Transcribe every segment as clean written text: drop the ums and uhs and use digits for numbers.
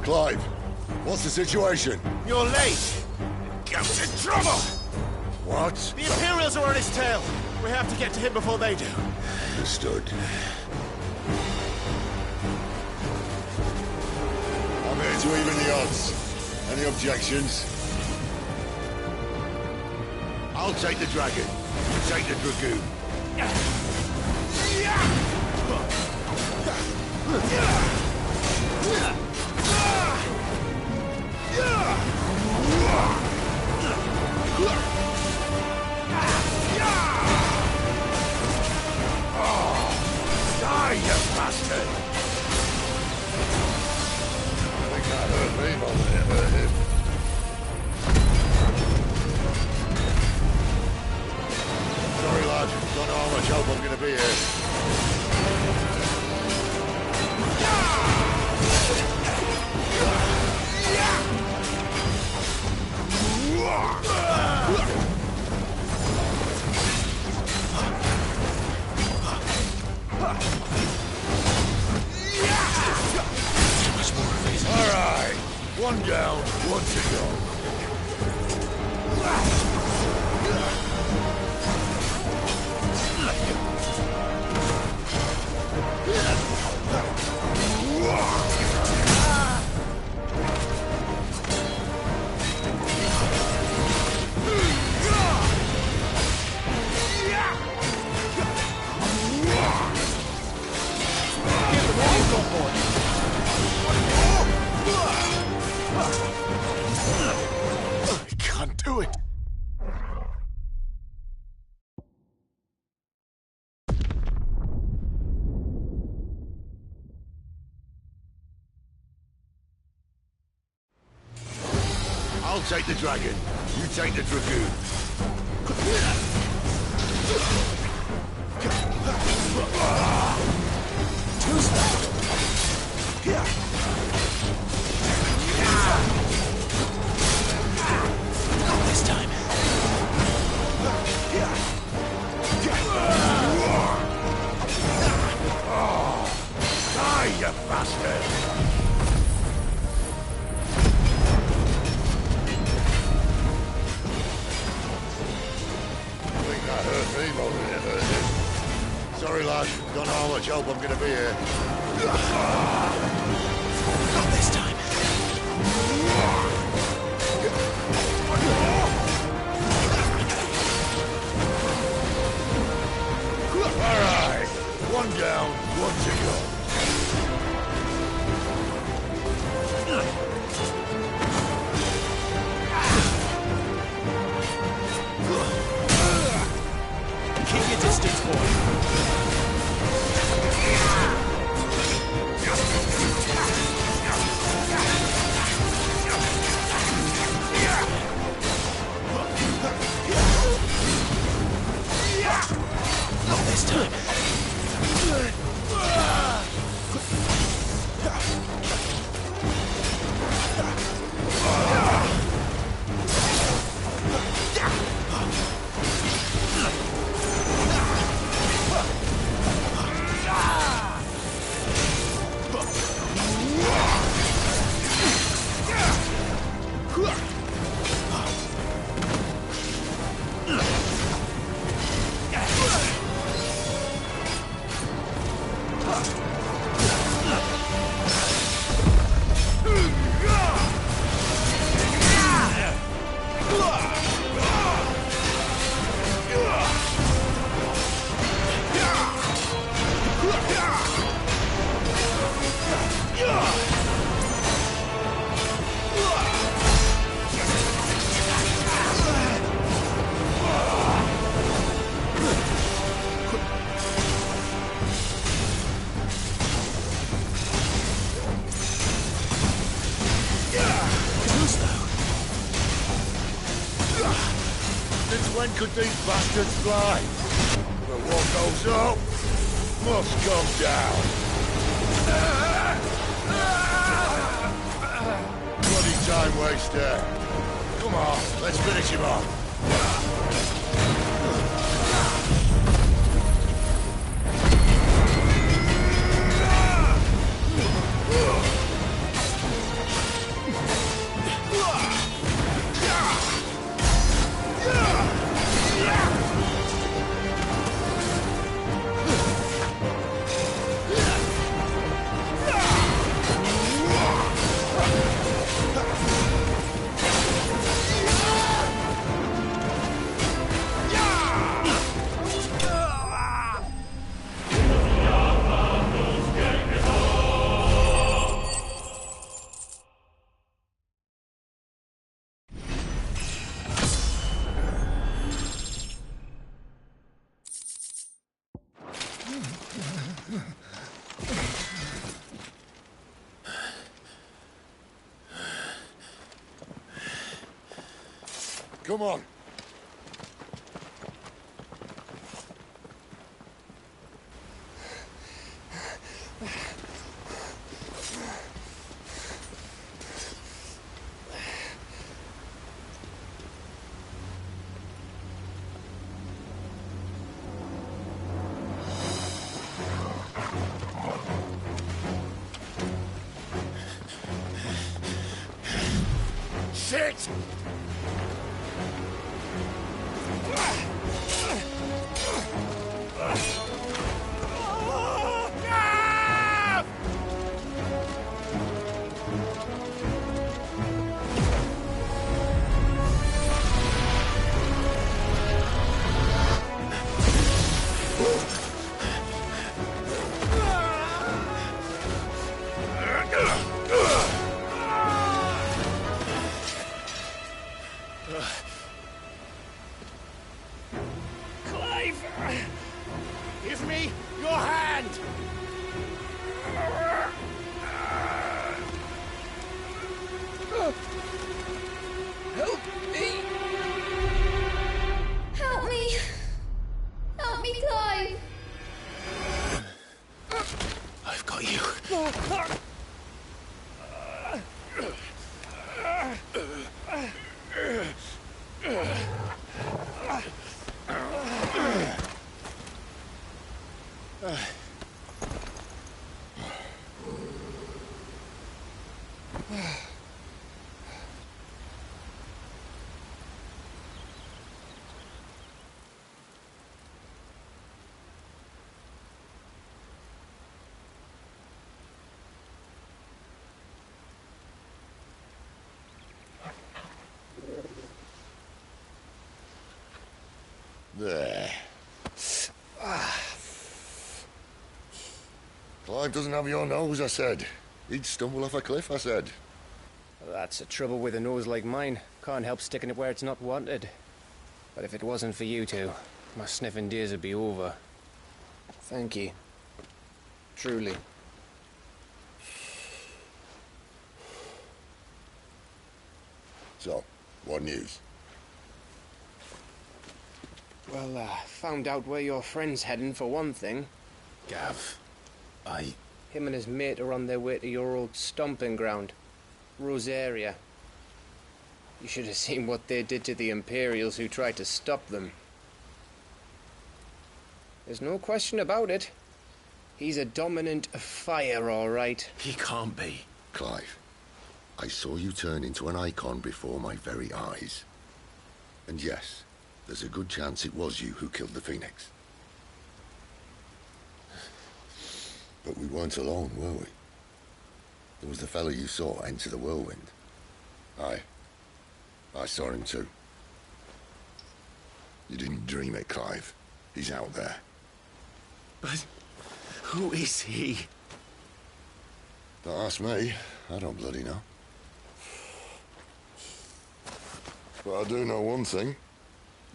Clive, what's the situation? You're late! Goat's in trouble! What? The Imperials are on his tail! We have to get to him before they do. Understood. I'm here to even the odds. Any objections? I'll take the dragon. You take the dragoon. Die, you bastard! I think that hurt me more than it hurt him. Sorry, lad. Don't know how much help I'm gonna be here. All right. One down, one to go. I can't do it. I'll take the dragon. You take the dragoon. Not this time. Die, you bastard! I think that hurt me more than it hurt him. Sorry, lad. Don't know how much help I'm gonna be here. Not this time. All right. One down, one to go. Keep your distance, boy. Not this time. Since when could these bastards fly? But what goes up must come down. Bloody time waster. Come on, let's finish him off. Come on. Shit! Give me your hand! Help me! Help me! Help me, Clive! I've got you. There. Clive doesn't have your nose, I said. He'd stumble off a cliff, I said. That's the trouble with a nose like mine. Can't help sticking it where it's not wanted. But if it wasn't for you two, my sniffing days would be over. Thank you. Truly. So, what news? Well, found out where your friend's heading for one thing. Gav, Him and his mate are on their way to your old stomping ground, Rosaria. You should have seen what they did to the Imperials who tried to stop them. There's no question about it. He's a dominant fire, all right. He can't be. Clive, I saw you turn into an icon before my very eyes. And yes, there's a good chance it was you who killed the Phoenix. But we weren't alone, were we? There was the fellow you saw enter the whirlwind. I saw him too. You didn't dream it, Clive. He's out there. But who is he? Don't ask me. I don't bloody know. But I do know one thing.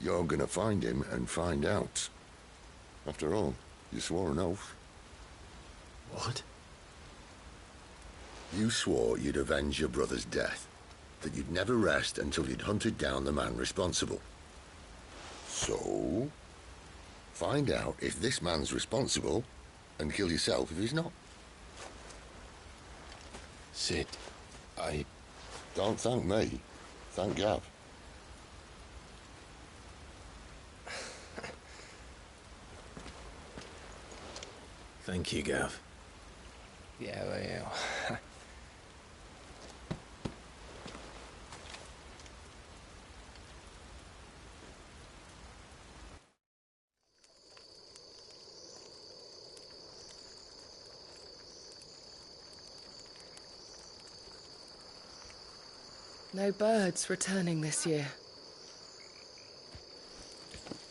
You're gonna find him and find out. After all, you swore an oath. What? You swore you'd avenge your brother's death. That you'd never rest until you'd hunted down the man responsible. So, find out if this man's responsible and kill yourself if he's not. Sid, Don't thank me. Thank Gav. Thank you, Gav. Yeah, well. No birds returning this year.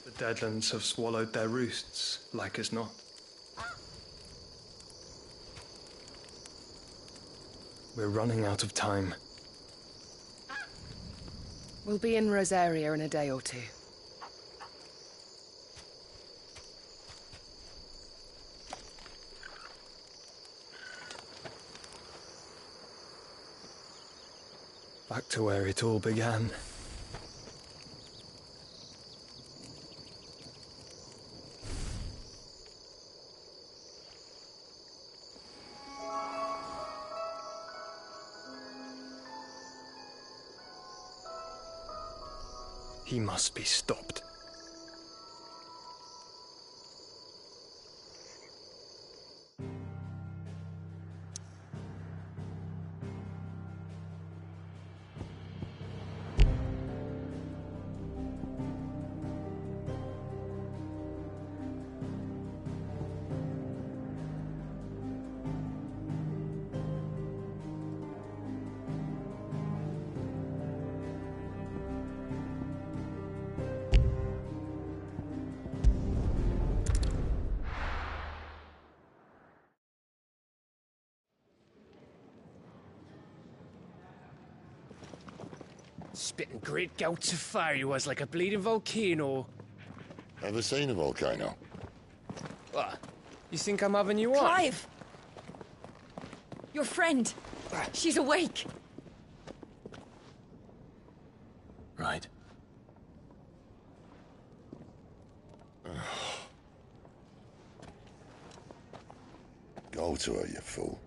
The Deadlands have swallowed their roosts, like as not. We're running out of time. We'll be in Rosaria in a day or two. Back to where it all began. He must be stopped. Spitting great gouts of fire he was, like a bleeding volcano. Ever seen a volcano? What? You think I'm having you on? Clive! Your friend. She's awake. Right. Go to her, you fool.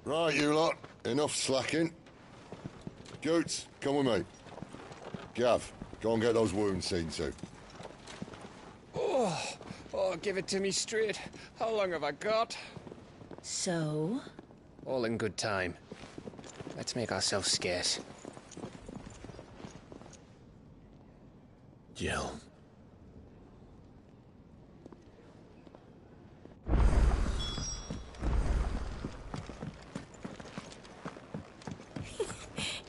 Right, you lot. Enough slacking. Goots, come with me. Gav, go and get those wounds seen to. Oh, give it to me straight. How long have I got? So? All in good time. Let's make ourselves scarce. Jill.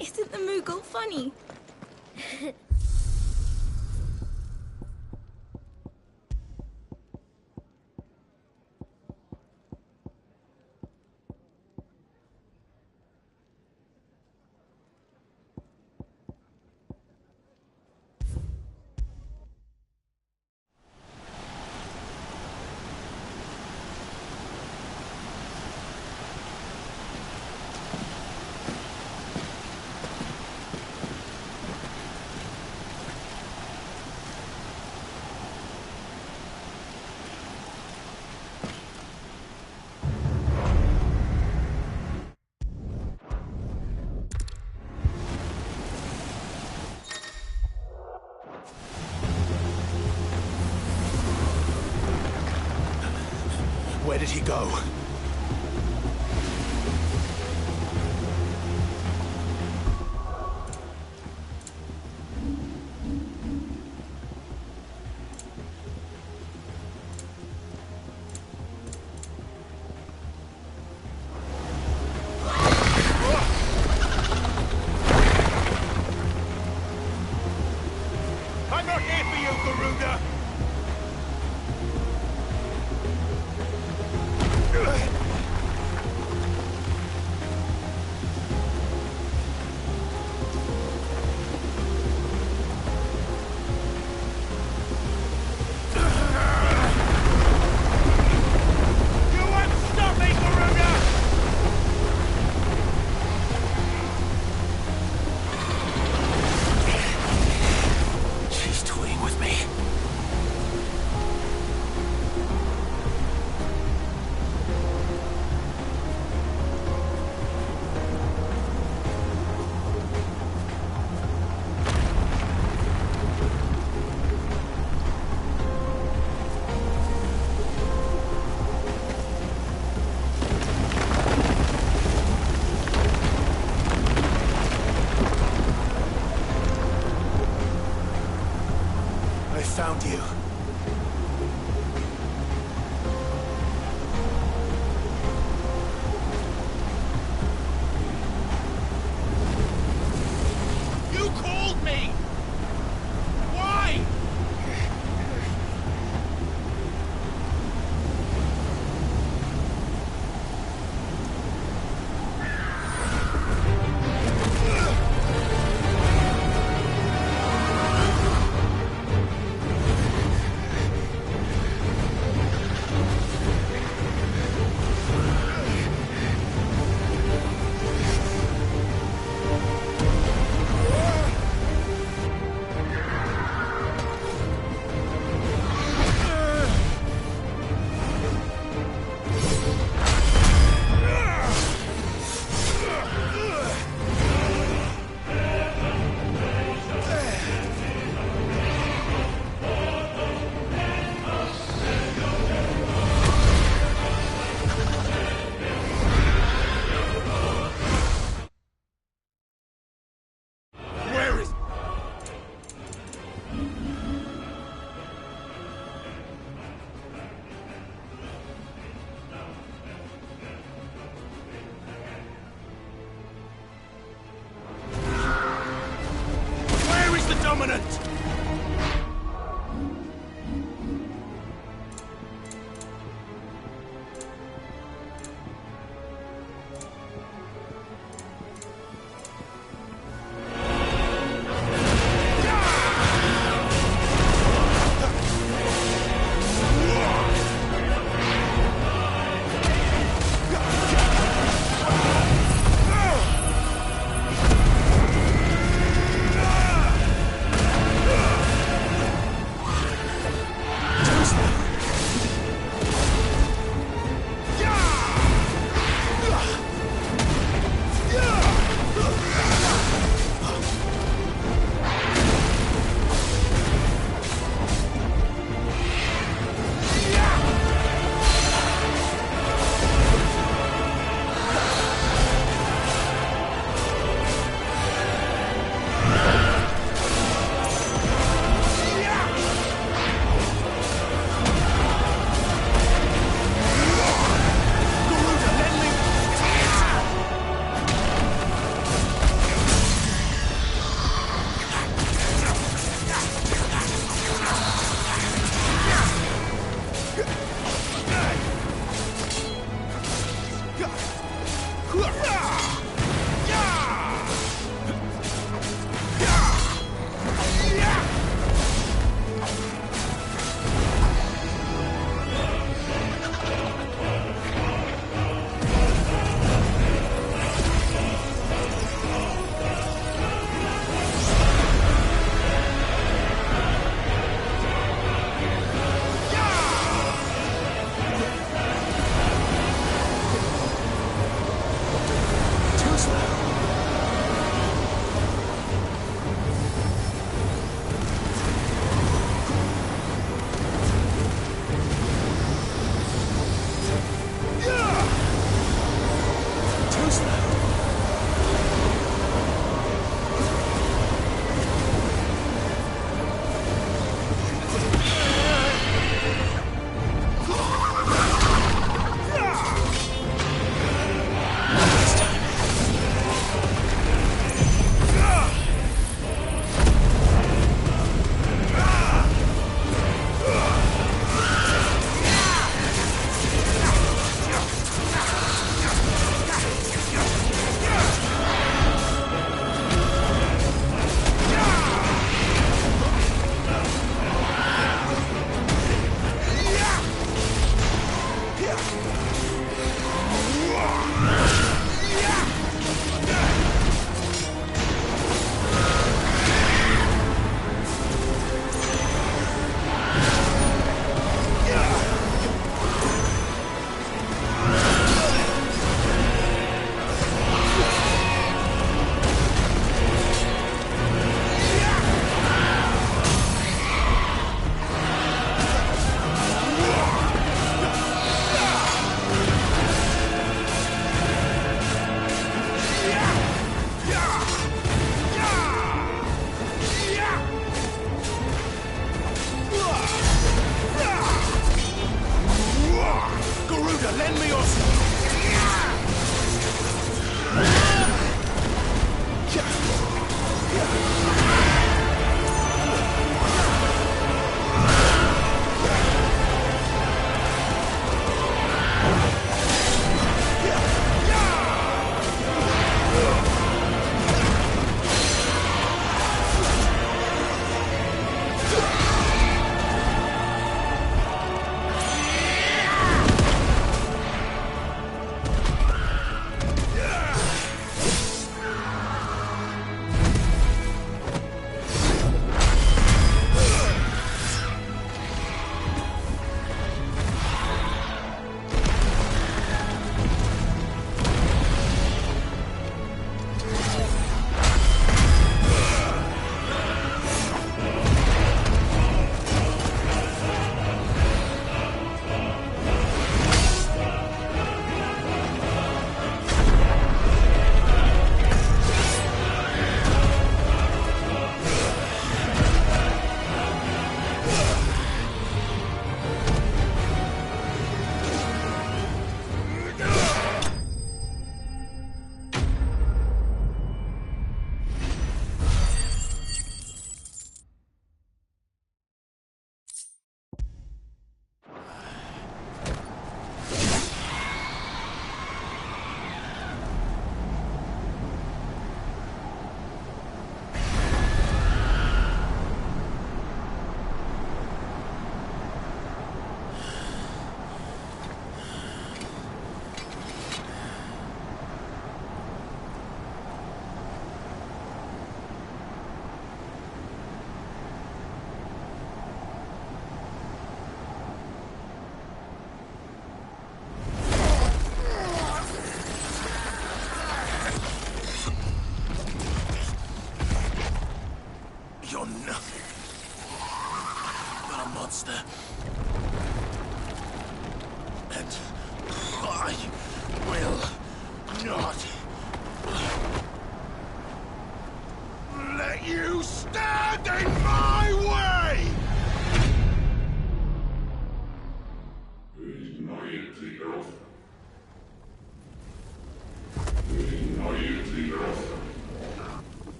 Isn't the Moogle funny? Where did he go? I'm not here for you, Garuda!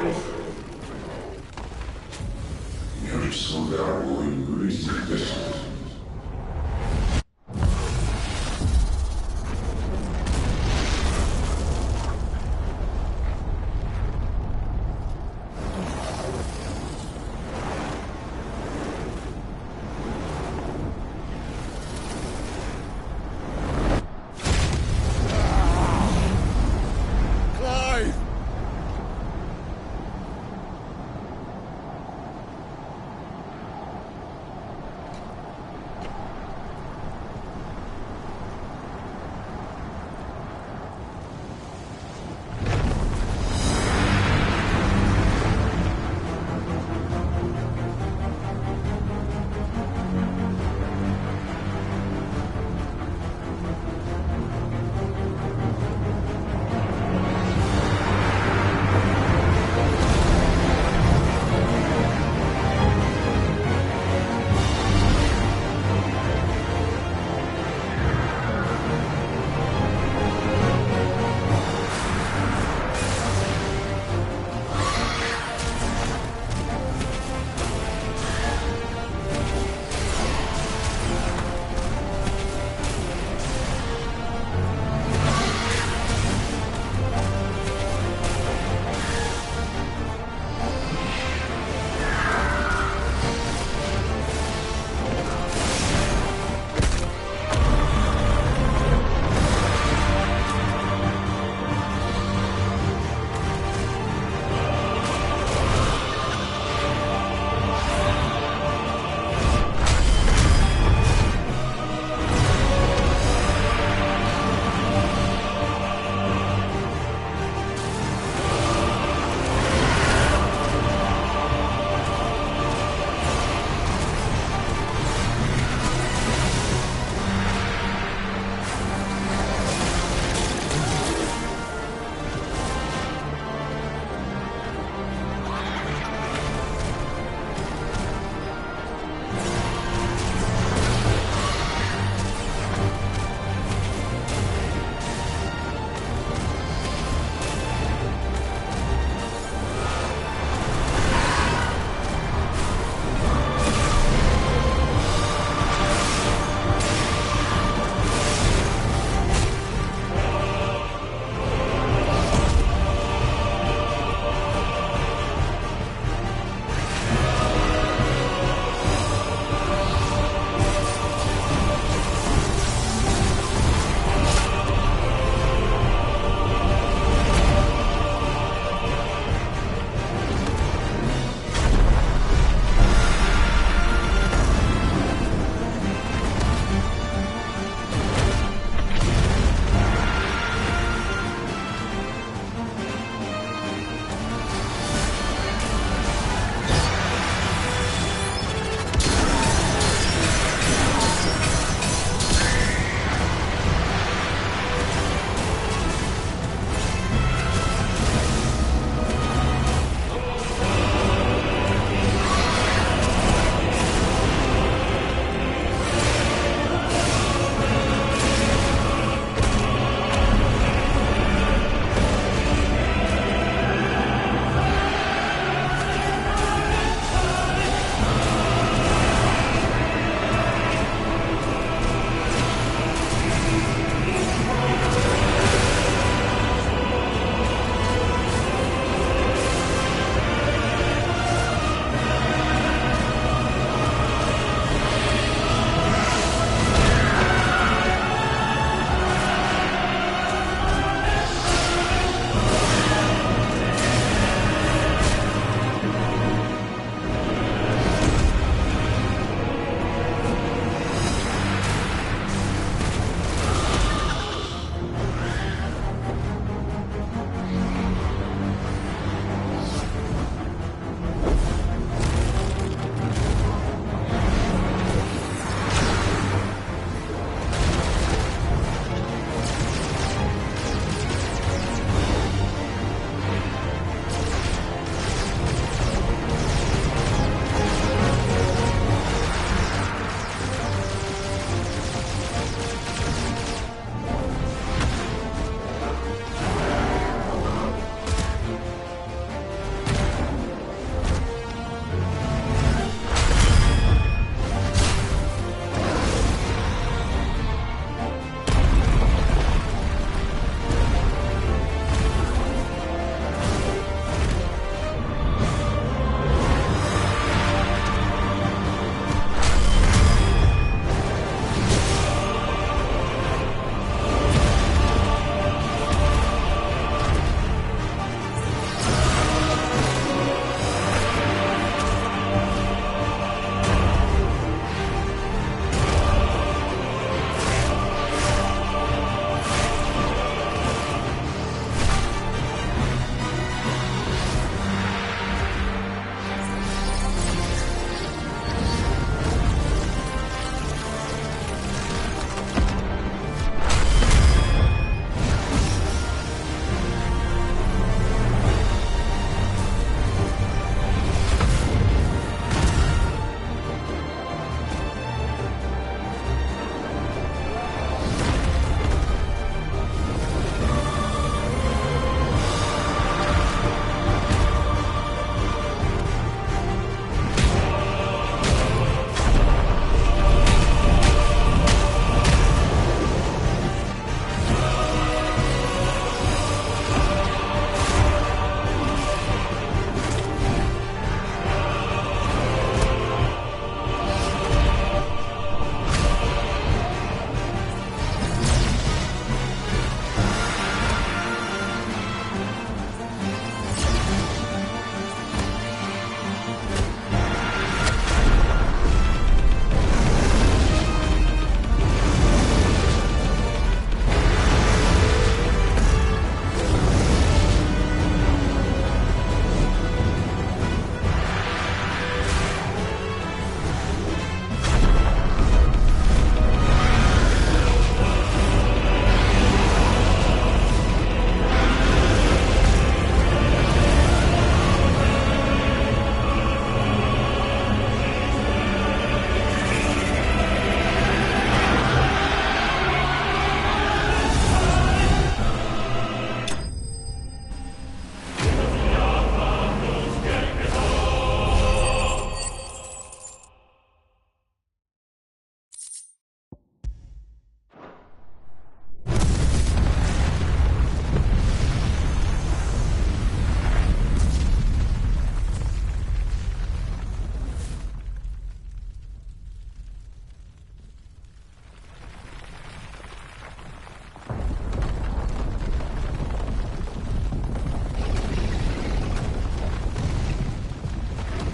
Clive!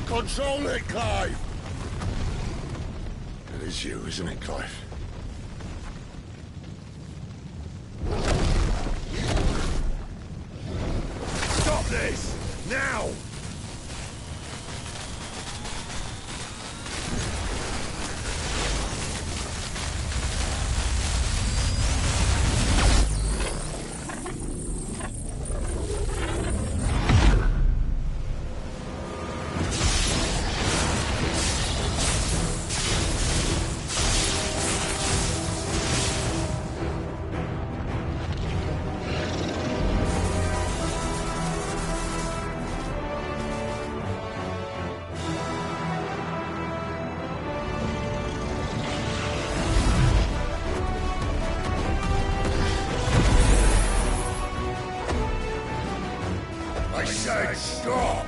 Control it, Clive! It is you, isn't it, Clive? Stop this! Now! I said stop!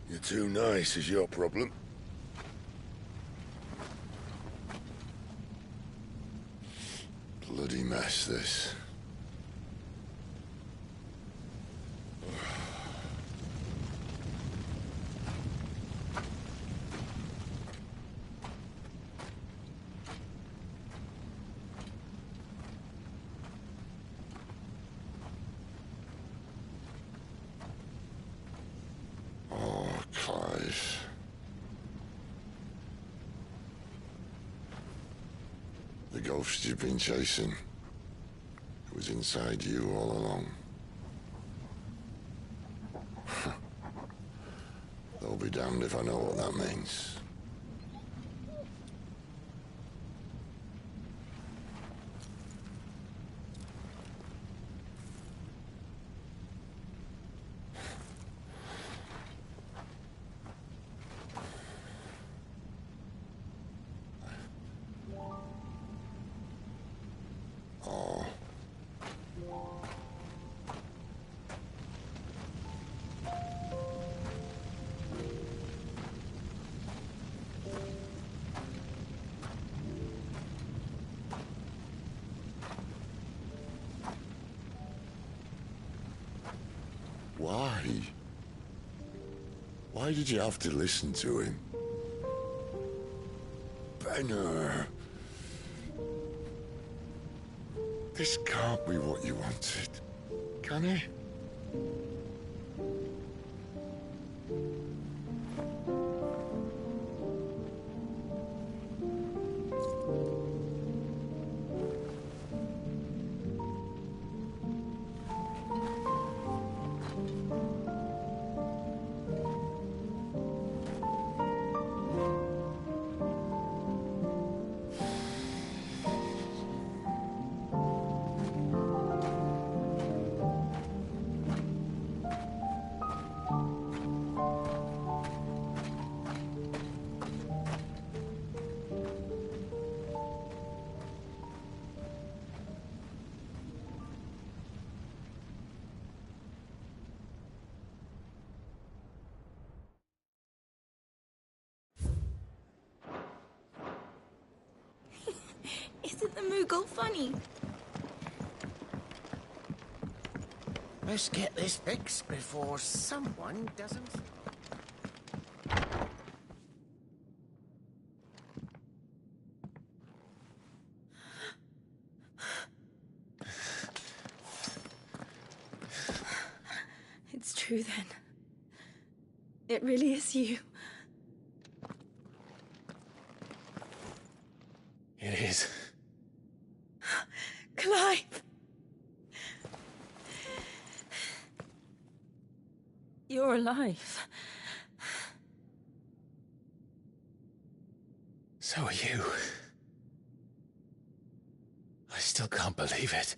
You're too nice is your problem. Bloody mess, this. Oh, Clive. The ghost you've been chasing, it was inside you all along. They'll be damned if I know what that means. Oh. Why? Why did you have to listen to him? Benner. This can't be what you wanted, can it? Isn't the Moogle funny? Let's get this fixed before someone doesn't. It's true then. It really is you. It is. Clive! You're alive. So are you. still can't believe it.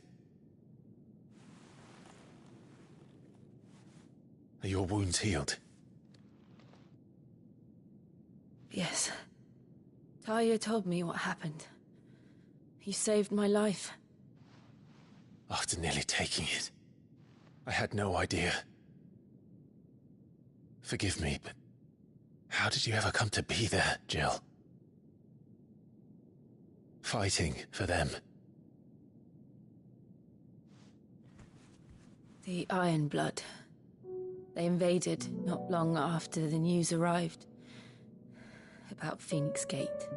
Are your wounds healed? Yes. Talia told me what happened. You saved my life. After nearly taking it, I had no idea. Forgive me, but how did you ever come to be there, Jill? Fighting for them. The Iron Blood. They invaded not long after the news arrived about Phoenix Gate.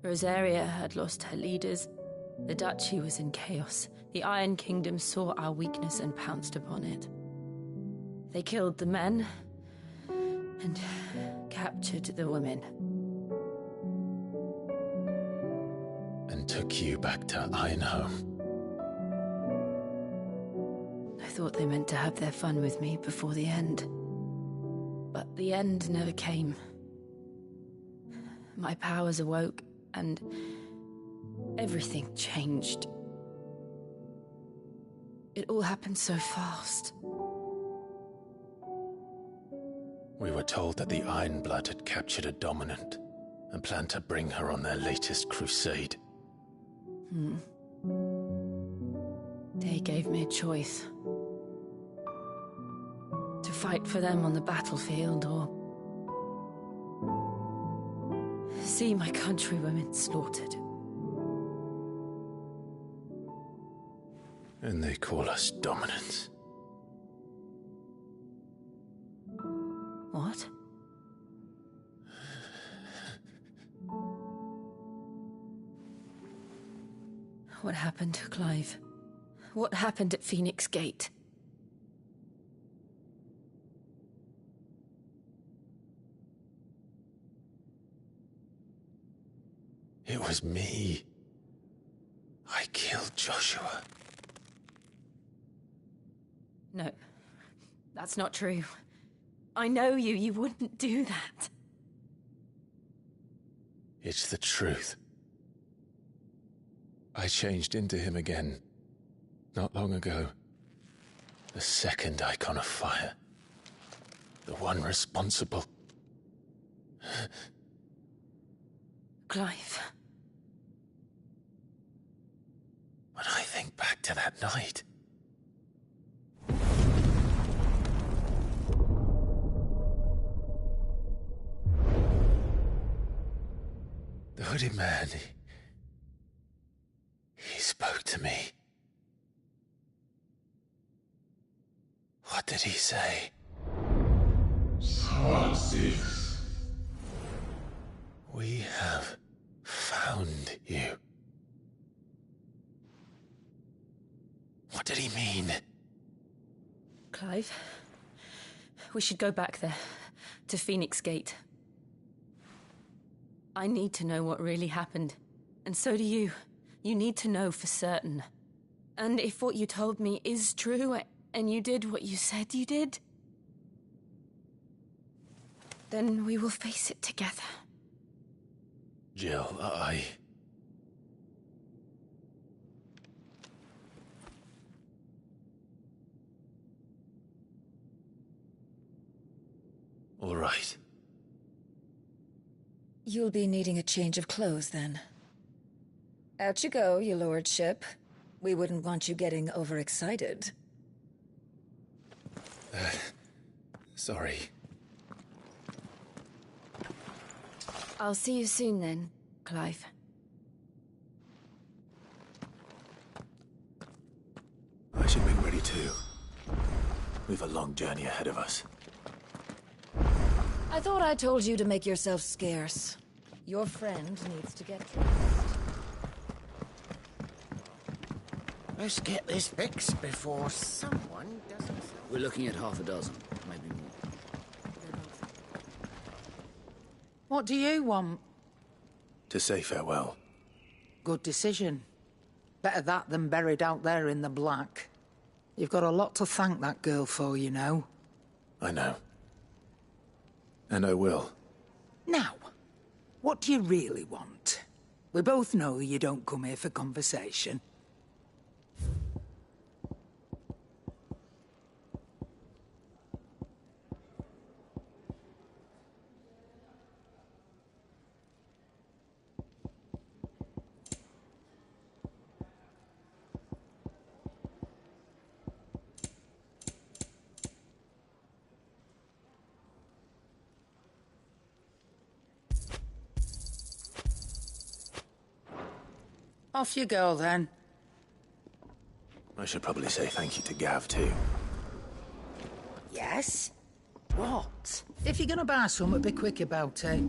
Rosaria had lost her leaders. The Duchy was in chaos. The Iron Kingdom saw our weakness and pounced upon it. They killed the men and captured the women. And took you back to Ironhome. I thought they meant to have their fun with me before the end. But the end never came. My powers awoke, and everything changed. It all happened so fast. We were told that the Iron Blood had captured a dominant and planned to bring her on their latest crusade. They gave me a choice. To fight for them on the battlefield, or see my countrywomen slaughtered. And they call us dominants. What? What happened, Clive? What happened at Phoenix Gate? It was me. I killed Joshua. No, that's not true. I know you. You wouldn't do that. It's the truth. I changed into him again, not long ago. The second icon of fire. The one responsible. Clive. When I think back to that night... The hooded man, he spoke to me. What did he say? FF16. We have found you. What did he mean? Clive, we should go back there, to Phoenix Gate. I need to know what really happened, and so do you. You need to know for certain. And if what you told me is true, and you did what you said you did, then we will face it together. Jill, All right. You'll be needing a change of clothes, then. Out you go, your lordship. We wouldn't want you getting overexcited. Sorry. I'll see you soon, then, Clive. I should make ready too. We've a long journey ahead of us. I thought I told you to make yourself scarce. Your friend needs to get dressed. Let's get this fixed before someone doesn't... We're looking at half a dozen, maybe more. What do you want? To say farewell. Good decision. Better that than buried out there in the black. You've got a lot to thank that girl for, you know. I know. And I will. Now, what do you really want? We both know you don't come here for conversation. Off you go, then. I should probably say thank you to Gav, too. Yes? What? If you're gonna buy something, be quick about it.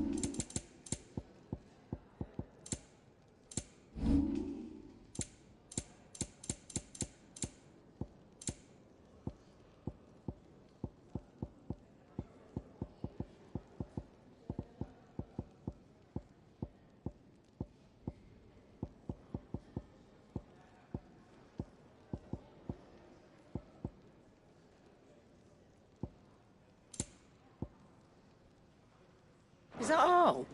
Is that all?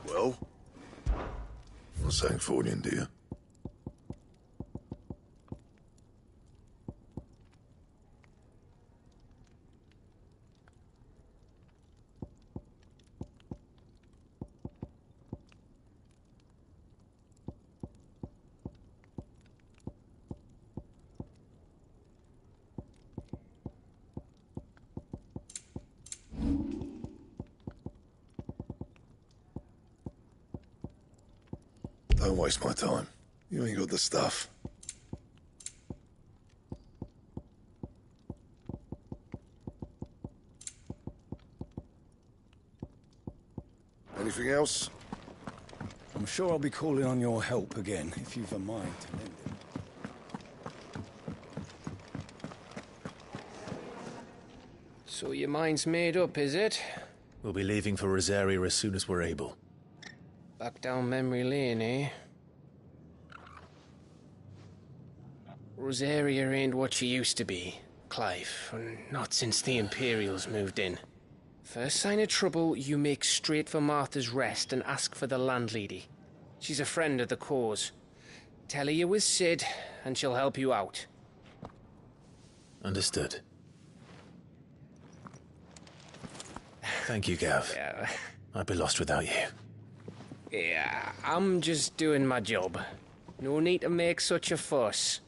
Well? Not saying for you, dear. Don't waste my time. You ain't got the stuff. Anything else? I'm sure I'll be calling on your help again, if you've a mind to lend it. So your mind's made up, is it? We'll be leaving for Rosaria as soon as we're able. Back down memory lane, eh? Rosaria ain't what she used to be, Clive, and not since the Imperials moved in. First sign of trouble, you make straight for Martha's Rest and ask for the landlady. She's a friend of the cause. Tell her you was Sid, and she'll help you out. Understood. Thank you, Gav. Yeah. I'd be lost without you. Yeah, I'm just doing my job. No need to make such a fuss.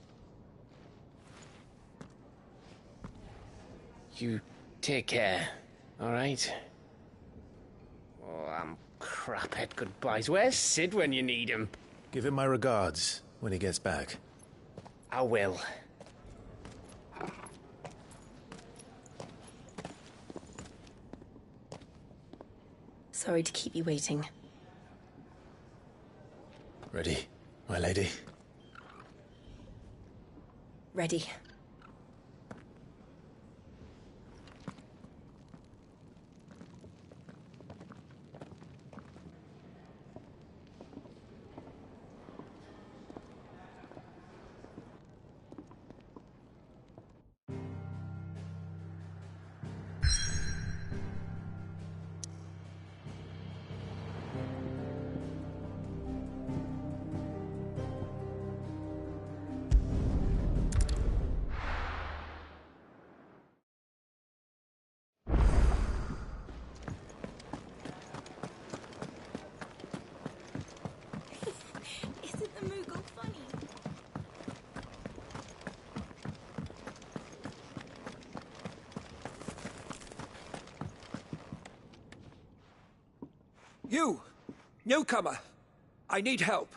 You take care, all right? Oh, I'm crap at goodbyes. Where's Sid when you need him? Give him my regards when he gets back. I will. Sorry to keep you waiting. Ready, my lady? Ready. Isn't the Moogle funny? You! Newcomer! I need help.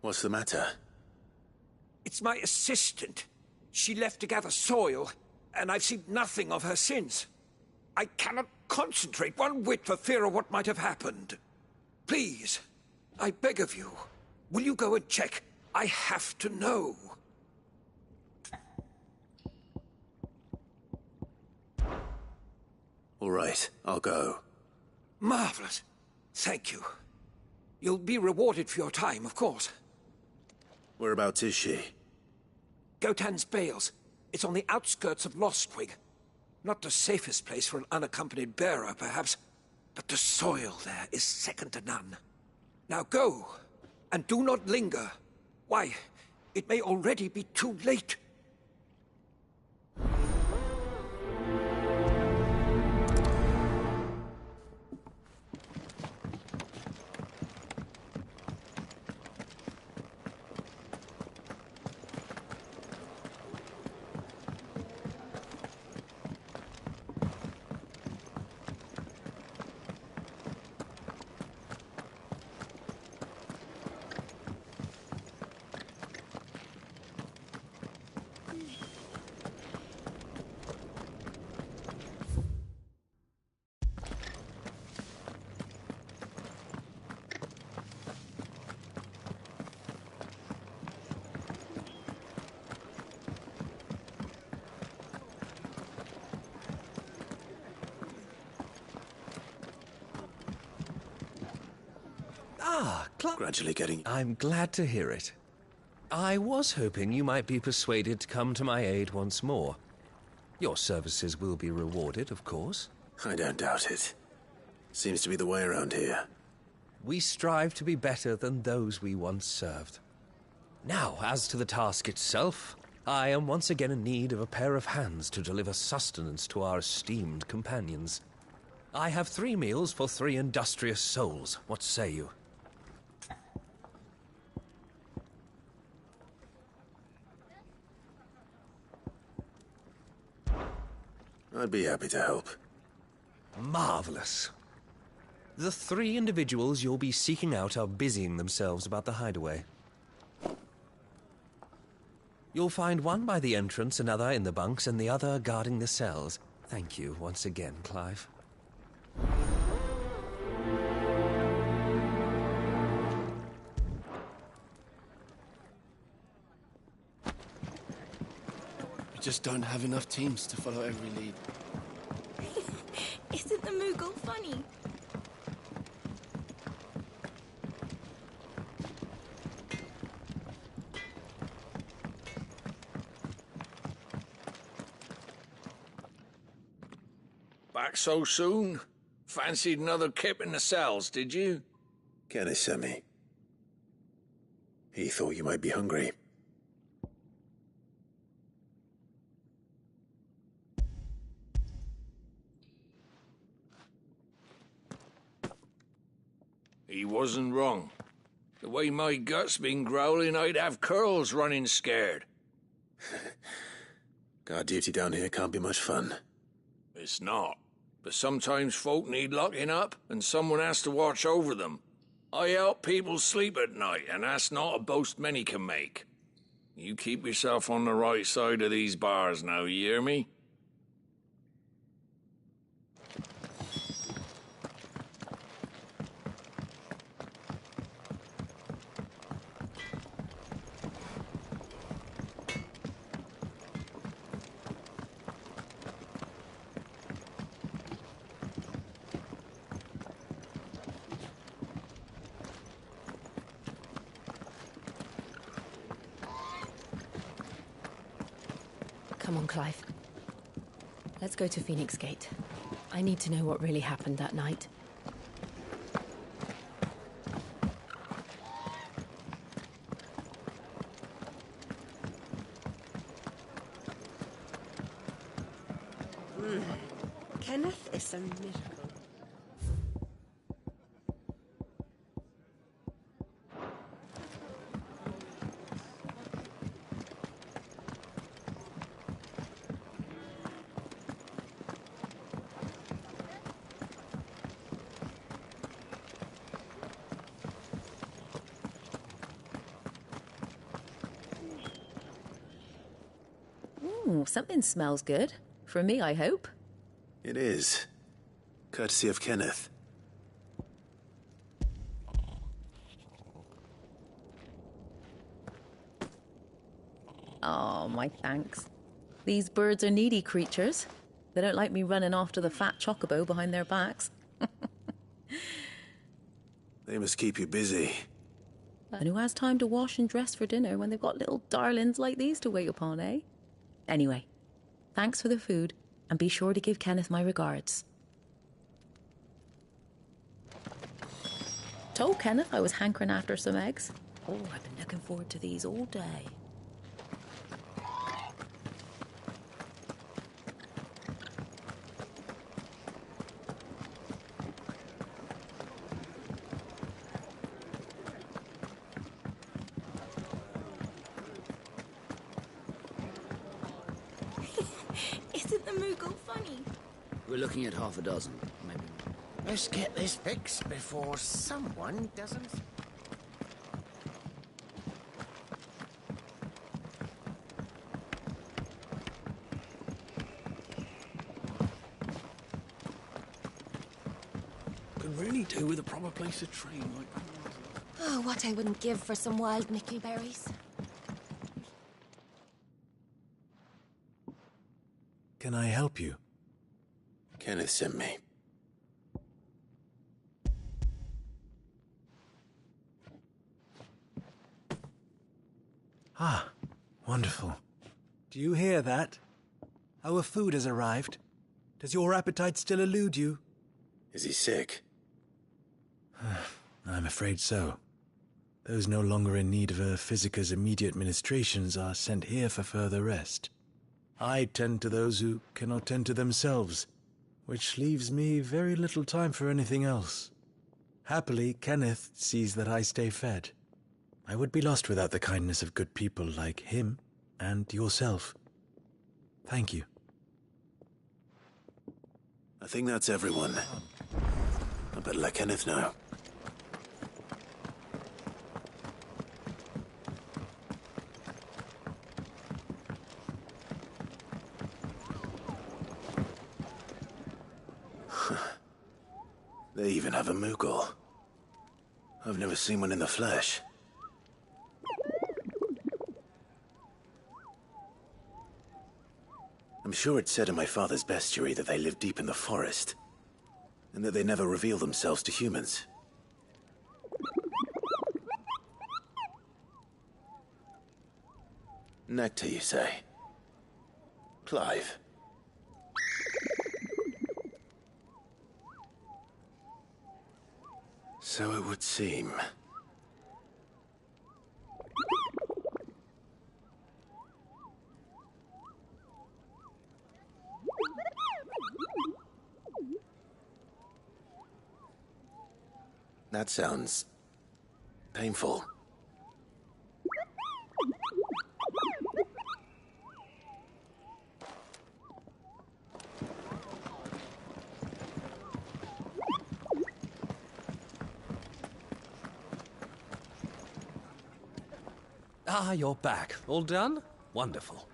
What's the matter? It's my assistant. She left to gather soil, and I've seen nothing of her since. I cannot concentrate one whit for fear of what might have happened. Please, I beg of you, will you go and check? I have to know. All right, I'll go. Marvelous. Thank you. You'll be rewarded for your time, of course. Whereabouts is she? Gotan's Bales. It's on the outskirts of Lostwig. Not the safest place for an unaccompanied bearer, perhaps, but the soil there is second to none. Now go, and do not linger. Why, it may already be too late. Gradually getting... I'm glad to hear it. I was hoping you might be persuaded to come to my aid once more. Your services will be rewarded, of course. I don't doubt it. Seems to be the way around here. We strive to be better than those we once served. Now, as to the task itself, I am once again in need of a pair of hands to deliver sustenance to our esteemed companions. I have 3 meals for 3 industrious souls. What say you? I'd be happy to help. Marvelous. The 3 individuals you'll be seeking out are busying themselves about the hideaway. You'll find one by the entrance, another in the bunks, and the other guarding the cells. Thank you once again, Clive. We just don't have enough teams to follow every lead. Isn't the Moogle funny? Back so soon? Fancied another kip in the cells, did you? Kenneth sent me. He thought you might be hungry. He wasn't wrong. The way my gut's been growling, I'd have curls running scared. Guard duty down here can't be much fun. It's not. But sometimes folk need locking up, and someone has to watch over them. I help people sleep at night, and that's not a boast many can make. You keep yourself on the right side of these bars now, you hear me? Come on, Clive. Let's go to Phoenix Gate. I need to know what really happened that night. Kenneth is a miracle. Ooh, something smells good. For me, I hope. It is. Courtesy of Kenneth. Oh, my thanks. These birds are needy creatures. They don't like me running after the fat chocobo behind their backs. They must keep you busy. And who has time to wash and dress for dinner when they've got little darlings like these to wait upon, eh? Anyway, thanks for the food. and be sure to give Kenneth my regards. Told Kenneth I was hankering after some eggs. Oh, I've been looking forward to these all day. Isn't the Moogle funny? We're looking at half a dozen, maybe more. Let's get this fixed before someone doesn't... Could really do with a proper place to train, like... Oh, what I wouldn't give for some wild mickleberries. Can I help you? Kenneth sent me. Ah, wonderful. Do you hear that? Our food has arrived. Does your appetite still elude you? Is he sick? I'm afraid so. Those no longer in need of a Physica's immediate ministrations are sent here for further rest. I tend to those who cannot tend to themselves, which leaves me very little time for anything else. Happily, Kenneth sees that I stay fed. I would be lost without the kindness of good people like him and yourself. Thank you. I think that's everyone. I better let Kenneth know. They even have a Moogle. I've never seen one in the flesh. I'm sure it said in my father's bestiary that they live deep in the forest, and that they never reveal themselves to humans. Nectar, you say? Clive. So it would seem. That sounds painful. Ah, you're back. All done? Wonderful.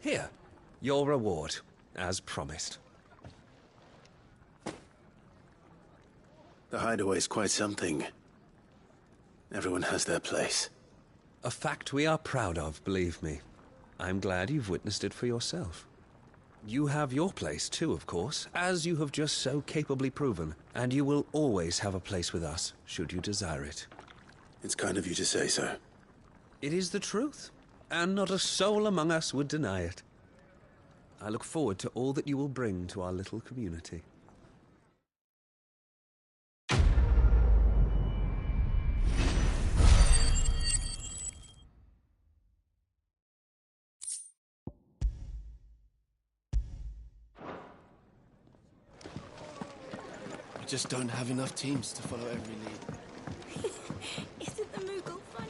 Here, your reward, as promised. The hideaway's quite something. Everyone has their place. A fact we are proud of, believe me. I'm glad you've witnessed it for yourself. You have your place too, of course, as you have just so capably proven, and you will always have a place with us, should you desire it. It's kind of you to say so. It is the truth, and not a soul among us would deny it. I look forward to all that you will bring to our little community. We just don't have enough teams to follow every lead. Isn't the Moogle funny?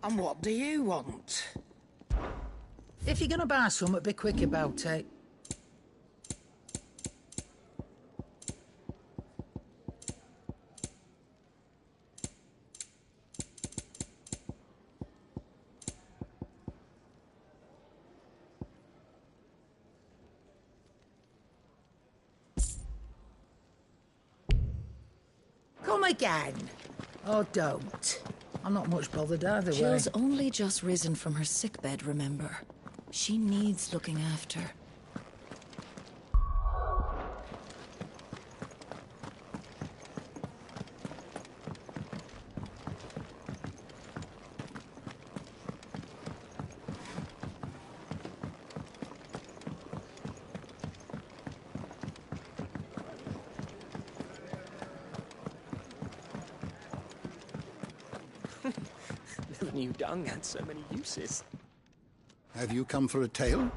And what do you want? If you're gonna buy something, be quick about it. Come again. Or don't. I'm not much bothered either way. Jill's only just risen from her sickbed, remember? She needs looking after. New dung had so many uses. Have you come for a tale?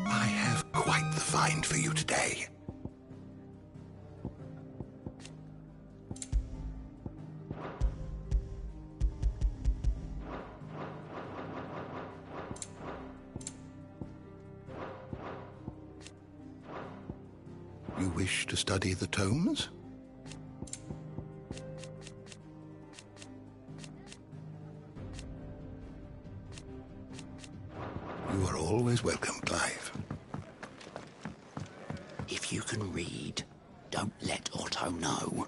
I have quite the find for you today. You wish to study the tomes? You are always welcome, Clive. If you can read, don't let Otto know.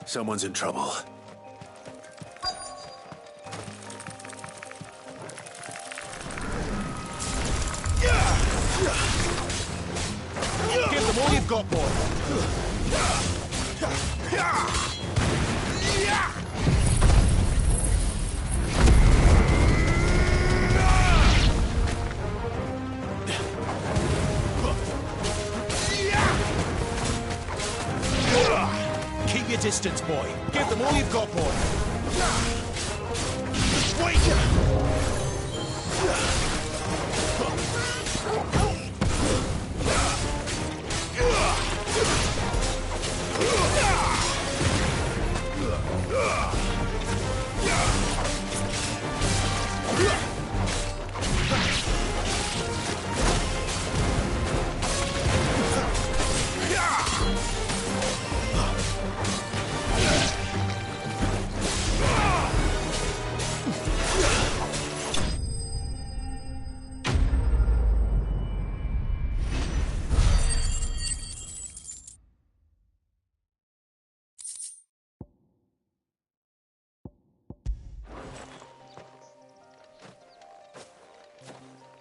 Someone's in trouble. Give them all you've got, boy. Keep your distance, boy. Give them all you've got, boy. Wait!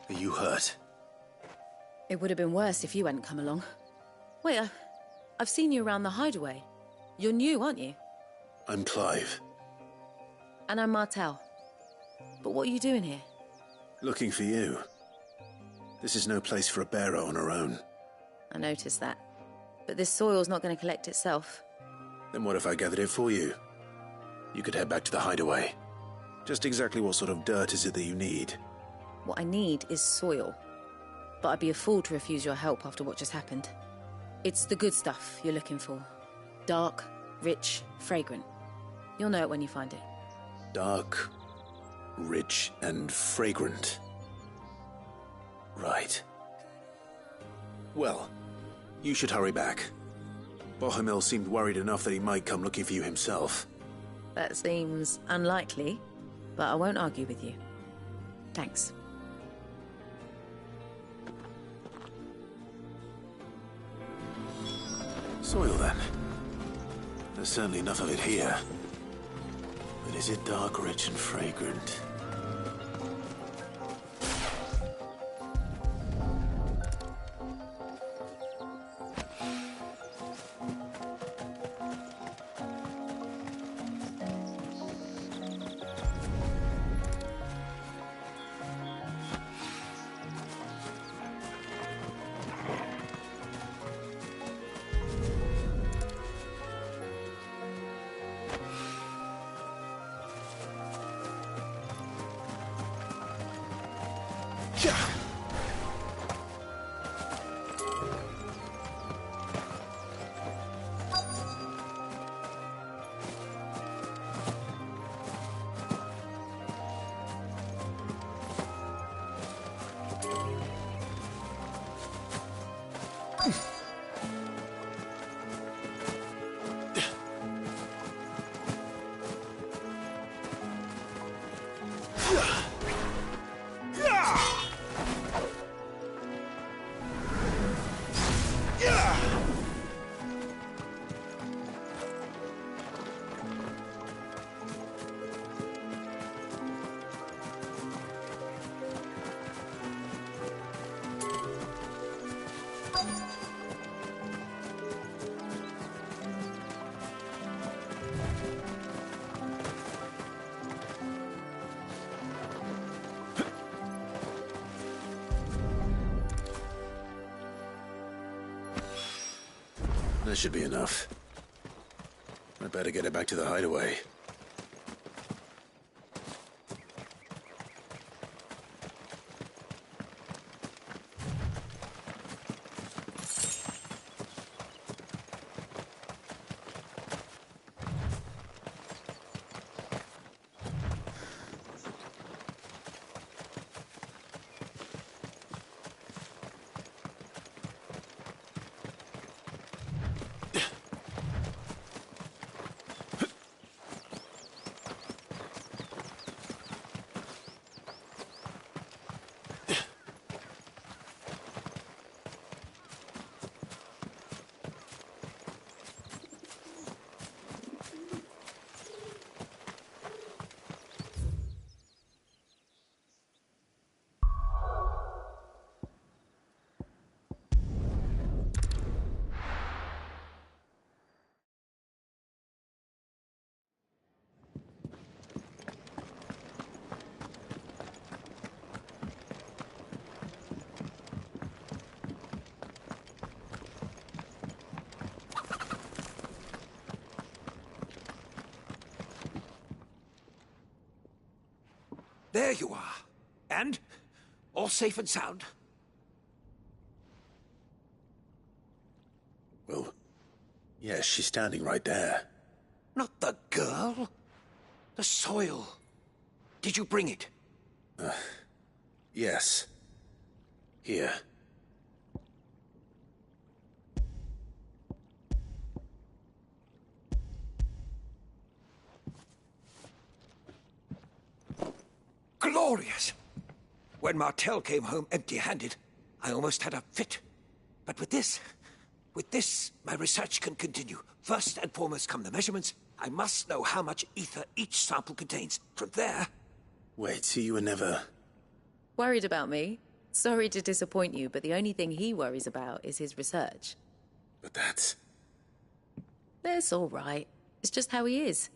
Are you hurt? It would have been worse if you hadn't come along. Wait, I've seen you around the hideaway. You're new, aren't you? I'm Clive. And I'm Martel. But what are you doing here? Looking for you. This is no place for a bearer on her own. I noticed that. But this soil's not going to collect itself. Then what if I gathered it for you? You could head back to the hideaway. Just exactly what sort of dirt is it that you need? What I need is soil. But I'd be a fool to refuse your help after what just happened. It's the good stuff you're looking for. Dark, rich, fragrant. You'll know it when you find it. Dark, rich, and fragrant. Right. Well, you should hurry back. Bohemil seemed worried enough that he might come looking for you himself. That seems unlikely, but I won't argue with you. Thanks. Soil, then. There's certainly enough of it here. But is it dark, rich, and fragrant? That should be enough. I better get it back to the hideaway. There you are. And? All safe and sound? Well, yes, she's standing right there. Not the girl. The soil. Did you bring it? Yes. Here. Glorious! When Martel came home empty-handed, I almost had a fit. But with this, my research can continue. First and foremost come the measurements. I must know how much ether each sample contains. From there... Wait, so you were never... Worried about me? Sorry to disappoint you, but the only thing he worries about is his research. But that's... That's all right. It's just how he is.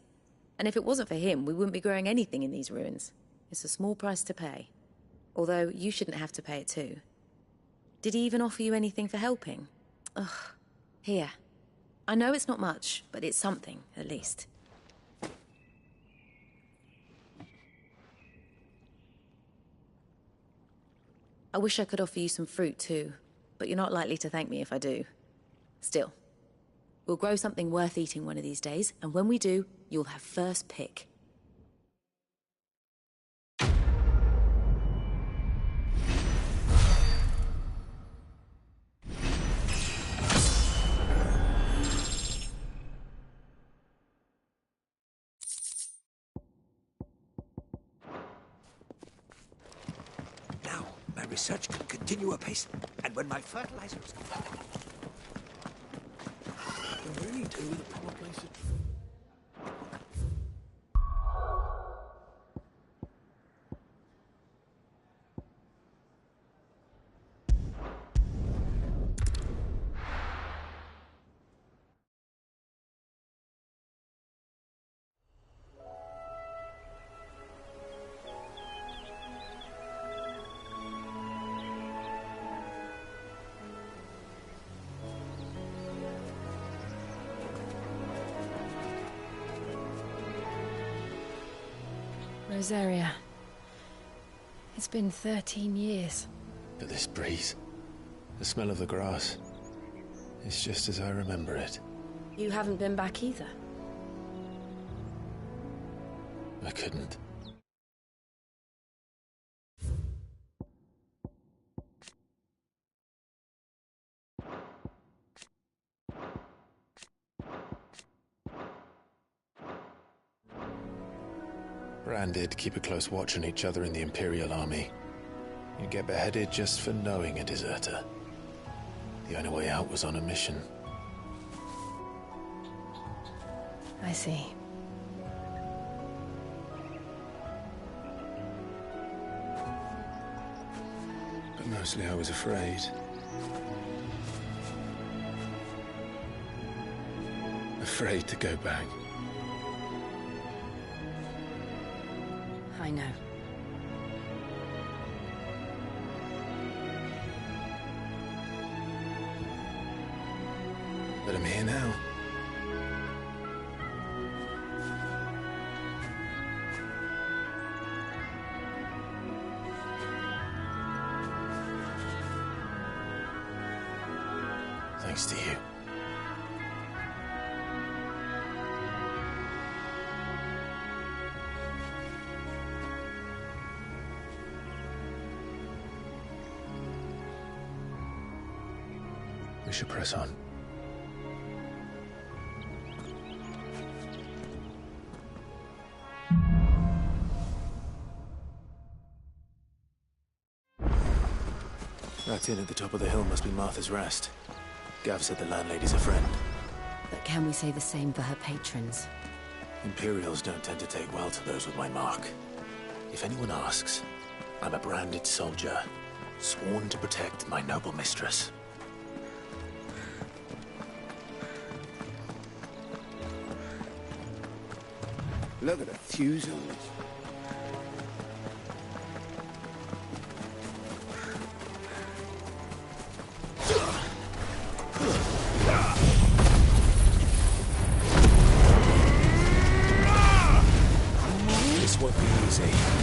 And if it wasn't for him, we wouldn't be growing anything in these ruins. It's a small price to pay. Although, you shouldn't have to pay it too. Did he even offer you anything for helping? Ugh. Here. I know it's not much, but it's something, at least. I wish I could offer you some fruit too, but you're not likely to thank me if I do. Still, we'll grow something worth eating one of these days, and when we do, you'll have first pick. Now, my research can continue apace, and when my fertilizer is complete... Really do the proper place to... Rosaria. It's been 13 years. But this breeze, the smell of the grass, it's just as I remember it. You haven't been back either. I couldn't. Branded, keep a close watch on each other in the Imperial Army. You'd get beheaded just for knowing a deserter. The only way out was on a mission. I see. But mostly I was afraid. Afraid to go back. I know. But I'm here now. Thanks to you. We should press on. That inn at the top of the hill must be Martha's Rest. Gav said the landlady's a friend. But can we say the same for her patrons? Imperials don't tend to take well to those with my mark. If anyone asks, I'm a branded soldier, sworn to protect my noble mistress. Look at the fuse on this. This won't be easy.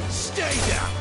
Stay down!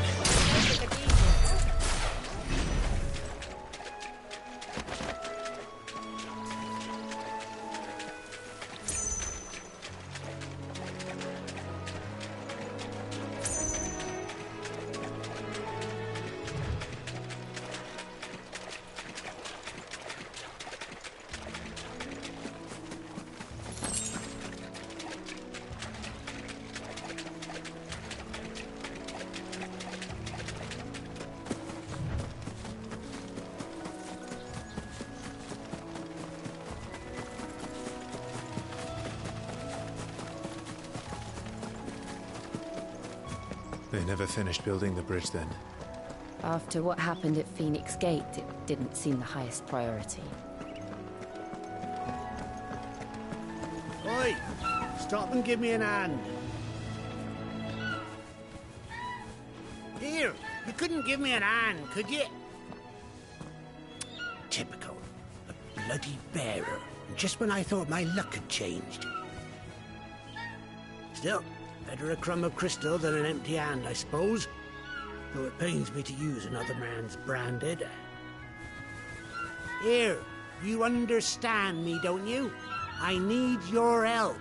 They never finished building the bridge then. After what happened at Phoenix Gate, it didn't seem the highest priority. Oi! Stop and give me an hand. Here, you couldn't give me an hand, could you? Typical. A bloody bearer. Just when I thought my luck had changed. Still, better a crumb of crystal than an empty hand, I suppose. Though it pains me to use another man's branded. Here, you understand me, don't you? I need your help.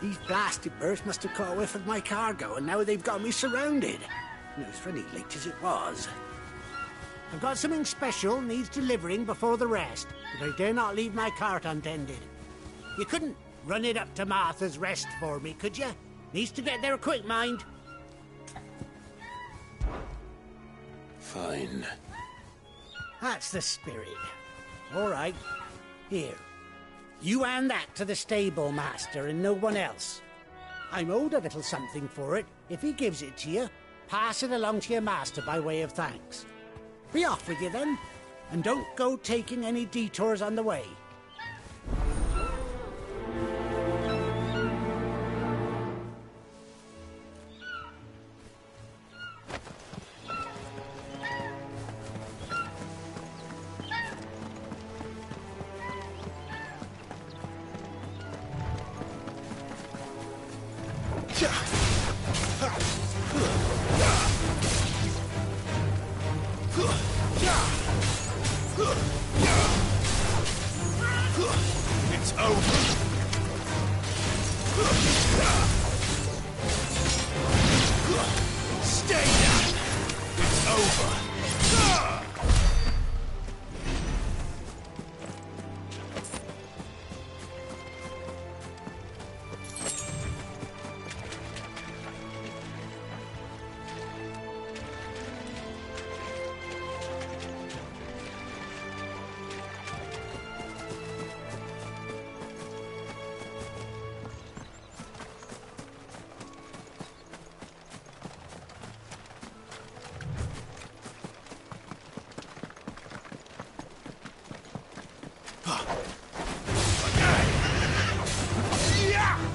These blasted birds must have caught a whiff of my cargo, and now they've got me surrounded. It was funny late as it was. I've got something special needs delivering before the rest, but I dare not leave my cart untended. You couldn't run it up to Martha's Rest for me, could you? Needs to get there quick, mind. Fine. That's the spirit. All right. Here. You hand that to the stable master and no one else. I'm owed a little something for it. If he gives it to you, pass it along to your master by way of thanks. Be off with you then, and don't go taking any detours on the way. It's over. Stay down. It's over.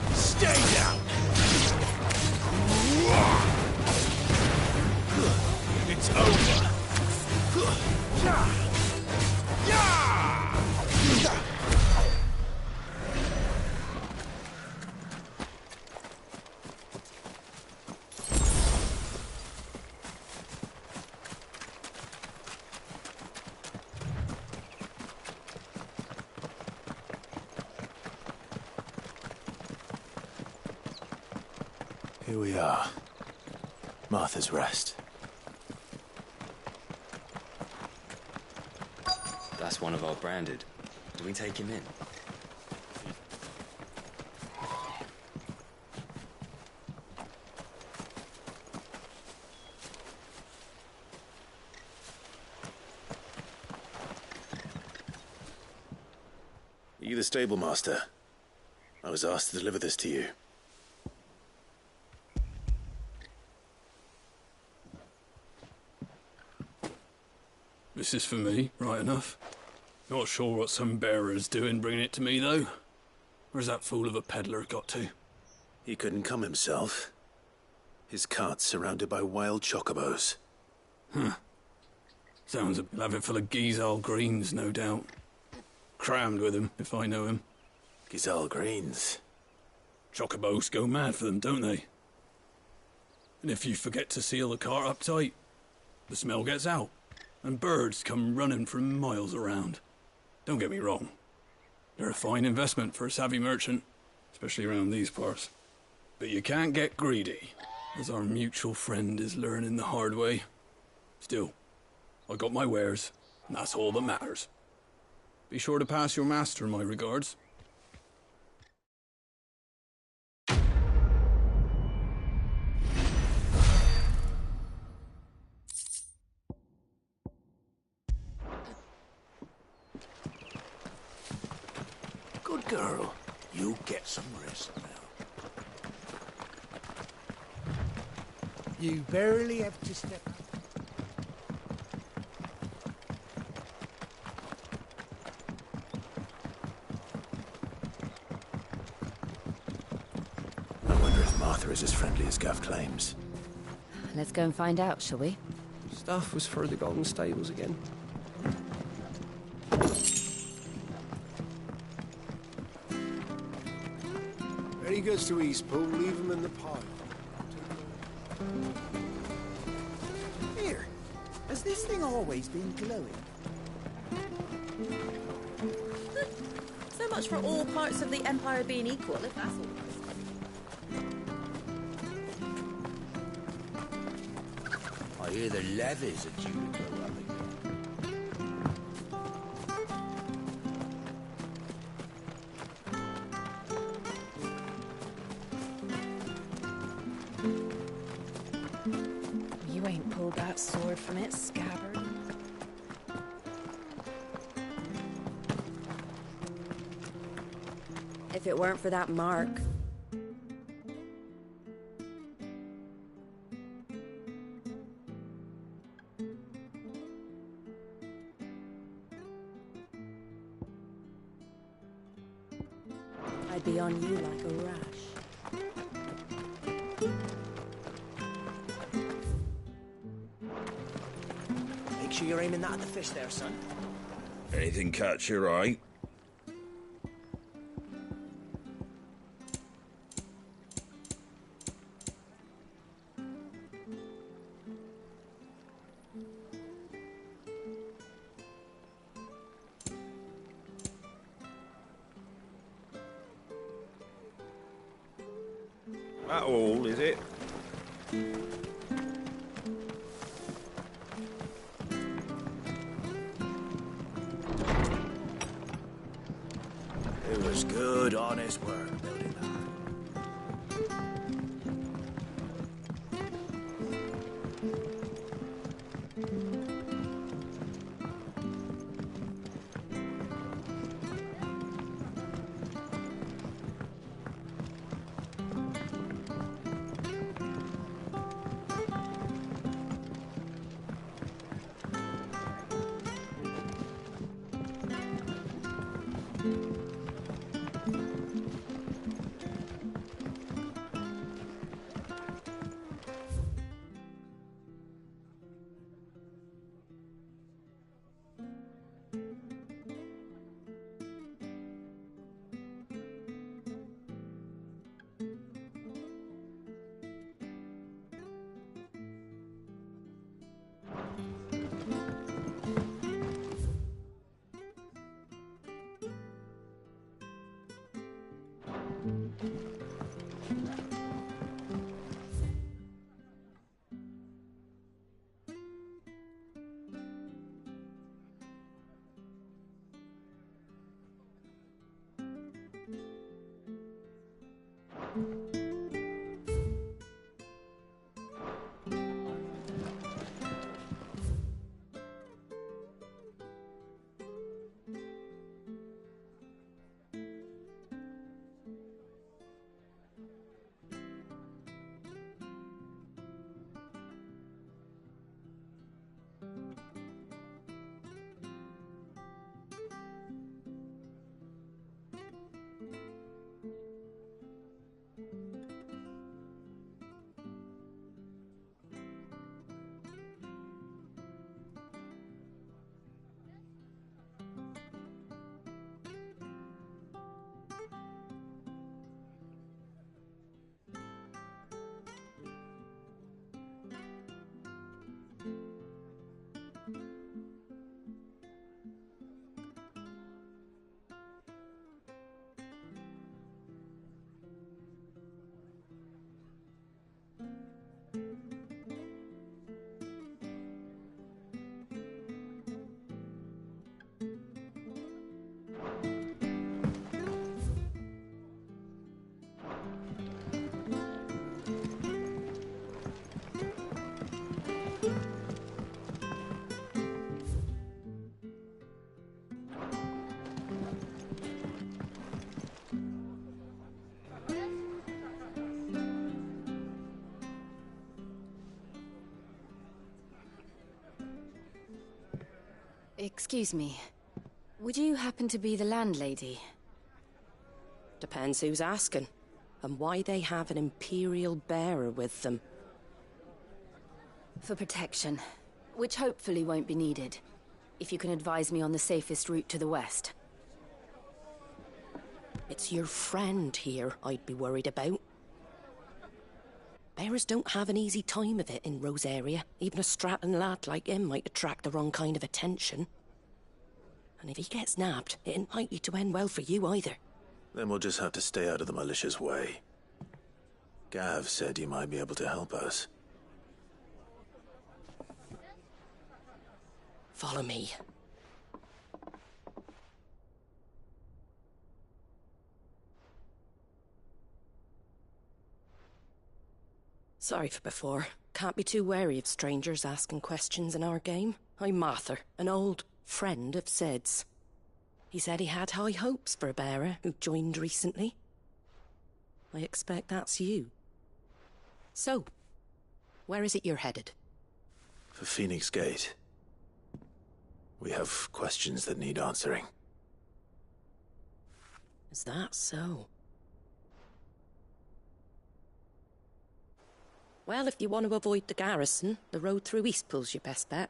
Stay down! It's over! Here we are. Martha's Rest. That's one of our branded. Do we take him in? Are you the stable master? I was asked to deliver this to you. This is for me, right enough. Not sure what some bearer's doing bringing it to me, though. Where's that fool of a peddler got to? He couldn't come himself. His cart's surrounded by wild chocobos. Huh. Sounds he'll have it full of Gizal greens, no doubt. Crammed with him, if I know him. Gizal greens? Chocobos go mad for them, don't they? And if you forget to seal the cart up tight, the smell gets out, and birds come running from miles around. Don't get me wrong. They're a fine investment for a savvy merchant, especially around these parts. But you can't get greedy, as our mutual friend is learning the hard way. Still, I got my wares, and that's all that matters. Be sure to pass your master my regards. Good girl. You get some rest now. You barely have to step out. I wonder if Martha is as friendly as Gav claims. Let's go and find out, shall we? Stuff was for the Golden Stables again. When he goes to Eastpool, leave him in the pile. Here, has this thing always been glowing? So much for all parts of the Empire being equal, if that's all. I hear the levies are due to go up again. You ain't pulled that sword from its scabbard. If it weren't for that mark. I'd be on you like a rash. Make sure you're aiming that at the fish there, son. Anything catch your eye? That all, is it? It was good, honest work building that. Excuse me. Would you happen to be the landlady? Depends who's asking, and why they have an Imperial bearer with them. For protection, which hopefully won't be needed. If you can advise me on the safest route to the west. It's your friend here I'd be worried about. Bearers don't have an easy time of it in Rosaria. Even a Stratton lad like him might attract the wrong kind of attention. And if he gets nabbed, it ain't likely to end well for you either. Then we'll just have to stay out of the militia's way. Gav said you might be able to help us. Follow me. Sorry for before. Can't be too wary of strangers asking questions in our game. I'm Martha, an old friend of Sid's. He said he had high hopes for a bearer who joined recently. I expect that's you. So, where is it you're headed? For Phoenix Gate. We have questions that need answering. Is that so? Well, if you want to avoid the garrison, the road through Eastpool's your best bet.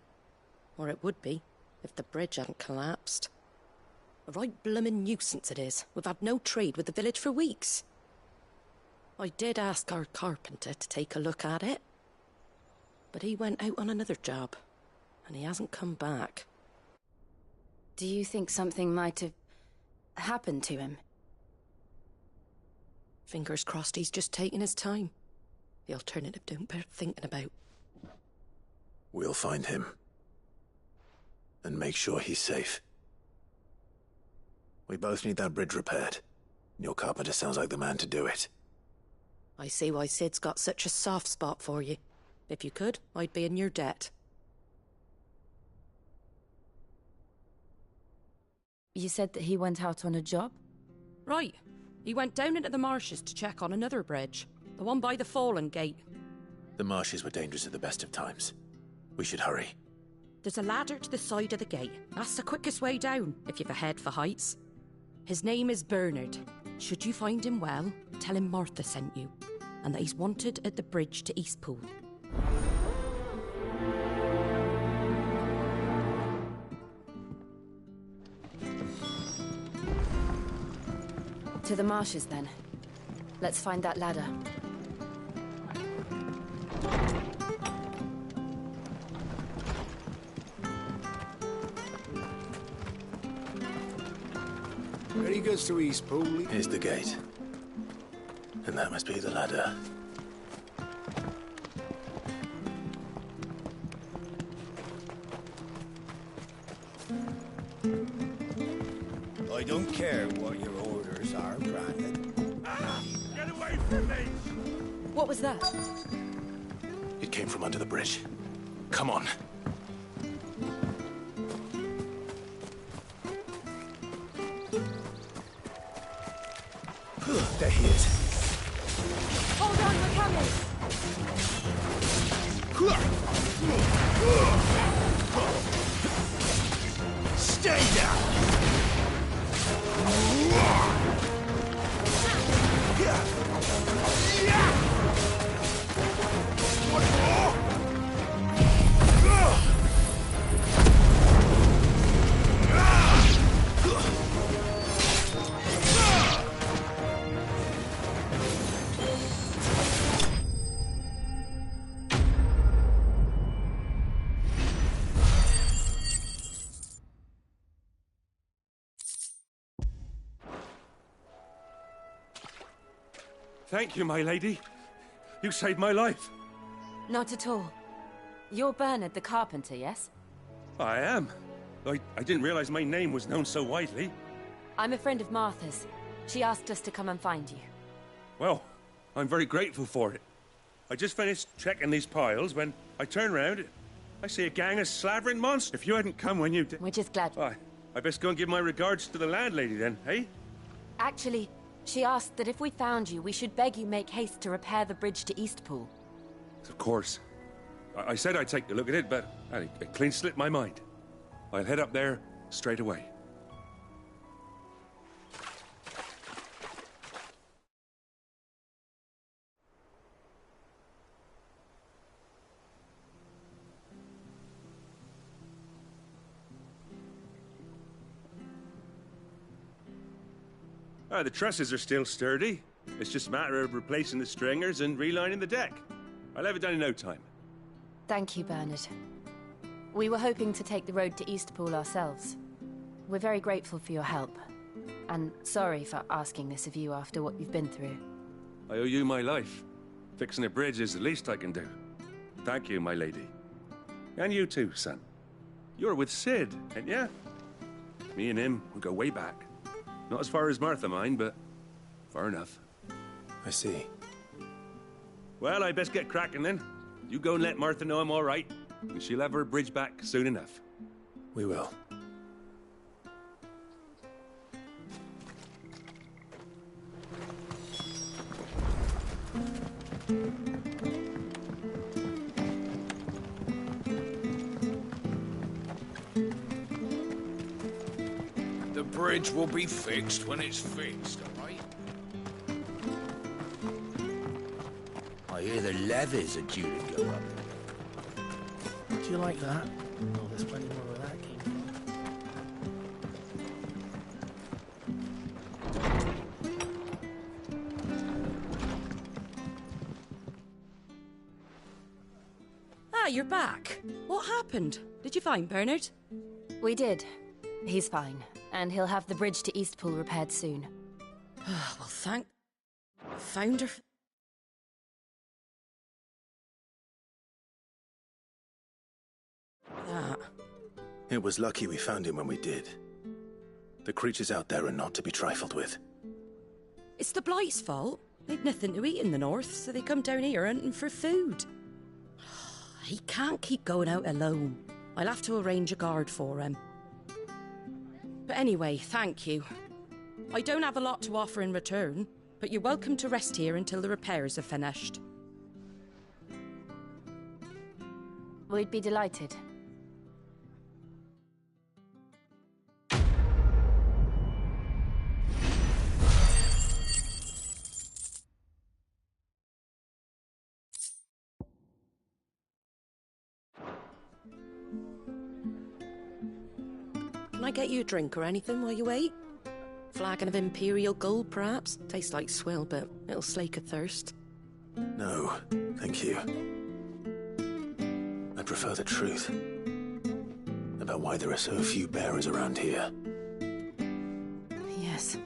Or it would be, if the bridge hadn't collapsed. A right bloomin' nuisance it is. We've had no trade with the village for weeks. I did ask our carpenter to take a look at it. But he went out on another job, and he hasn't come back. Do you think something might have happened to him? Fingers crossed he's just taking his time. The alternative don't bear thinking about. We'll find him. And make sure he's safe. We both need that bridge repaired. Your carpenter sounds like the man to do it. I see why Sid's got such a soft spot for you. If you could, I'd be in your debt. You said that he went out on a job? Right. He went down into the marshes to check on another bridge. The one by the Fallen Gate. The marshes were dangerous at the best of times. We should hurry. There's a ladder to the side of the gate. That's the quickest way down, if you've a head for heights. His name is Bernard. Should you find him well, tell him Martha sent you, and that he's wanted at the bridge to Eastpool. To the marshes, then. Let's find that ladder. Very goods to Eastpool. Here's the gate. And that must be the ladder. I don't care what your orders are, Brandon. Get away from me! What was that? It came from under the bridge. Come on. There he is. Hold on, we're coming! Stay down! Thank you, my lady. You saved my life. Not at all. You're Bernard the carpenter, yes? I am. I didn't realize my name was known so widely. I'm a friend of Martha's. She asked us to come and find you. Well, I'm very grateful for it. I just finished checking these piles when I turn around. I see a gang of slavering monsters. If you hadn't come when you did... We're just glad. Why, I best go and give my regards to the landlady then, eh? Actually, she asked that if we found you, we should beg you make haste to repair the bridge to Eastpool. Of course. I said I'd take a look at it, but it clean slipped my mind. I'll head up there straight away. The trusses are still sturdy. It's just a matter of replacing the stringers and relining the deck. I'll have it done in no time. Thank you, Bernard. We were hoping to take the road to Eastpool ourselves. We're very grateful for your help. And sorry for asking this of you after what you've been through. I owe you my life. Fixing a bridge is the least I can do. Thank you, my lady. And you too, son. You're with Sid, ain't ya? Me and him, we go way back. Not as far as Martha, mind, but far enough. I see. Well, I best get cracking then. You go and let Martha know I'm all right, and she'll have her bridge back soon enough. We will. The bridge will be fixed when it's fixed, all right? I hear the levies are due to go up. Do you like that? Oh, there's plenty more where that came from. Ah, you're back. What happened? Did you find Bernard? We did. He's fine, and he'll have the bridge to Eastpool repaired soon. Well, thank... Found her... That. It was lucky we found him when we did. The creatures out there are not to be trifled with. It's the Blight's fault. They've nothing to eat in the north, so they come down here hunting for food. He can't keep going out alone. I'll have to arrange a guard for him. But anyway, thank you. I don't have a lot to offer in return, but you're welcome to rest here until the repairs are finished. We'd be delighted. Can I get you a drink or anything while you wait? Flagon of Imperial Gold, perhaps? Tastes like swill, but it'll slake a thirst. No, thank you. I prefer the truth. About why there are so few bearers around here. Yes.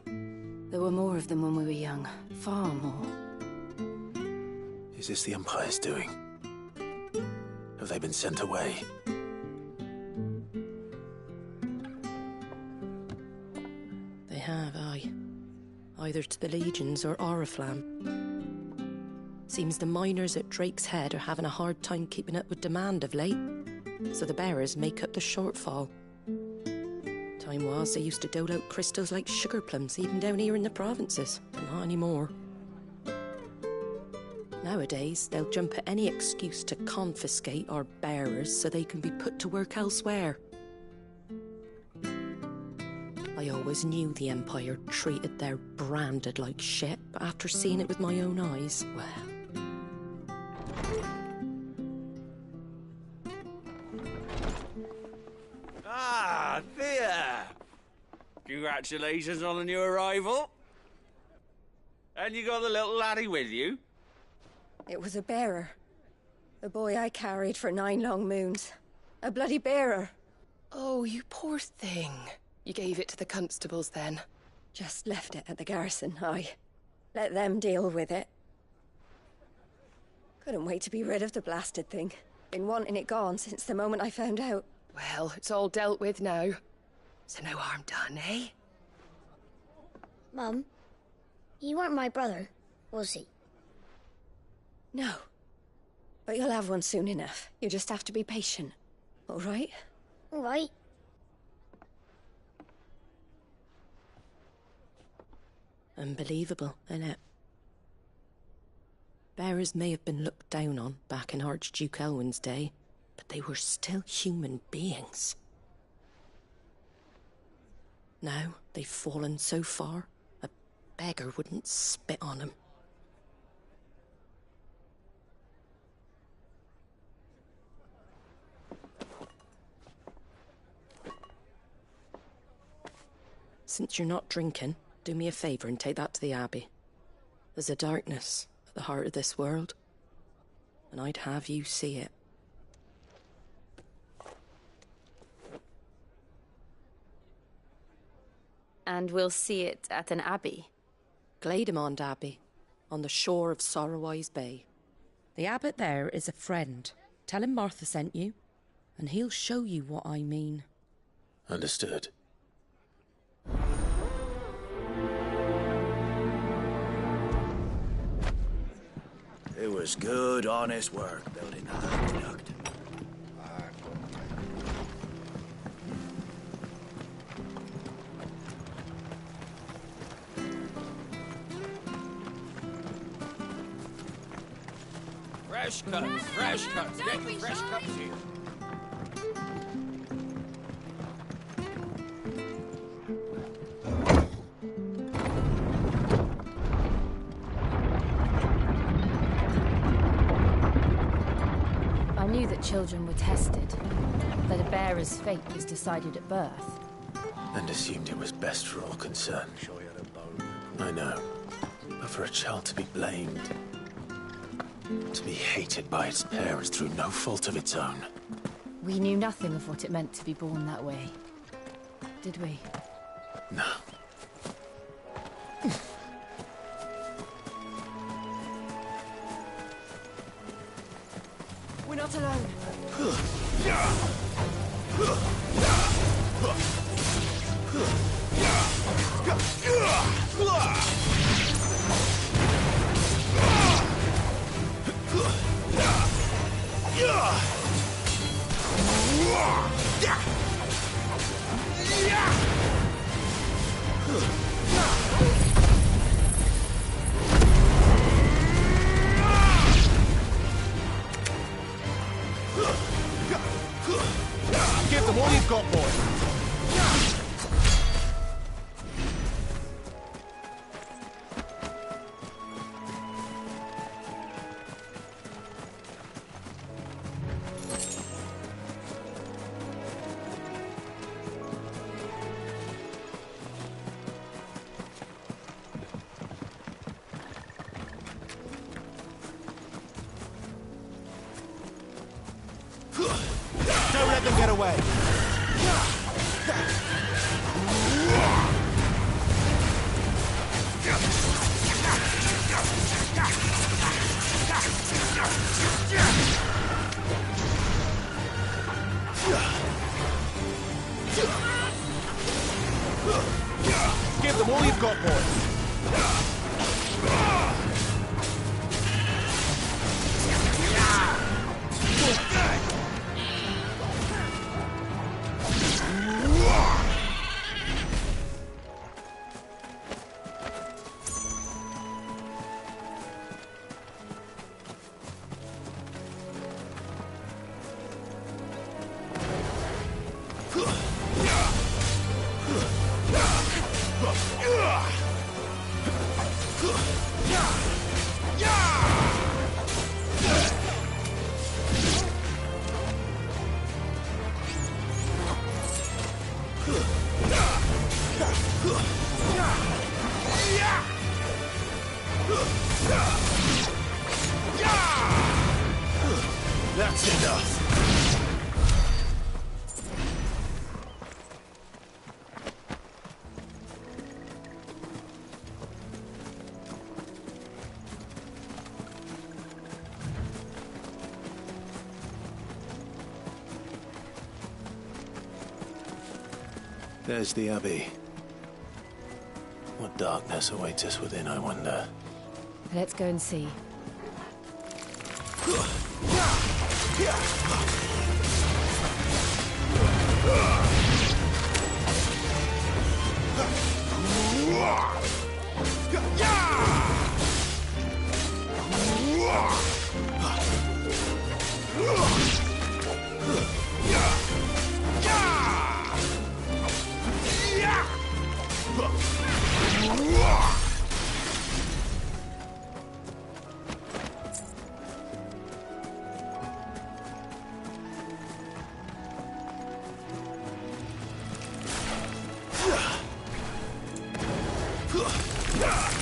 There were more of them when we were young. Far more. Is this the Empire's doing? Have they been sent away? They have, aye. Either to the Legions or Oriflamme. Seems the miners at Drake's Head are having a hard time keeping up with demand of late, so the bearers make up the shortfall. Time was they used to dole out crystals like sugar plums even down here in the provinces, but not anymore. Nowadays, they'll jump at any excuse to confiscate our bearers so they can be put to work elsewhere. I always knew the Empire treated their branded like shit, but after seeing it with my own eyes, well... Ah, there! Congratulations on the new arrival. And you got the little laddie with you? It was a bearer. The boy I carried for 9 long moons. A bloody bearer. Oh, you poor thing. You gave it to the constables then? Just left it at the garrison, aye. Let them deal with it. Couldn't wait to be rid of the blasted thing. Been wanting it gone since the moment I found out. Well, it's all dealt with now. So no harm done, eh? Mum, he weren't my brother, was he? No. But you'll have one soon enough. You just have to be patient. All right? All right. Unbelievable, innit? Bearers may have been looked down on back in Archduke Elwin's day, but they were still human beings. Now they've fallen so far, a beggar wouldn't spit on them. Since you're not drinking, do me a favour and take that to the Abbey. There's a darkness at the heart of this world, and I'd have you see it. And we'll see it at an abbey? Glademond Abbey, on the shore of Sorrowwise Bay. The abbot there is a friend. Tell him Martha sent you, and he'll show you what I mean. Understood. It was good, honest work building that aqueduct. Fresh cuts. Get fresh cuts here. I knew that children were tested, that a bearer's fate was decided at birth. And assumed it was best for all concerned. I know. But for a child to be blamed, to be hated by its parents through no fault of its own. We knew nothing of what it meant to be born that way, did we? No. We're not alone. Give them all you've got, boy. Don't let them get away. Give them all you've got, boys. That's enough. There's the Abbey. What darkness awaits us within, I wonder? Let's go and see.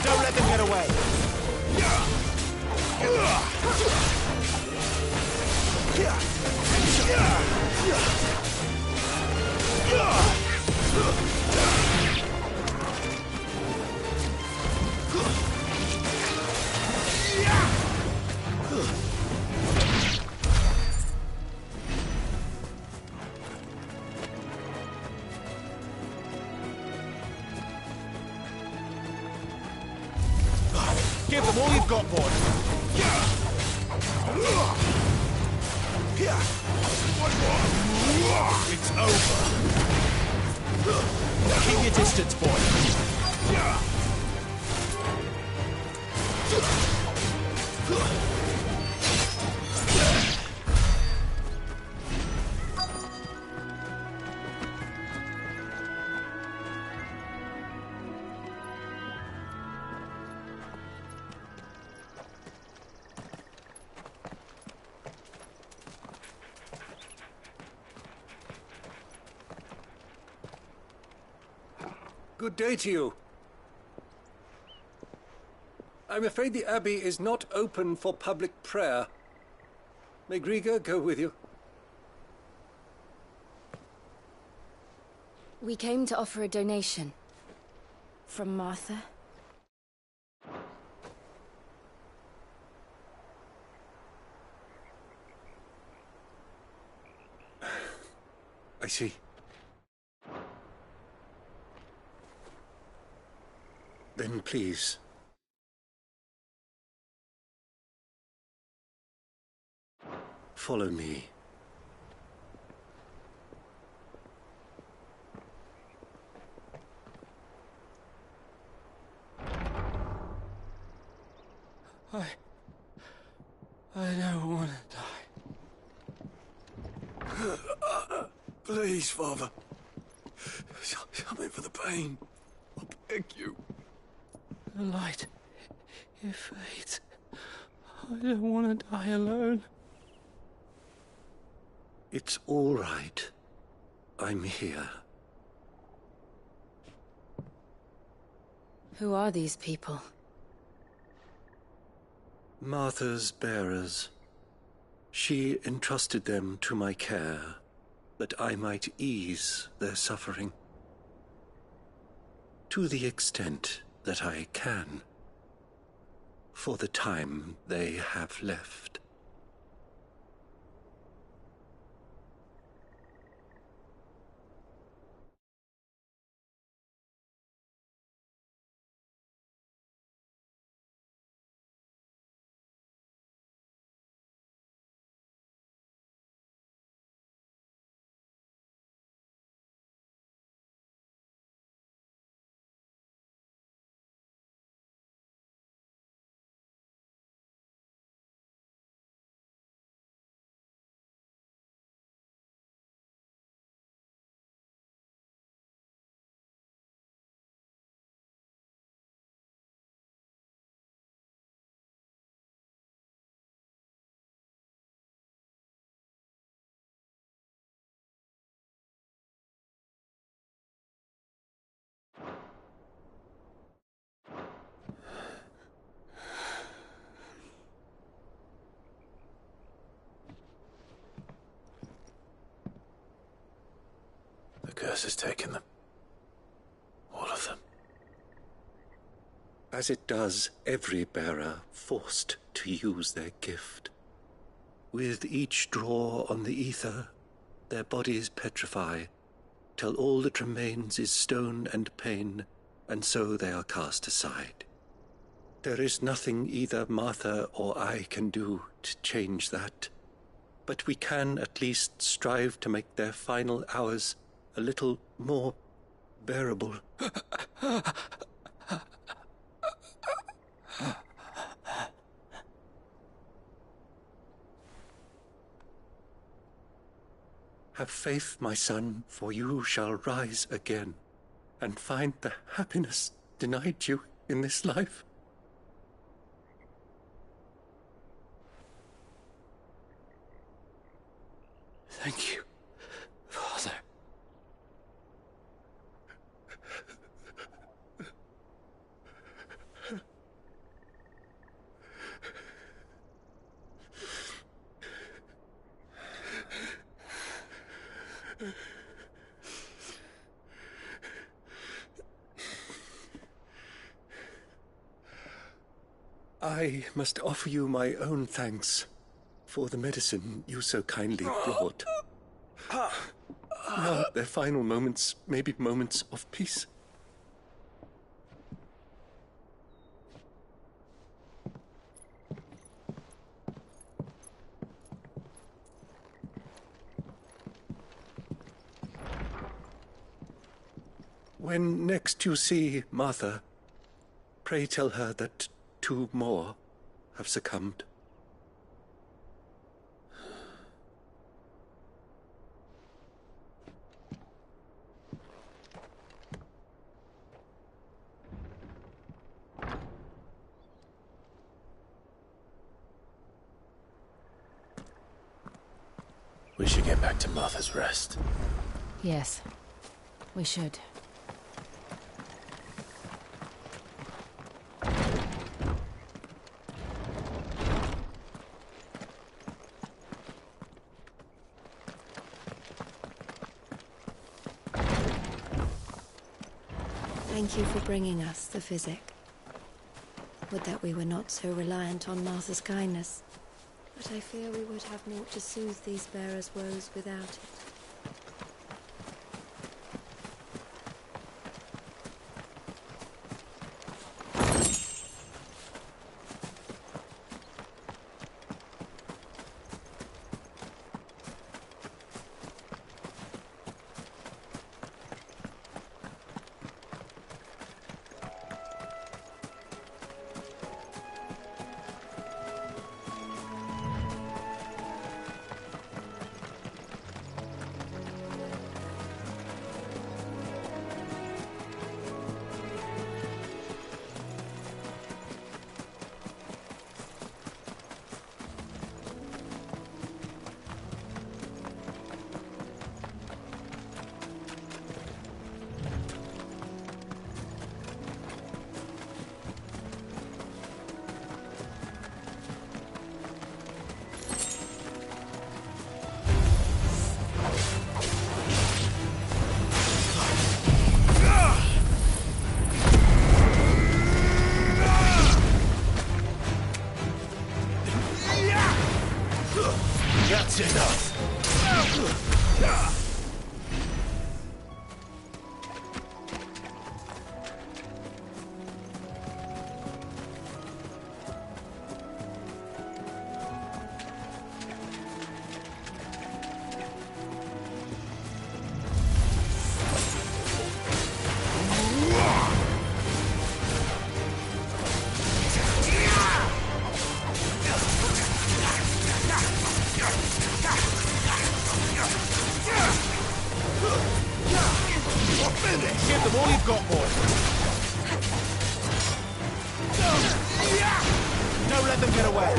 Don't let them get away. Give them all you've got, boy. It's over. Keep your distance, boy. Good day to you. I'm afraid the Abbey is not open for public prayer. May Griga go with you? We came to offer a donation. From Martha. I see. Then please. Follow me. I don't want to die. Please, Father. Something for the pain. I beg you. The light, it fades. I don't want to die alone. It's all right. I'm here. Who are these people? Martha's bearers. She entrusted them to my care, that I might ease their suffering. To the extent that I can, for the time they have left. The curse has taken them. All of them. As it does every bearer forced to use their gift. With each draw on the ether, their bodies petrify, till all that remains is stone and pain, and so they are cast aside. There is nothing either Martha or I can do to change that, but we can at least strive to make their final hours a little more bearable. Have faith, my son, for you shall rise again and find the happiness denied you in this life. Thank you, Father. I must offer you my own thanks for the medicine you so kindly brought. Now their final moments may be moments of peace. When next you see Martha, pray tell her that 2 more have succumbed. We should get back to Martha's Rest. Yes, we should. Thank you for bringing us the physic. Would that we were not so reliant on Martha's kindness. But I fear we would have naught to soothe these bearers' woes without it. That's enough. Give them all you've got, boy. Don't let them get away.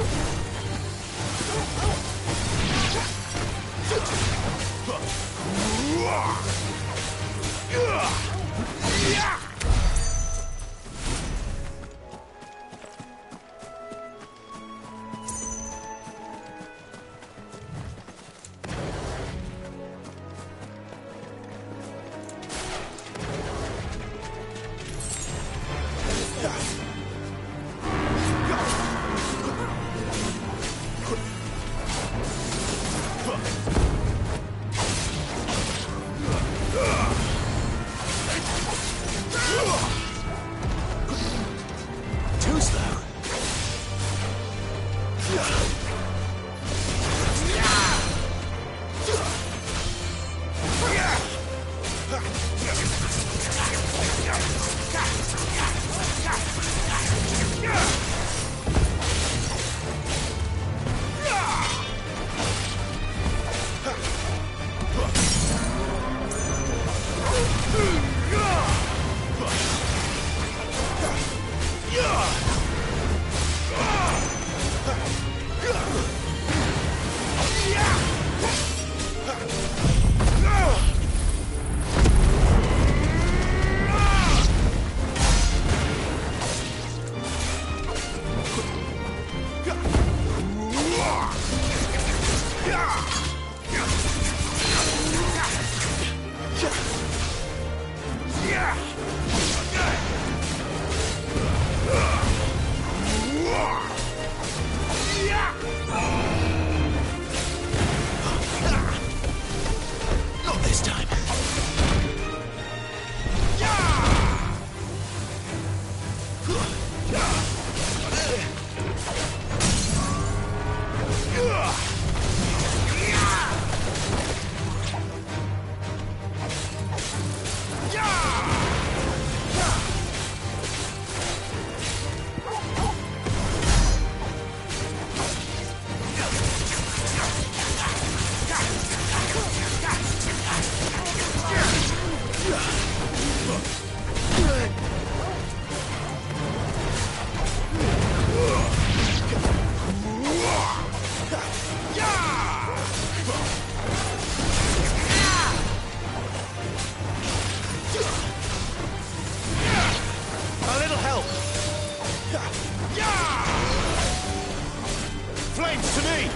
Flames to me!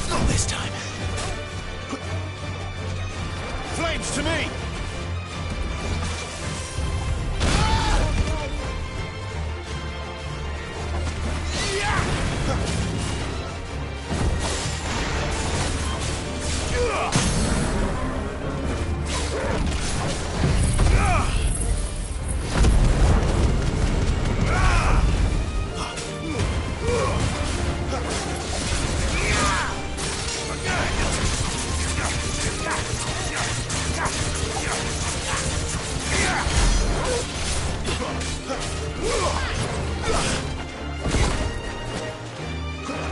Not this time. Flames to me!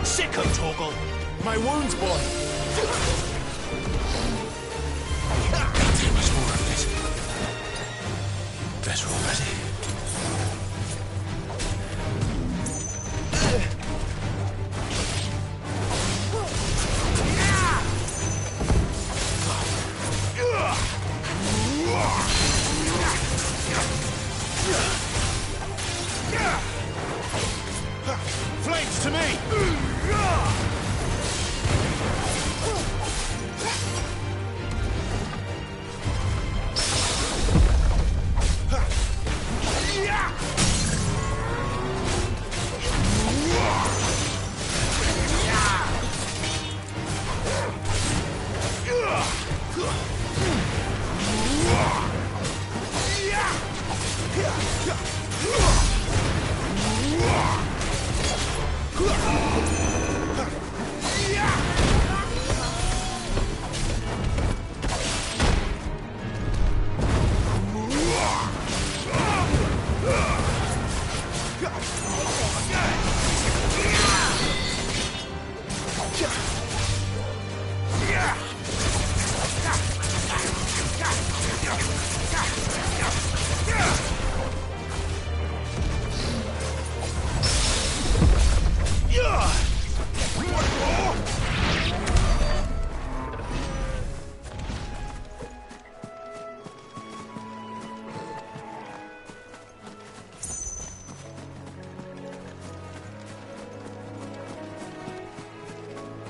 Sicko, Torgal! My wounds, boy! Too much more of this. Better already. Flames to me!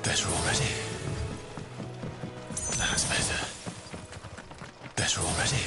Better already. That's better. Better already.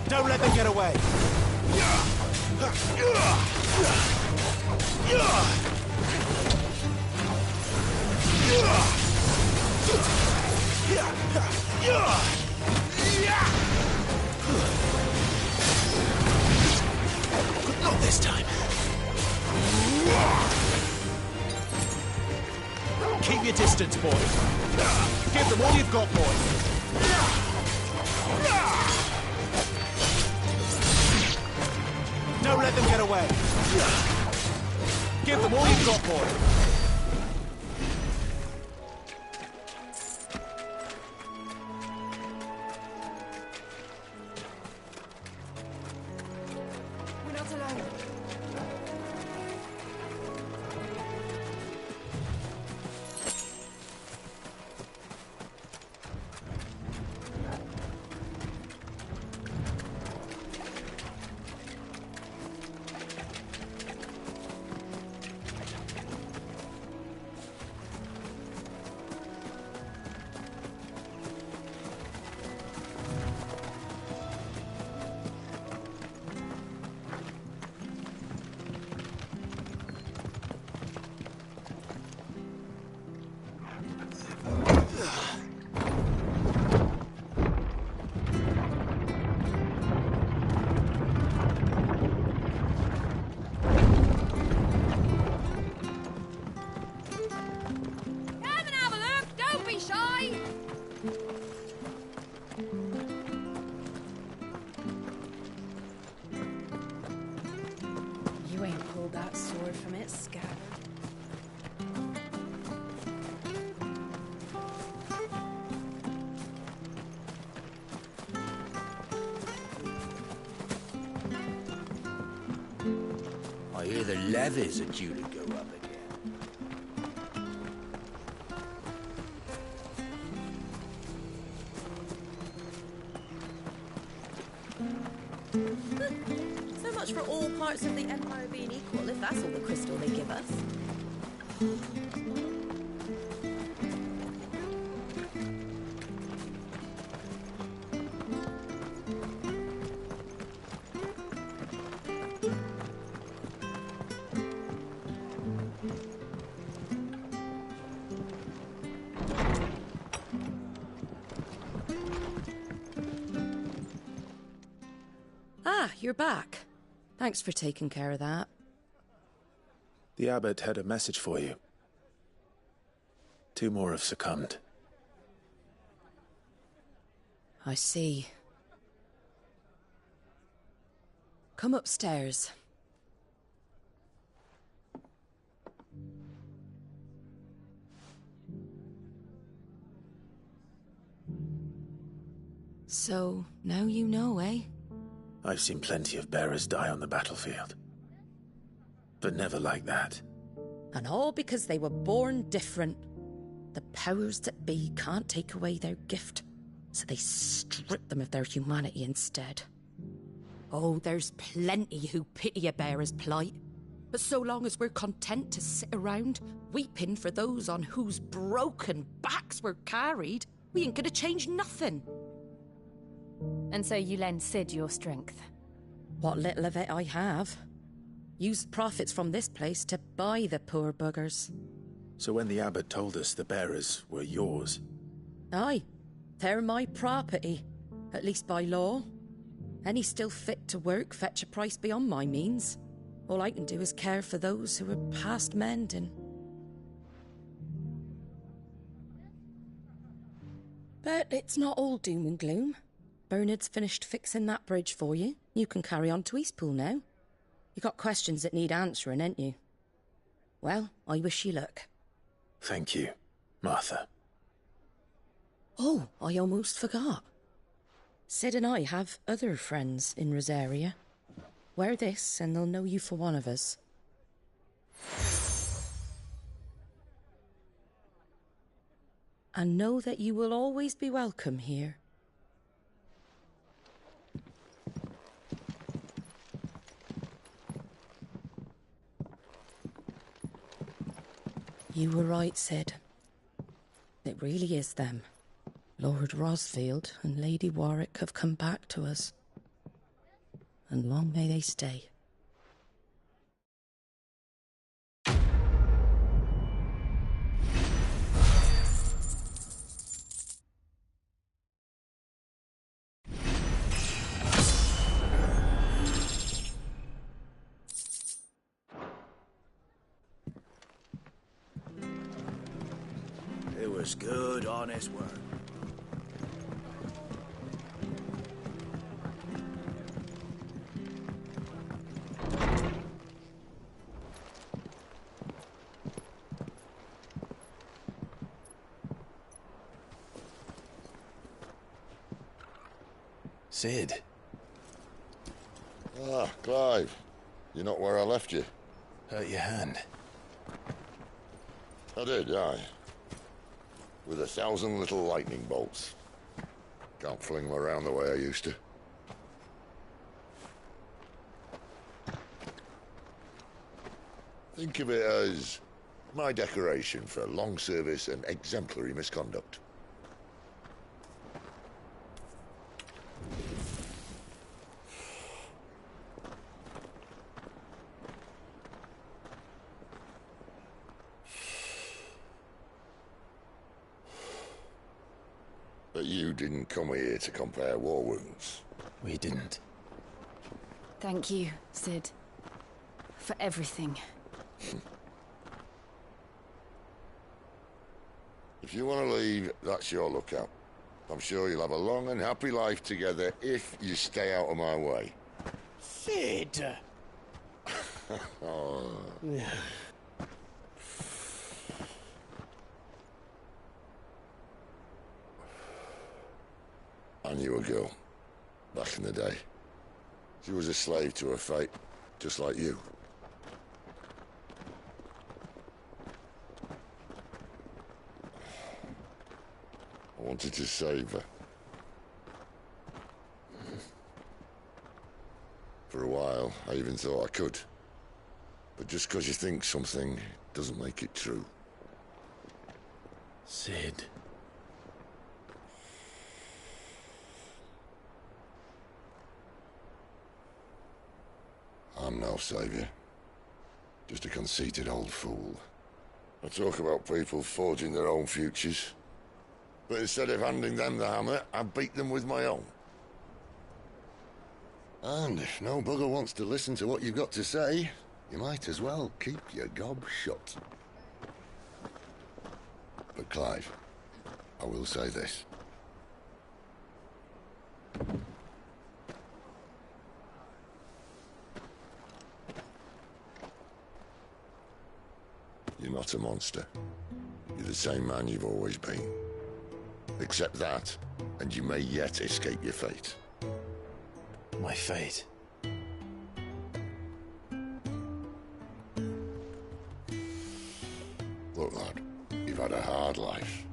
Don't let them get away! Yeah! Keep your distance, boy. Give them all you've got, boy. Don't let them get away. Give them all you've got, boy. We're not alone. You ain't pulled that sword from its scabbard. I hear the levies are due to go up again. So much for all parts of the Empire being equal, if that's all the crystal they give us. Ah, you're back. Thanks for taking care of that. The abbot had a message for you. 2 more have succumbed. I see. Come upstairs. So, now you know, eh? I've seen plenty of bearers die on the battlefield. But never like that. And all because they were born different. The powers that be can't take away their gift, so they strip them of their humanity instead. Oh, there's plenty who pity a bearer's plight. But so long as we're content to sit around, weeping for those on whose broken backs we're carried, we ain't gonna change nothing. And so you lend Sid your strength? What little of it I have. Used profits from this place to buy the poor buggers. So when the abbot told us the bearers were yours... Aye, they're my property, at least by law. Any still fit to work fetch a price beyond my means. All I can do is care for those who are past mending. But it's not all doom and gloom. Bernard's finished fixing that bridge for you. You can carry on to Eastpool now. You got questions that need answering, ain't you? Well, I wish you luck. Thank you, Martha. Oh, I almost forgot. Sid and I have other friends in Rosaria. Wear this and they'll know you for one of us. And know that you will always be welcome here. You were right, Sid. It really is them. Lord Rosfield and Lady Warwick have come back to us. And long may they stay. was good, honest work. Sid. Ah, Clive. You're not where I left you. Hurt your hand. I did, aye. With 1,000 little lightning bolts. Can't fling them around the way I used to. Think of it as my decoration for long service and exemplary misconduct. But you didn't come here to compare war wounds. We didn't. Thank you, Sid. For everything. If you want to leave, that's your lookout. I'm sure you'll have a long and happy life together if you stay out of my way. Sid! Oh. I knew a girl, back in the day. She was a slave to her fate, just like you. I wanted to save her. For a while, I even thought I could. But just because you think something doesn't make it true. Sid. I'm no savior. Just a conceited old fool. I talk about people forging their own futures. But instead of handing them the hammer, I beat them with my own. And if no bugger wants to listen to what you've got to say, you might as well keep your gob shut. But Clive, I will say this. You're not a monster. You're the same man you've always been. Accept that, and you may yet escape your fate. My fate? Look, lad, you've had a hard life.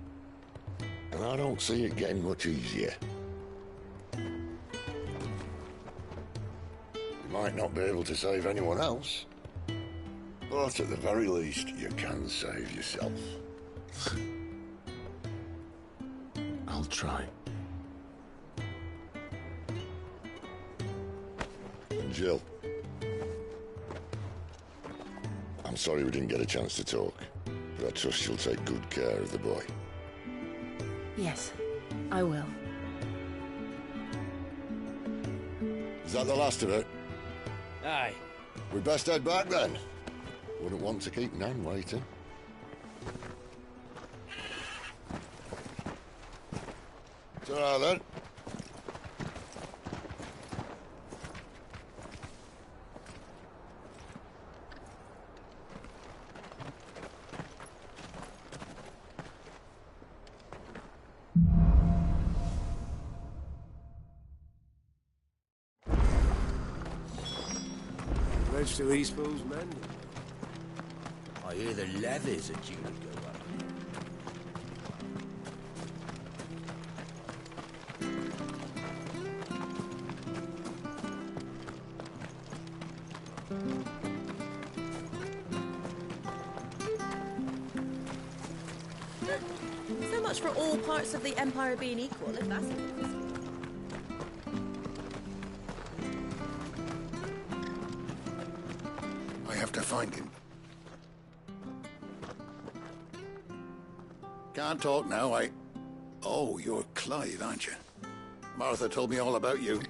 And I don't see it getting much easier. You might not be able to save anyone else, but at the very least, you can save yourself. I'll try. And Jill, I'm sorry we didn't get a chance to talk, but I trust you'll take good care of the boy. Yes, I will. Is that the last of it? Aye. We best head back then. Wouldn't want to keep Nan waiting. Ta-ra then. Reg to these fools, men. I hear the levies are due to go up. So much for all parts of the Empire being equal, if that's what it is. I have to find him. Can't talk now, Oh, you're Clive, aren't you? Martha told me all about you.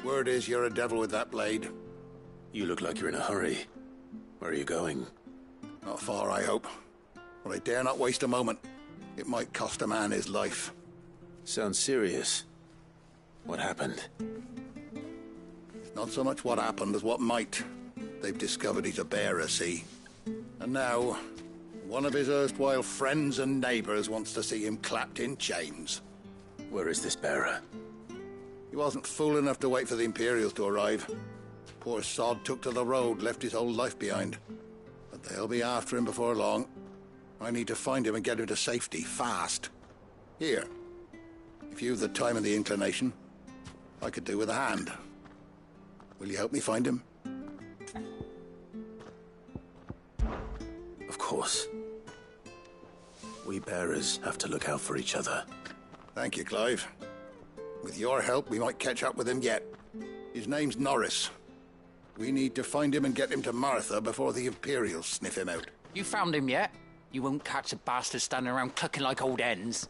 Word is you're a devil with that blade. You look like you're in a hurry. Where are you going? Not far, I hope. But I dare not waste a moment. It might cost a man his life. Sounds serious. What happened? It's not so much what happened as what might. They've discovered he's a bearer, see? And now, one of his erstwhile friends and neighbours wants to see him clapped in chains. Where is this bearer? He wasn't fool enough to wait for the Imperials to arrive. Poor sod took to the road, left his whole life behind. But they'll be after him before long. I need to find him and get him to safety, fast. Here, if you've the time and the inclination, I could do with a hand. Will you help me find him? Of course. We bearers have to look out for each other. Thank you, Clive. With your help, we might catch up with him yet. His name's Norris. We need to find him and get him to Martha before the Imperials sniff him out. You found him yet? You won't catch a bastard standing around clucking like old hens.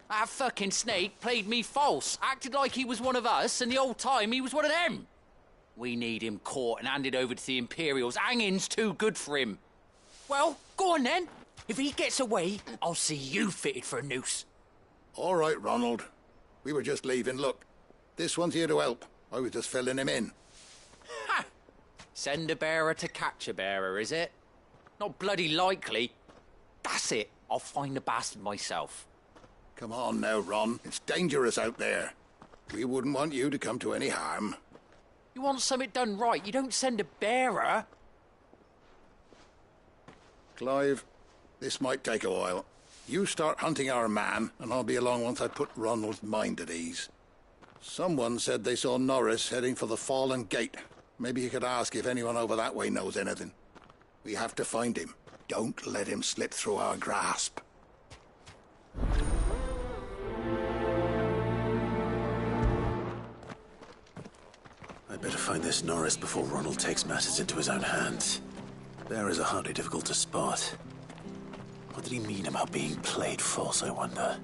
That fucking snake played me false, acted like he was one of us, and the whole time he was one of them. We need him caught and handed over to the Imperials. Hanging's too good for him. Well, go on then. If he gets away, I'll see you fitted for a noose. All right, Ronald. We were just leaving. Look, this one's here to help. I was just filling him in. Ha! Send a bearer to catch a bearer, is it? Not bloody likely. That's it. I'll find the bastard myself. Come on now, Ron. It's dangerous out there. We wouldn't want you to come to any harm. You want something done right, you don't send a bearer. Clive, this might take a while. You start hunting our man, and I'll be along once I put Ronald's mind at ease. Someone said they saw Norris heading for the Fallen Gate. Maybe you could ask if anyone over that way knows anything. We have to find him. Don't let him slip through our grasp. I'd better find this Norris before Ronald takes matters into his own hands. Bearers are hardly difficult to spot. What did he mean about being played false, I wonder?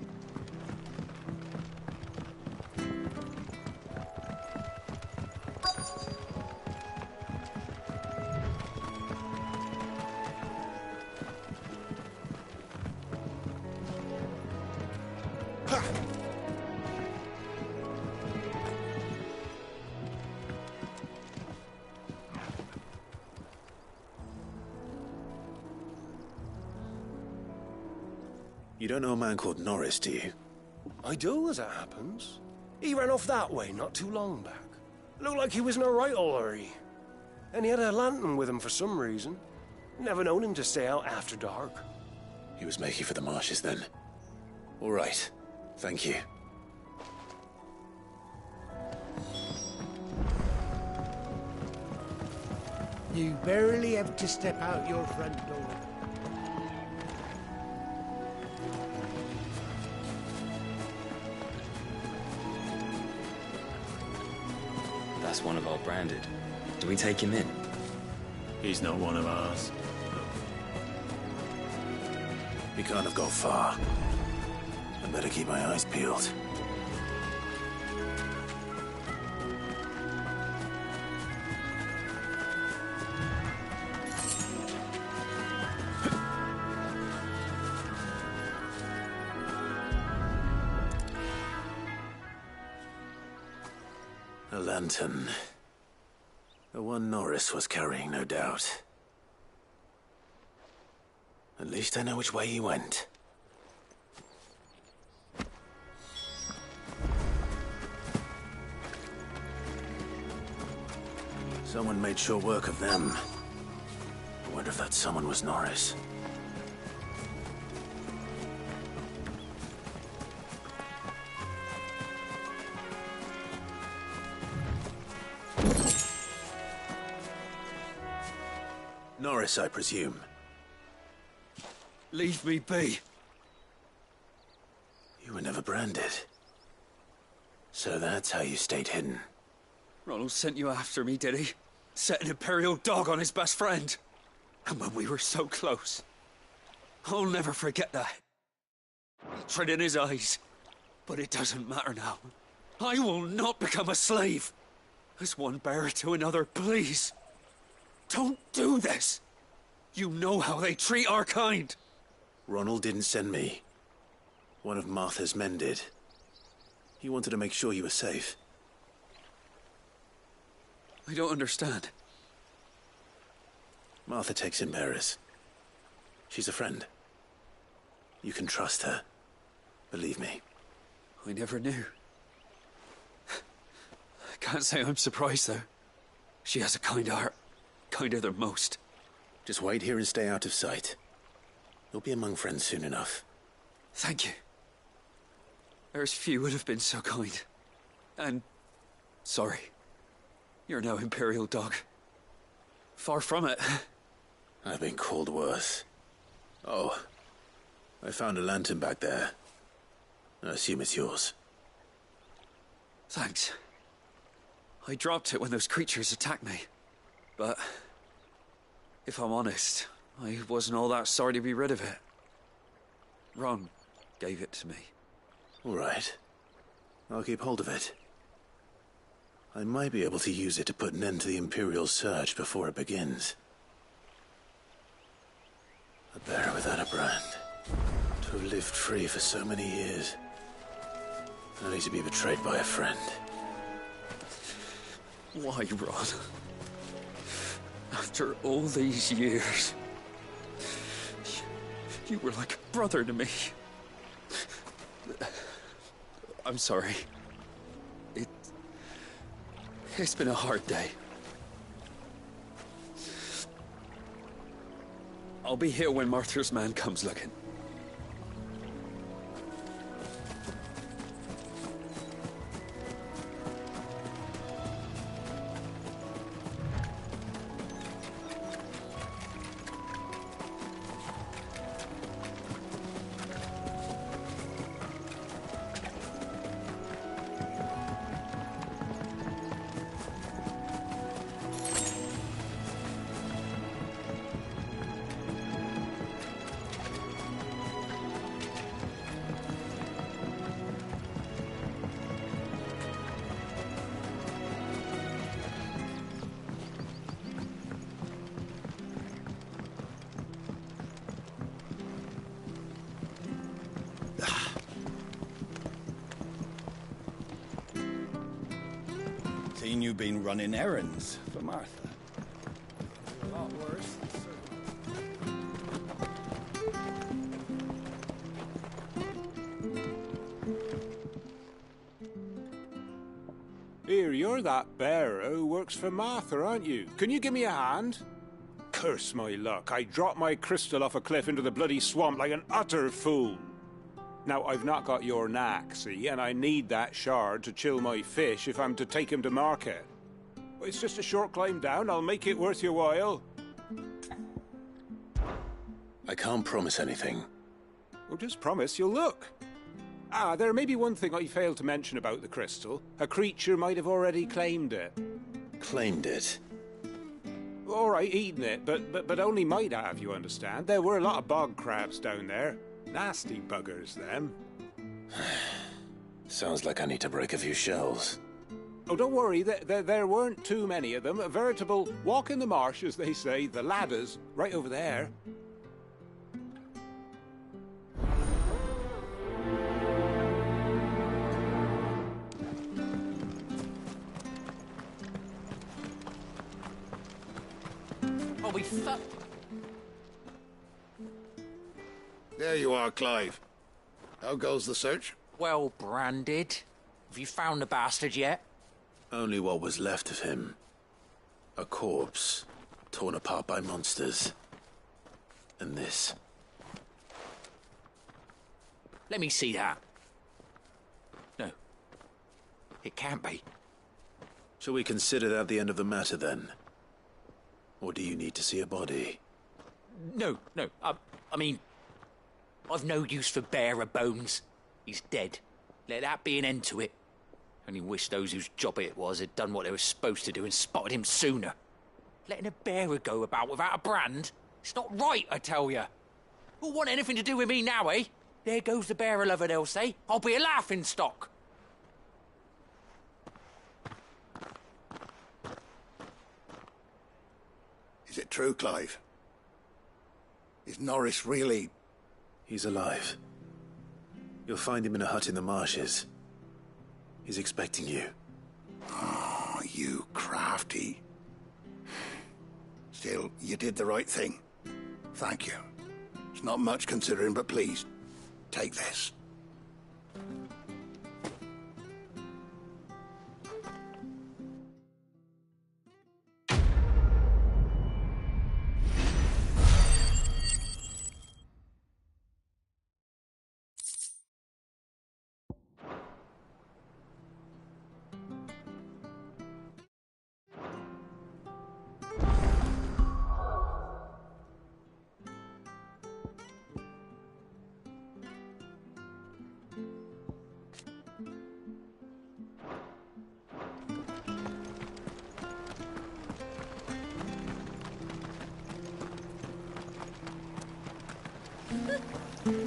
You don't know a man called Norris, do you? I do, as it happens. He ran off that way not too long back. Looked like he was in a right old hurry. And he had a lantern with him for some reason. Never known him to stay out after dark. He was making for the marshes then. All right. Thank you. You barely have to step out your front door. That's one of our branded. Do we take him in? He's not one of ours. He can't have gone far. I better keep my eyes peeled. A lantern. The one Norris was carrying, no doubt. At least I know which way he went. Someone made sure work of them. I wonder if that someone was Norris. Norris, I presume. Leave me be. You were never branded. So that's how you stayed hidden. Ronald sent you after me, did he? Set an Imperial dog on his best friend. And when we were so close. I'll never forget that. Hatred in his eyes. But it doesn't matter now. I will not become a slave. As one bearer to another, please. Don't do this! You know how they treat our kind! Ronald didn't send me. One of Martha's men did. He wanted to make sure you were safe. I don't understand. Martha takes in bearers. She's a friend. You can trust her. Believe me. I never knew. I can't say I'm surprised, though. She has a kind heart. Kinder than most. Just wait here and stay out of sight. You'll be among friends soon enough. Thank you. There's few would have been so kind. And sorry. You're no Imperial dog. Far from it. I've been called worse. Oh, I found a lantern back there. I assume it's yours. Thanks. I dropped it when those creatures attacked me. But if I'm honest, I wasn't all that sorry to be rid of it. Ron gave it to me. All right. I'll keep hold of it. I might be able to use it to put an end to the Imperial search before it begins. A bear without a brand. To have lived free for so many years. Only to be betrayed by a friend. Why, Ron? After all these years, you were like a brother to me. I'm sorry. It's been a hard day. I'll be here when Martha's man comes looking. Seen you been running errands for Martha. A lot worse. Here, you're that bearer who works for Martha, aren't you? Can you give me a hand? Curse my luck, I dropped my crystal off a cliff into the bloody swamp like an utter fool. Now, I've not got your knack, see, and I need that shard to chill my fish if I'm to take him to market. It's just a short climb down, I'll make it worth your while. I can't promise anything. Well, just promise you'll look. Ah, there may be one thing I failed to mention about the crystal. A creature might have already claimed it. Claimed it? All right, eaten it, but only might have, you understand. There were a lot of bog crabs down there. Nasty buggers, them. Sounds like I need to break a few shells. Oh, don't worry, there weren't too many of them. A veritable walk in the marsh, as they say, the ladders, right over there. Oh, we fuck. There you are, Clive. How goes the search? Well branded. Have you found the bastard yet? Only what was left of him. A corpse, torn apart by monsters. And this. Let me see that. No. It can't be. Shall we consider that the end of the matter, then? Or do you need to see a body? No. I mean, I've no use for bearer bones. He's dead. Let that be an end to it. Only wish those whose job it was had done what they were supposed to do and spotted him sooner. Letting a bearer go about without a brand? It's not right, I tell you. Who'll want anything to do with me now, eh? There goes the bearer lover, they'll say. I'll be a laughing stock. Is it true, Clive? Is Norris really He's alive. You'll find him in a hut in the marshes. He's expecting you. Oh, you crafty. Still, you did the right thing. Thank you. It's not much considering, but please, take this.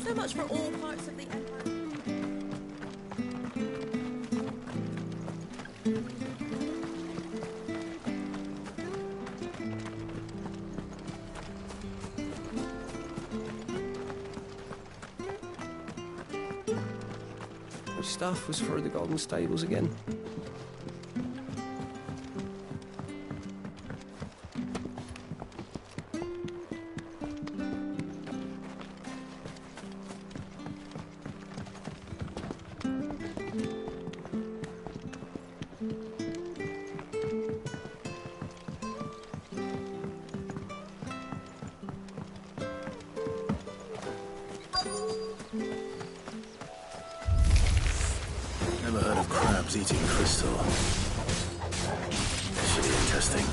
So much for all parts of the empire. Which stuff was for the Golden Stables again? Never heard of crabs eating crystal. Should be interesting.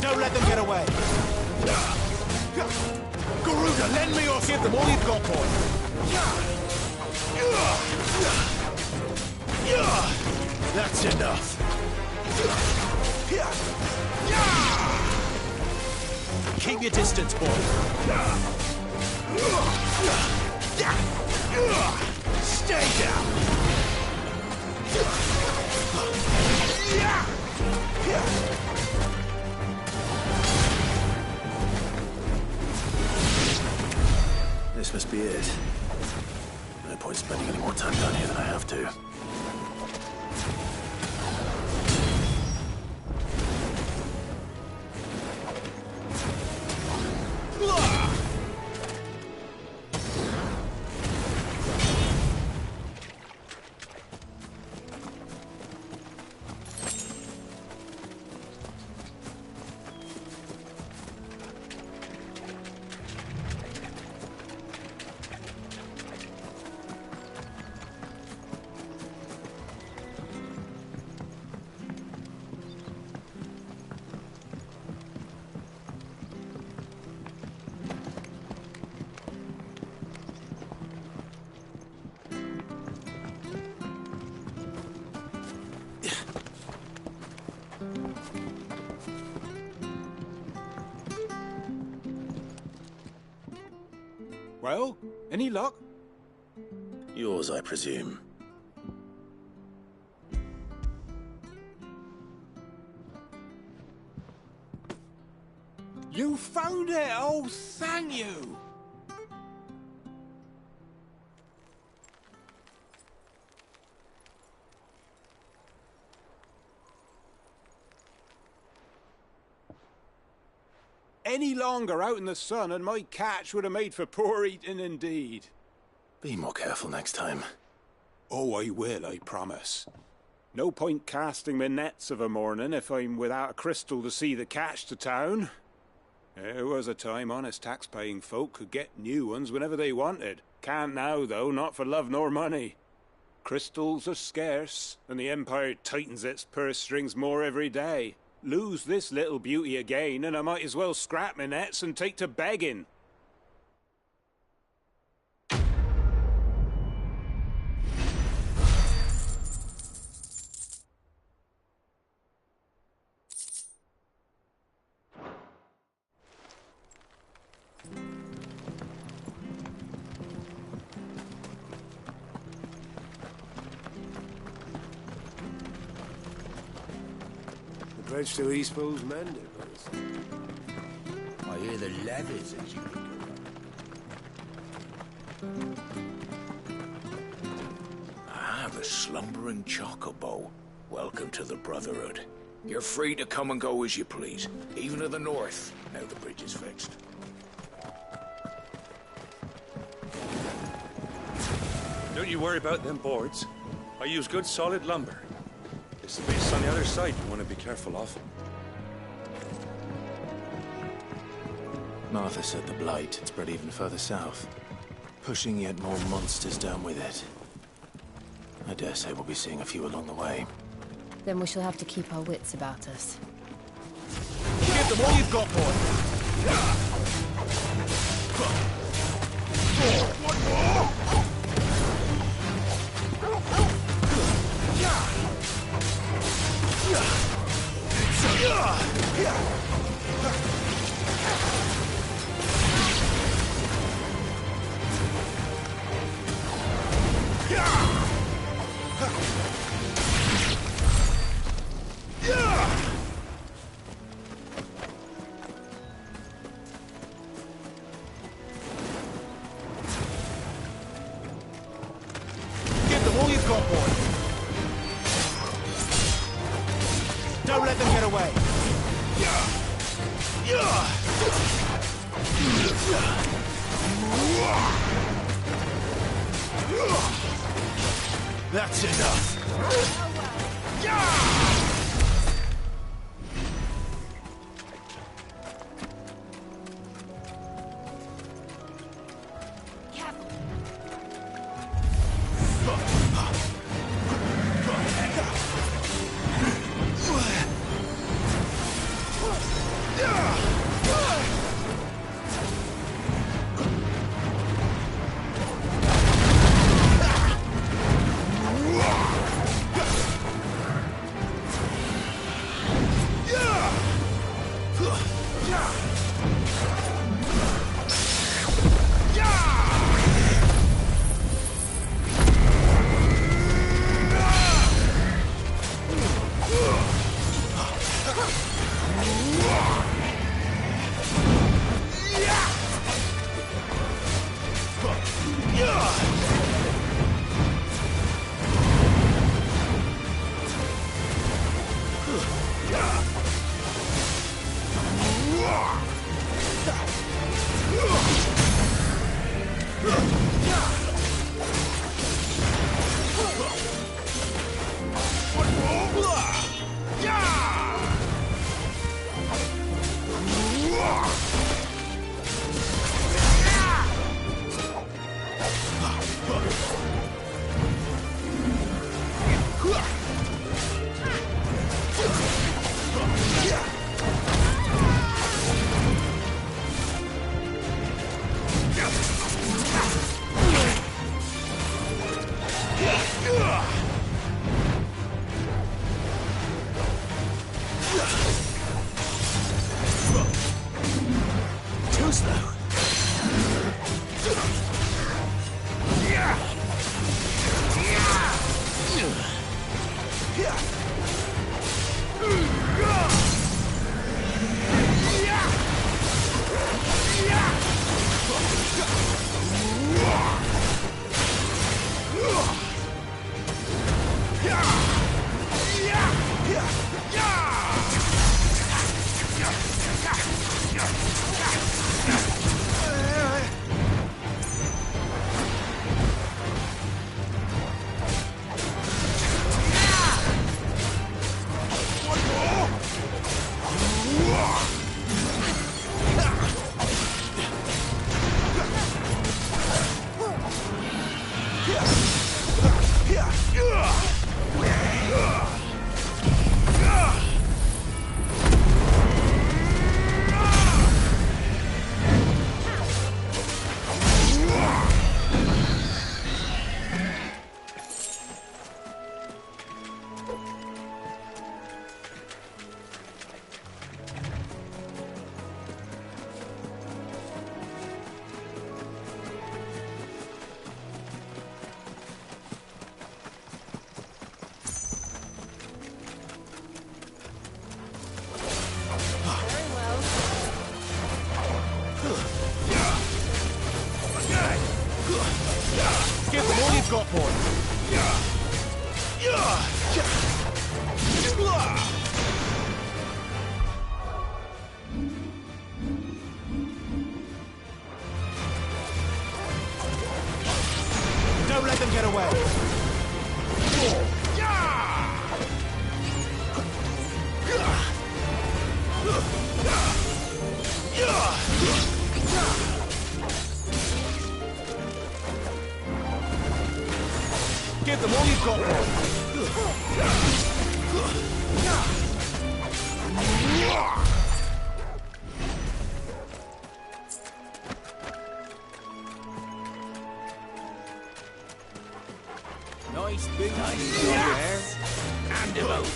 Don't let them get away. Garuda, lend me or give them all you've got, boy. That's enough. Keep your distance, boy. Stay down. This must be it. No point spending any more time down here than I have to. Well, any luck? Yours, I presume. You found it! Oh, thank you! Any longer out in the sun and my catch would have made for poor eating indeed. Be more careful next time. Oh, I will, I promise. No point casting my nets of a morning if I'm without a crystal to see the catch to town. There was a time honest tax-paying folk could get new ones whenever they wanted. Can't now, though, not for love nor money. Crystals are scarce, and the Empire tightens its purse strings more every day. Lose this little beauty again, and I might as well scrap my nets and take to begging. Bridge to East Pool's mended, but I hear the levies as you the slumbering chocobo. Welcome to the Brotherhood. You're free to come and go as you please, even to the north, now the bridge is fixed. Don't you worry about them boards. I use good solid lumber. There's a base on the other side you want to be careful of. Martha said the Blight had spread even further south, pushing yet more monsters down with it. I dare say we'll be seeing a few along the way. Then we shall have to keep our wits about us. Give them all you've got, boy. One more. Give them all you've got, boy. Don't let them get away. That's enough. you've got, boy. Don't let them get away. Give them all you've got, boy. Nice big there. Hand him over.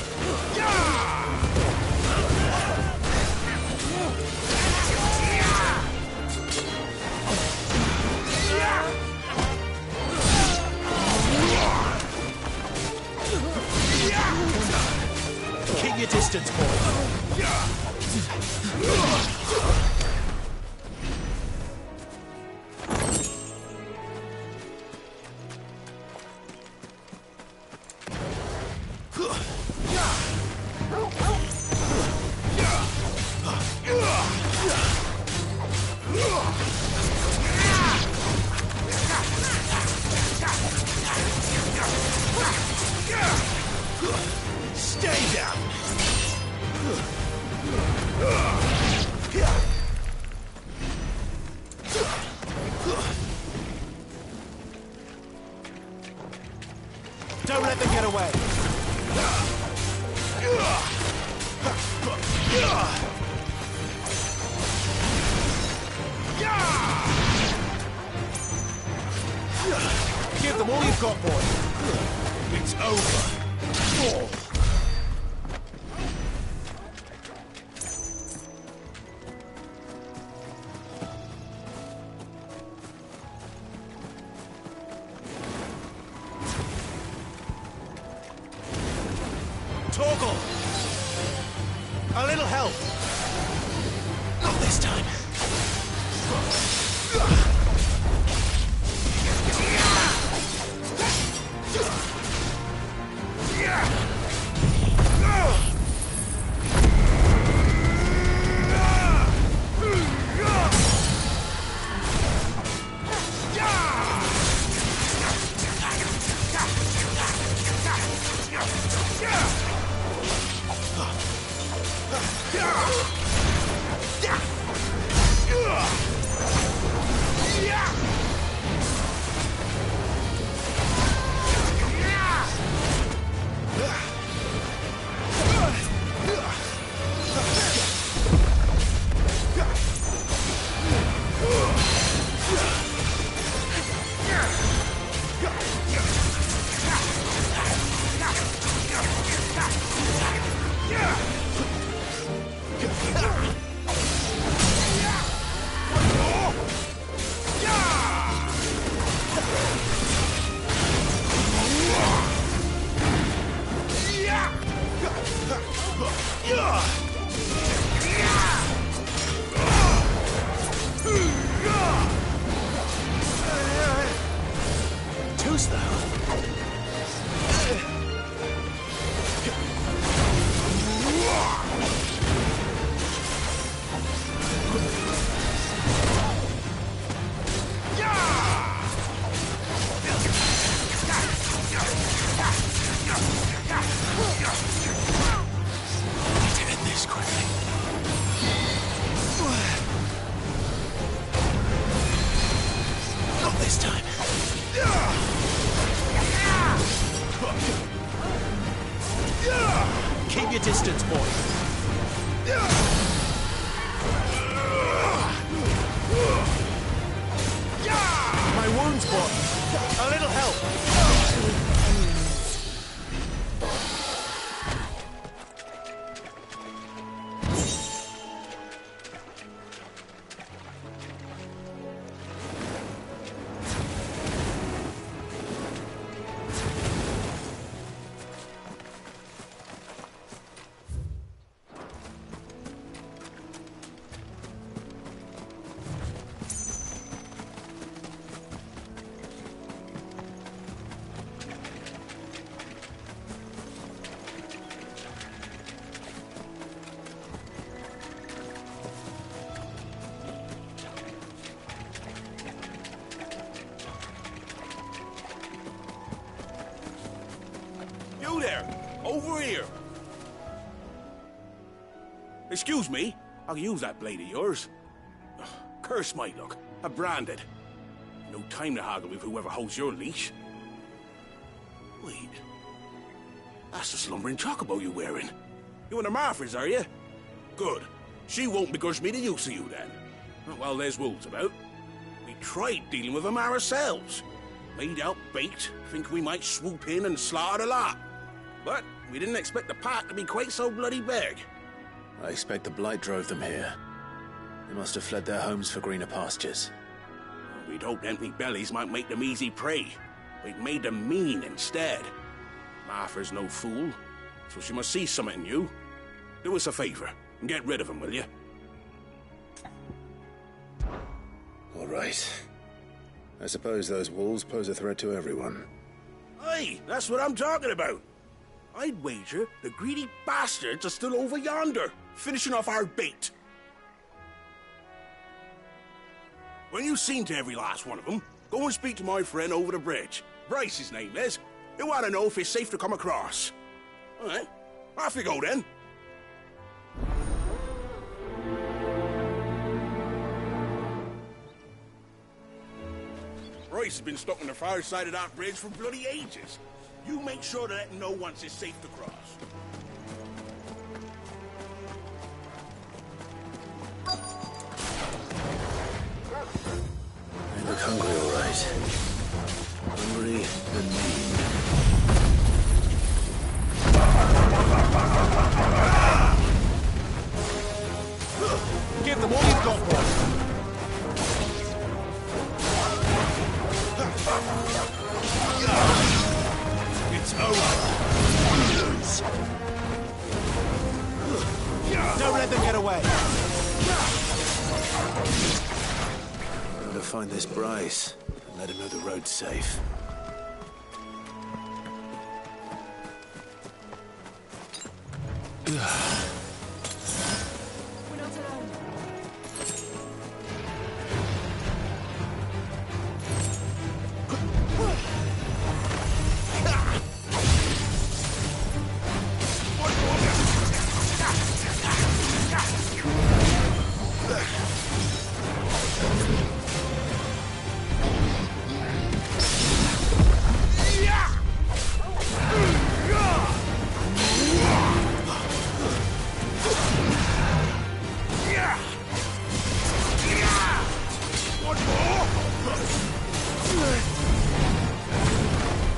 Keep your distance, boy. Stay down. Don't let them get away. Give them all you've got, boy. It's over. Torgal! A little help! Not this time. Too slow. there! Over here! Excuse me, I'll use that blade of yours. Ugh, curse my luck. I'm branded. No time to haggle with whoever holds your leash. Wait. That's the slumbering chocobo you're wearing. You and the Marthas, are you? Good. She won't begrudge me the use of you, then. Well, there's wolves about. We tried dealing with them ourselves. Laid out bait, think we might swoop in and slaughter the lot. But we didn't expect the pack to be quite so bloody big. I expect the blight drove them here. They must have fled their homes for greener pastures. We'd hoped empty bellies might make them easy prey. We'd made them mean instead. Martha's no fool, so she must see something in you. Do us a favor and get rid of them, will you? All right. I suppose those wolves pose a threat to everyone. Aye, that's what I'm talking about. I'd wager the greedy bastards are still over yonder, finishing off our bait. When you've seen to every last one of them, go and speak to my friend over the bridge. Bryce, his name is. He'll want to know if it's safe to come across. All right, off you go then. Bryce has been stuck on the far side of that bridge for bloody ages. You make sure to let him know once it's safe to cross. They look hungry, all right. Hungry and mean. Give them all you've got, boy. It's over. Lose. Don't let them get away. I'm gonna find this Bryce and let him know the road's safe. We're not alone.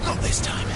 Not this time.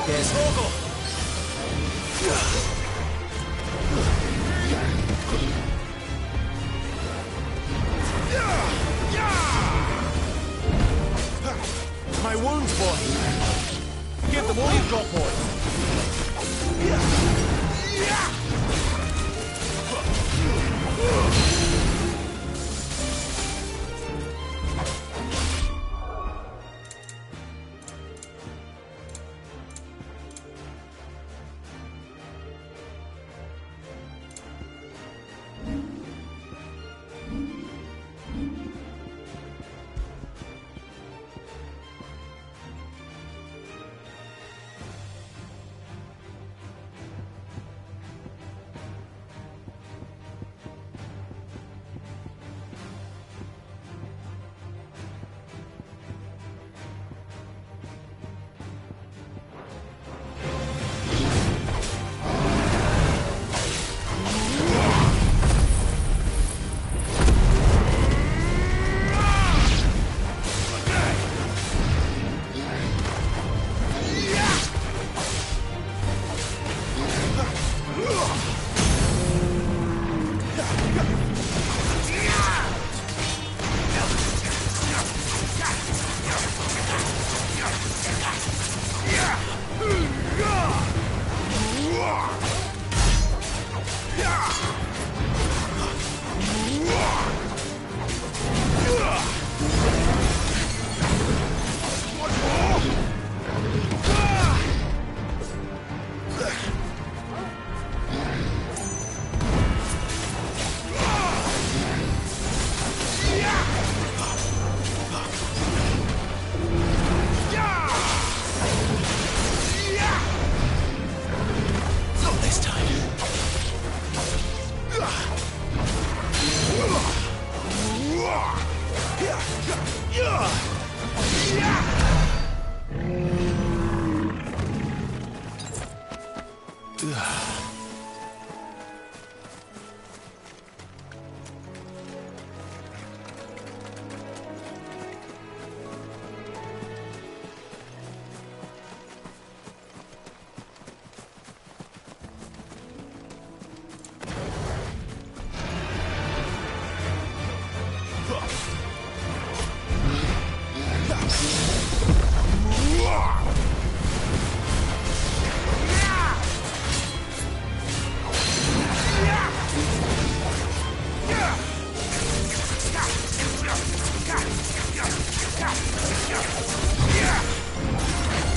Yes, Vogel. My wounds, boy. Give them all you've got, boy.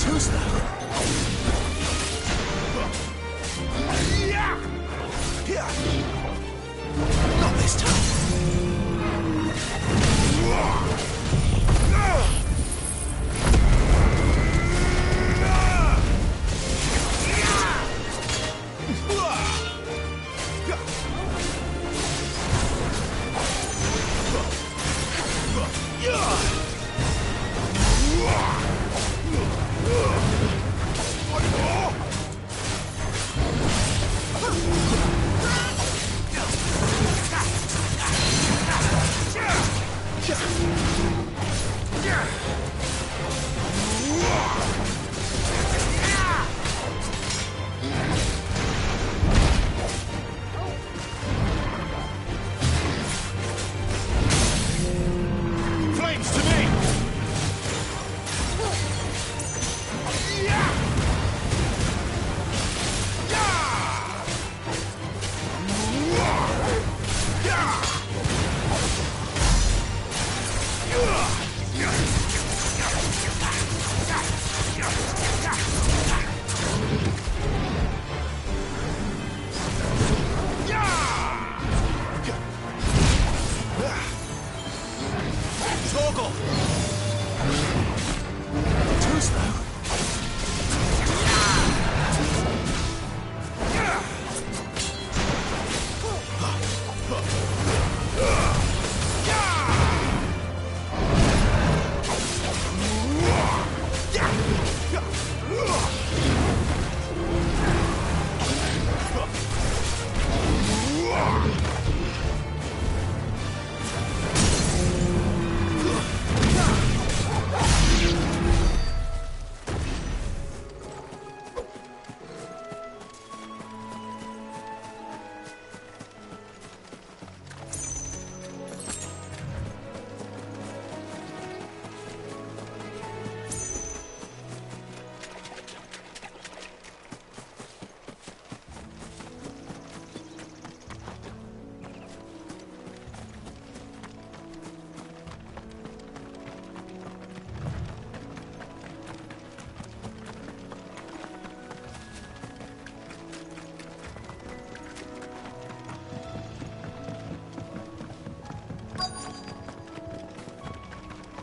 Too slow. Not this time. Flames to me! Torgal! Too slow.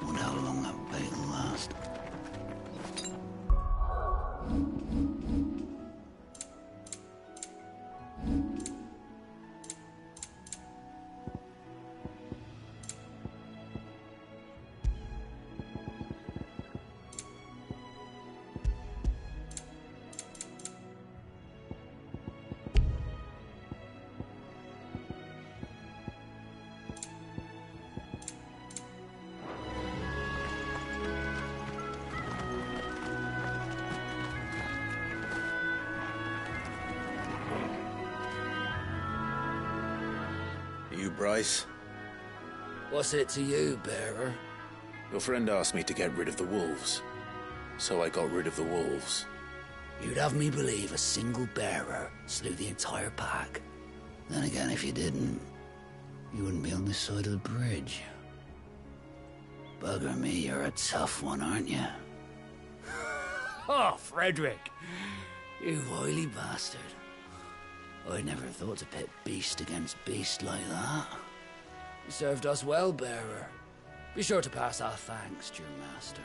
Wonder how long that bait will last. You, Bryce? What's it to you, bearer? Your friend asked me to get rid of the wolves. So I got rid of the wolves. You'd have me believe a single bearer slew the entire pack. Then again, if you didn't, you wouldn't be on this side of the bridge. Bugger me, you're a tough one, aren't you? Oh, Frederick! You wily bastard. I'd never thought to pit beast against beast like that. You served us well, bearer. Be sure to pass our thanks to your master.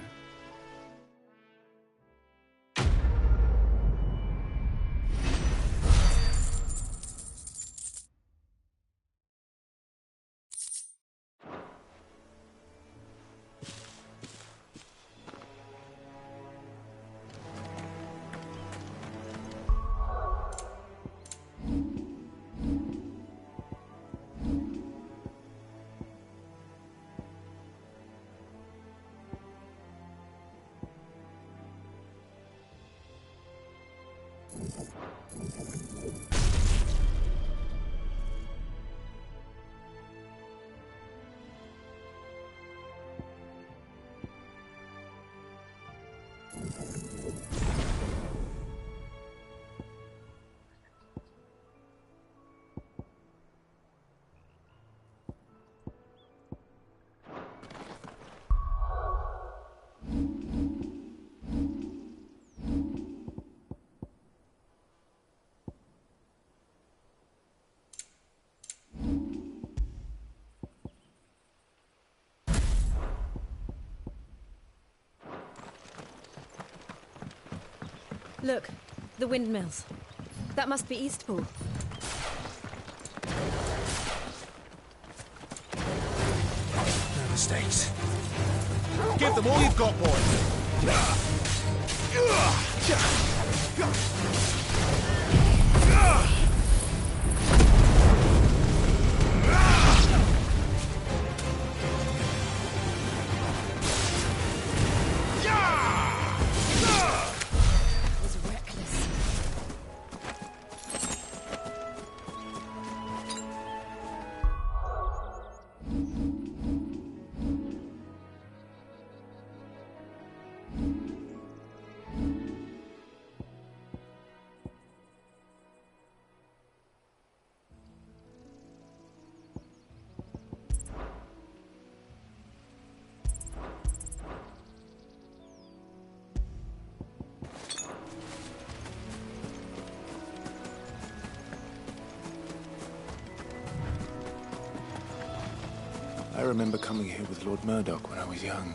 Look, the windmills. That must be Eastpool. No mistakes. Give them all you've got, boy. I remember coming here with Lord Murdoch when I was young.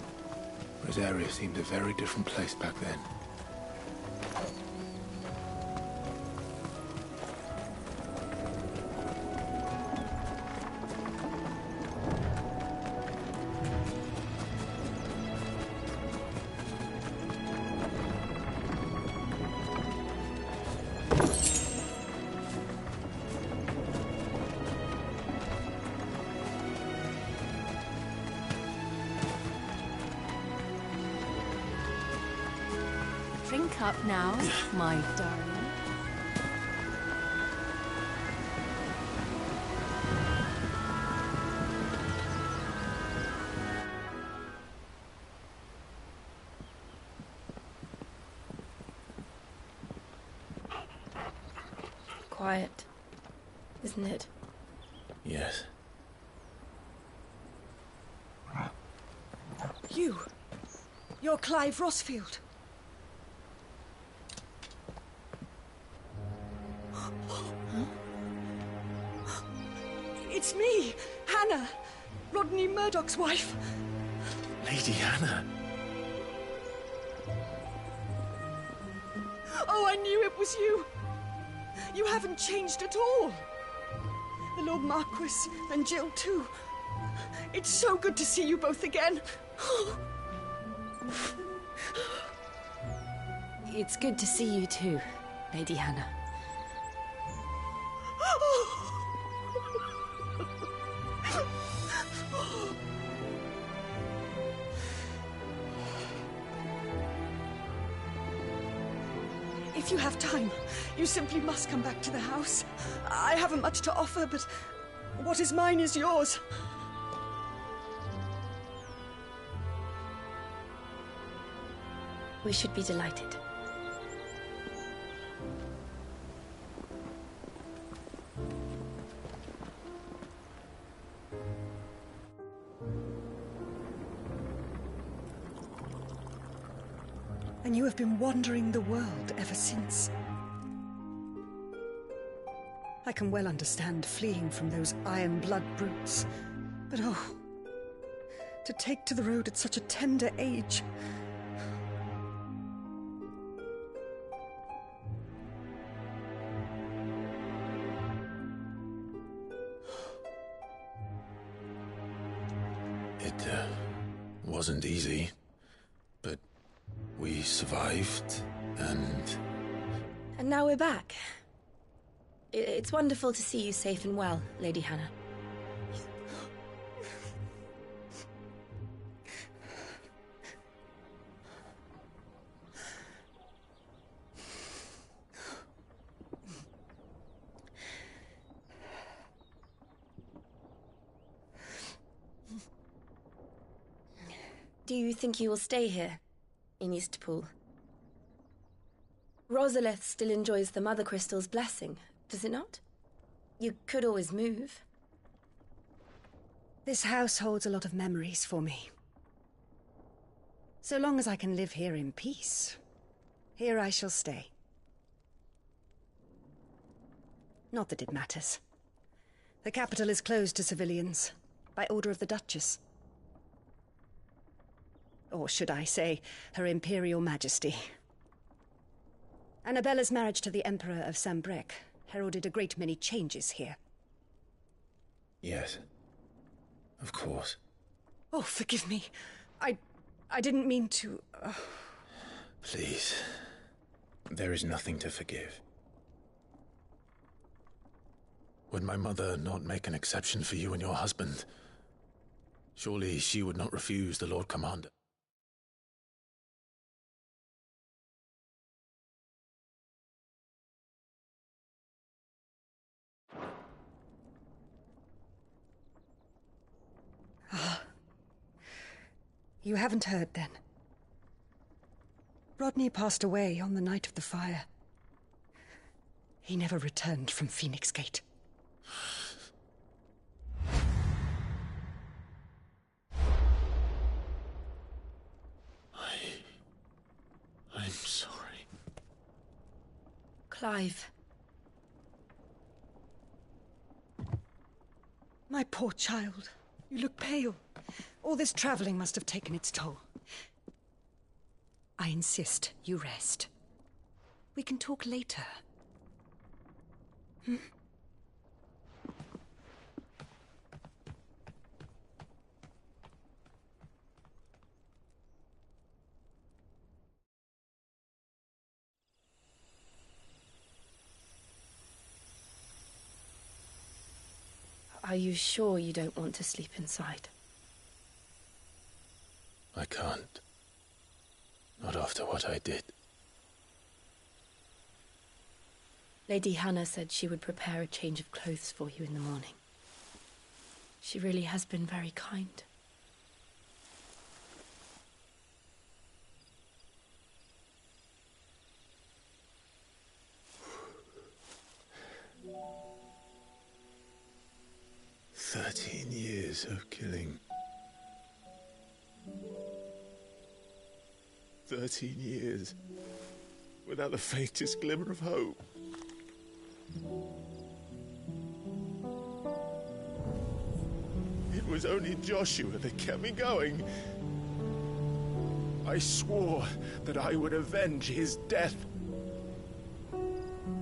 This area seemed a very different place back then. Drink up now, my darling. Quiet, isn't it? Yes. You're Clive Rossfield. It's me, Hannah, Rodney Murdoch's wife. Lady Hannah. Oh, I knew it was you. You haven't changed at all. The Lord Marquis and Jill too. It's so good to see you both again. It's good to see you too, Lady Hannah. If you have time, you simply must come back to the house. I haven't much to offer, but what is mine is yours. We should be delighted. And you have been wandering the world ever since. I can well understand fleeing from those iron blood brutes, but oh, to take to the road at such a tender age. It wasn't easy, but we survived, and... And now we're back. It's wonderful to see you safe and well, Lady Hannah. Do you think you will stay here, in Eastpool, Rosalith still enjoys the Mother Crystal's blessing, does it not? You could always move. This house holds a lot of memories for me. So long as I can live here in peace, here I shall stay. Not that it matters. The capital is closed to civilians, by order of the Duchess. Or should I say, Her Imperial Majesty. Annabella's marriage to the Emperor of Sambrec heralded a great many changes here. Yes. Of course. Oh, forgive me. I didn't mean to... Please. There is nothing to forgive. Would my mother not make an exception for you and your husband? Surely she would not refuse the Lord Commander. You haven't heard, then. Rodney passed away on the night of the fire. He never returned from Phoenix Gate. I'm sorry. Clive. My poor child. You look pale. All this traveling must have taken its toll. I insist you rest. We can talk later. Hmm? Are you sure you don't want to sleep inside? I can't. Not after what I did. Lady Hannah said she would prepare a change of clothes for you in the morning. She really has been very kind. Years of killing. 13 years without the faintest glimmer of hope. It was only Joshua that kept me going. I swore that I would avenge his death.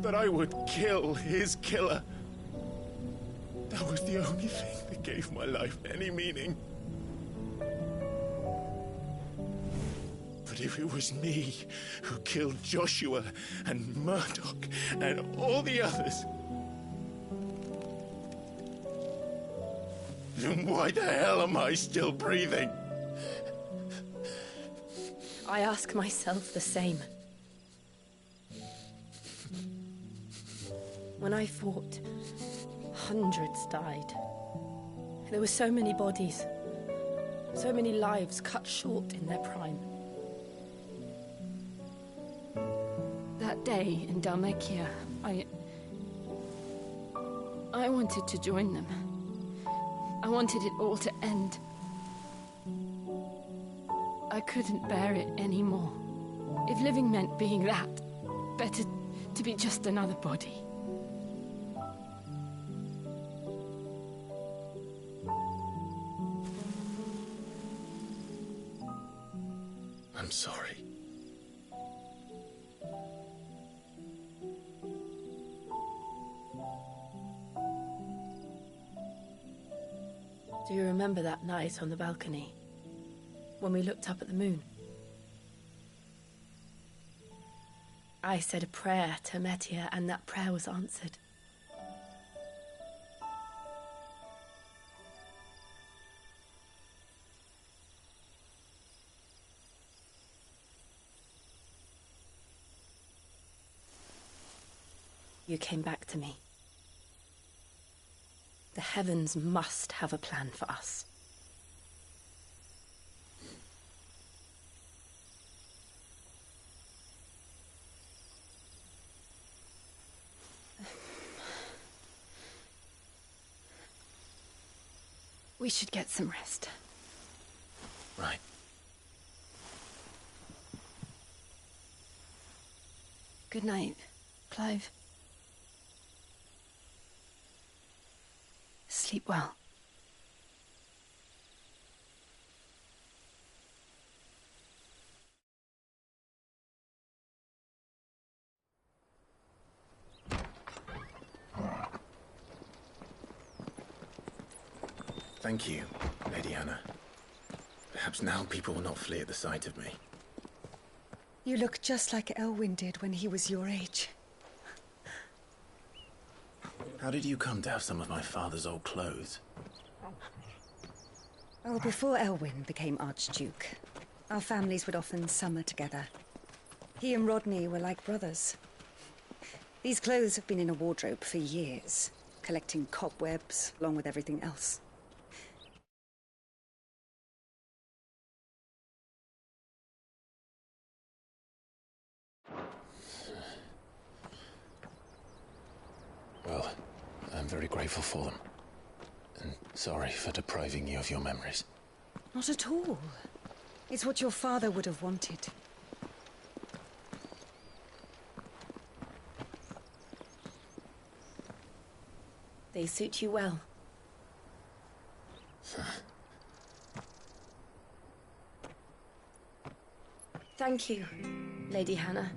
That I would kill his killer. That was the only thing that gave my life any meaning. But if it was me who killed Joshua and Murdoch and all the others, then why the hell am I still breathing? I ask myself the same. When I fought, hundreds died. There were so many bodies, so many lives cut short in their prime. That day in Dalmekia, I wanted to join them. I wanted it all to end. I couldn't bear it anymore. If living meant being that, better to be just another body. I'm sorry. Do you remember that night on the balcony, when we looked up at the moon? I said a prayer to Metia, and that prayer was answered. You came back to me. The heavens must have a plan for us. We should get some rest. Right. Good night, Clive. Sleep well. Thank you, Lady Hannah. Perhaps now people will not flee at the sight of me. You look just like Elwyn did when he was your age. How did you come to have some of my father's old clothes? Oh, before Elwyn became Archduke, our families would often summer together. He and Rodney were like brothers. These clothes have been in a wardrobe for years, collecting cobwebs along with everything else. Well, I'm very grateful for them. And sorry for depriving you of your memories. Not at all. It's what your father would have wanted. They suit you well. Thank you, Lady Hannah.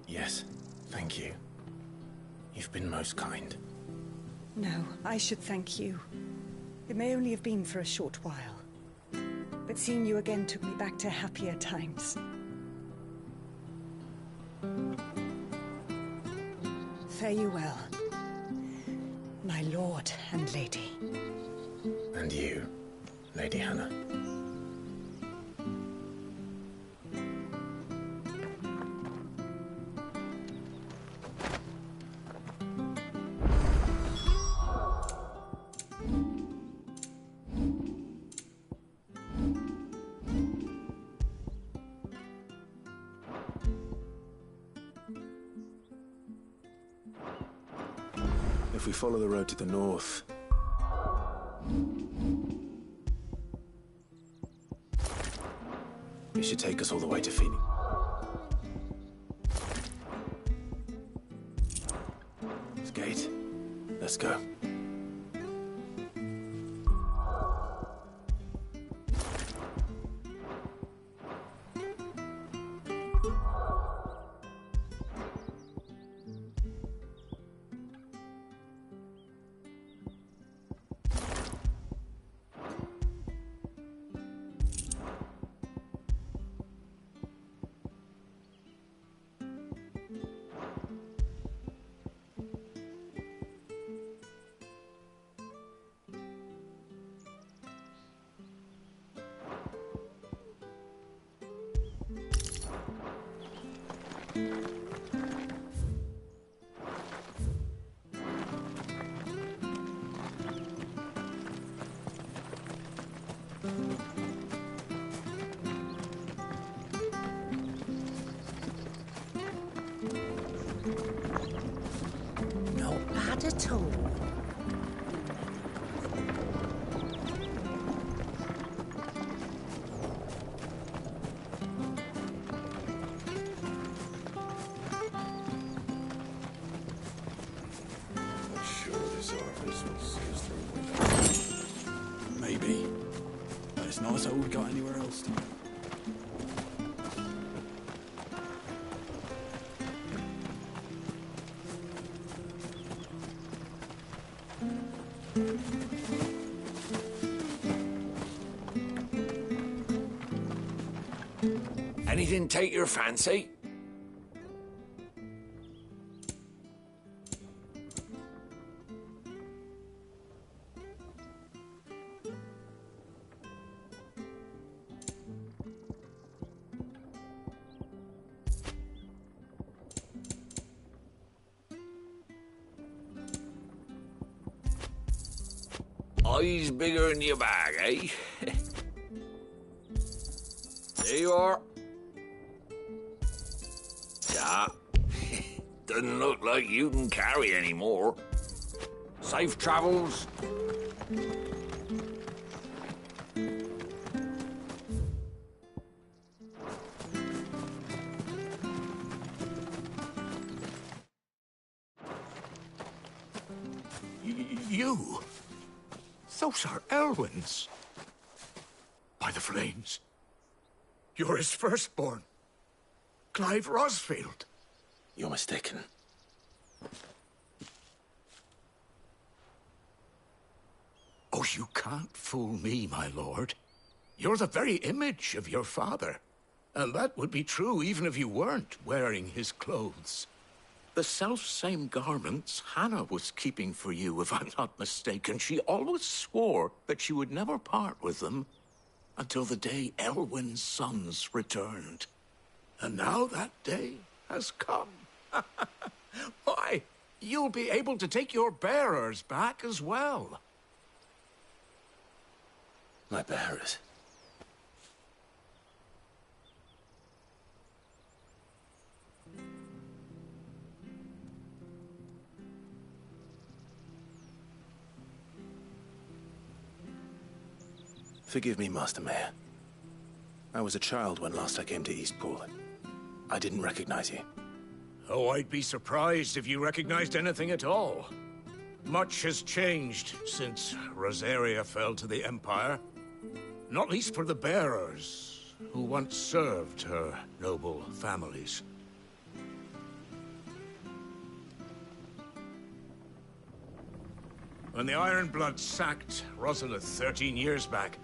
Yes, thank you. You've been most kind. No, I should thank you. It may only have been for a short while, but seeing you again took me back to happier times. Fare you well, my lord and lady. And you, Lady Hannah. If we follow the road to the north... it should take us all the way to Phoenix. Skate, let's go. Not bad at all. I'm sure this orifice will see us through. Maybe. But it's not as though we've got anywhere else to. Anything take your fancy? Eyes bigger than your bag, eh? There you are. Yeah. Doesn't look like you can carry any more. Safe travels. You? Those are Elwyn's. By the flames. You're his firstborn. Clive Rosfield. You're mistaken. Oh, you can't fool me, my lord. You're the very image of your father. And that would be true even if you weren't wearing his clothes. The self-same garments Hannah was keeping for you, if I'm not mistaken. She always swore that she would never part with them until the day Elwyn's sons returned. And now that day has come. Why, you'll be able to take your bearers back as well. My bearers? Forgive me, Master Mayor. I was a child when last I came to Eastpool. I didn't recognize you. Oh, I'd be surprised if you recognized anything at all. Much has changed since Rosaria fell to the Empire. Not least for the bearers, who once served her noble families. When the Ironbloods sacked Rosalith 13 years back,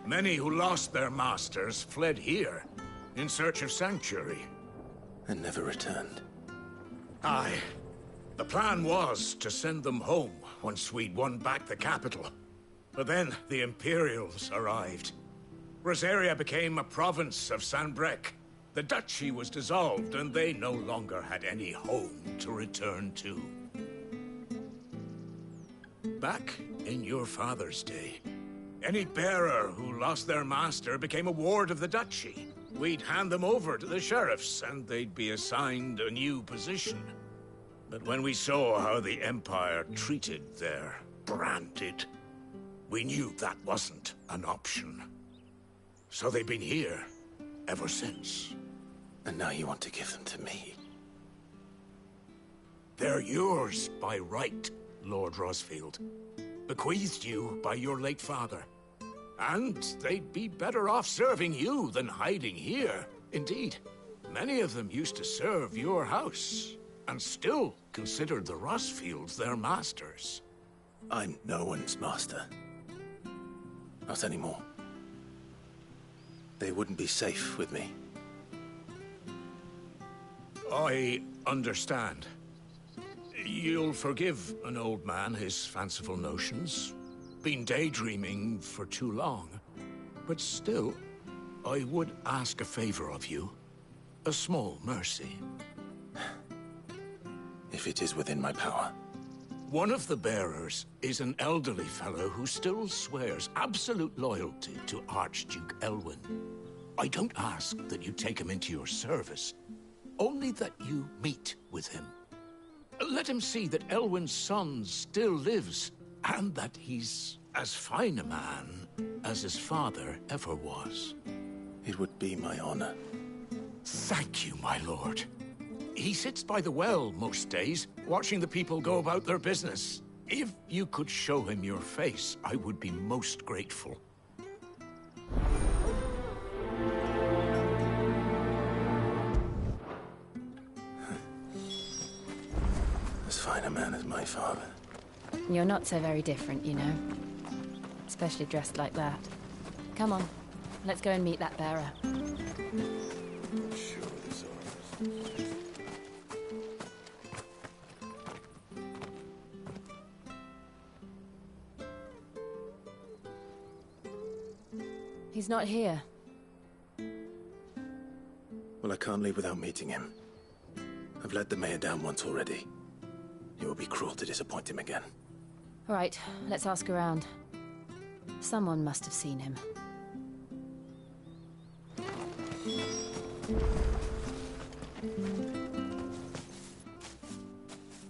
many who lost their masters fled here in search of sanctuary. And never returned. Aye. The plan was to send them home once we'd won back the capital. But then the Imperials arrived. Rosaria became a province of Sanbreque. The duchy was dissolved, and they no longer had any home to return to. Back in your father's day, any bearer who lost their master became a ward of the duchy. We'd hand them over to the sheriffs, and they'd be assigned a new position. But when we saw how the Empire treated their branded, we knew that wasn't an option. So they've been here ever since. And now you want to give them to me? They're yours by right, Lord Rosfield. Bequeathed you by your late father. And they'd be better off serving you than hiding here. Indeed, many of them used to serve your house, and still considered the Rosfields their masters. I'm no one's master. Not anymore. They wouldn't be safe with me. I understand. You'll forgive an old man his fanciful notions. Been daydreaming for too long. But still, I would ask a favor of you. A small mercy. If it is within my power. One of the bearers is an elderly fellow who still swears absolute loyalty to Archduke Elwyn. I don't ask that you take him into your service, only that you meet with him. Let him see that Elwyn's son still lives, and that he's as fine a man as his father ever was. It would be my honor. Thank you, my lord. He sits by the well most days, watching the people go about their business. If you could show him your face, I would be most grateful. As fine a man as my father. You're not so very different, you know. Especially dressed like that. Come on, let's go and meet that bearer. He's not here. Well, I can't leave without meeting him. I've let the mayor down once already. It would be cruel to disappoint him again. All right, let's ask around. Someone must have seen him.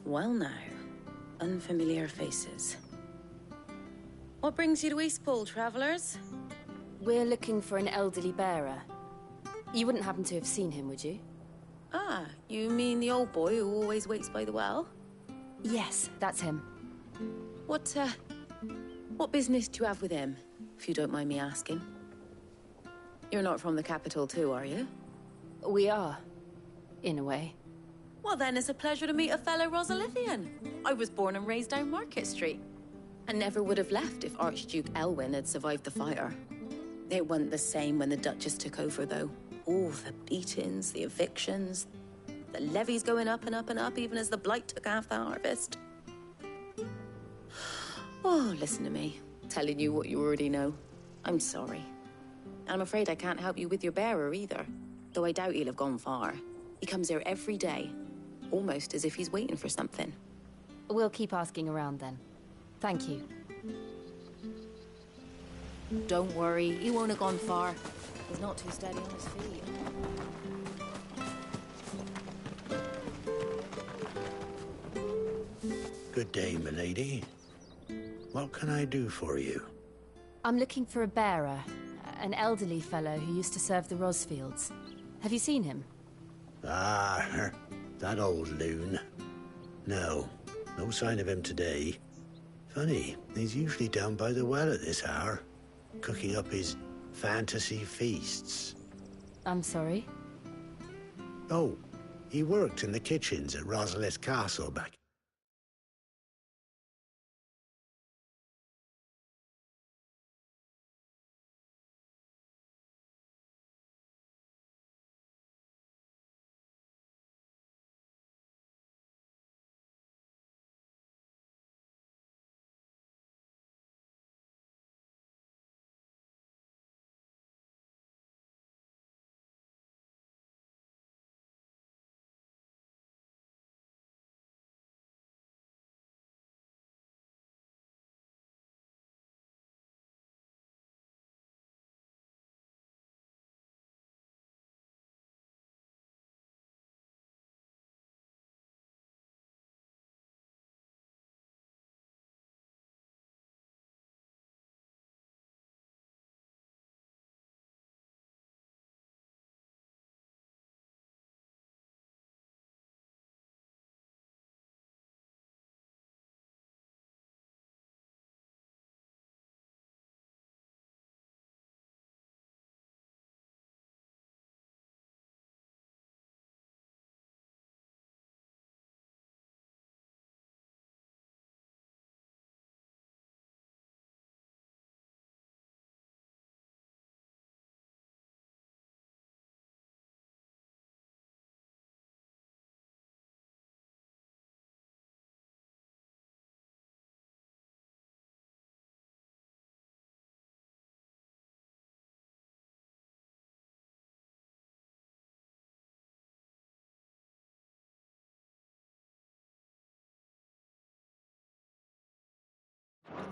Well now, Unfamiliar faces. What brings you to Eastpool, travellers? We're looking for an elderly bearer. You wouldn't happen to have seen him, would you? Ah, you mean the old boy who always waits by the well? Yes, that's him. What business do you have with him, if you don't mind me asking? You're not from the capital too, are you? We are, in a way. Well then, it's a pleasure to meet a fellow Rosalithian. I was born and raised down Market Street. And never would have left if Archduke Elwyn had survived the fire. It wasn't the same when the Duchess took over, though. All the beatings, the evictions, the levies going up and up and up, even as the blight took half the harvest. Oh, listen to me, telling you what you already know. I'm sorry. And I'm afraid I can't help you with your bearer either, though I doubt he'll have gone far. He comes here every day, almost as if he's waiting for something. We'll keep asking around then. Thank you. Don't worry, he won't have gone far. He's not too steady on his feet. Good day, milady. What can I do for you? I'm looking for a bearer, an elderly fellow who used to serve the Rosfields. Have you seen him? Ah, that old loon. No sign of him today. Funny, he's usually down by the well at this hour, cooking up his fantasy feasts. I'm sorry? Oh, he worked in the kitchens at Rosalith Castle back.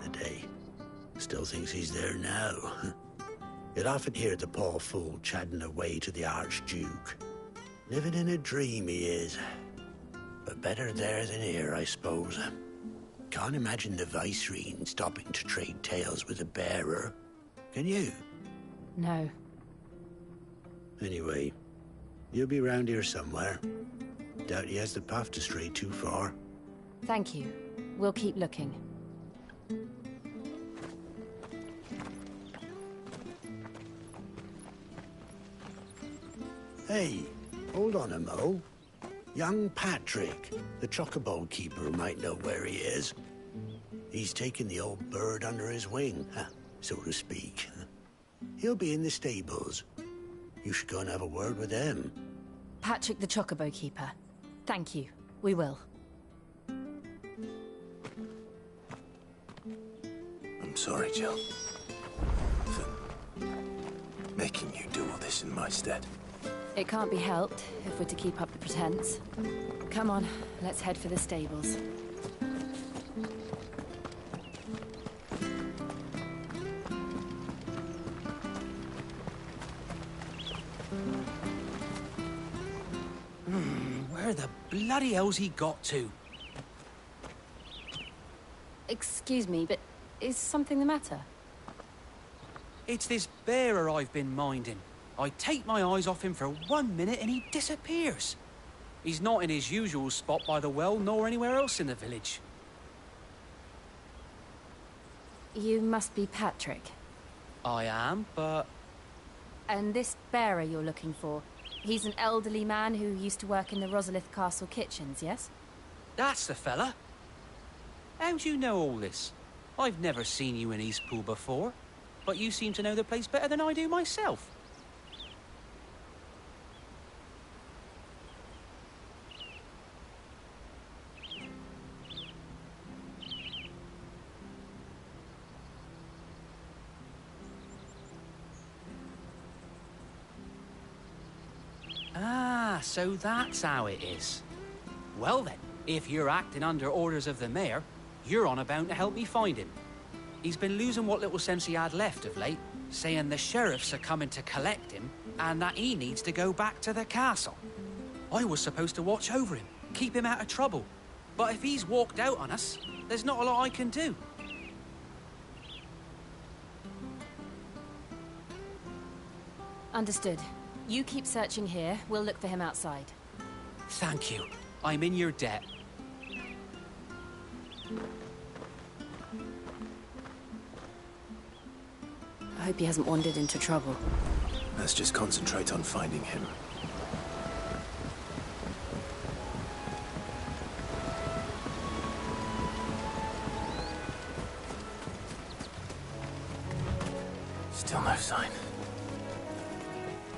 The day. Still thinks he's there now. You'd often hear the poor fool chatting away to the Archduke. Living in a dream he is. But better there than here, I suppose. Can't imagine the Viceroy stopping to trade tales with a bearer. Can you? No. Anyway, you'll be round here somewhere. Doubt he has the path to stray too far. Thank you. We'll keep looking. Hey, hold on a mo. Young Patrick, the chocobo keeper, might know where he is. He's taken the old bird under his wing, so to speak. He'll be in the stables. You should go and have a word with him. Patrick the chocobo keeper. Thank you. We will. I'm sorry, Jill. For making you do all this in my stead. It can't be helped if we're to keep up the pretense. Come on, let's head for the stables. Where the bloody hell's he got to? Excuse me, but is something the matter? It's this bearer I've been minding. I take my eyes off him for 1 minute and he disappears. He's not in his usual spot by the well, nor anywhere else in the village. You must be Patrick. I am, but... And this bearer you're looking for, he's an elderly man who used to work in the Rosalith Castle kitchens, yes? That's the fella. How do you know all this? I've never seen you in Eastpool before, but you seem to know the place better than I do myself. Ah, so that's how it is. Well then, if you're acting under orders of the mayor, you're on about to help me find him. He's been losing what little sense he had left of late, saying the sheriffs are coming to collect him and that he needs to go back to the castle. I was supposed to watch over him, keep him out of trouble. But if he's walked out on us, there's not a lot I can do. Understood. You keep searching here, we'll look for him outside. Thank you. I'm in your debt. I hope he hasn't wandered into trouble. Let's just concentrate on finding him. Still no sign.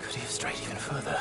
Could he have strayed even further?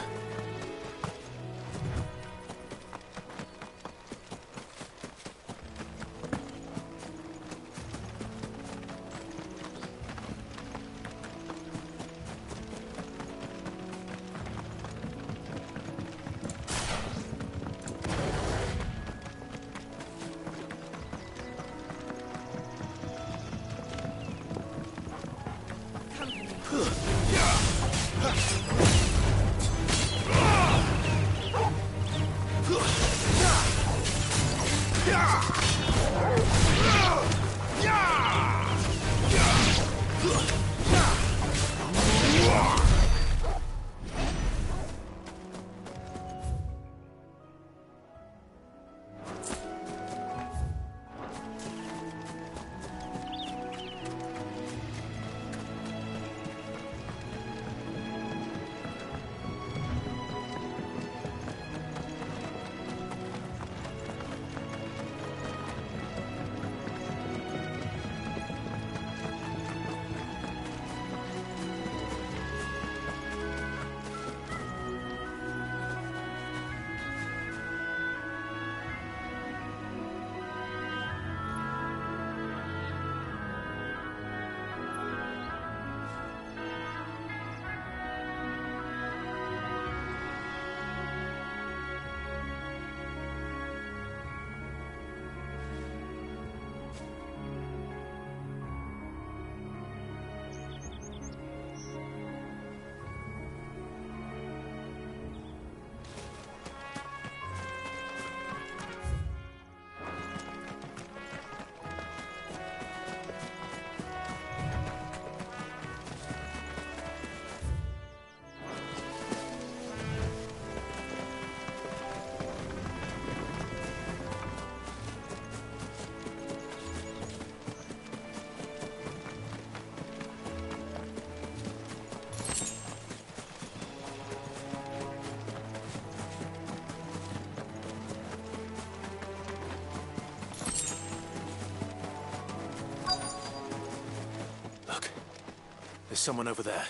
There's someone over there.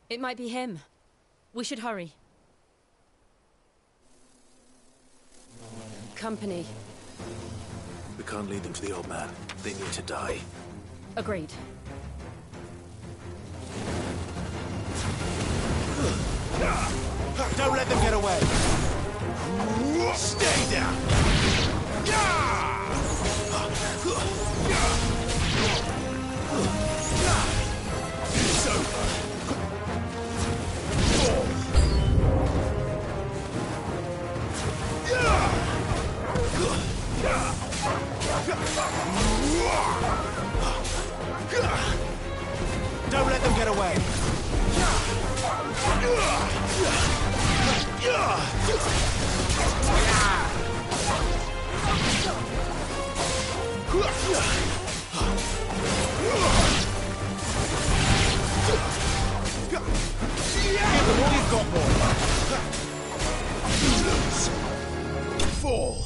It might be him. We should hurry. Company. We can't lead them to the old man. They need to die. Agreed. Don't let them get away! Stay down! It's over! get away. Give them all you've got, boy. Lose. Fall.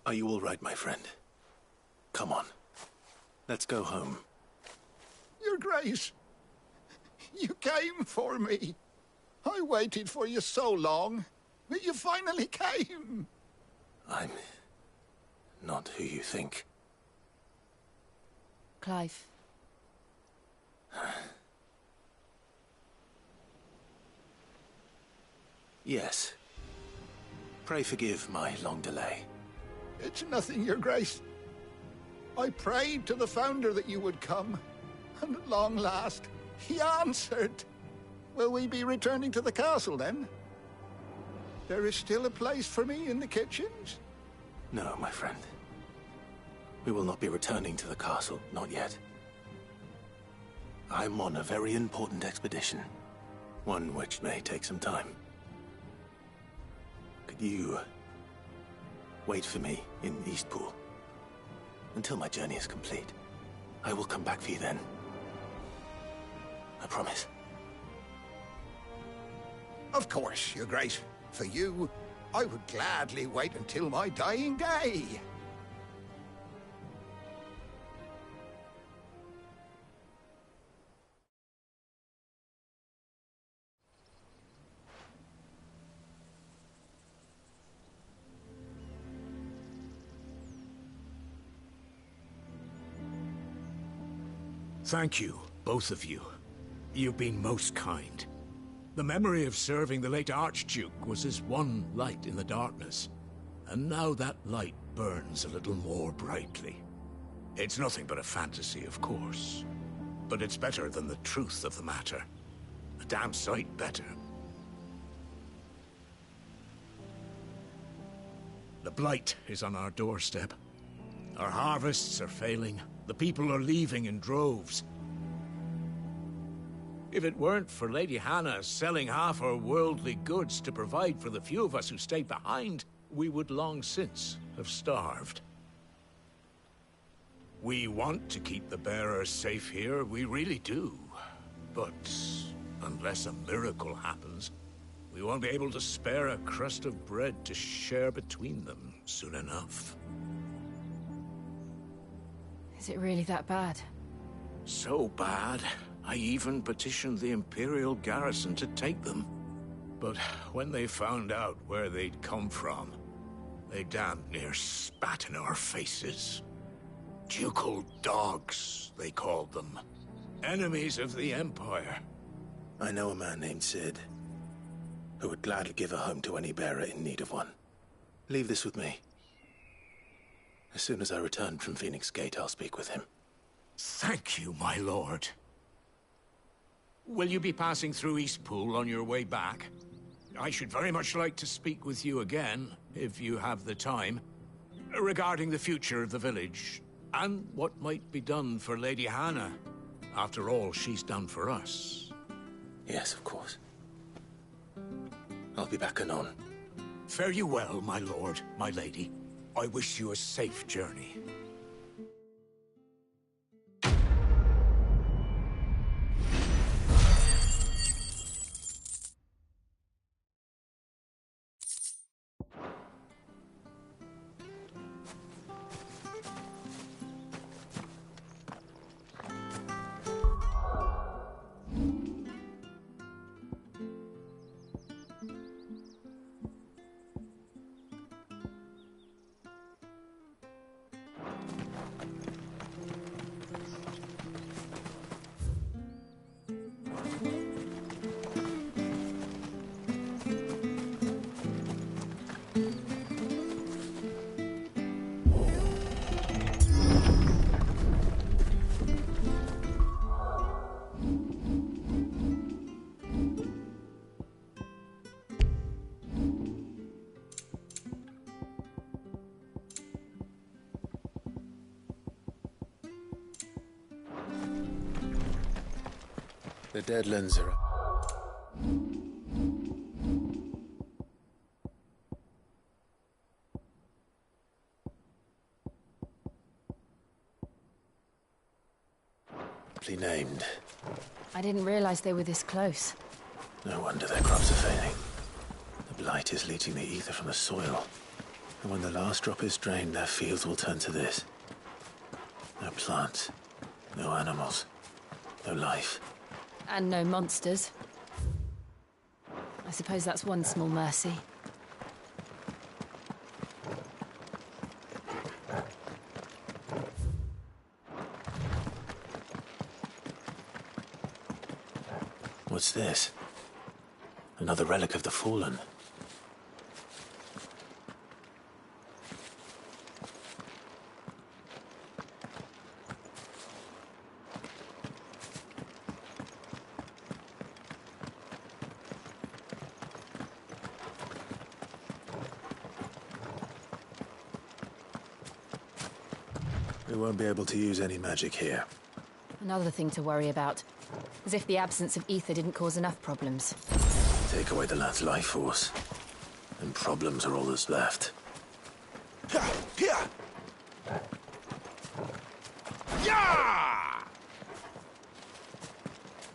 Are you all right, my friend? Come on. Let's go home. Your Grace, you came for me. I waited for you so long, but you finally came. I'm not who you think. Clive. Yes. Pray forgive my long delay. It's nothing, Your Grace. I prayed to the Founder that you would come, and at long last, he answered. Will we be returning to the castle, then? There is still a place for me in the kitchens? No, my friend. We will not be returning to the castle, not yet. I'm on a very important expedition, one which may take some time. Could you wait for me in Eastpool until my journey is complete? I will come back for you then. I promise. Of course, Your Grace. For you, I would gladly wait until my dying day. Thank you, both of you. You've been most kind. The memory of serving the late Archduke was as one light in the darkness, and now that light burns a little more brightly. It's nothing but a fantasy, of course, but it's better than the truth of the matter. A damn sight better. The blight is on our doorstep. Our harvests are failing. The people are leaving in droves. If it weren't for Lady Hannah selling half her worldly goods to provide for the few of us who stayed behind, we would long since have starved. We want to keep the bearers safe here, we really do. But unless a miracle happens, we won't be able to spare a crust of bread to share between them soon enough. Is it really that bad? So bad, I even petitioned the Imperial garrison to take them. But when they found out where they'd come from, they damn near spat in our faces. Ducal dogs, they called them. Enemies of the Empire. I know a man named Sid, who would gladly give a home to any bearer in need of one. Leave this with me. As soon as I return from Phoenix Gate, I'll speak with him. Thank you, my lord. Will you be passing through Eastpool on your way back? I should very much like to speak with you again, if you have the time, regarding the future of the village, and what might be done for Lady Hannah. After all, she's done for us. Yes, of course. I'll be back anon. Fare you well, my lord, my lady. I wish you a safe journey. The Deadlands are... aptly named. I didn't realize they were this close. No wonder their crops are failing. The blight is leaching the ether from the soil. And when the last drop is drained, their fields will turn to this. No plants, no animals, no life. And no monsters. I suppose that's one small mercy. What's this? Another relic of the Fallen. We won't be able to use any magic here. Another thing to worry about. As if the absence of ether didn't cause enough problems. Take away the lad's life force, and problems are all that's left.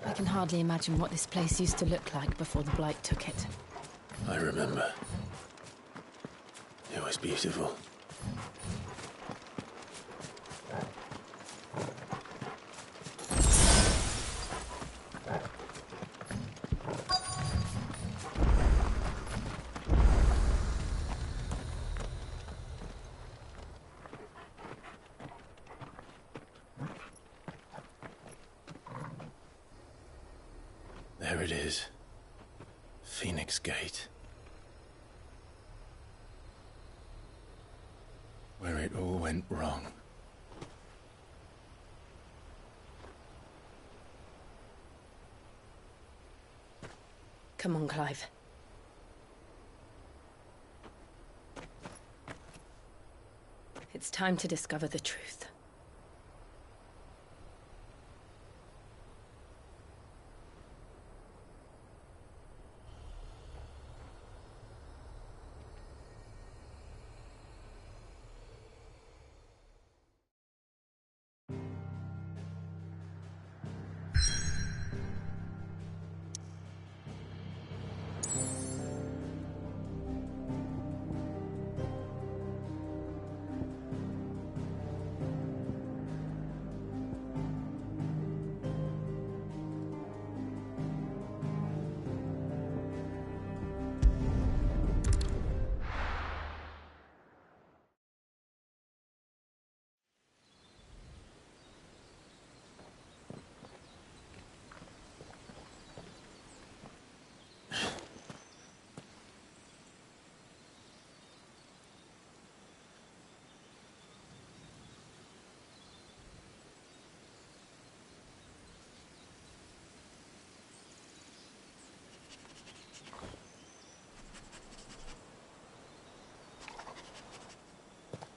I can hardly imagine what this place used to look like before the Blight took it. I remember. It was beautiful. There it is. Phoenix Gate. Where it all went wrong. Come on, Clive. It's time to discover the truth.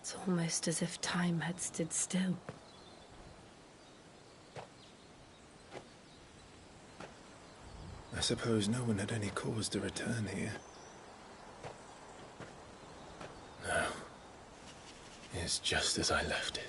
It's almost as if time had stood still. I suppose no one had any cause to return here. No. It's just as I left it.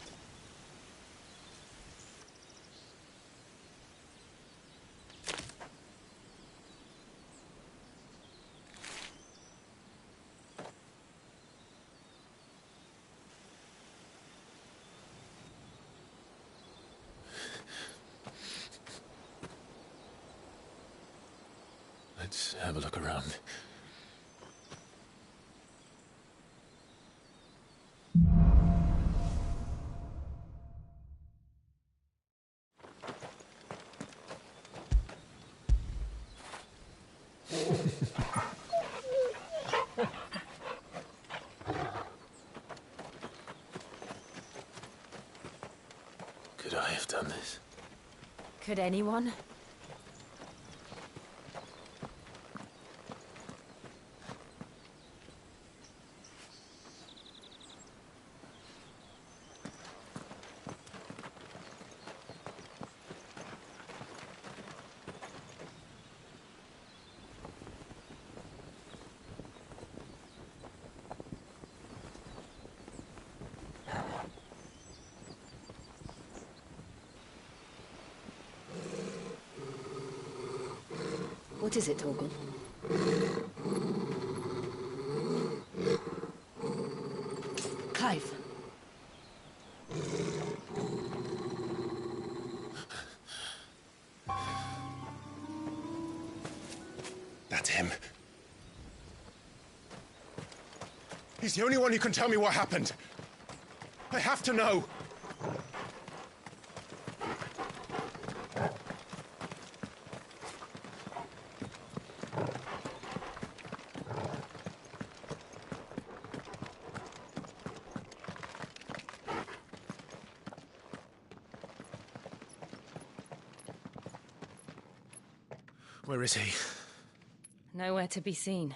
Let's have a look around. Could I have done this? Could anyone? What is it, Torgal? Clive. That's him. He's the only one who can tell me what happened. I have to know. Where is he? Nowhere to be seen.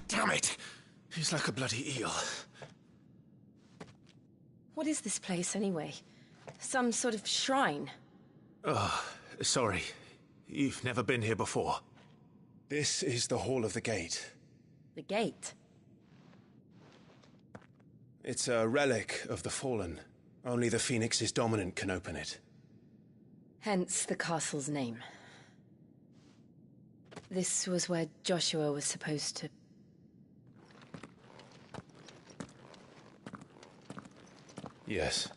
Damn it! He's like a bloody eel. What is this place, anyway? Some sort of shrine? Oh, sorry. You've never been here before. This is the Hall of the Gate. The gate? It's a relic of the Fallen. Only the Phoenix's dominant can open it. Hence the castle's name. This was where Joshua was supposed to... Yes.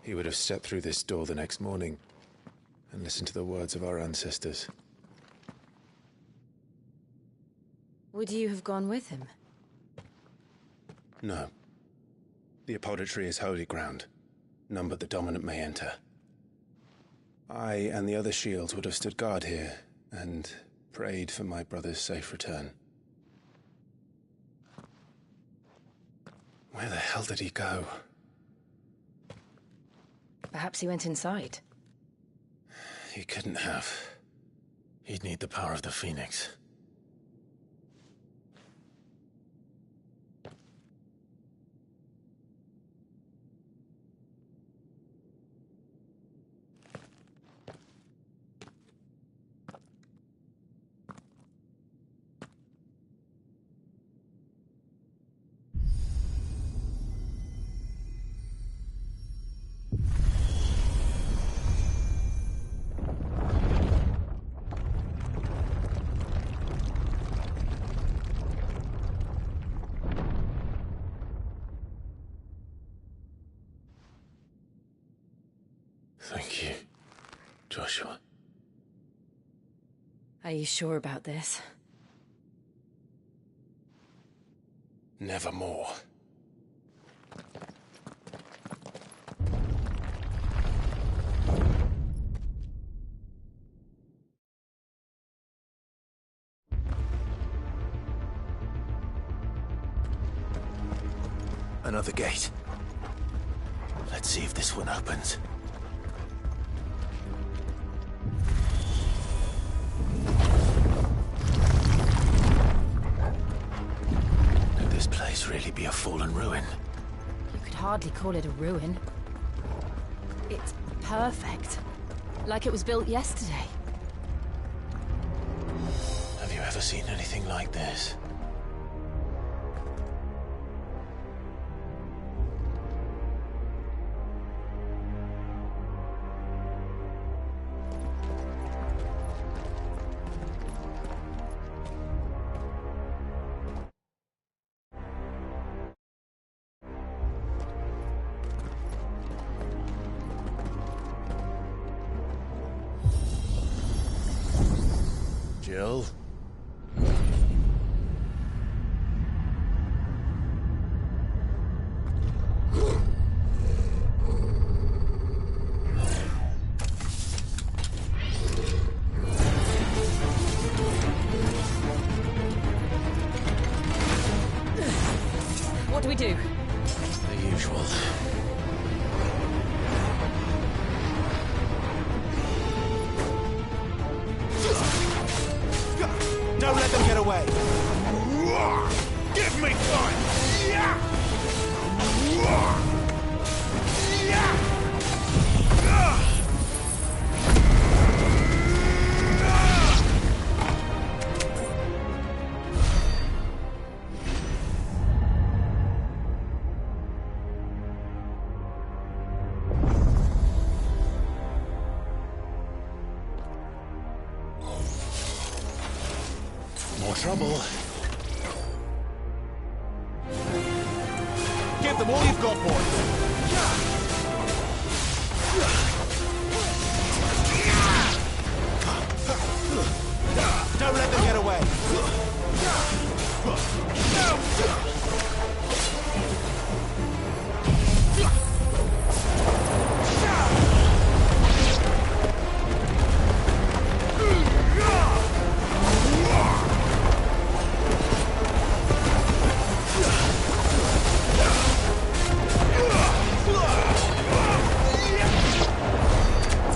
He would have stepped through this door the next morning and listened to the words of our ancestors. Would you have gone with him? No. The apodatory is holy ground. None but the dominant may enter. I and the other shields would have stood guard here and prayed for my brother's safe return. Where the hell did he go? Perhaps he went inside. He couldn't have. He'd need the power of the Phoenix. Thank you, Joshua. Are you sure about this? Nevermore. Another gate. Let's see if this one opens. Could this place really be a fallen ruin? You could hardly call it a ruin. It's perfect. Like it was built yesterday. Have you ever seen anything like this? Jill? What do we do? The usual. Don't let them get away! Give me time! More trouble. Give them all you've got, boys. Don't let them get away.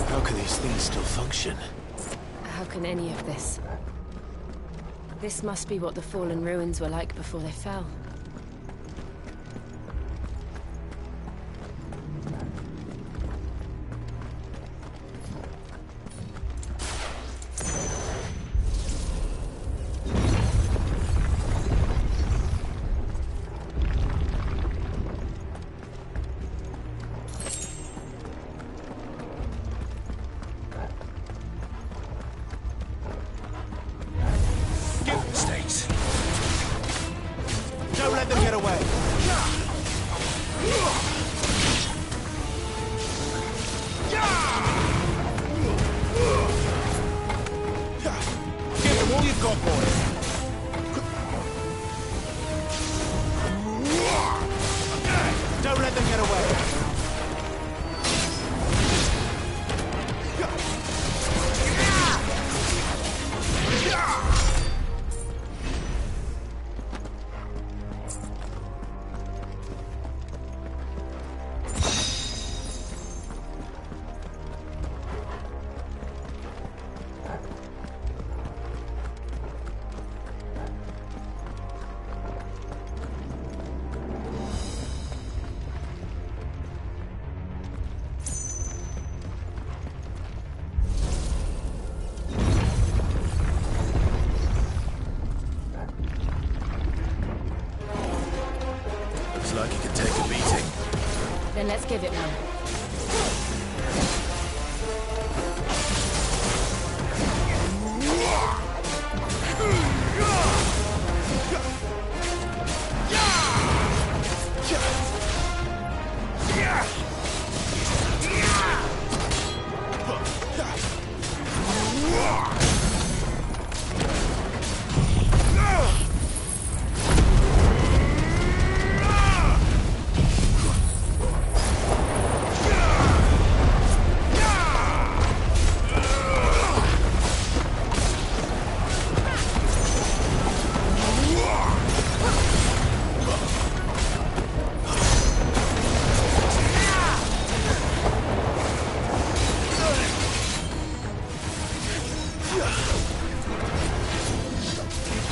How can these things still function? How can any of this? This must be what the fallen ruins were like before they fell. Don't let them get away. Give them all you've got, boys. Don't let them get away. Looks like he can take a beating. Then let's give it one.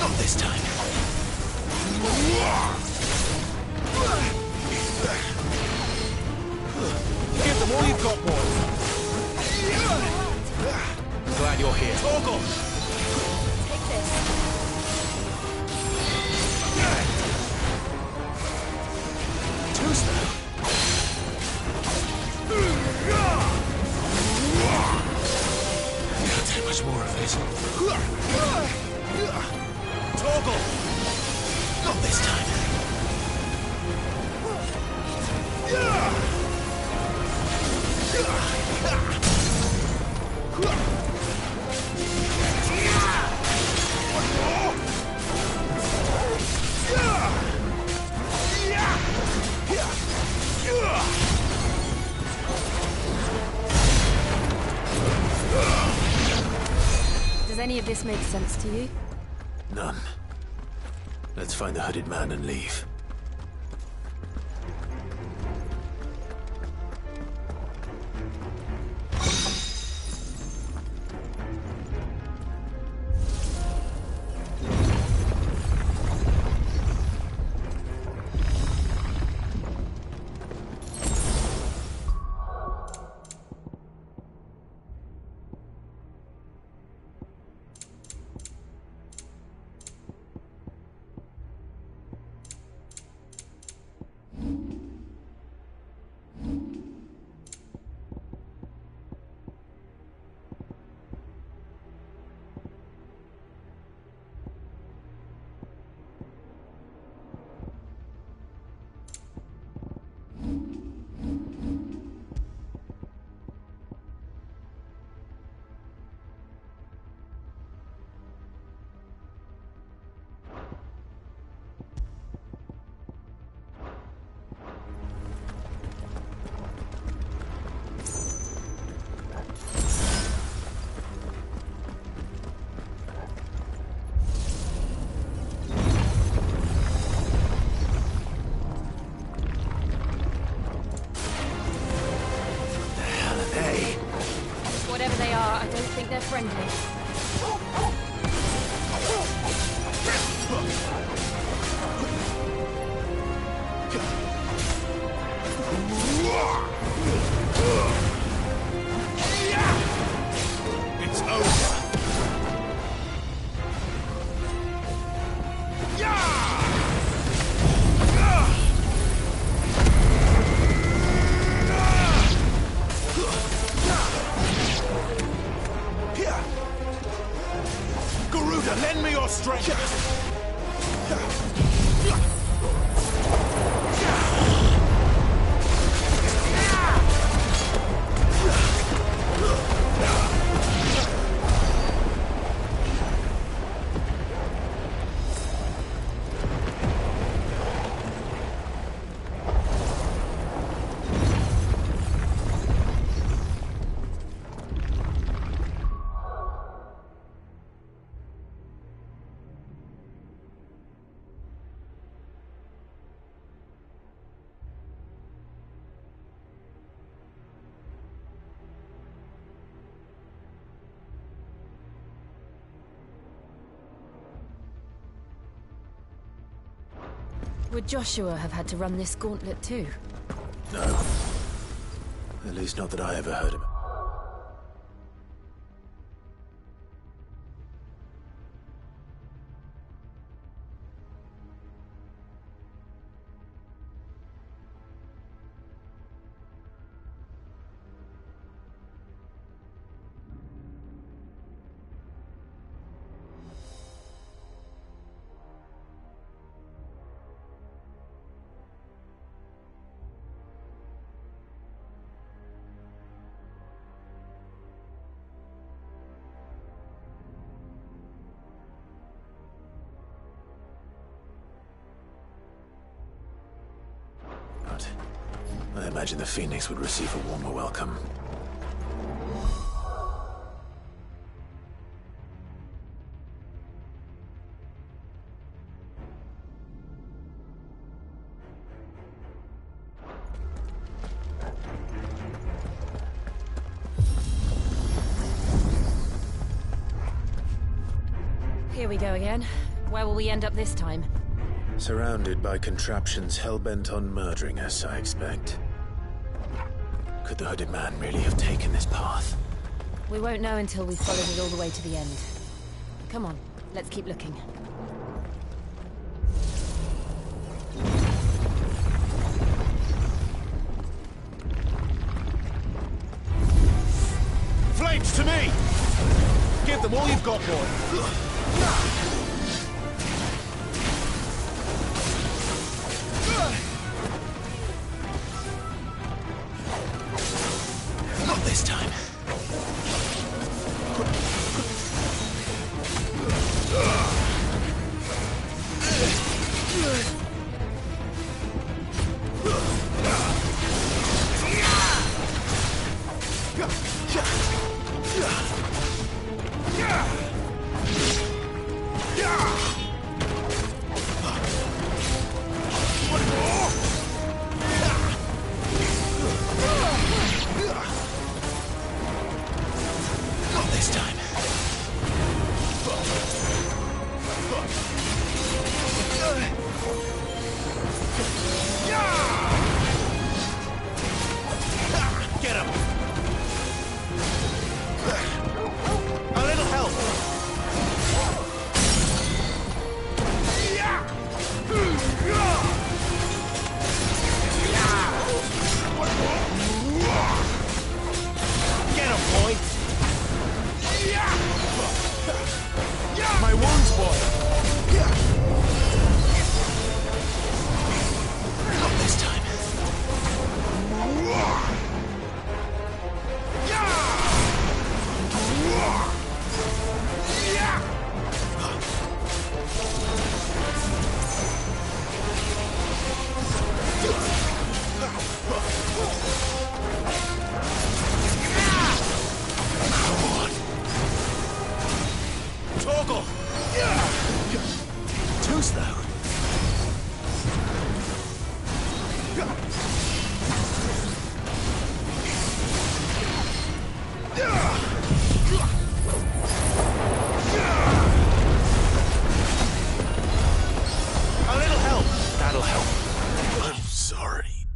Not this time. Give them all you've got, boys. Glad you're here. Torgal! Take this. Too slow. Can't take much more of it. Torgal! Not this time. Does any of this make sense to you? None. Let's find the hooded man and leave. Garuda, lend me your strength! Would Joshua have had to run this gauntlet too? No. At least not that I ever heard of it. I imagine the Phoenix would receive a warmer welcome. Here we go again. Where will we end up this time? Surrounded by contraptions hell-bent on murdering us, I expect. Could the hooded man really have taken this path? We won't know until we've followed it all the way to the end. Come on, let's keep looking. Flames to me! Give them all you've got, boy. Not this time. Not this time. Get him! A little help! Get him, boy! My wounds, boy! Not this time. Torgal! Too slow. A little help! That'll help. I'm sorry.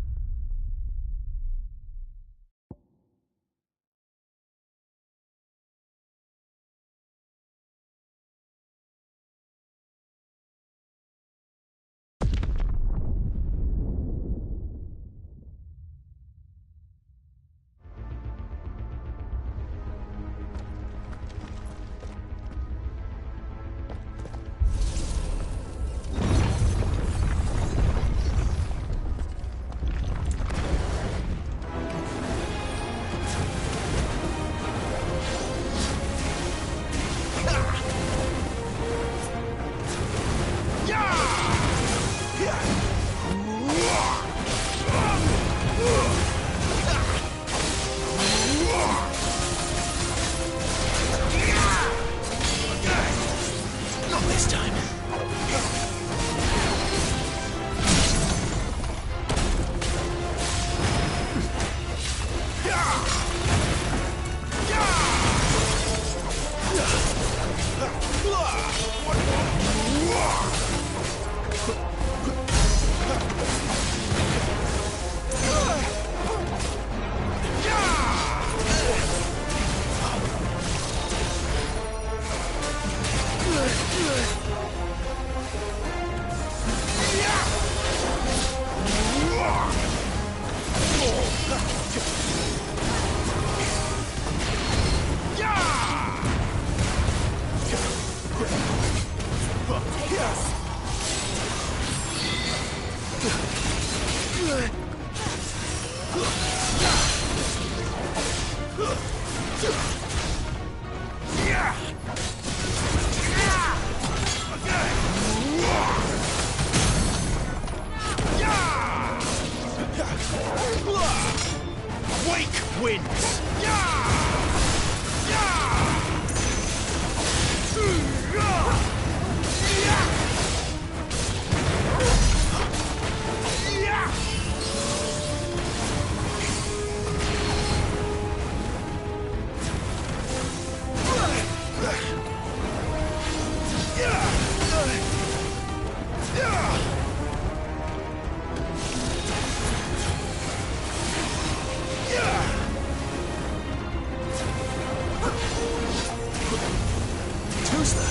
too slow.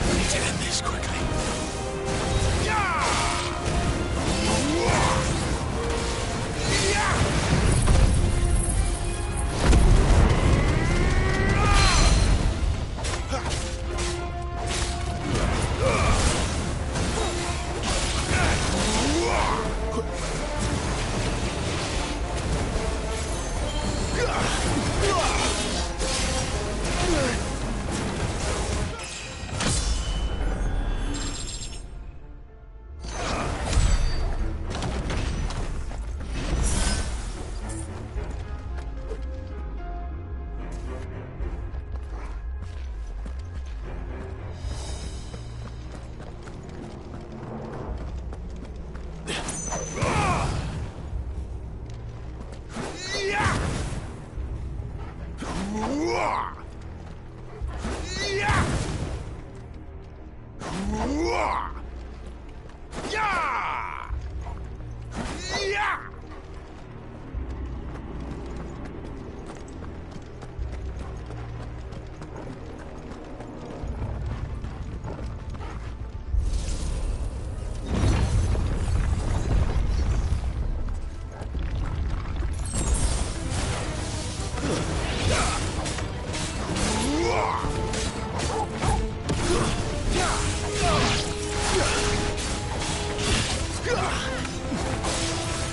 We need to end this quickly.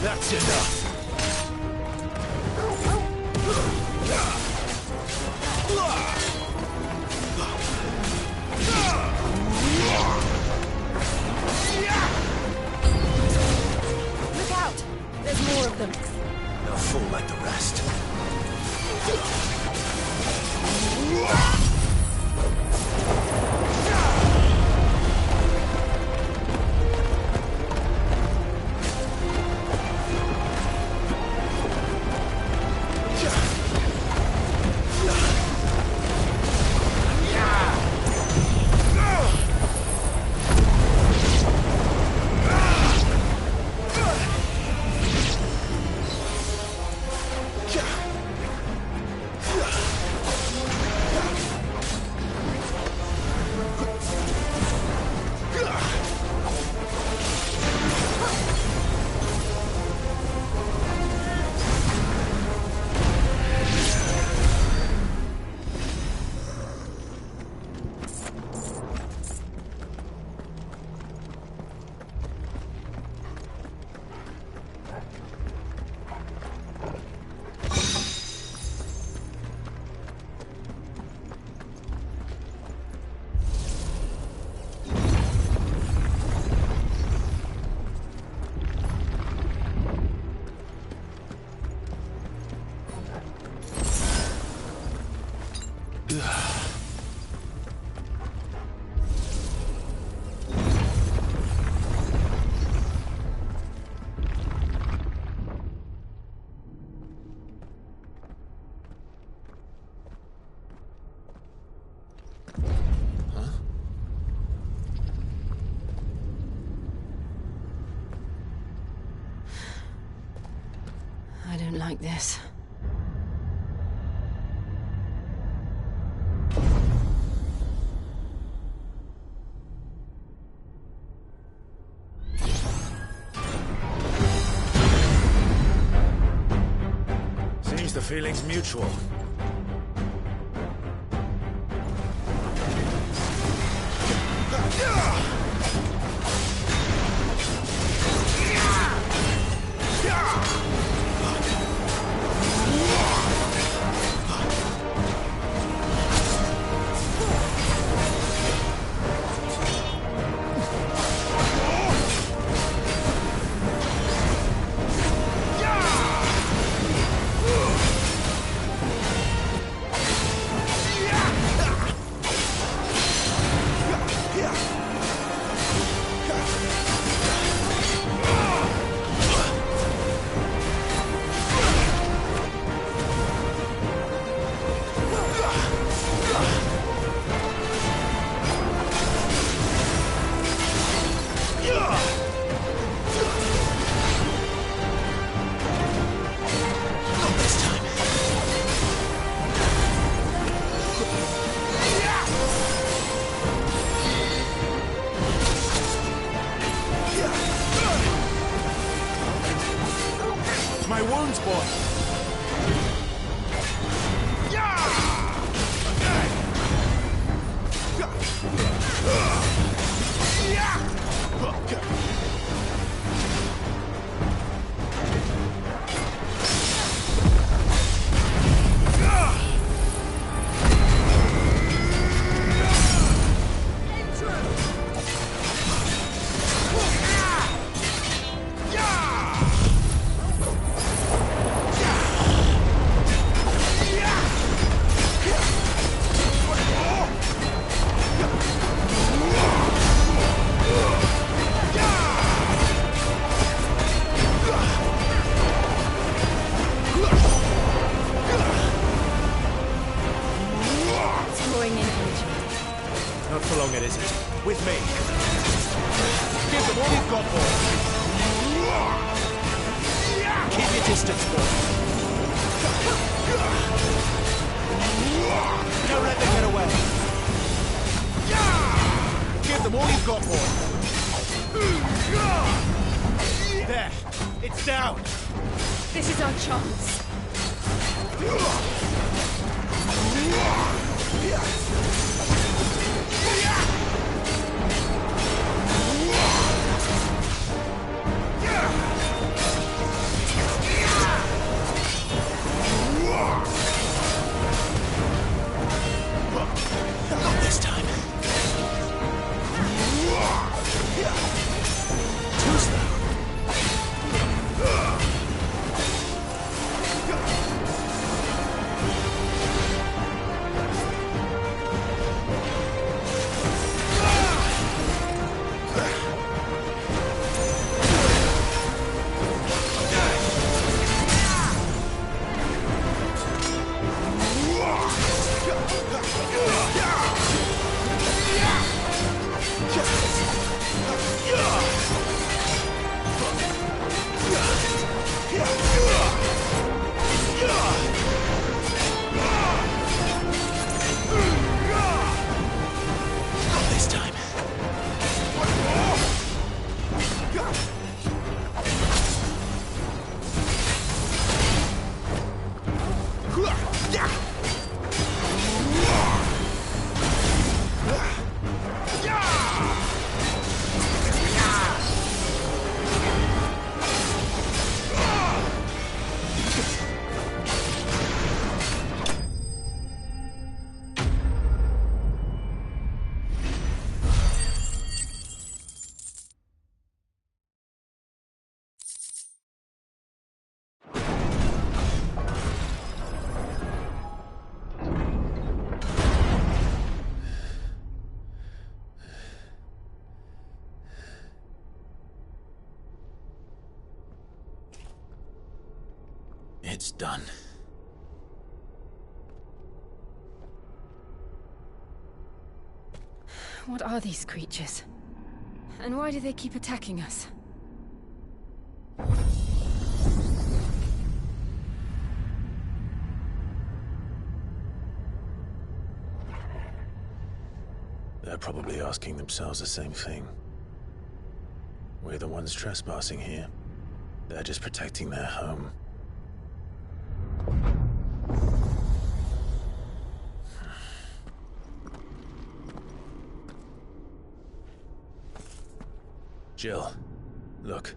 That's enough. Look out! There's more of them. They'll fall like the rest. I don't like this. Seems the feeling's mutual. it, is it? With me. Give them all you've got, boy. Keep your distance, boy. Don't let them get away. Give them all you've got, boy. There. It's down. This is our chance. Not this time. Too slow. Not this time. It's done. What are these creatures? And why do they keep attacking us? They're probably asking themselves the same thing. We're the ones trespassing here. They're just protecting their home. Jill, look.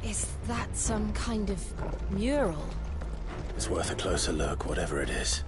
Is that some kind of mural? It's worth a closer look, whatever it is.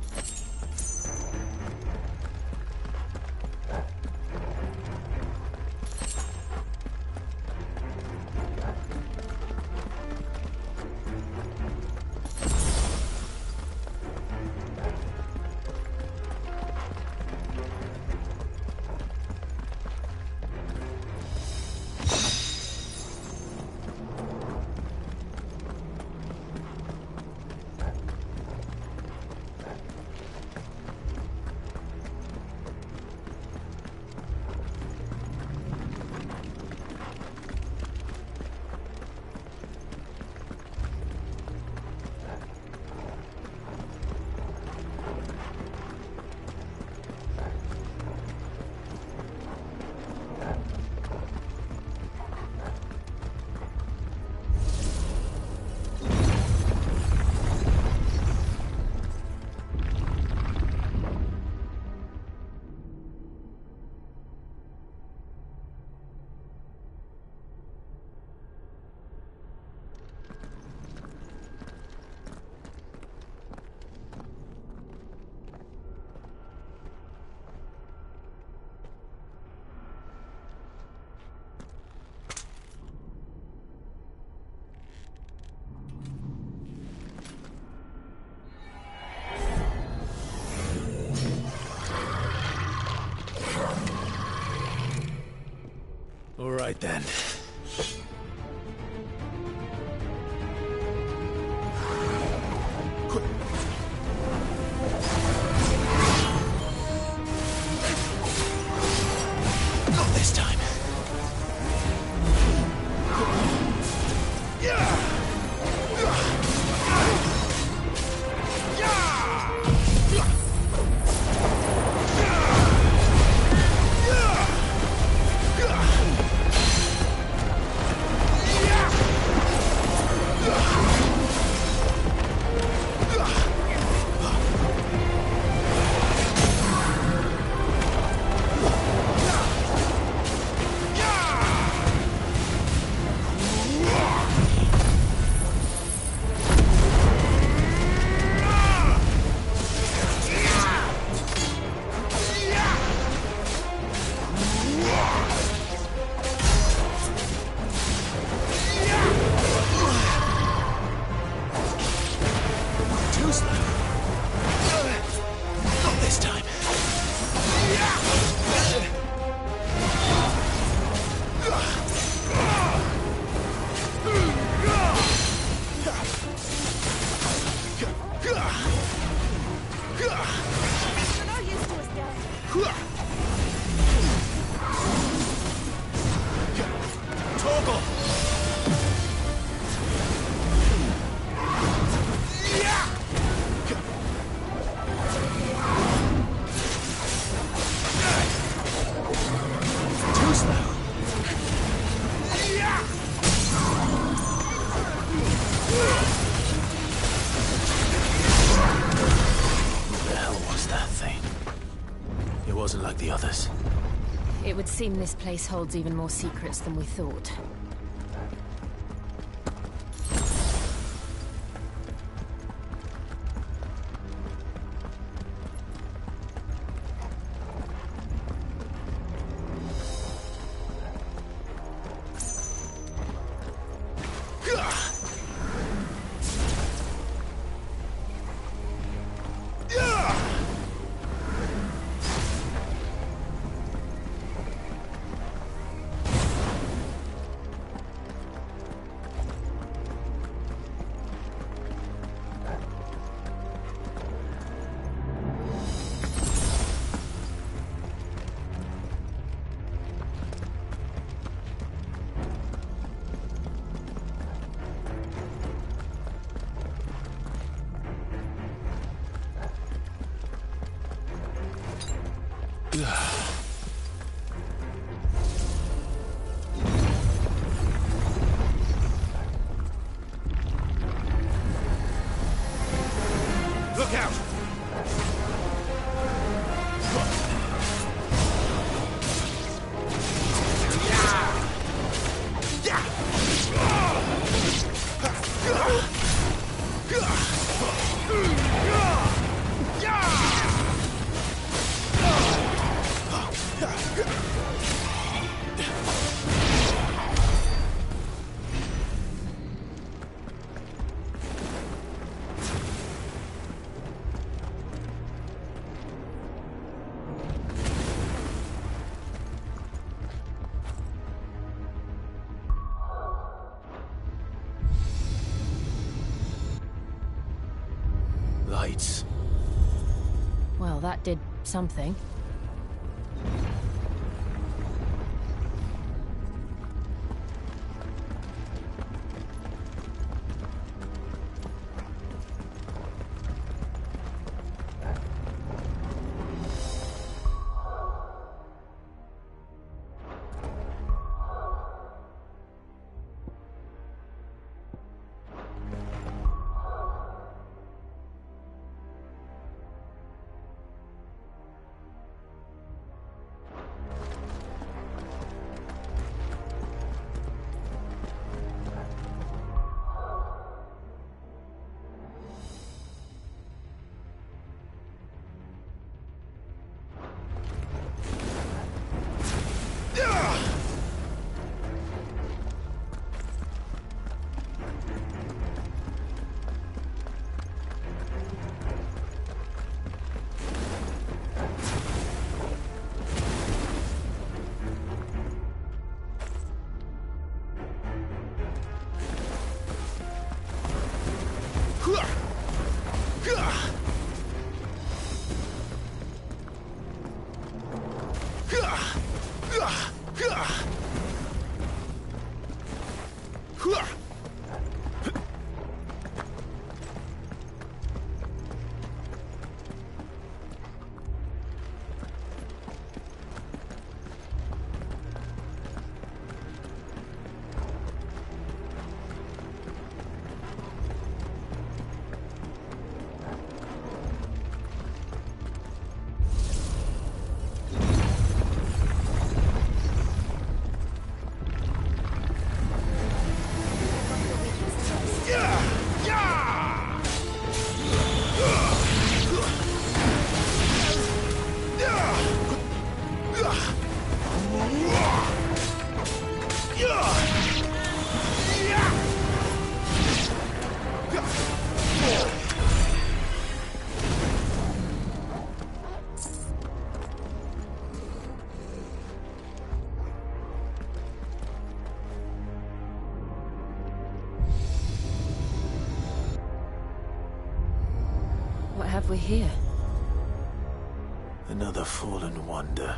All right then. Not this time. Like the others. It would seem this place holds even more secrets than we thought. Look out! Lights. Well, that did something. What have we here? Another fallen wonder.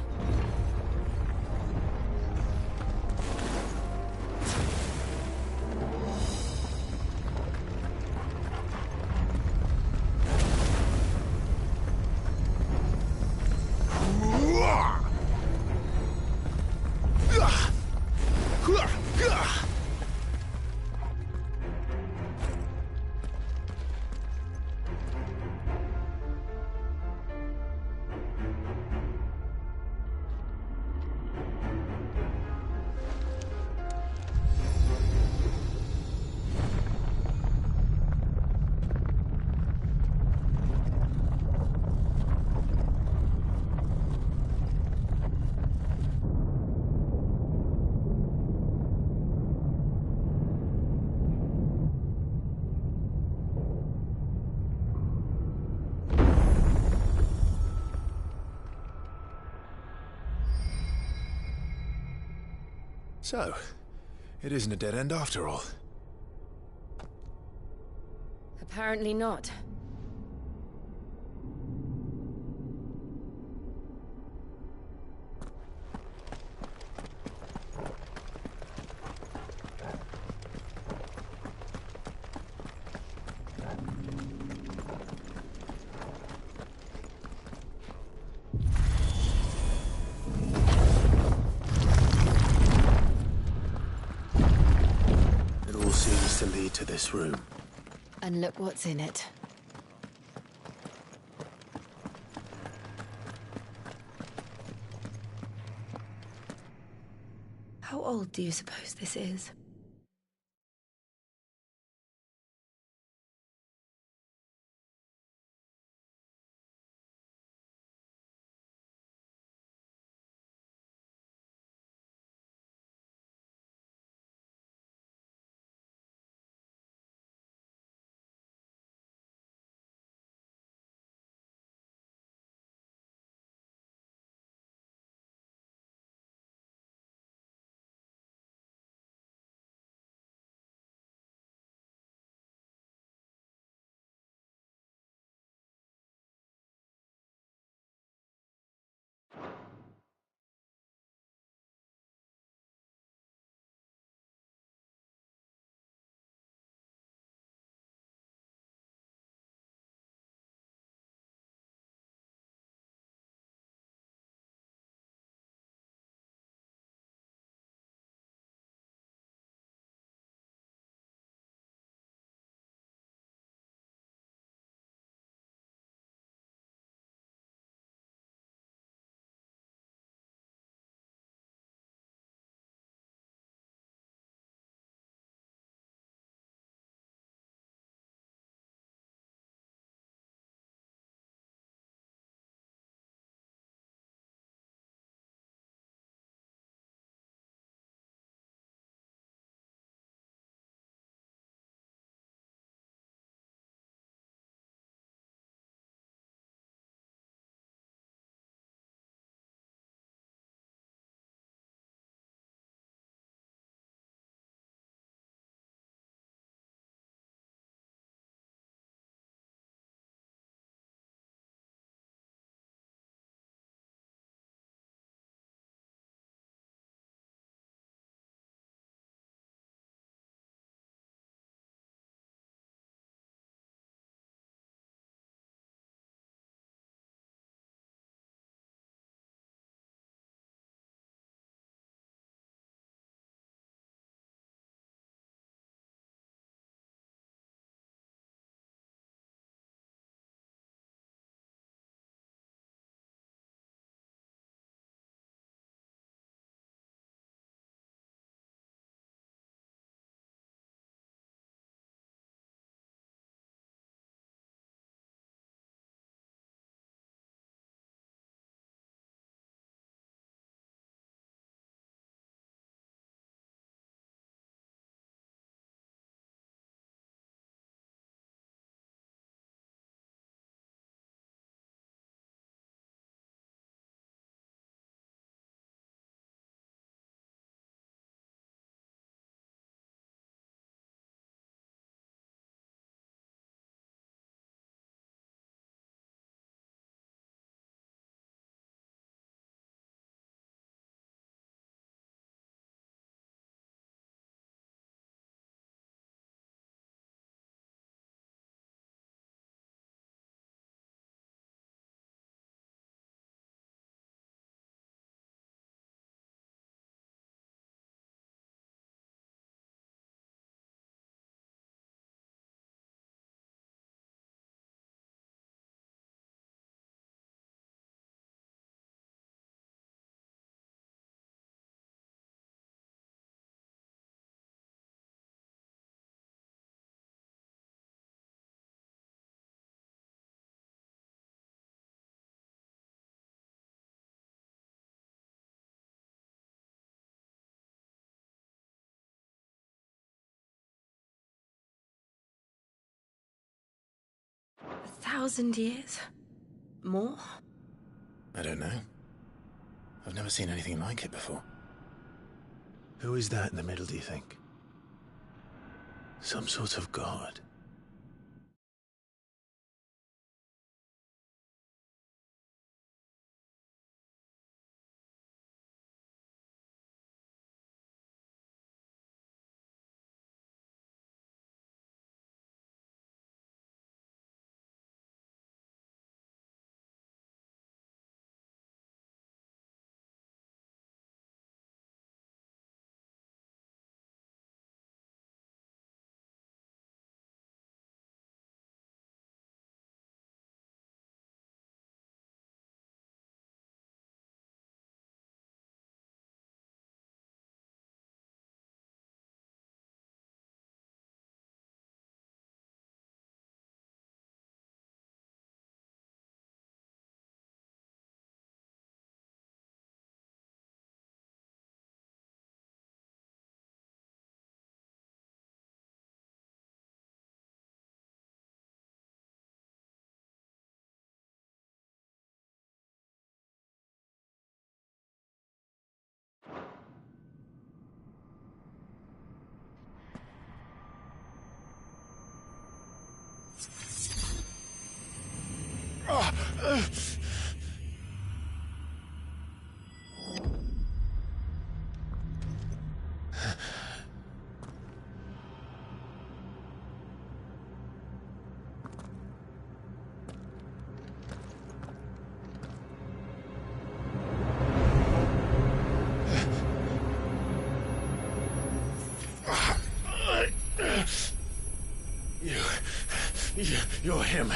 So, it isn't a dead end after all. Apparently not. It all seems to lead to this room. And look what's in it. How old do you suppose this is? $1,000 years? More? I don't know. I've never seen anything like it before. Who is that in the middle, do you think? Some sort of god? You're him.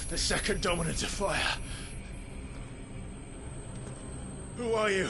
The second dominant of fire. Who are you?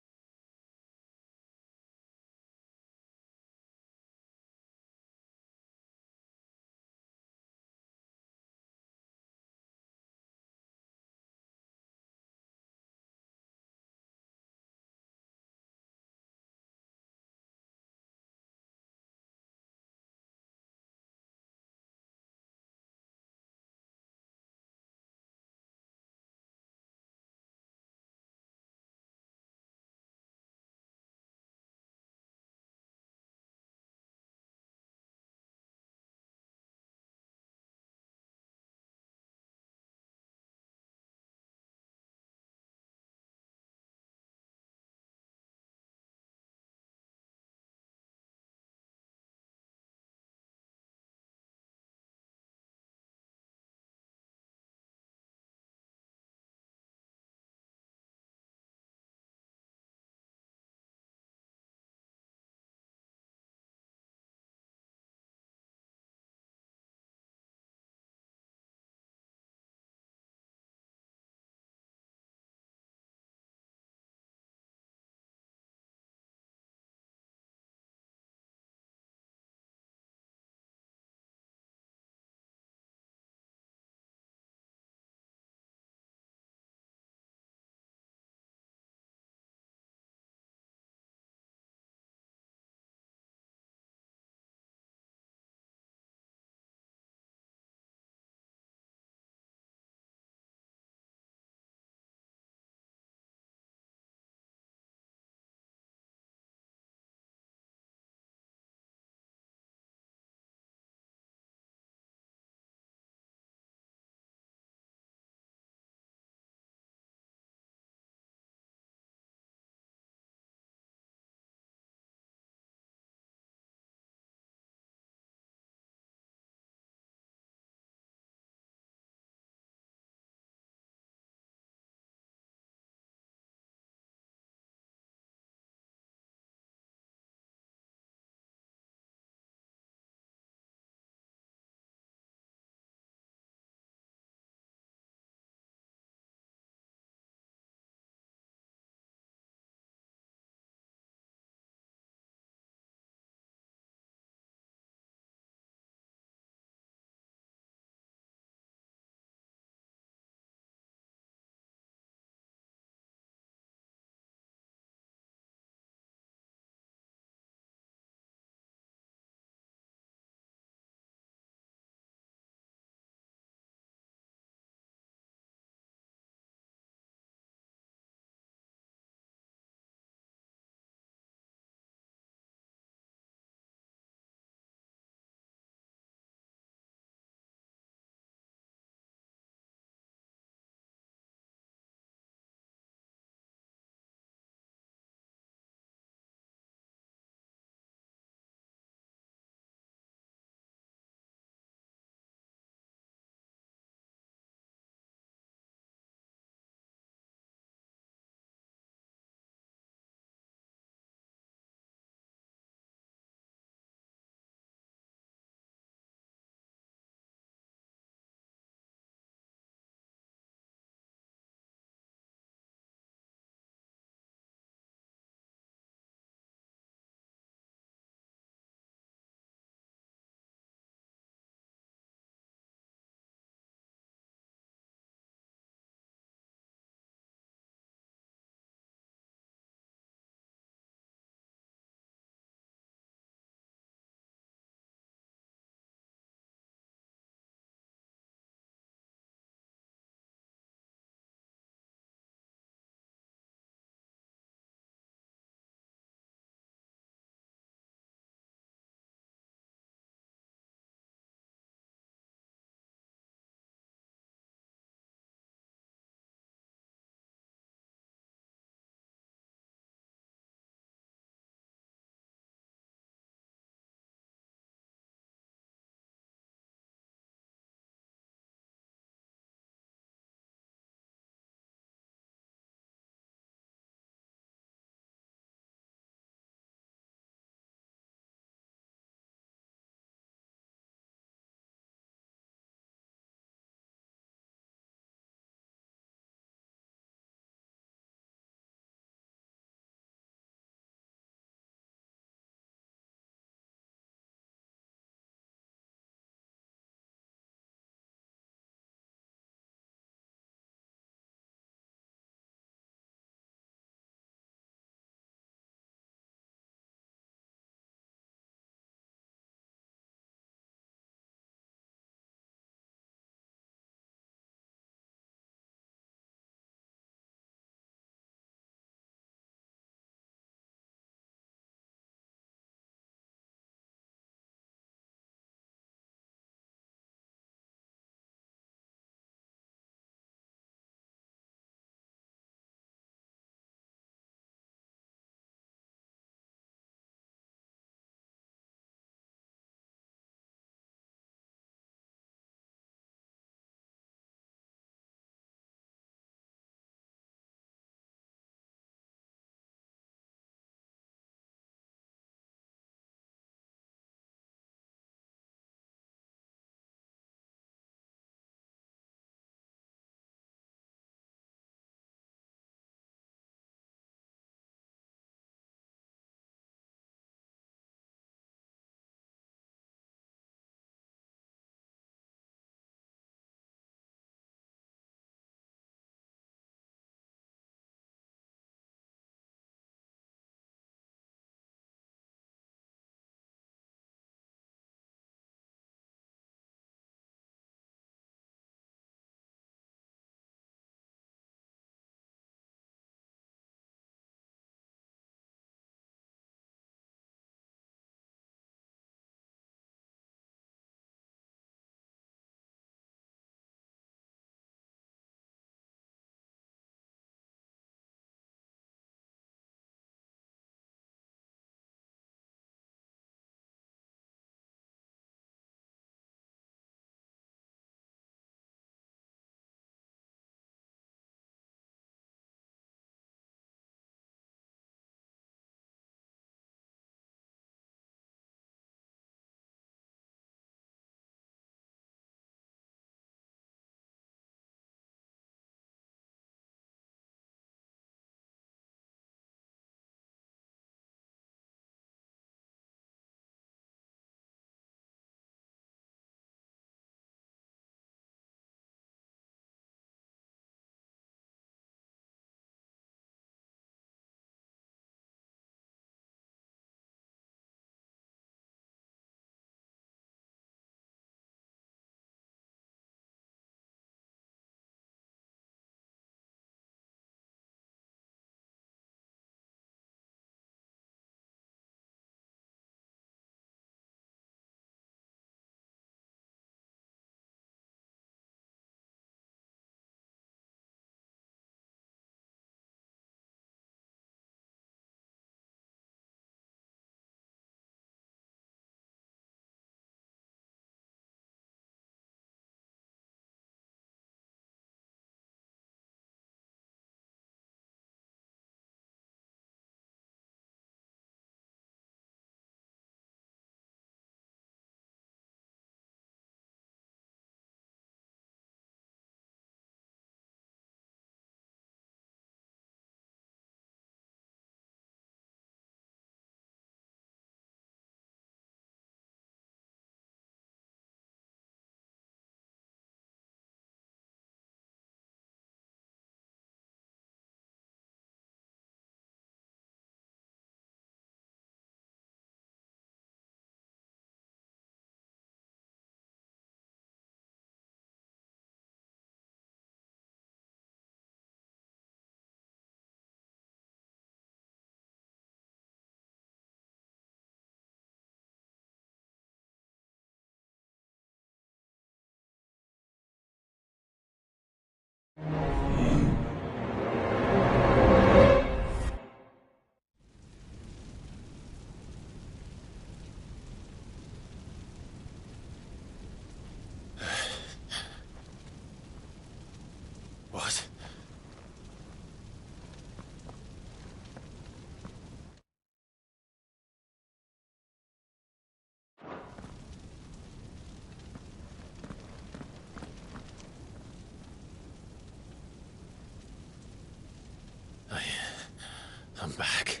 come back.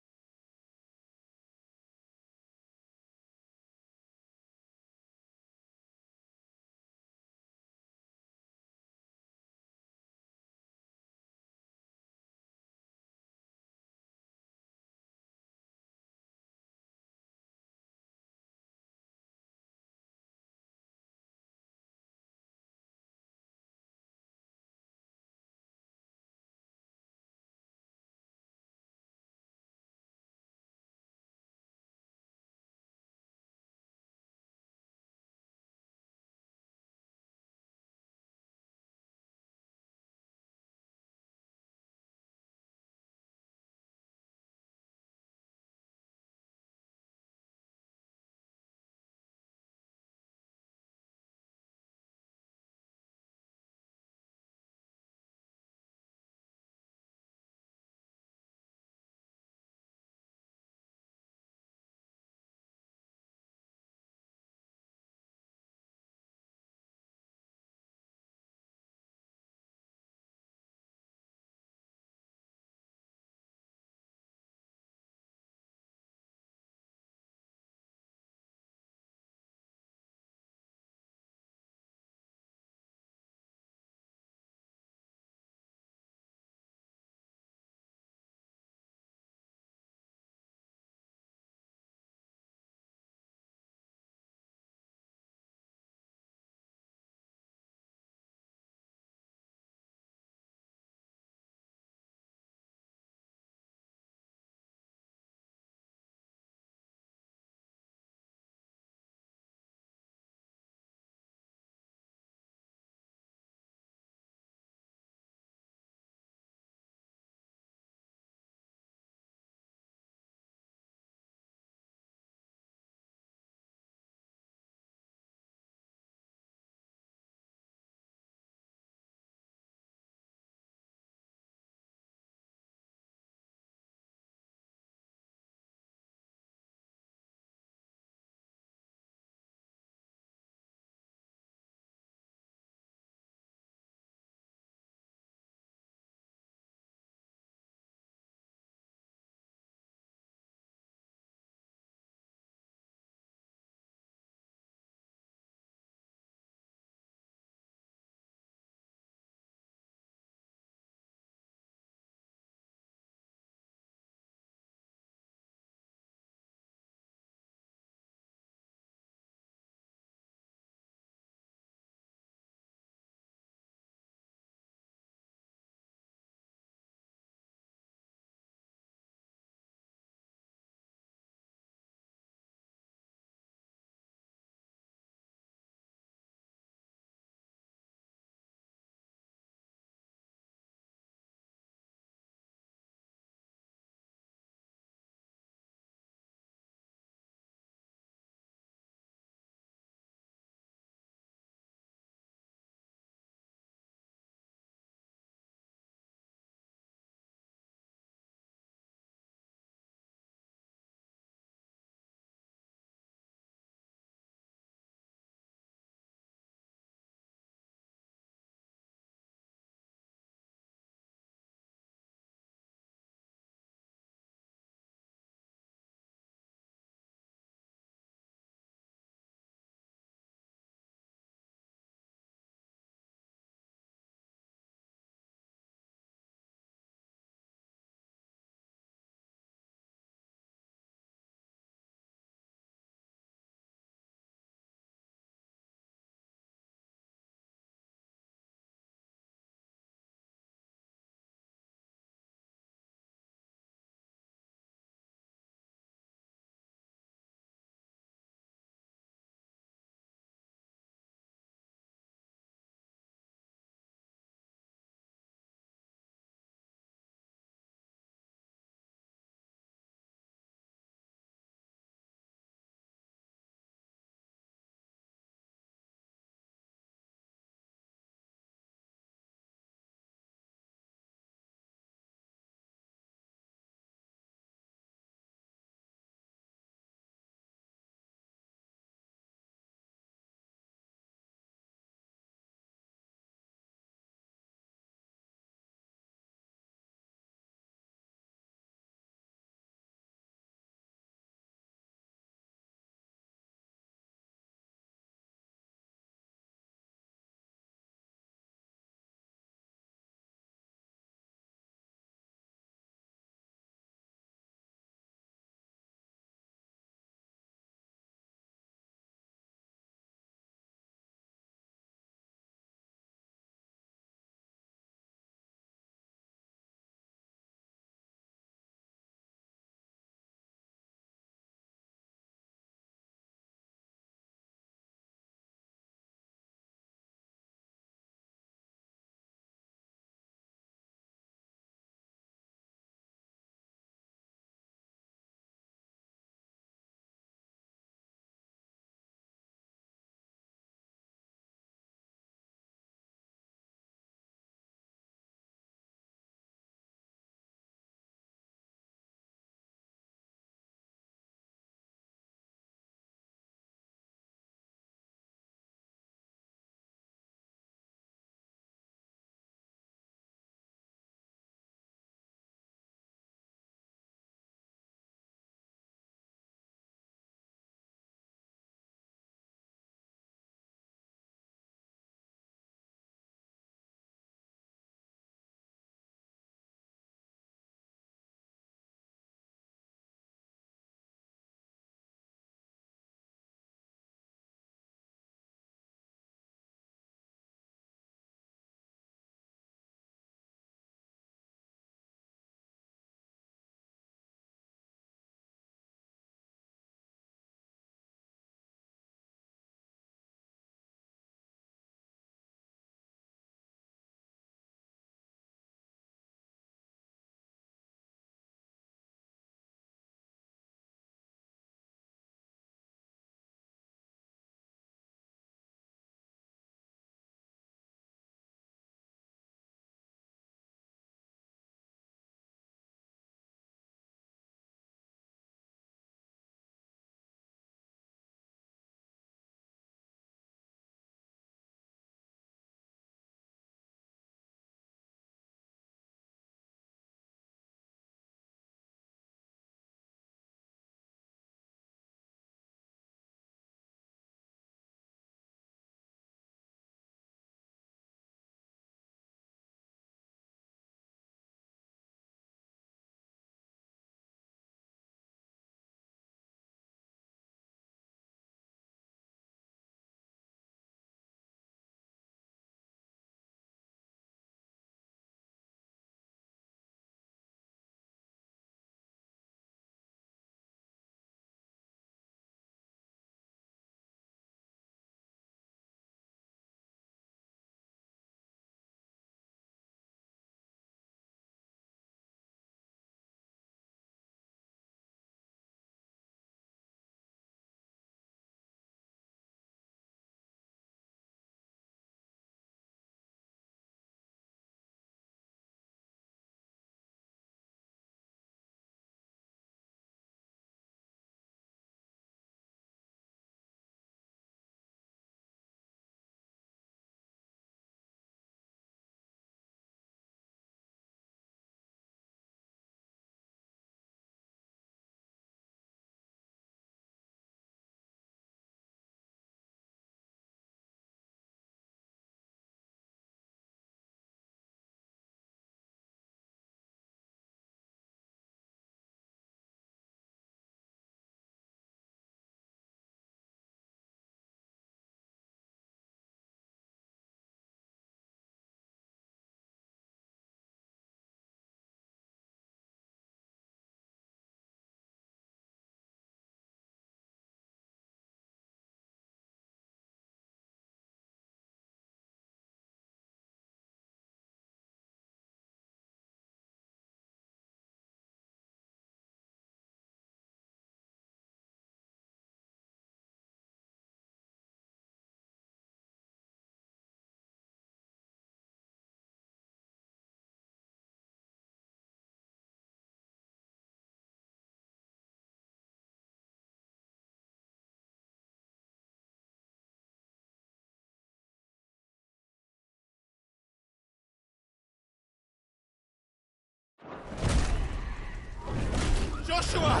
Joshua!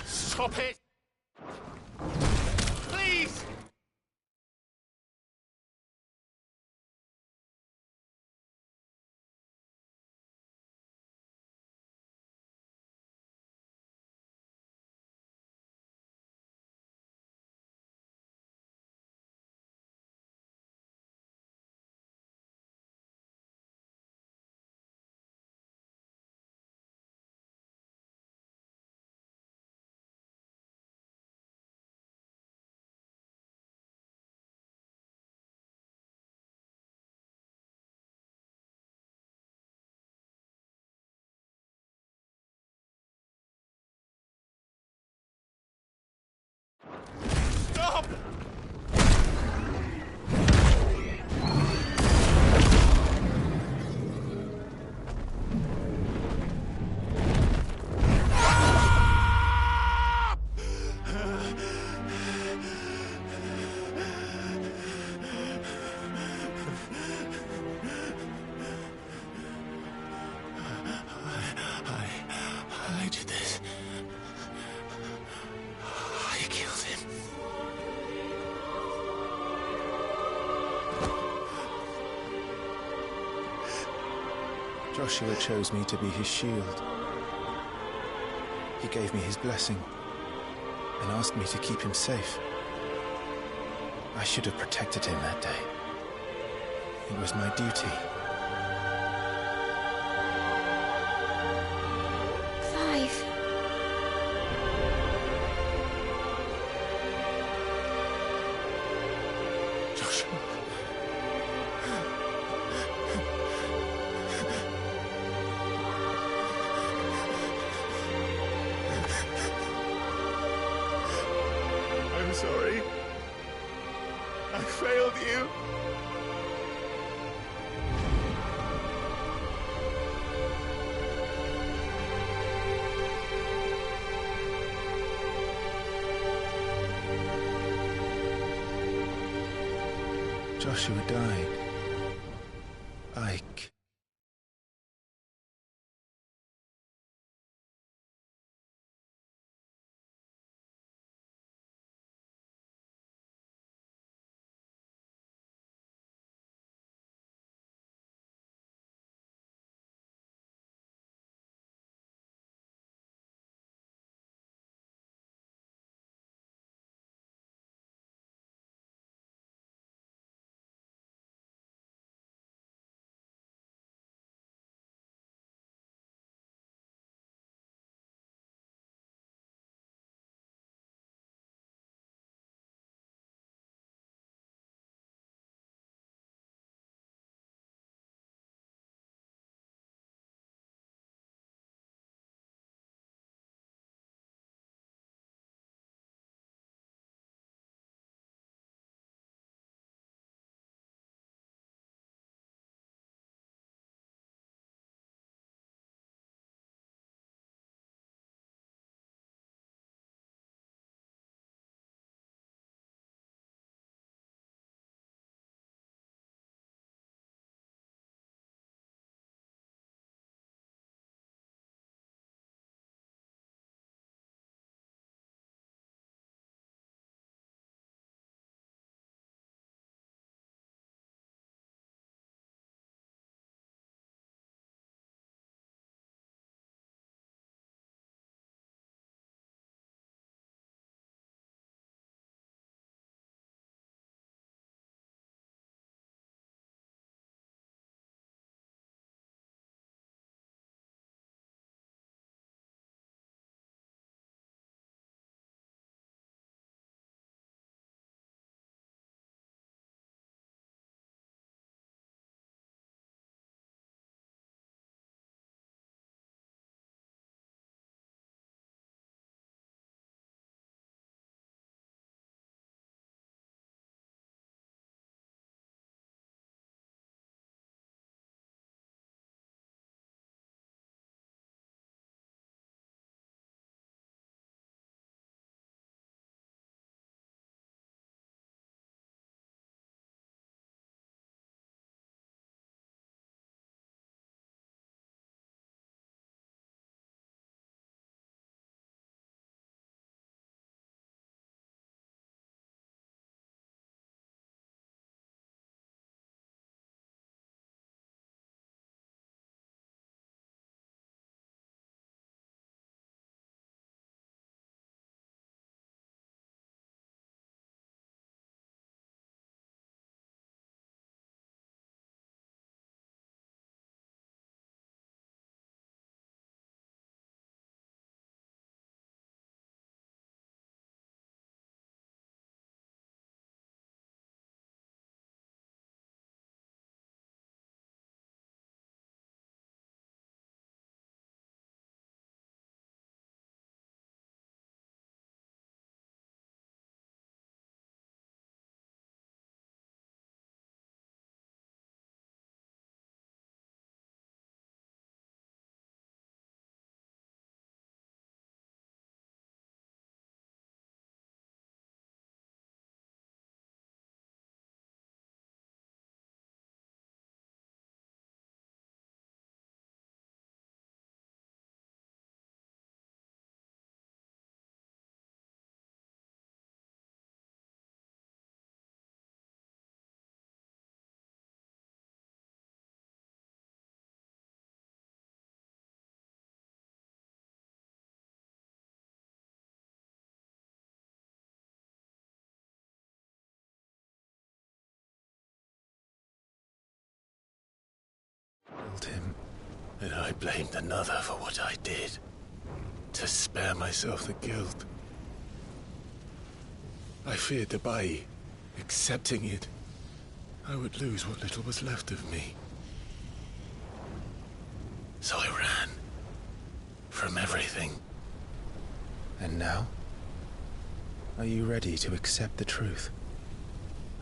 Stop it! Please! Stop! I did this. I killed him. Joshua chose me to be his shield. He gave me his blessing and asked me to keep him safe. I should have protected him that day. It was my duty. Clive. Joshua. I'm sorry. I failed you. Joshua died. Ike. killed him, and I blamed another for what I did, to spare myself the guilt. I feared that by accepting it, I would lose what little was left of me. So I ran from everything. And now? Are you ready to accept the truth?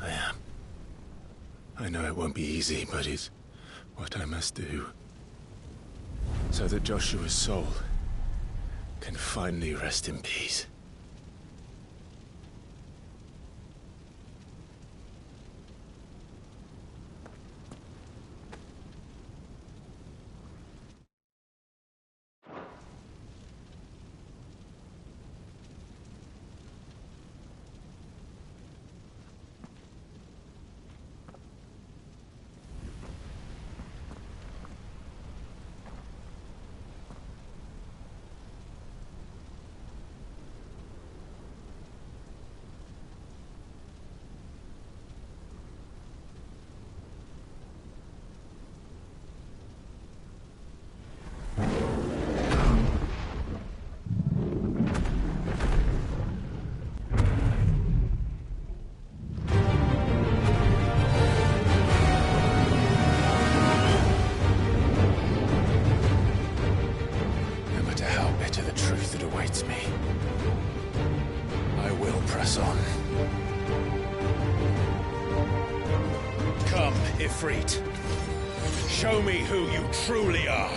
I am. I know it won't be easy, but it's what I must do. So that Joshua's soul can finally rest in peace. Ifrit. Show me who you truly are.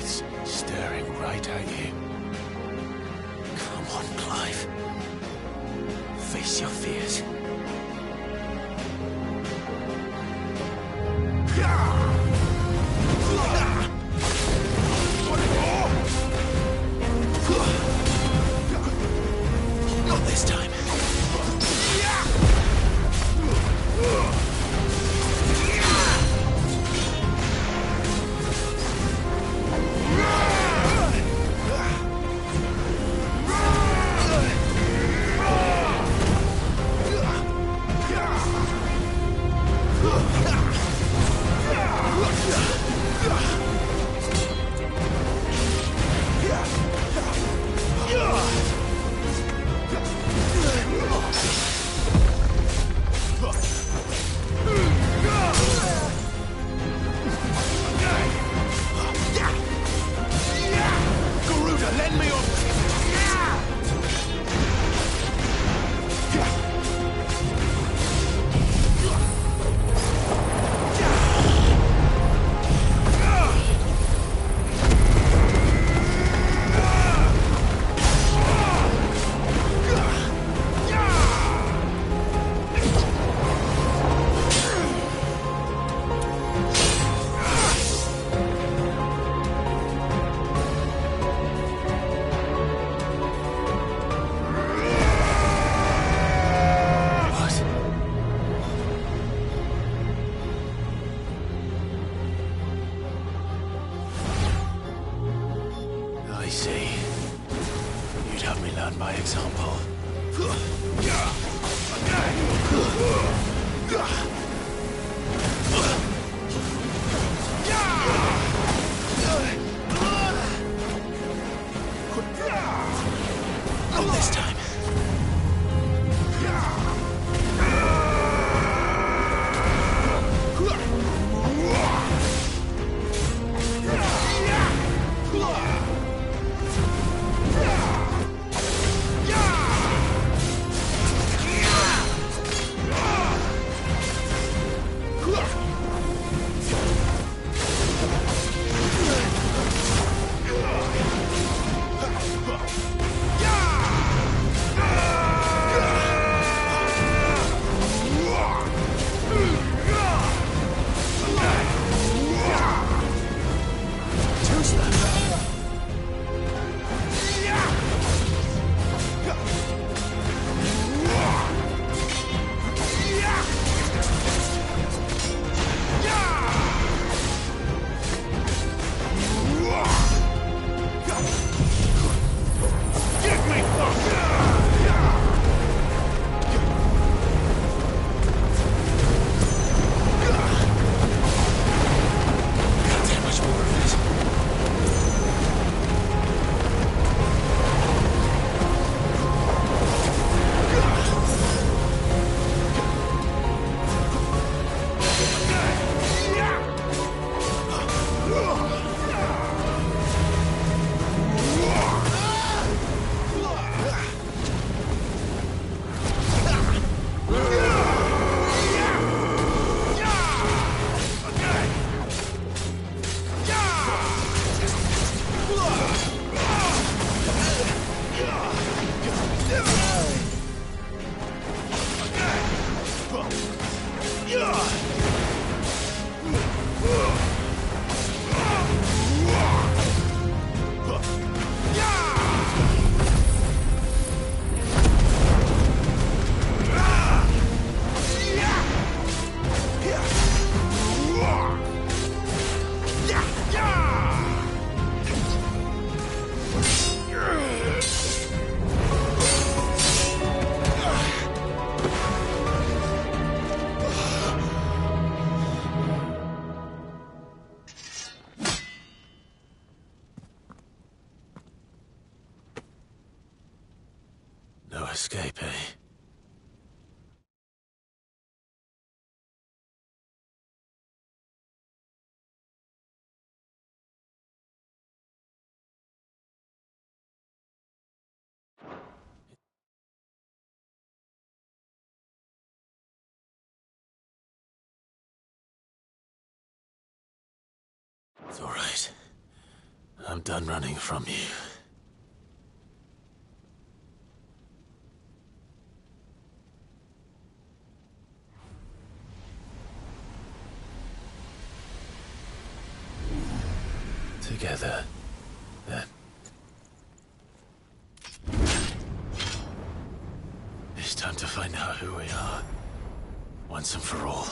It's staring right at you. Come on, Clive. Face your fears. Not this time. I see. You'd have me learn by example. Not this time. No escape, eh? It's all right. I'm done running from you. Together, then. It's time to find out who we are, once and for all.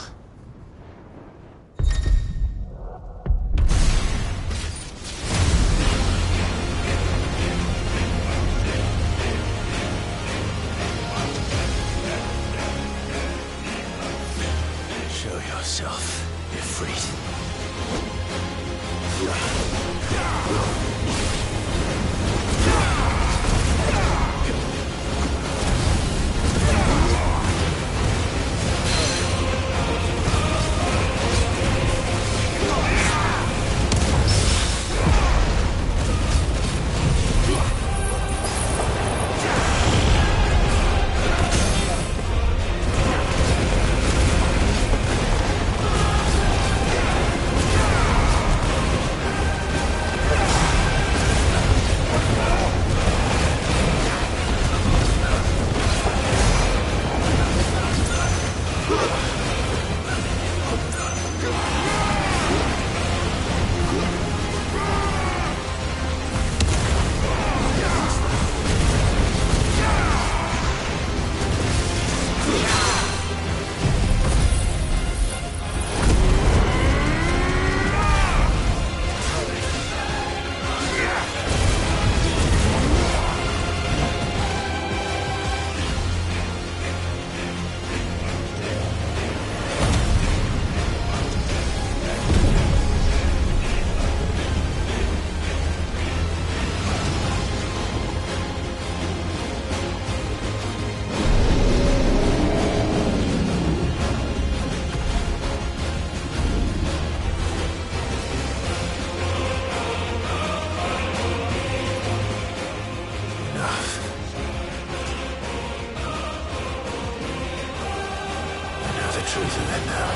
Show yourself, Ifrit. Truth of it now.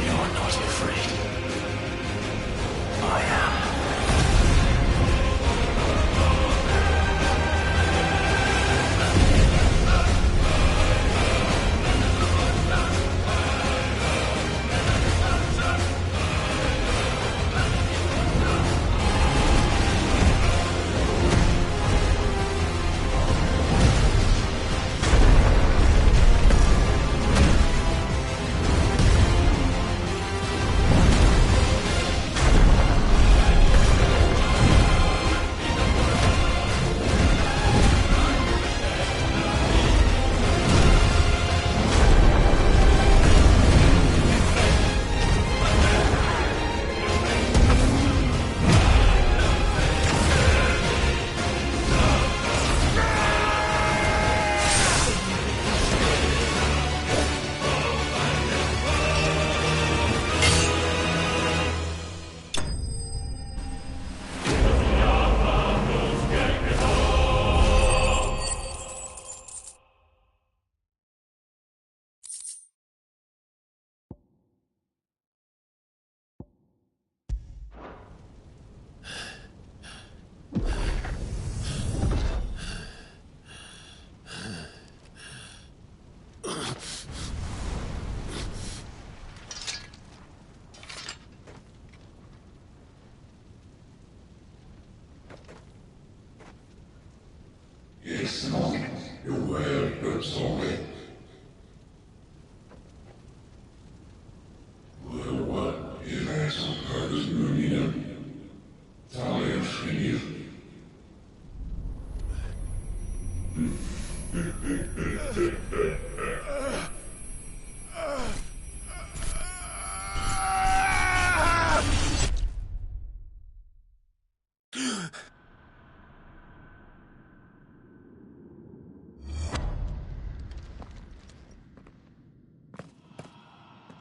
You're not afraid. I am.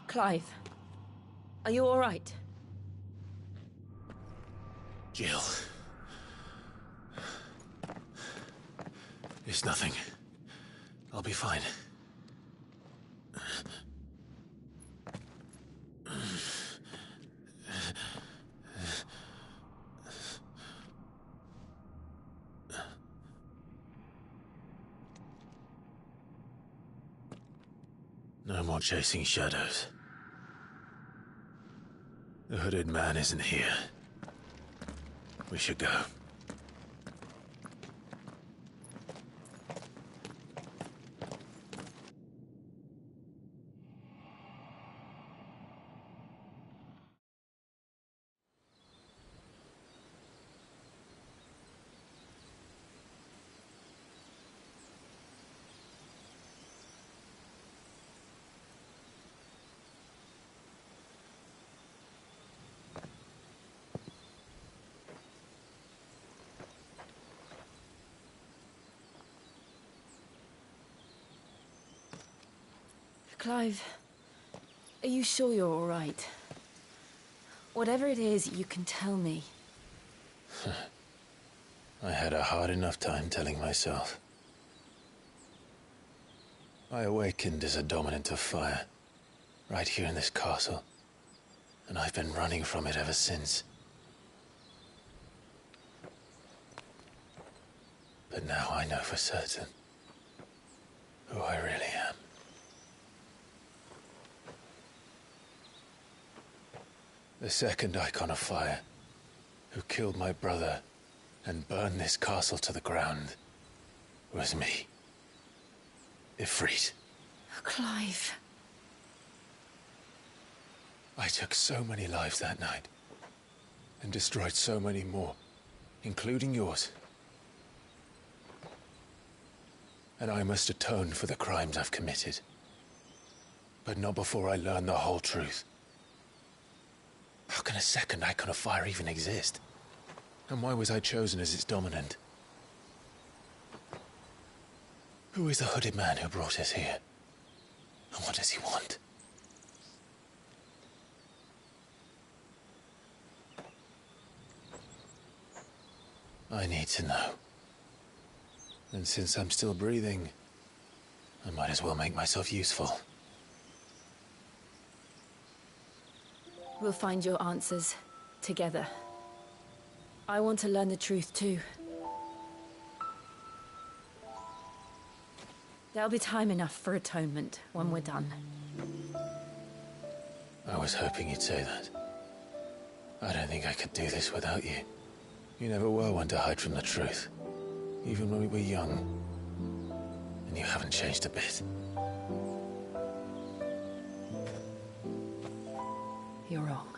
Clive, are you all right? Jill. It's nothing. I'll be fine. No more chasing shadows. The hooded man isn't here. We should go. Clive, are you sure you're all right? Whatever it is, you can tell me. I had a hard enough time telling myself. I awakened as a dominant of fire, right here in this castle, and I've been running from it ever since. But now I know for certain who I really am. The second icon of fire, who killed my brother and burned this castle to the ground, was me. Ifrit. Clive. I took so many lives that night, and destroyed so many more, including yours. And I must atone for the crimes I've committed. But not before I learn the whole truth. How can a second icon of fire even exist? And why was I chosen as its dominant? Who is the hooded man who brought us here? And what does he want? I need to know. And since I'm still breathing, I might as well make myself useful. We'll find your answers together. I want to learn the truth too. There'll be time enough for atonement when we're done. I was hoping you'd say that. I don't think I could do this without you. You never were one to hide from the truth, even when we were young. And you haven't changed a bit. You're wrong.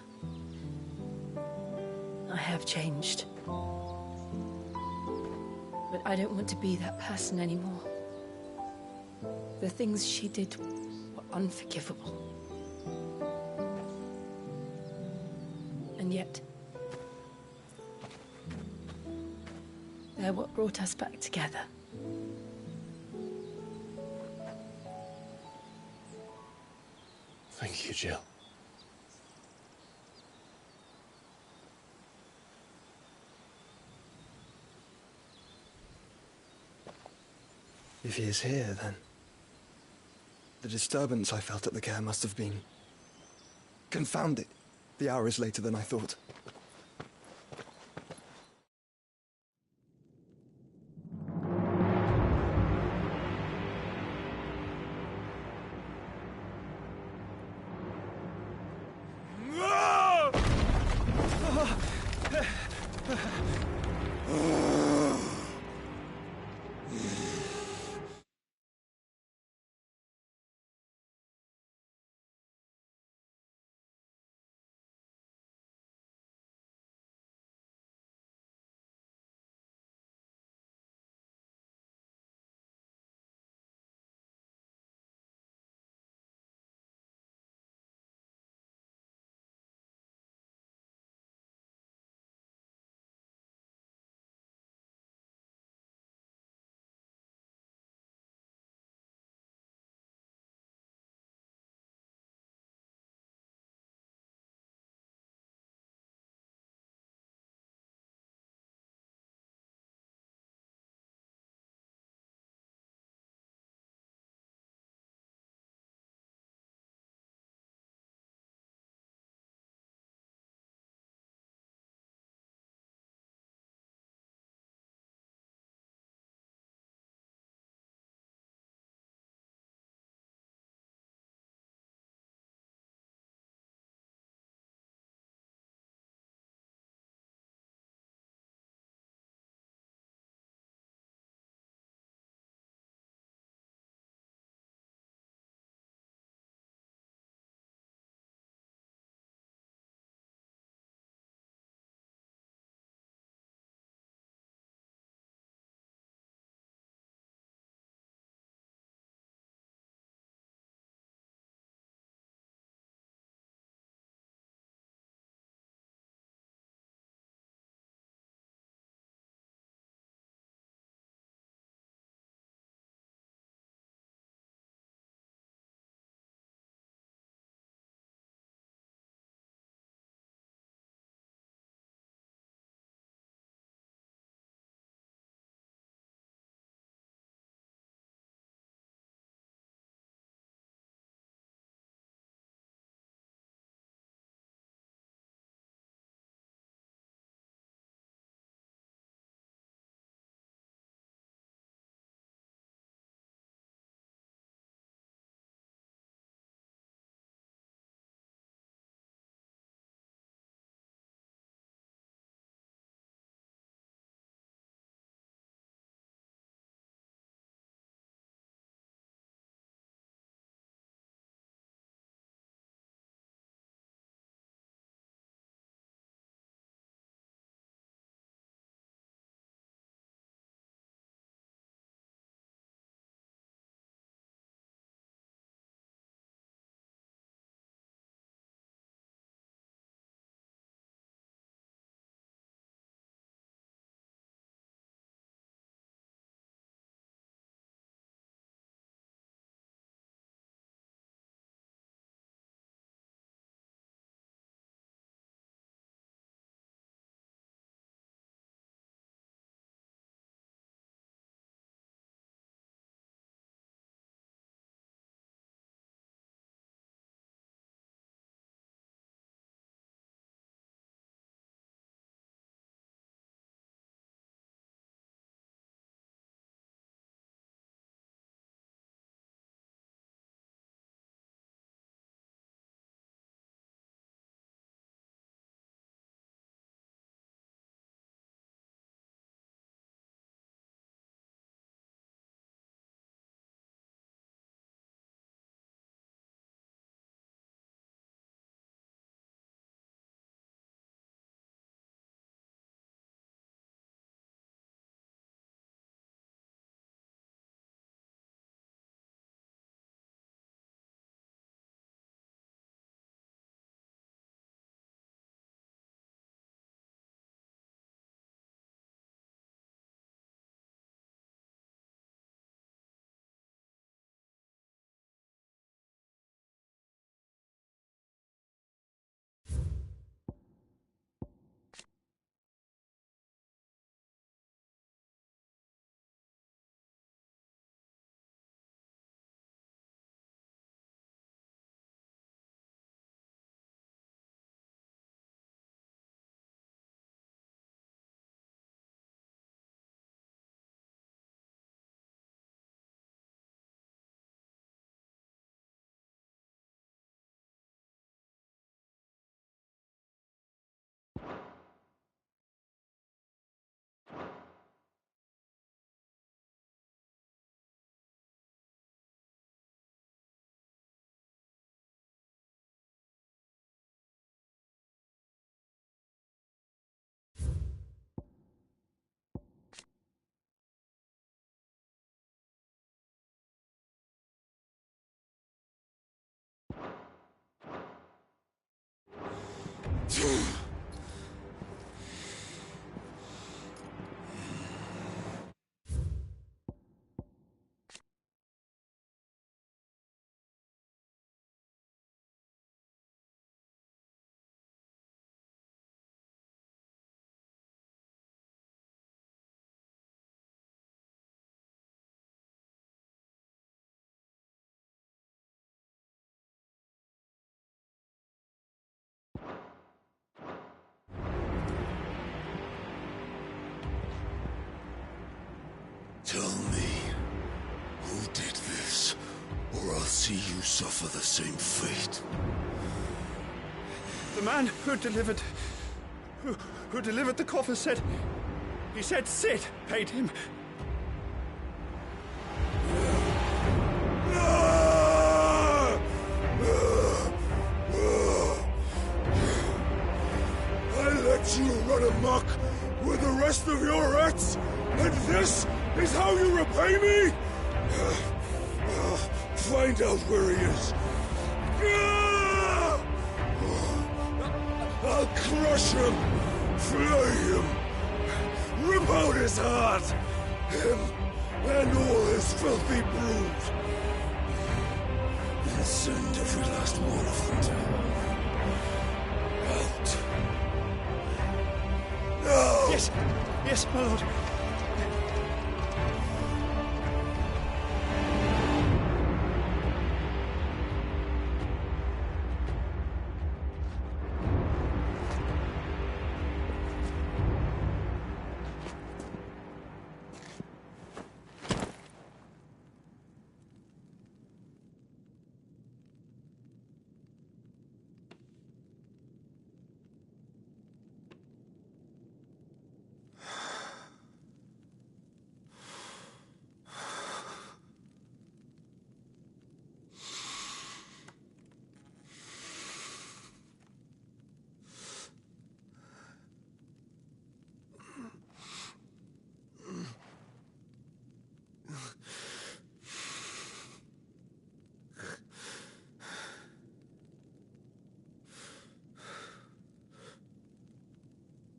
I have changed. But I don't want to be that person anymore. The things she did were unforgivable. And yet, they're what brought us back together. Thank you, Jill. If he is here, then the disturbance I felt at the care must have been confounded. The hour is later than I thought. Tell me, who did this, or I'll see you suffer the same fate. The man who delivered the coffer said... He said Sid paid him. I let you run amok with the rest of your rats, and this is how you repay me? Find out where he is. I'll crush him, flay him, rip out his heart, him and all his filthy brood, and send every last one of them to out. No! Yes, yes, my lord.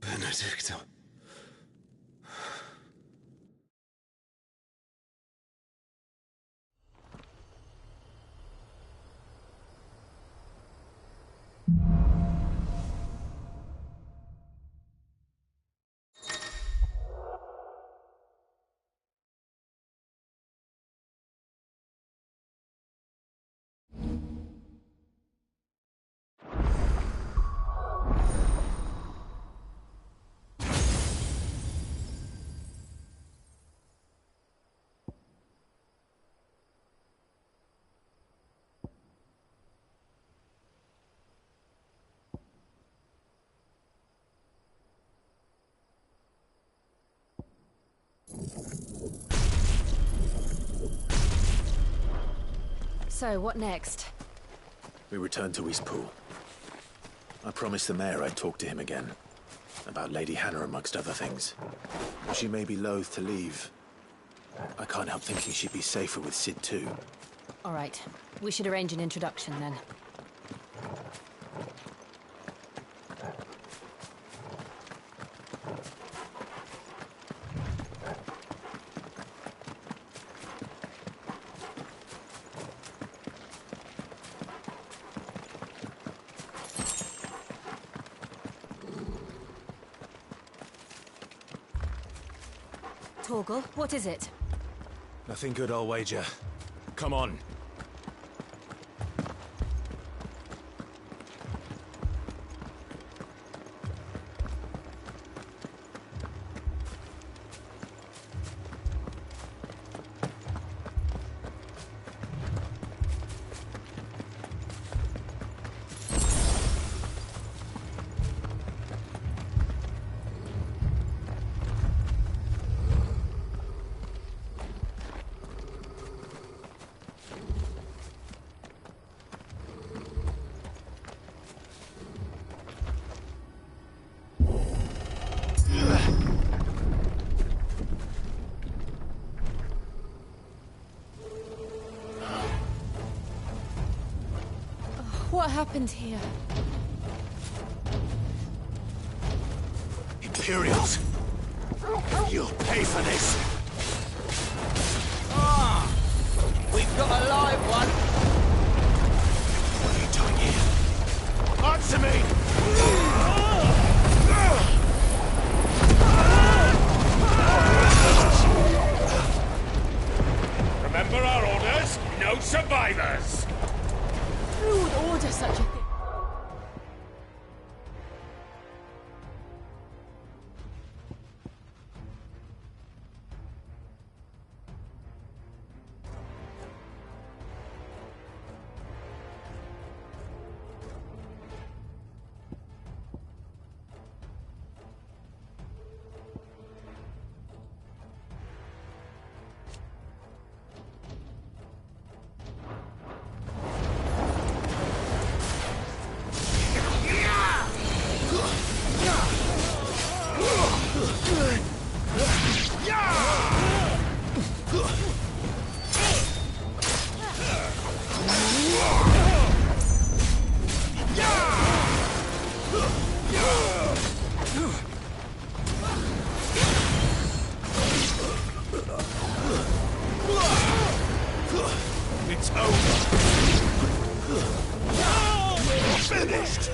Benedicta. So, what next? We return to Eastpool. I promised the mayor I'd talk to him again. About Lady Hannah, amongst other things. She may be loath to leave. I can't help thinking she'd be safer with Sid too. All right. We should arrange an introduction then. Torgal, what is it? Nothing good, I'll wager. Come on. What happened here? Imperials! You'll pay for this! Ah! We've got a live one! What are you doing here? Answer me! Remember our orders? No survivors! Who would order such a thing? It's over. Finished!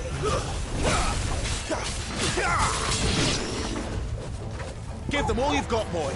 Give them all you've got, boy.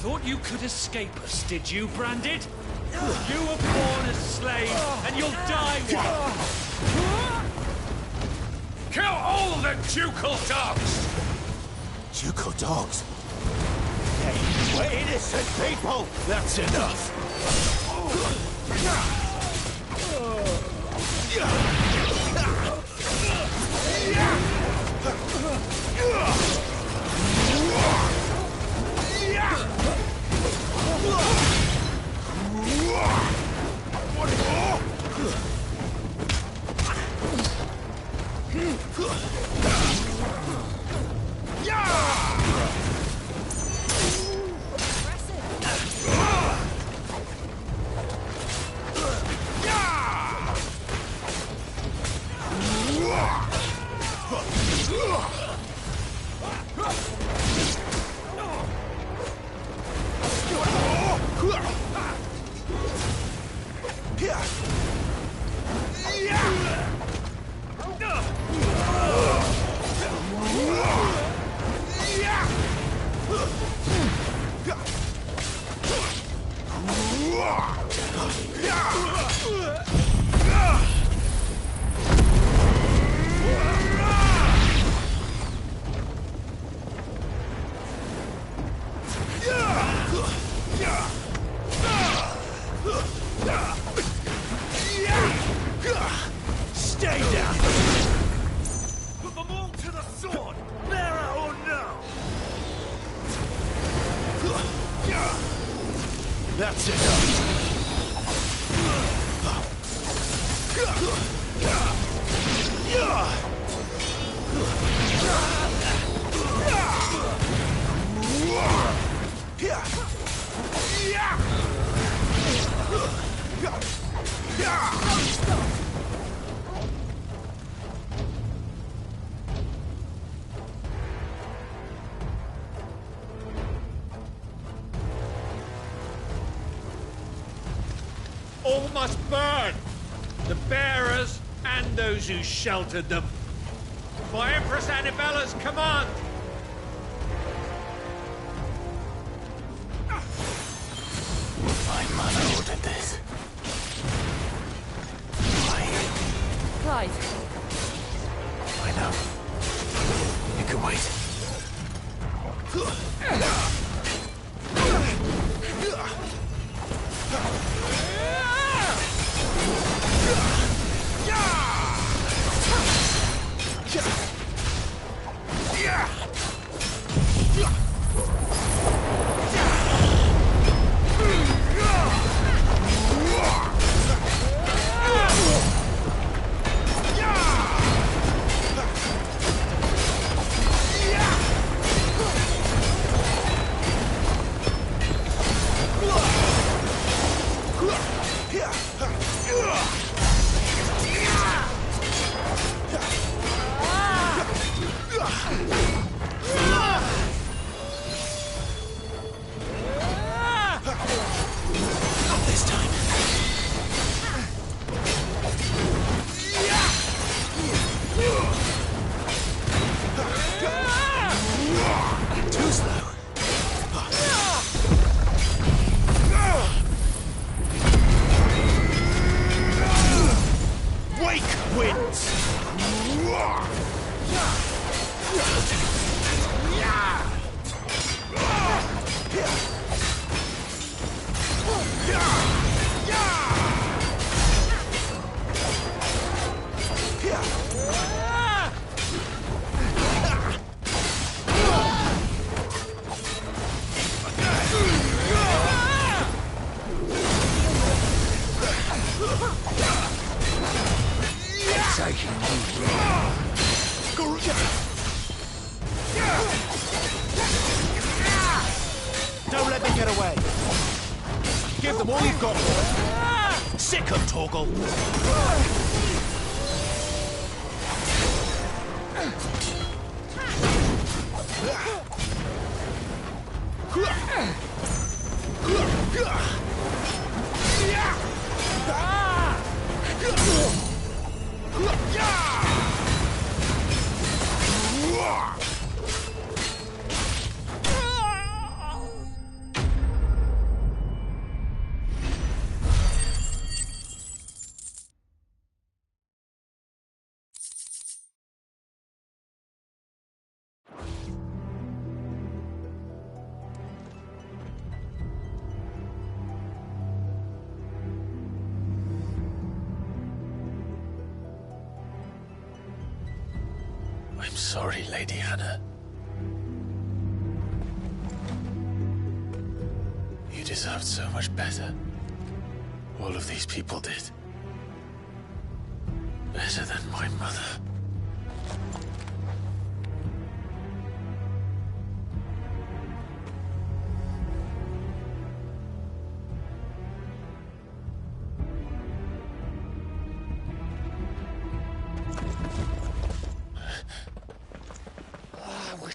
Thought you could escape us, did you, Branded? You were born a slave, and you'll die one! Kill all the ducal dogs! Ducal dogs? Hey, we're innocent people! That's enough! all must burn. The bearers and those who sheltered them. By Empress Annabella's command. My mother ordered this. Why? Clive. I know. You can wait. Don't let me get away. Give them all you've got. Sick of Torgal. I'm sorry, Lady Hannah. You deserved so much better. All of these people did. Better than my mother.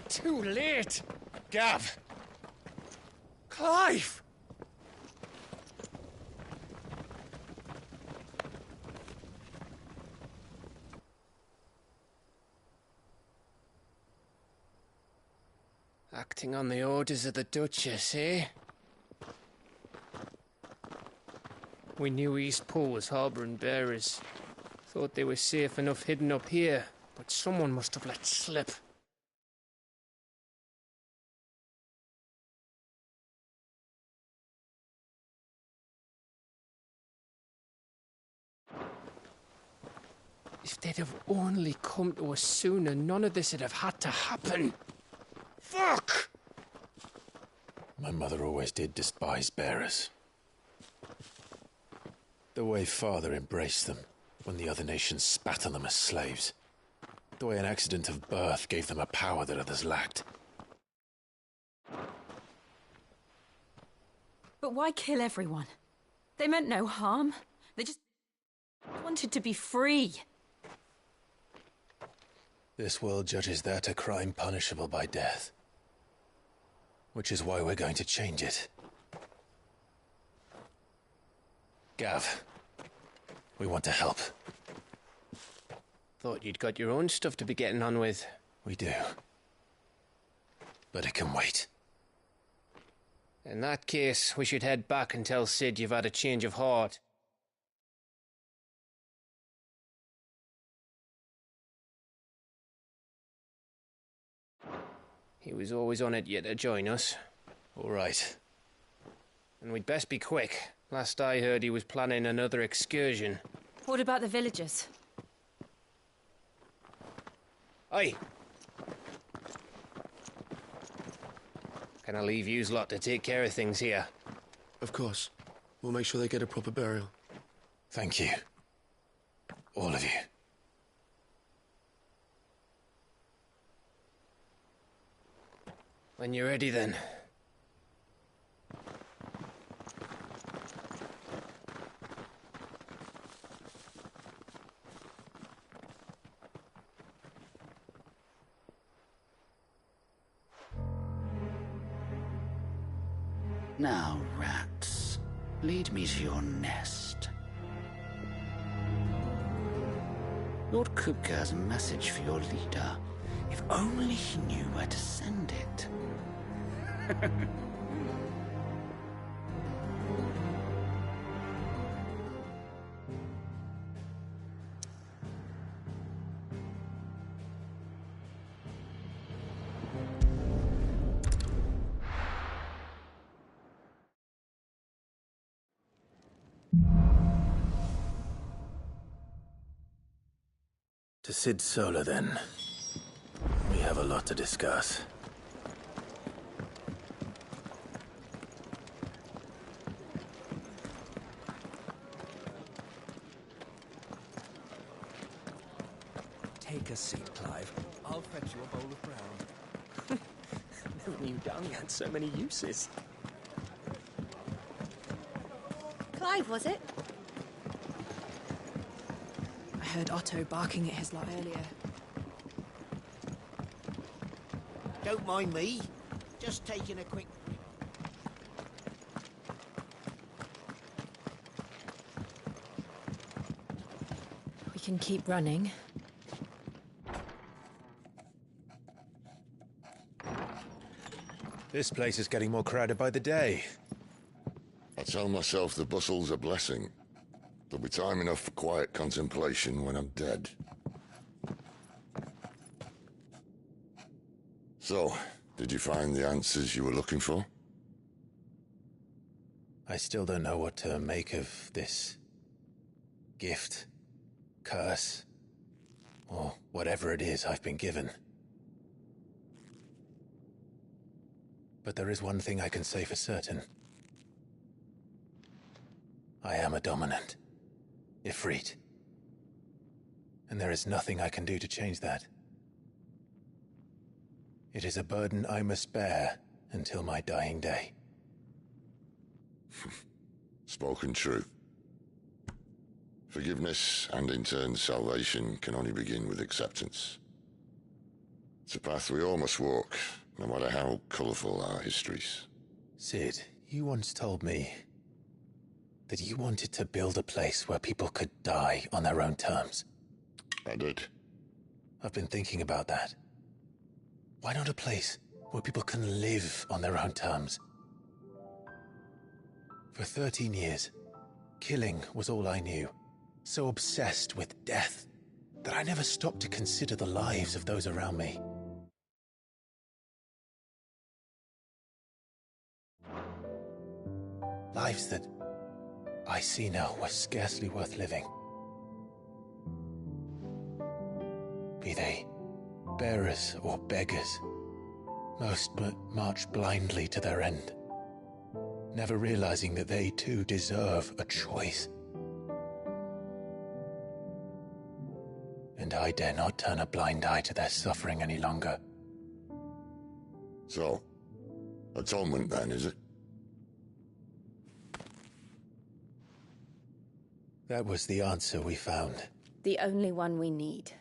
Too late! Gav! Clive! Acting on the orders of the Duchess, eh? We knew East Pool was harbouring bearers. Thought they were safe enough hidden up here, but someone must have let slip. If they'd have only come to us sooner, none of this would have had to happen. Fuck! My mother always did despise bearers. The way Father embraced them when the other nations spat on them as slaves. The way an accident of birth gave them a power that others lacked. But why kill everyone? They meant no harm. They just wanted to be free. This world judges that a crime punishable by death. Which is why we're going to change it. Gav, We want to help. Thought you'd got your own stuff to be getting on with. We do. But it can wait. In that case, we should head back and tell Sid you've had a change of heart. He was always on it yet to join us. All right. And we'd best be quick. Last I heard, he was planning another excursion. What about the villagers? Aye. Can I leave yous lot to take care of things here? Of course. We'll make sure they get a proper burial. Thank you. All of you. When you're ready, then. Now, rats, lead me to your nest. Lord Kupka has a message for your leader. If only he knew where to send it. To Sid Solar, then. We have a lot to discuss. Take a seat, Clive. I'll fetch you a bowl of brown. Never knew dung had so many uses. Clive, was it? I heard Otto barking at his lot earlier. Don't mind me. Just taking a quick... We can keep running. This place is getting more crowded by the day. I tell myself the bustle's a blessing. There'll be time enough for quiet contemplation when I'm dead. So, did you find the answers you were looking for? I still don't know what to make of this gift, curse, or whatever it is I've been given. But there is one thing I can say for certain. I am a dominant, Ifrit. And there is nothing I can do to change that. It is a burden I must bear until my dying day. Spoken true. Forgiveness and in turn salvation can only begin with acceptance. It's a path we all must walk, no matter how colourful our histories. Sid, you once told me that you wanted to build a place where people could die on their own terms. I did. I've been thinking about that. Why not a place where people can live on their own terms? For 13 years, killing was all I knew. So obsessed with death that I never stopped to consider the lives of those around me. Lives that I see now were scarcely worth living. Be they bearers or beggars, most march blindly to their end, never realizing that they too deserve a choice. And I dare not turn a blind eye to their suffering any longer. So, atonement then, is it? That was the answer we found. The only one we need.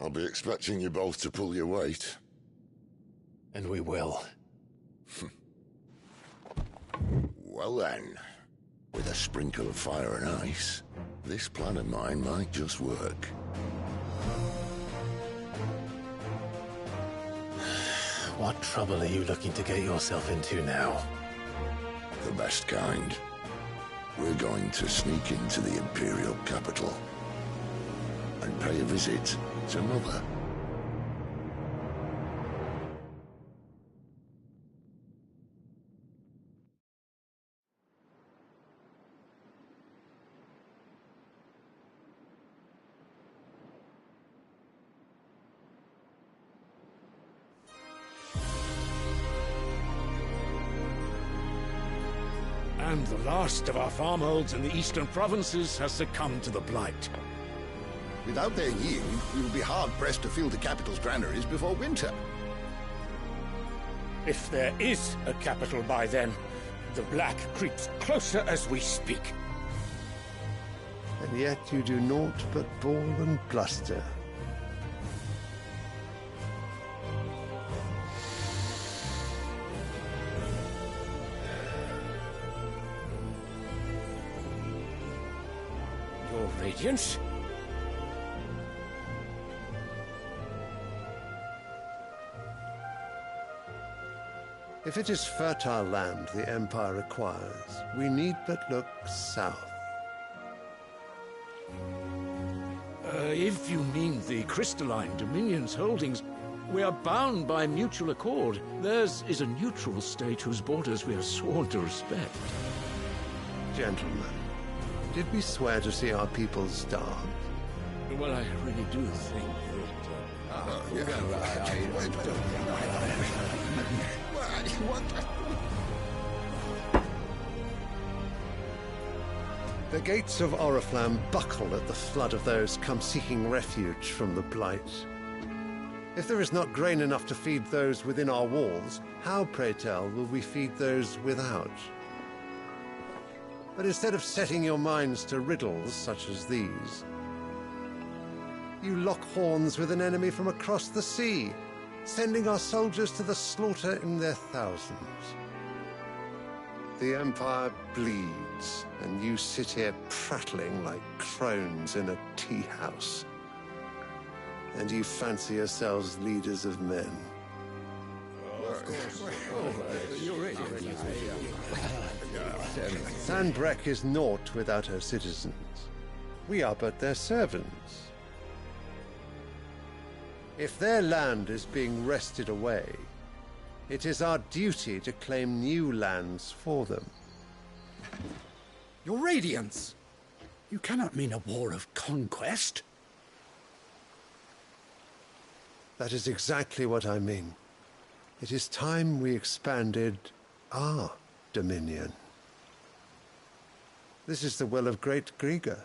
I'll be expecting you both to pull your weight. And we will. Well then, With a sprinkle of fire and ice, this plan of mine might just work. What trouble are you looking to get yourself into now? The best kind. We're going to sneak into the Imperial capital and pay a visit to Mother. And the last of our farmholds in the eastern provinces has succumbed to the blight. Without their yield, we will be hard-pressed to fill the capital's granaries before winter. If there is a capital by then, the black creeps closer as we speak. And yet you do naught but bawl and bluster. Your Radiance? If it is fertile land the Empire requires, we need but look south. If you mean the crystalline Dominion's holdings, we are bound by mutual accord. Theirs is a neutral state whose borders we are sworn to respect. Gentlemen, did we swear to see our people starve? Well, I really do think The gates of Oriflamme buckle at the flood of those come seeking refuge from the blight. If there is not grain enough to feed those within our walls, how, pray tell, will we feed those without? But instead of setting your minds to riddles such as these, you lock horns with an enemy from across the sea, sending our soldiers to the slaughter in their thousands. The Empire bleeds, and you sit here prattling like crones in a tea house. And you fancy yourselves leaders of men. Sandbreck is naught without her citizens. We are but their servants. If their land is being wrested away, it is our duty to claim new lands for them. Your Radiance! You cannot mean a war of conquest. That is exactly what I mean. It is time we expanded our dominion. This is the will of great Grieger.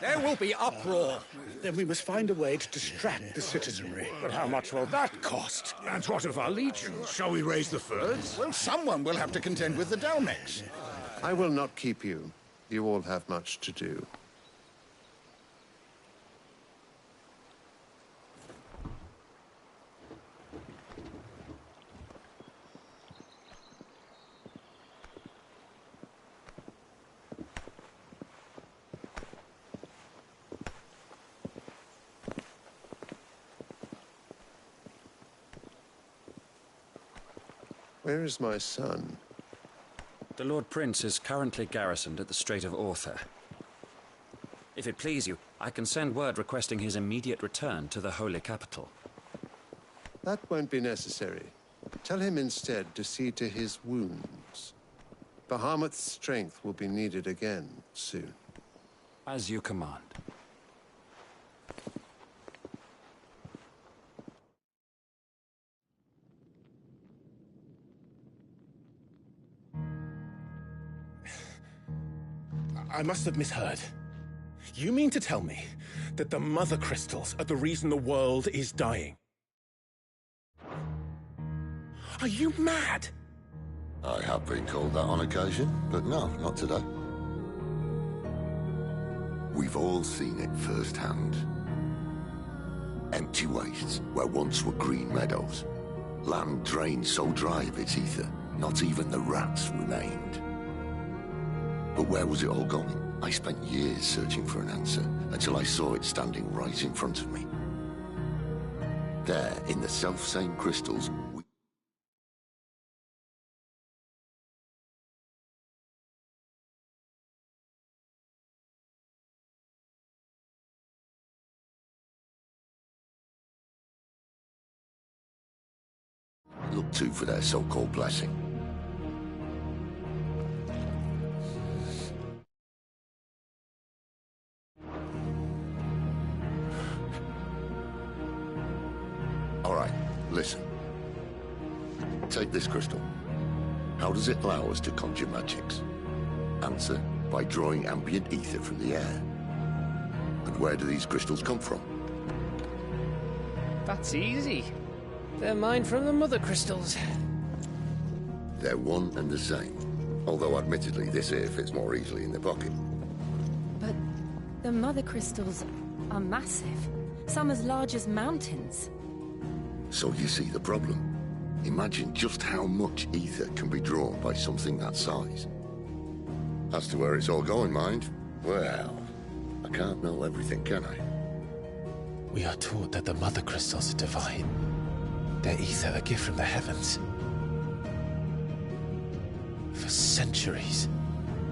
There will be uproar. Then we must find a way to distract the citizenry. But how much will that cost? And what of our legions? Shall we raise the furs? Well, someone will have to contend with the Dalnecs. I will not keep you. You all have much to do. Where is my son? The Lord Prince is currently garrisoned at the Strait of Arthur. If it please you, I can send word requesting his immediate return to the Holy Capital. That won't be necessary. Tell him instead to see to his wounds. Bahamut's strength will be needed again soon. As you command. I must have misheard. You mean to tell me that the Mother Crystals are the reason the world is dying? Are you mad? I have been called that on occasion, but no, not today. We've all seen it firsthand. Empty wastes where once were green meadows. Land drained so dry of its ether, not even the rats remained. But where was it all going? I spent years searching for an answer, until I saw it standing right in front of me. There, in the self-same crystals, look to for their so-called blessing. All right, listen. Take this crystal. How does it allow us to conjure magics? Answer, by drawing ambient ether from the air. And where do these crystals come from? That's easy. They're mine from the mother crystals. They're one and the same. Although admittedly this here fits more easily in the pocket. But the mother crystals are massive. Some as large as mountains. So you see the problem. Imagine just how much ether can be drawn by something that size. As to where it's all going, mind, well, I can't know everything, can I? We are taught that the mother crystals are divine. Their ether a gift from the heavens. For centuries,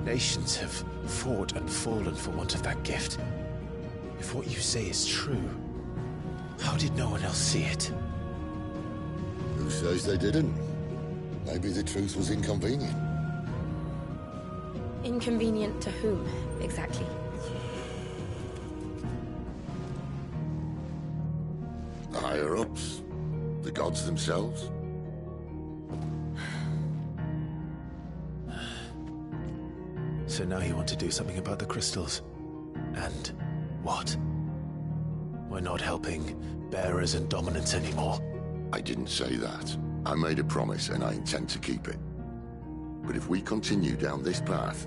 nations have fought and fallen for want of that gift. If what you say is true, how did no one else see it? Who says they didn't? Maybe the truth was inconvenient. Inconvenient to whom, exactly? The higher-ups? The gods themselves? So now you want to do something about the crystals? And what? We're not helping bearers and dominants anymore. I didn't say that. I made a promise and I intend to keep it. But if we continue down this path,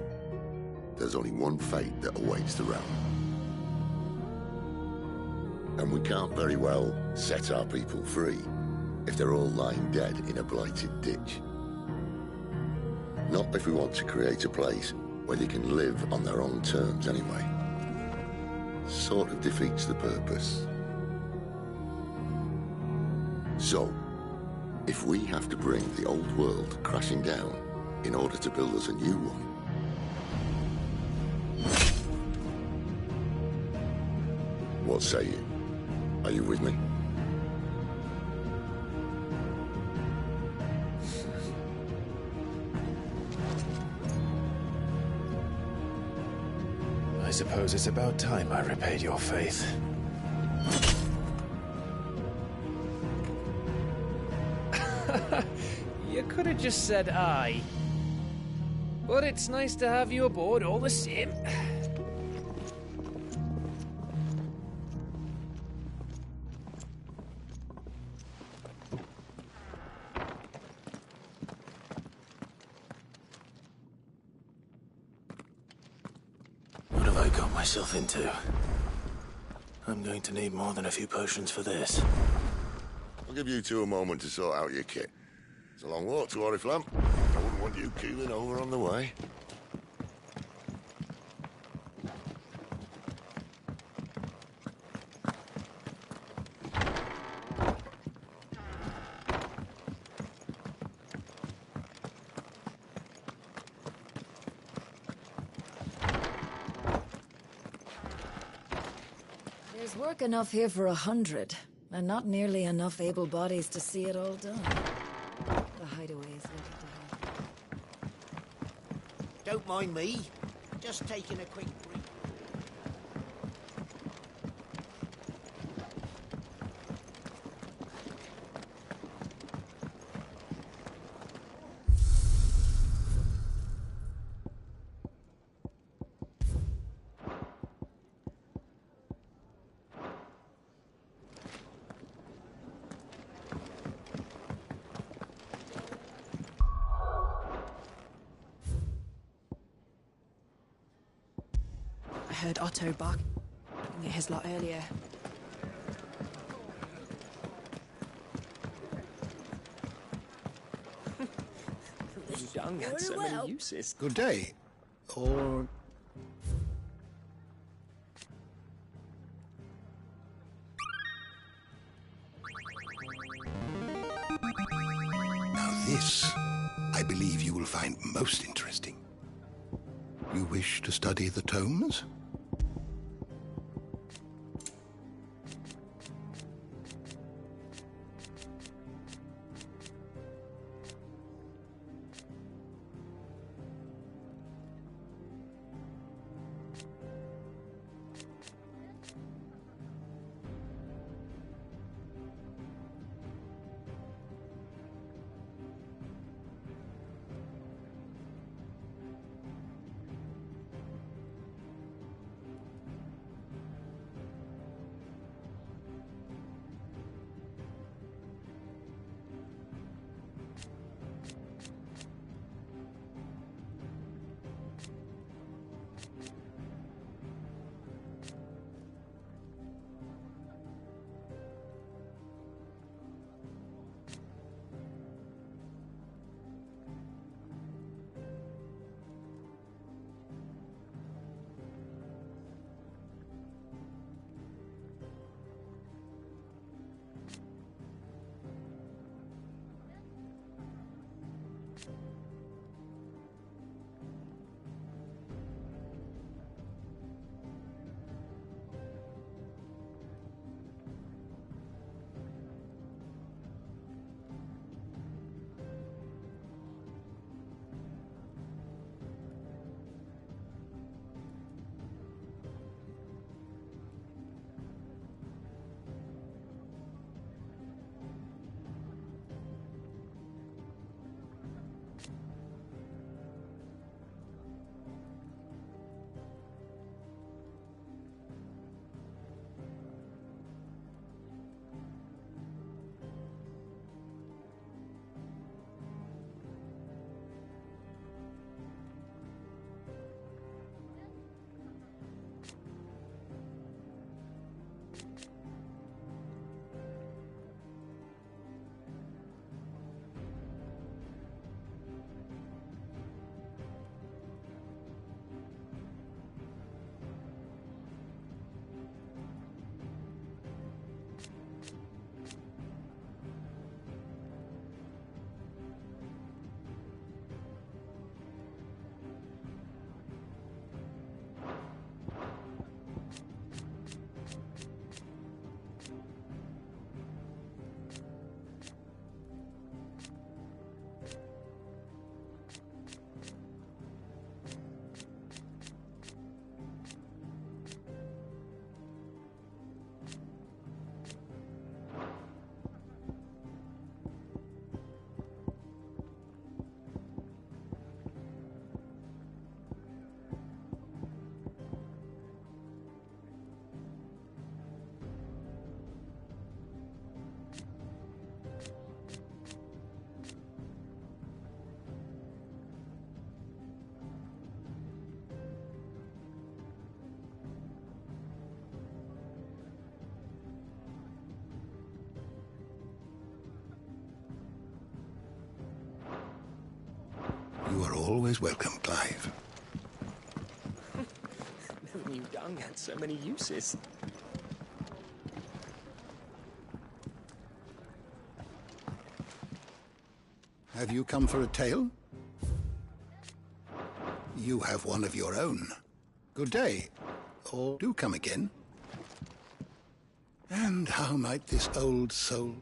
there's only one fate that awaits the realm. And we can't very well set our people free if they're all lying dead in a blighted ditch. Not if we want to create a place where they can live on their own terms anyway. Sort of defeats the purpose. So, if we have to bring the old world crashing down in order to build us a new one, what say you? Are you with me? I suppose it's about time I repaid your faith. You could have just said aye. But it's nice to have you aboard all the same. What have I got myself into? I'm going to need more than a few potions for this. I'll give you two a moment to sort out your kit. It's a long walk to Oriflamme. I wouldn't want you keeling over on the way. There's work enough here for 100, and not nearly enough able bodies to see it all done. The hideaway is left to Don't mind me. Just taking a quick break. I heard Otto barking at his lot earlier. dung had so many uses. Good day. Or... Now this, I believe you will find most interesting. You wish to study the tomes? You are always welcome, Clive. Never knew dung had so many uses. Have you come for a tale? You have one of your own. Good day. Or do come again. And how might this old soul...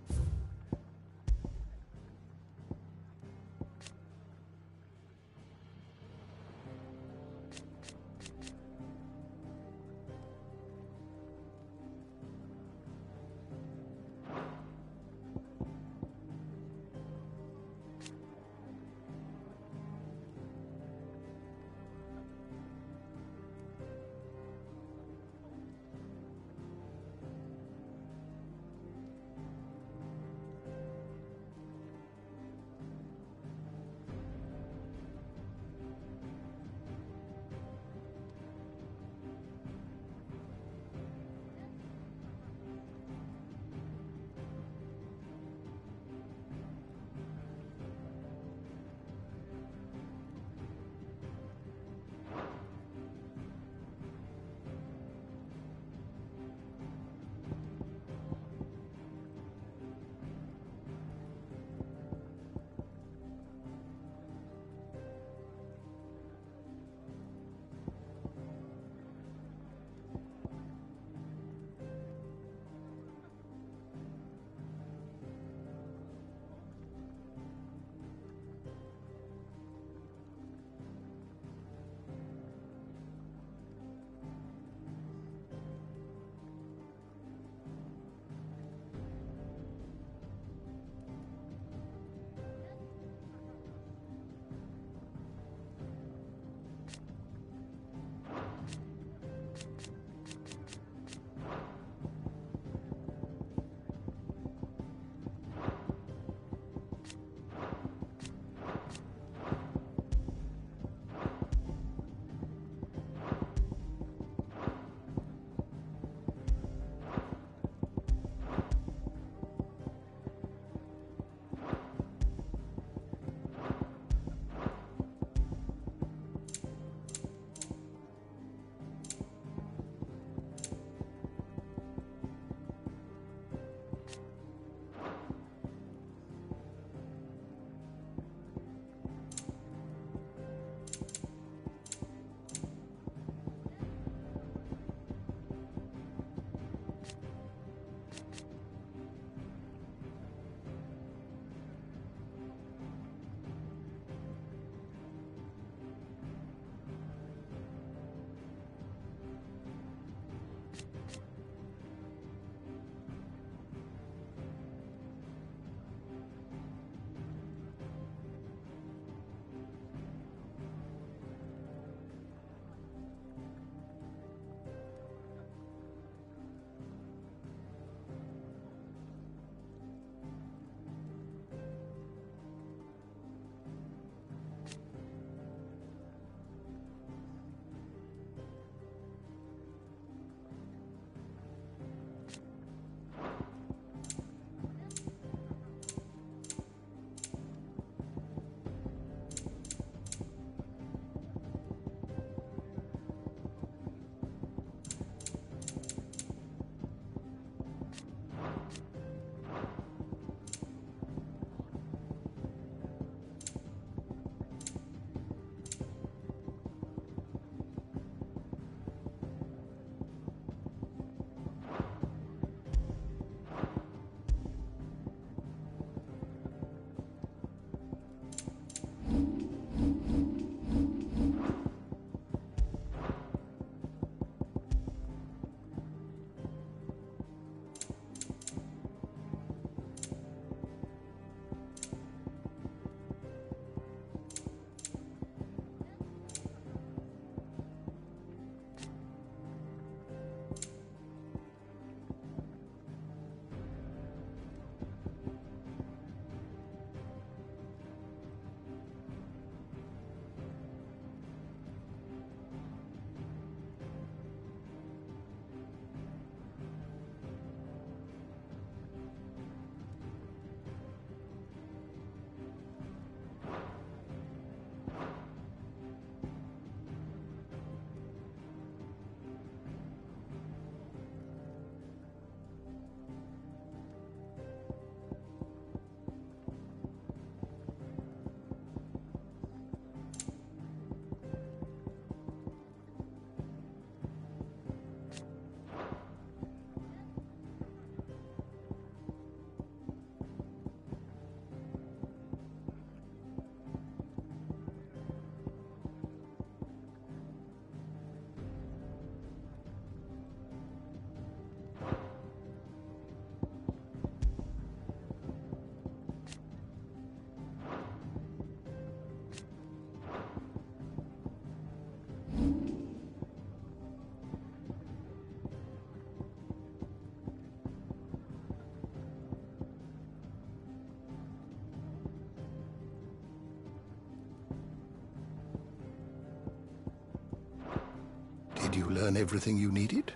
Did you learn everything you needed?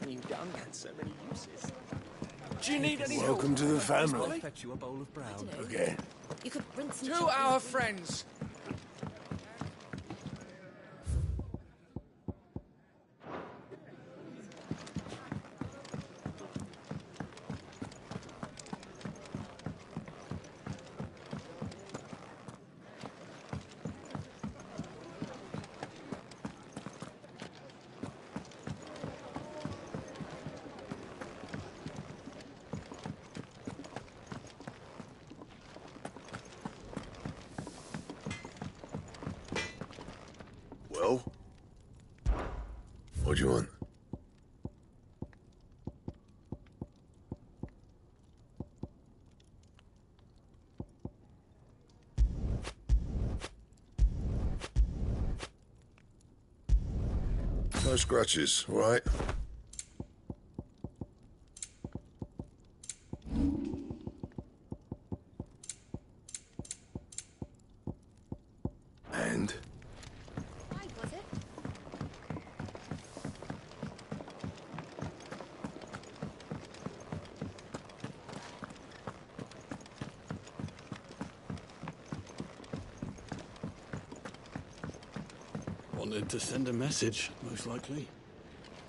You done had so many uses. Do you need any Welcome help? to the family. I'll fetch you a bowl of brown. Okay. You could rinse some To chocolate. our friends. Well? What do you want? No scratches, all right? And? Was it? Wanted to send a message, most likely.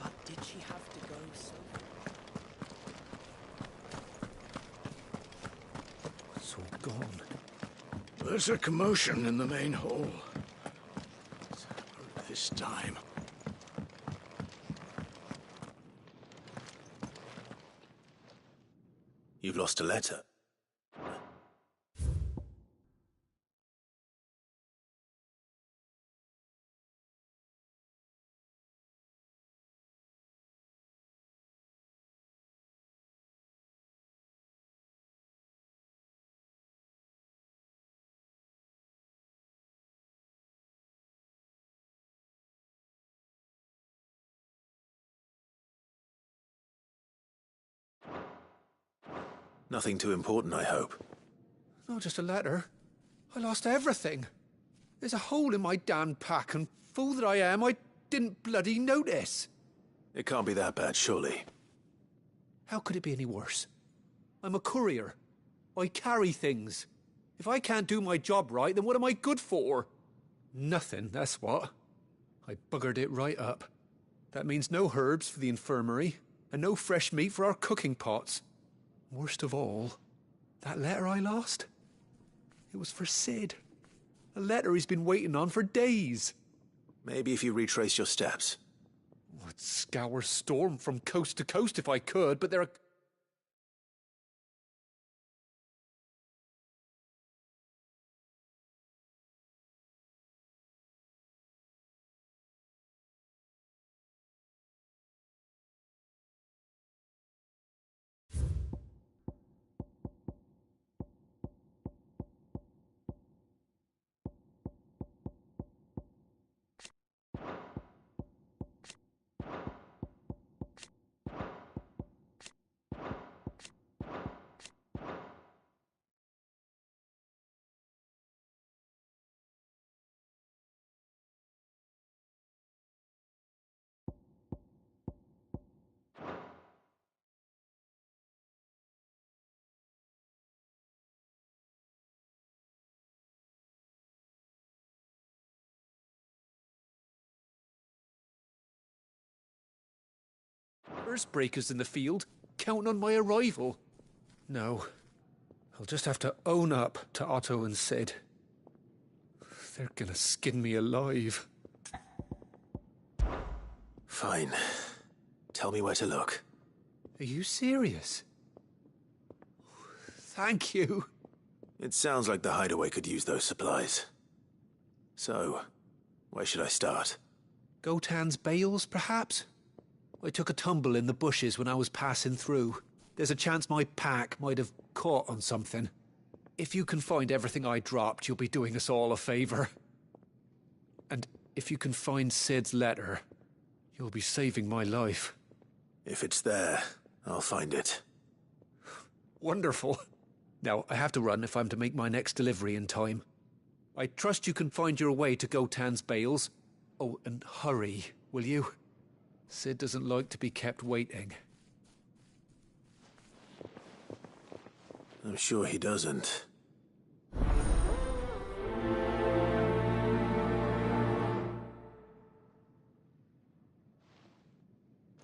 But did she have to go so? It's all gone. There's a commotion in the main hall. This time. You've lost a letter. Nothing too important, I hope. Not just a letter. I lost everything. There's a hole in my damn pack, and fool that I am, I didn't bloody notice. It can't be that bad, surely. How could it be any worse? I'm a courier. I carry things. If I can't do my job right, then what am I good for? Nothing, that's what. I buggered it right up. That means no herbs for the infirmary, and no fresh meat for our cooking pots. Worst of all, that letter I lost? It was for Sid. A letter he's been waiting on for days. Maybe if you retrace your steps. I'd scour Storm from coast to coast if I could, but there are... Earthbreakers in the field, counting on my arrival. No, I'll just have to own up to Otto and Sid. They're gonna skin me alive. Fine. Tell me where to look. Are you serious? Thank you. It sounds like the hideaway could use those supplies. So, where should I start? Gotan's bales, perhaps? I took a tumble in the bushes when I was passing through. There's a chance my pack might have caught on something. If you can find everything I dropped, you'll be doing us all a favor. And if you can find Sid's letter, you'll be saving my life. If it's there, I'll find it. Wonderful. Now, I have to run if I'm to make my next delivery in time. I trust you can find your way to Gotan's bales. Oh, and hurry, will you? Sid doesn't like to be kept waiting. I'm sure he doesn't.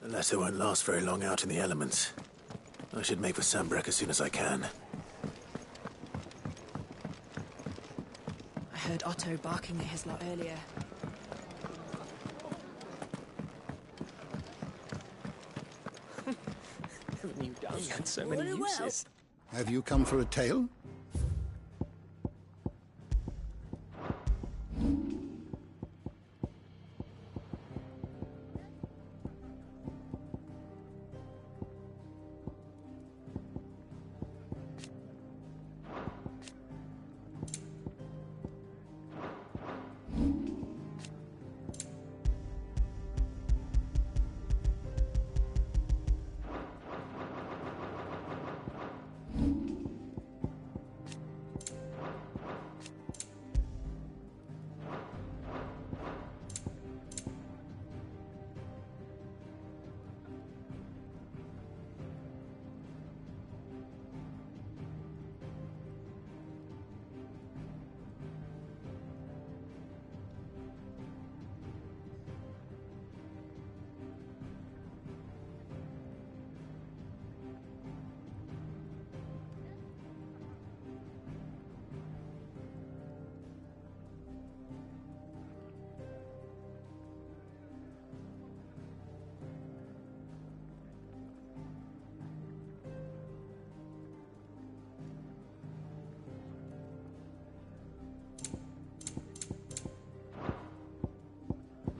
The letter won't last very long out in the elements. I should make for Sambrek as soon as I can. I heard Otto barking at his lot earlier. Haven't you done had so many uses? Have you come for a tale?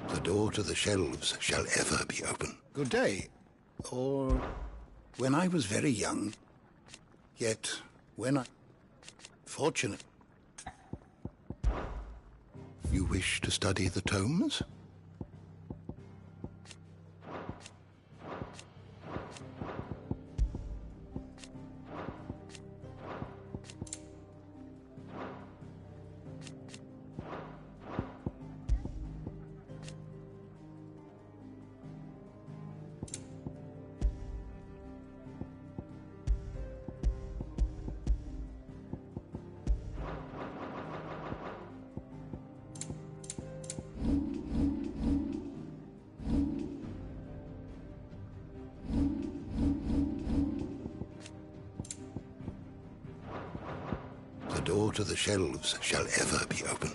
The door to the shelves shall ever be open. Good day. Or when I was very young, yet when I... Fortunate. You wish to study the tomes? The door to the shelves shall ever be open.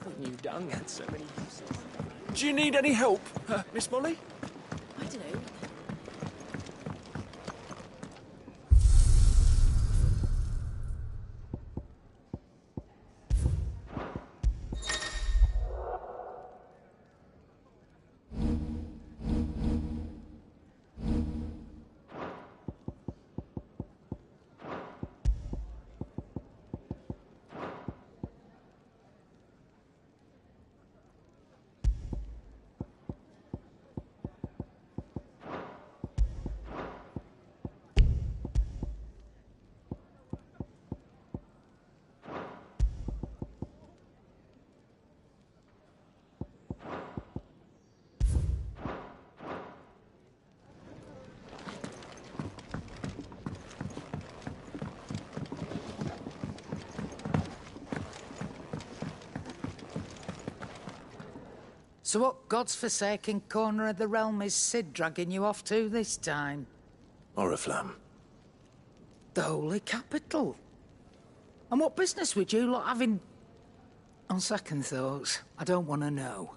Haven't you done had so many uses? Do you need any help, Miss Molly? I don't know. So what God's forsaken corner of the realm is Sid dragging you off to this time? Oriflamme. The Holy Capital. And what business would you lot have in... On second thoughts, I don't want to know.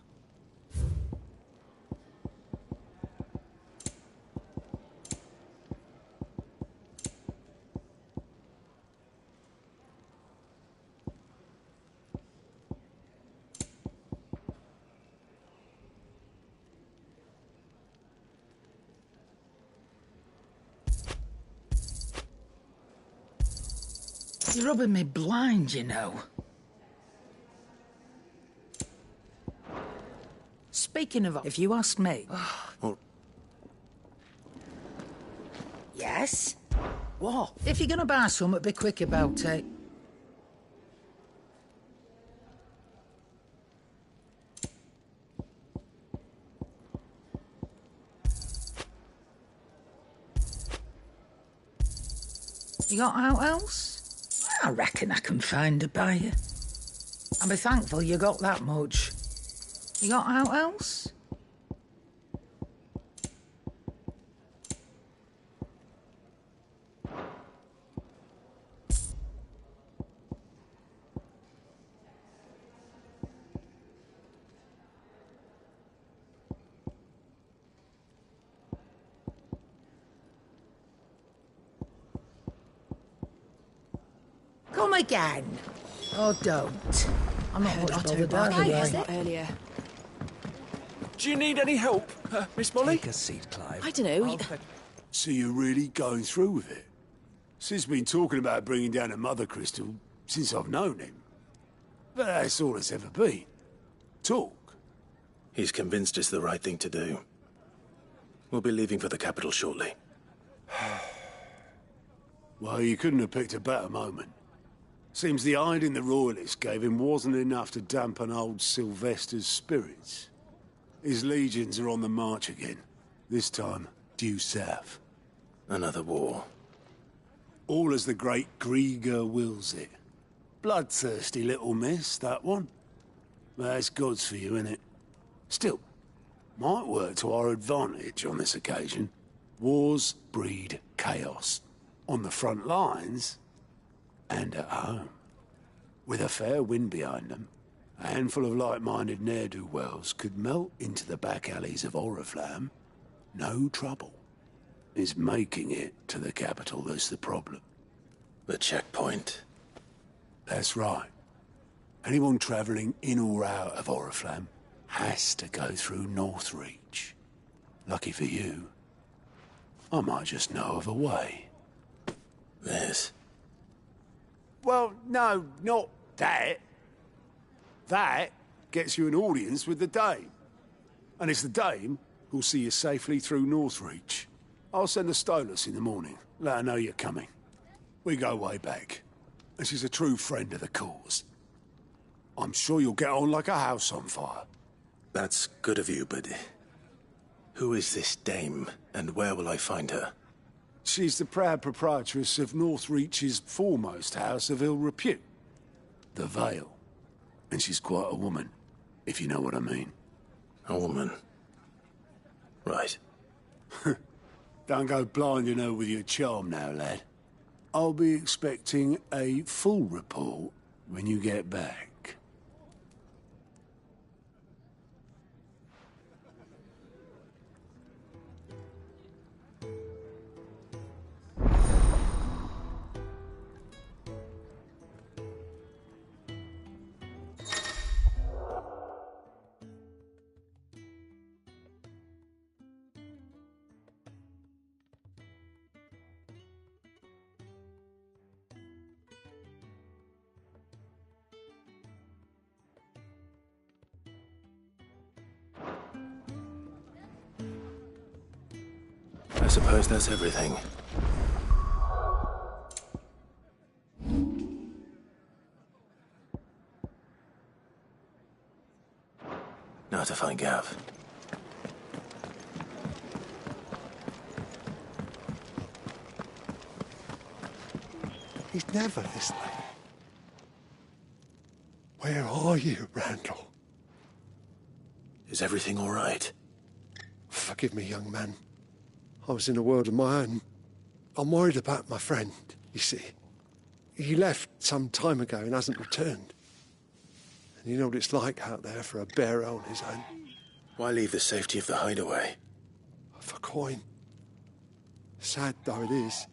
You're rubbing me blind, you know. Speaking of, if you asked me... Well- Yes? What? If you're gonna buy something, be quick about it. You got out else? I reckon I can find a buyer. I'll be thankful you got that much. You got out else? Come again. Or don't. I'm not much Otto bothered barking either at his way. lot earlier. Do you need any help, Miss Molly? Take a seat, Clive. I don't know. So you're really going through with it? Sid's been talking about bringing down a mother crystal since I've known him. But that's all it's ever been. Talk. He's convinced it's the right thing to do. We'll be leaving for the capital shortly. Well, you couldn't have picked a better moment. Seems the hiding the royalists gave him wasn't enough to dampen old Sylvester's spirits. His legions are on the march again. This time, due south. Another war. All as the great Grieger wills it. Bloodthirsty little miss, that one. That's God's for you, innit? Still, might work to our advantage on this occasion. Wars breed chaos. On the front lines, and at home. With a fair wind behind them, a handful of like-minded ne'er-do-wells could melt into the back alleys of Oriflamme. No trouble. It's making it to the capital that's the problem. The checkpoint. That's right. Anyone travelling in or out of Oriflamme has to go through Northreach. Lucky for you, I might just know of a way. This? Well, no, not that. That gets you an audience with the Dame. And it's the Dame who'll see you safely through Northreach. I'll send the Stolas in the morning. Let her know you're coming. We go way back. And she's a true friend of the cause. I'm sure you'll get on like a house on fire. That's good of you, but... who is this dame, and where will I find her? She's the proud proprietress of Northreach's foremost house of ill repute. The Vale. And she's quite a woman, if you know what I mean. A woman? Right. Don't go blinding her with your charm now, lad. I'll be expecting a full report when you get back. I suppose that's everything. Now to find Gav. He's never this late. Where are you, Randall? Is everything all right? Forgive me, young man. I was in a world of my own. I'm worried about my friend, you see. He left some time ago and hasn't returned. And you know what it's like out there for a bearer on his own. Why leave the safety of the hideaway? For coin. Sad though it is,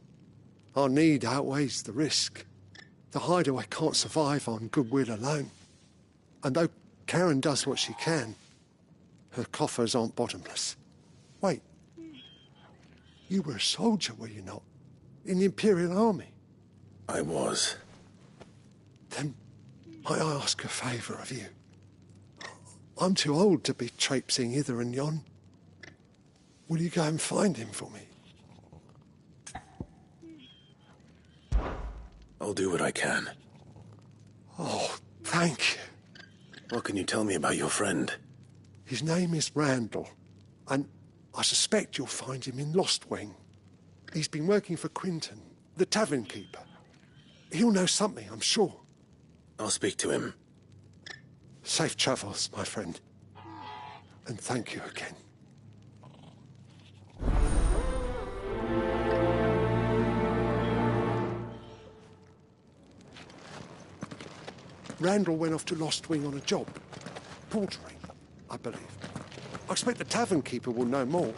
our need outweighs the risk. The hideaway can't survive on goodwill alone. And though Karen does what she can, her coffers aren't bottomless. Wait. You were a soldier, were you not? In the Imperial Army? I was. Then, might I ask a favour of you? I'm too old to be traipsing hither and yon. Will you go and find him for me? I'll do what I can. Oh, thank you. What can you tell me about your friend? His name is Randall, and I suspect you'll find him in Lost Wing. He's been working for Quinton, the tavern keeper. He'll know something, I'm sure. I'll speak to him. Safe travels, my friend. And thank you again. Randall went off to Lost Wing on a job. Portering, I believe. I expect the tavern keeper will know more.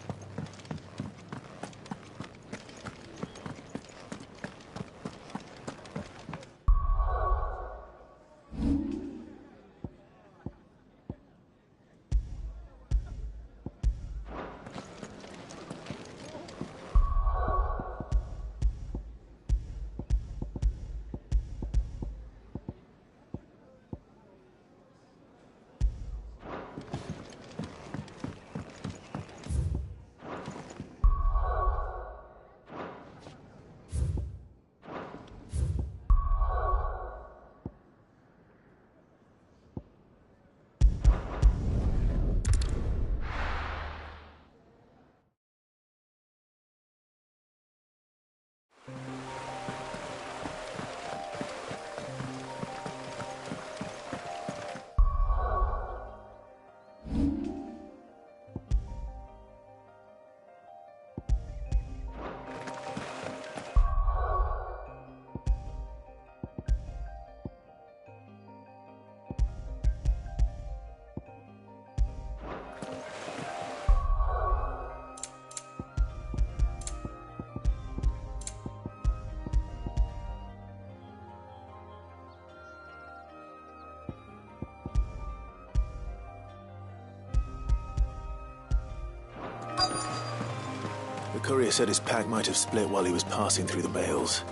The courier said his pack might have split while he was passing through the bales.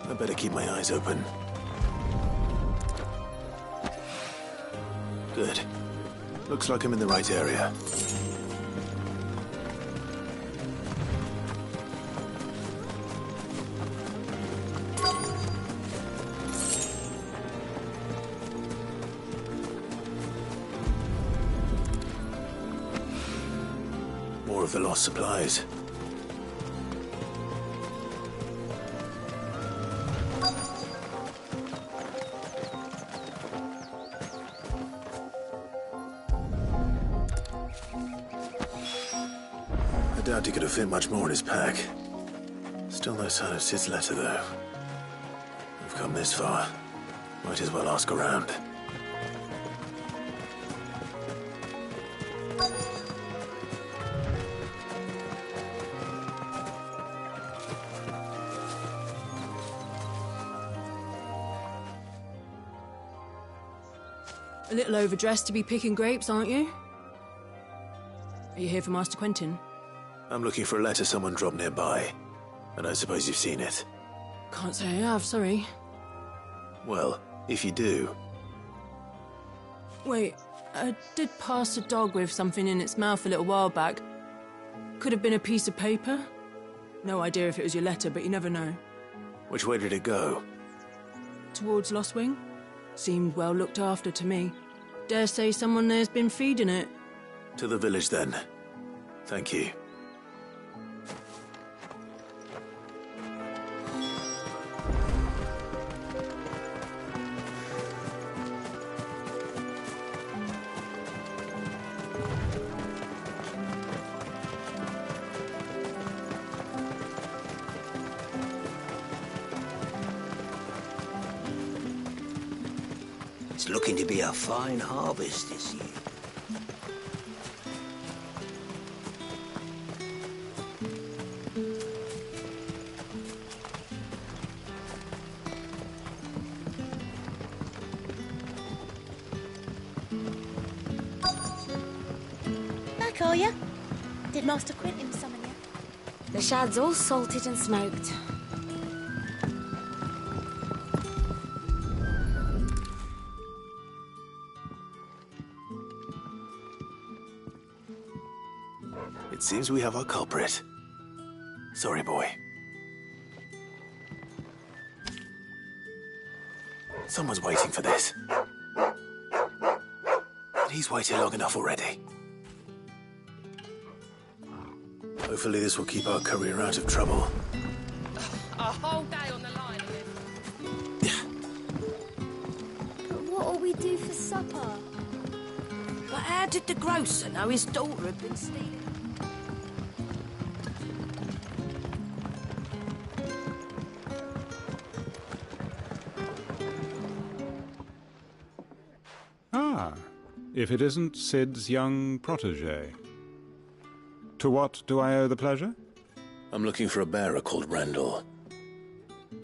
I better keep my eyes open. Good. Looks like I'm in the right area. More of the lost supplies. I doubt he could have fit much more in his pack. Still no sign of Sid's letter, though. We've come this far. Might as well ask around. A little overdressed to be picking grapes, aren't you? Are you here for Master Quentin? I'm looking for a letter someone dropped nearby. I don't suppose you've seen it. Can't say I have, sorry. Well, if you do... Wait, I did pass a dog with something in its mouth a little while back. Could have been a piece of paper. No idea if it was your letter, but you never know. Which way did it go? Towards Lost Wing? Seemed well looked after to me. Dare say someone there's been feeding it. To the village, then. Thank you. It's looking to be a fine harvest this year. Back, are you? Did Master Quentin summon you? The shad's all salted and smoked. It seems we have our culprit. Sorry, boy. Someone's waiting for this. He's waited long enough already. Hopefully this will keep our courier out of trouble. A whole day on the line of it. But what'll we do for supper? But how did the grocer know his daughter had been stealing? Ah, if it isn't Sid's young protege. To what do I owe the pleasure? I'm looking for a bearer called Randall.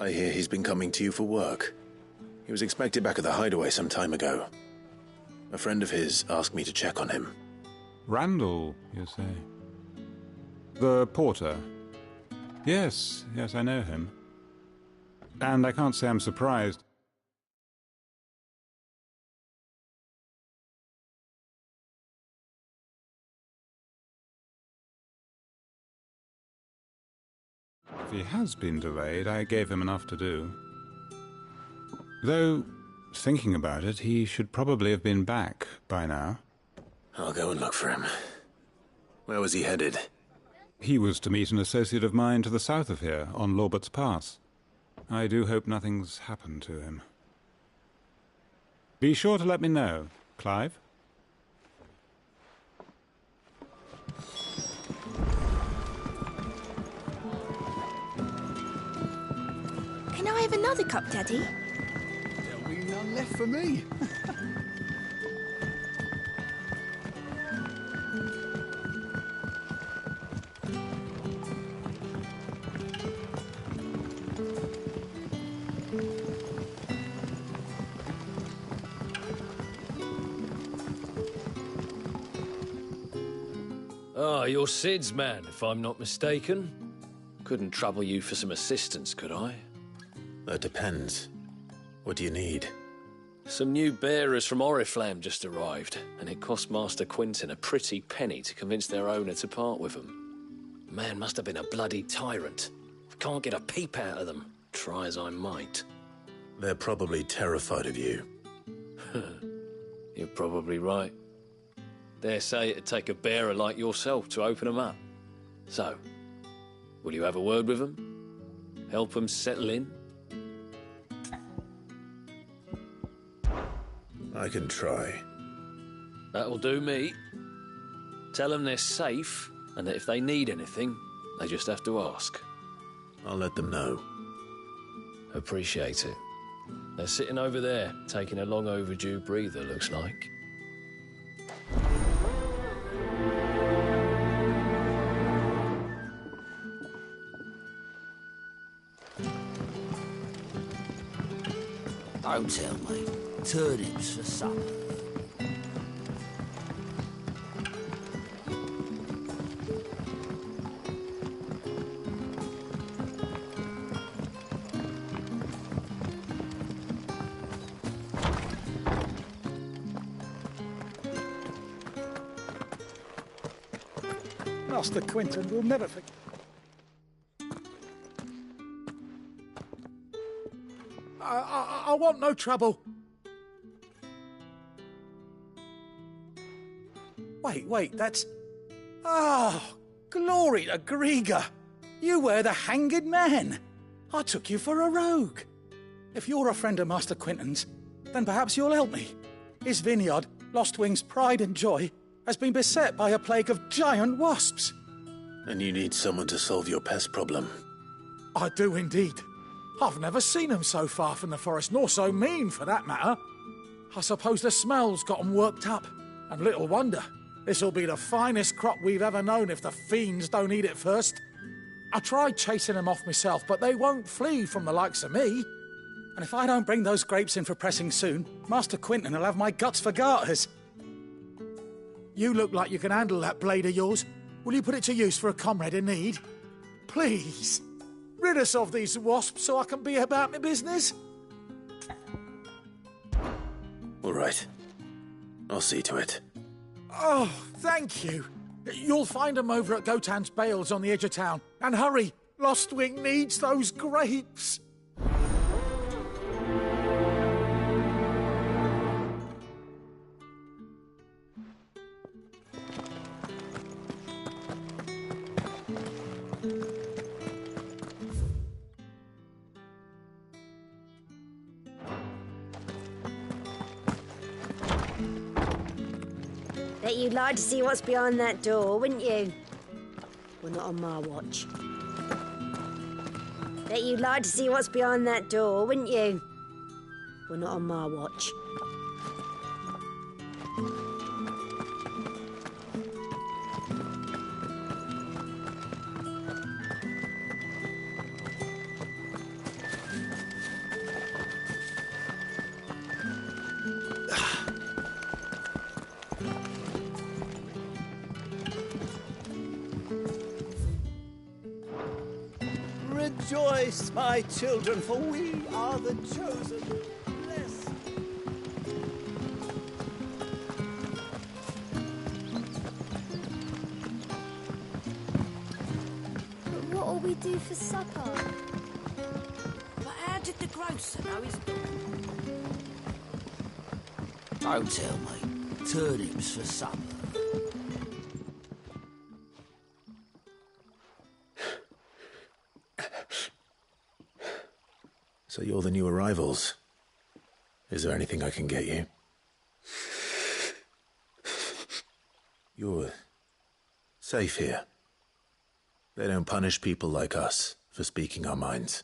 I hear he's been coming to you for work. He was expected back at the hideaway some time ago. A friend of his asked me to check on him. Randall, you say? The porter? Yes, I know him. And I can't say I'm surprised. If he has been delayed, I gave him enough to do. Though, thinking about it, he should probably have been back by now. I'll go and look for him. Where was he headed? He was to meet an associate of mine to the south of here, on Lorbert's Pass. I do hope nothing's happened to him. Be sure to let me know, Clive. Can I have another cup, Daddy? There'll be none left for me. Ah, you're Sid's man, if I'm not mistaken. Couldn't trouble you for some assistance, could I? That depends. What do you need? Some new bearers from Oriflamme just arrived, and it cost Master Quinton a pretty penny to convince their owner to part with them. The man must have been a bloody tyrant. I can't get a peep out of them, try as I might. They're probably terrified of you. You're probably right. Dare say it'd take a bearer like yourself to open them up. So, will you have a word with them? Help them settle in? I can try. That'll do me. Tell them they're safe, and that if they need anything, they just have to ask. I'll let them know. Appreciate it. They're sitting over there, taking a long overdue breather, looks like. Don't tell me. Turnips for supper. Master Quinton will never forget. I want no trouble. Wait, that's... Oh, glory to Griga. You were the hanged man. I took you for a rogue. If you're a friend of Master Quinton's, then perhaps you'll help me. His vineyard, Lostwing's pride and joy, has been beset by a plague of giant wasps. And you need someone to solve your pest problem. I do indeed. I've never seen them so far from the forest, nor so mean, for that matter. I suppose the smell's got 'em worked up. And little wonder. This'll be the finest crop we've ever known if the fiends don't eat it first. I tried chasing them off myself, but they won't flee from the likes of me. And if I don't bring those grapes in for pressing soon, Master Quinton will have my guts for garters. You look like you can handle that blade of yours. Will you put it to use for a comrade in need? Please. Rid us of these wasps so I can be about my business. All right. I'll see to it. Oh, thank you. You'll find them over at Gotan's Bales on the edge of town. And hurry, Lostwing needs those grapes. Bet you'd like to see what's behind that door, wouldn't you? Well, not on my watch. Bet you'd like to see what's behind that door, wouldn't you? Well, not on my watch. Rejoice, my children, for we are the chosen. Blessed. But what'll we do for supper? But how did the grocer know his book? Don't tell me. Turnips for supper. So you're the new arrivals. Is there anything I can get you? You're safe here. They don't punish people like us for speaking our minds.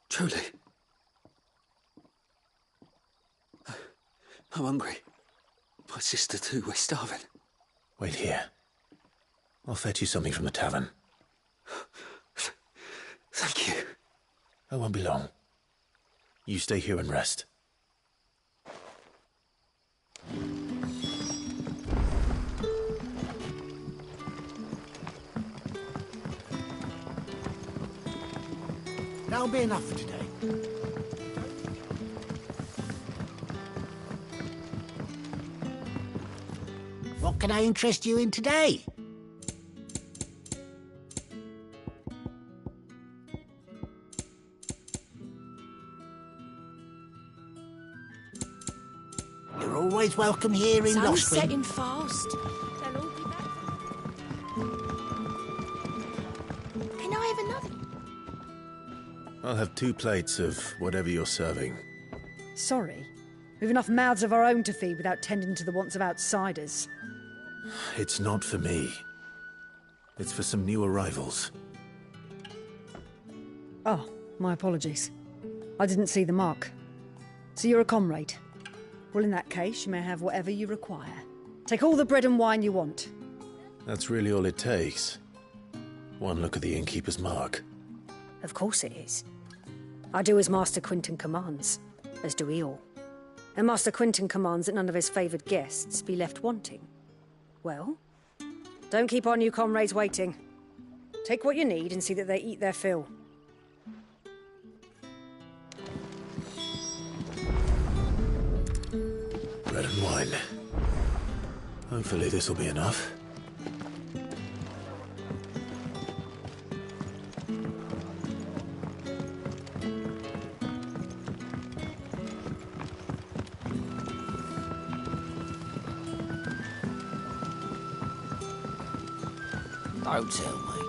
Truly. I'm hungry. My sister too, we're starving. Wait here. I'll fetch you something from the tavern. Thank you. I won't be long. You stay here and rest. That'll be enough for today. What can I interest you in today? You're always welcome here in Sun's Lostwing. setting fast. They'll all be back. Can I have another? I'll have 2 plates of whatever you're serving. Sorry. We've enough mouths of our own to feed without tending to the wants of outsiders. It's not for me. It's for some new arrivals. Oh, my apologies. I didn't see the mark. So you're a comrade? Well, in that case, you may have whatever you require. Take all the bread and wine you want. That's really all it takes. One look at the innkeeper's mark. Of course it is. I do as Master Quinton commands, as do we all. And Master Quinton commands that none of his favoured guests be left wanting. Well, don't keep our new comrades waiting. Take what you need and see that they eat their fill. Bread and wine. Hopefully this will be enough. Don't tell me.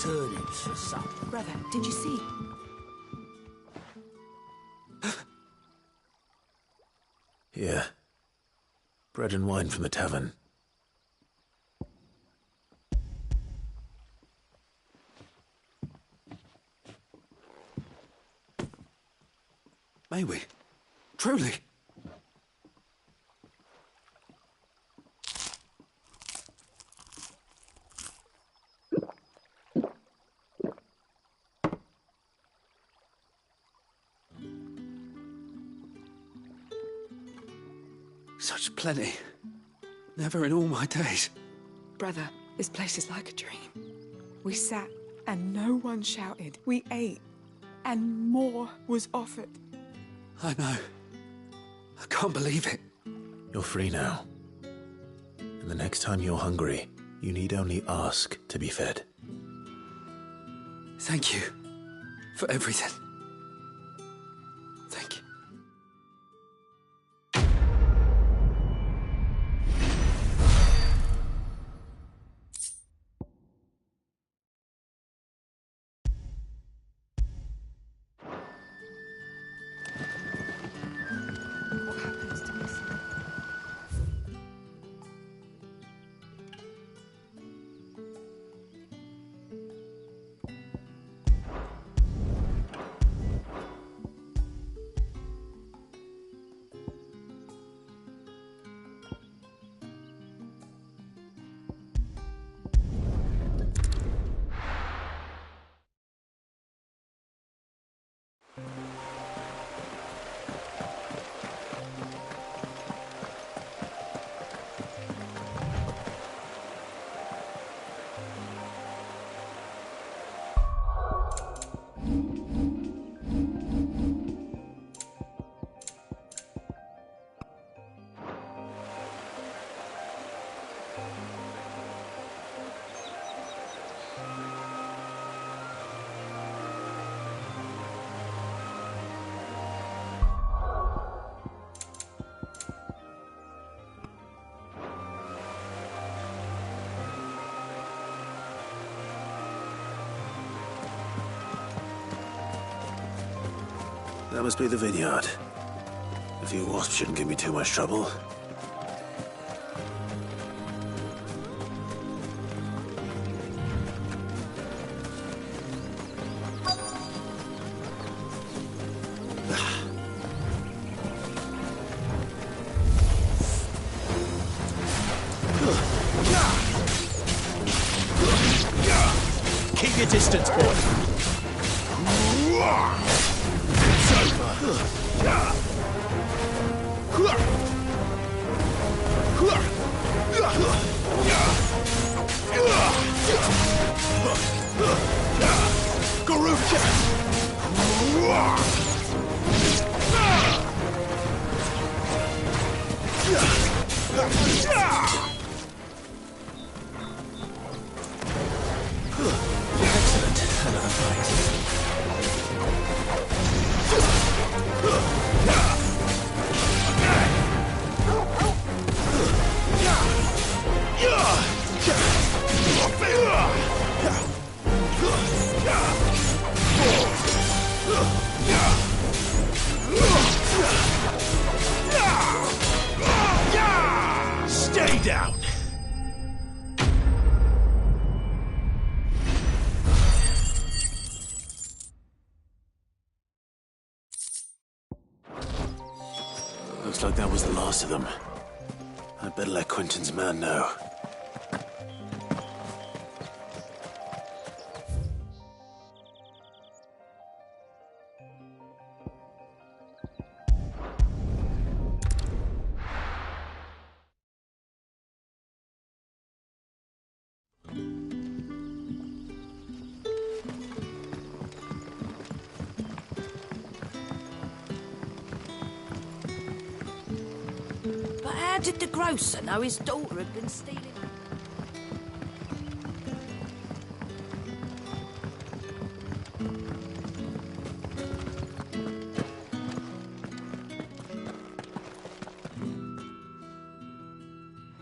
Turnips for supper. Brother, did you see? Here. Bread and wine from the tavern. May we? Truly? Such plenty. Never in all my days. Brother, this place is like a dream. We sat and no one shouted. We ate and more was offered. I know. I can't believe it. You're free now. And the next time you're hungry, you need only ask to be fed. Thank you for everything. Thank you. That must be the vineyard. A few wasps shouldn't give me too much trouble. Keep your distance, boy. Stay down. Looks like that was the last of them. I'd better let Quentin's man know. But how did the grocer know his daughter had been stealing?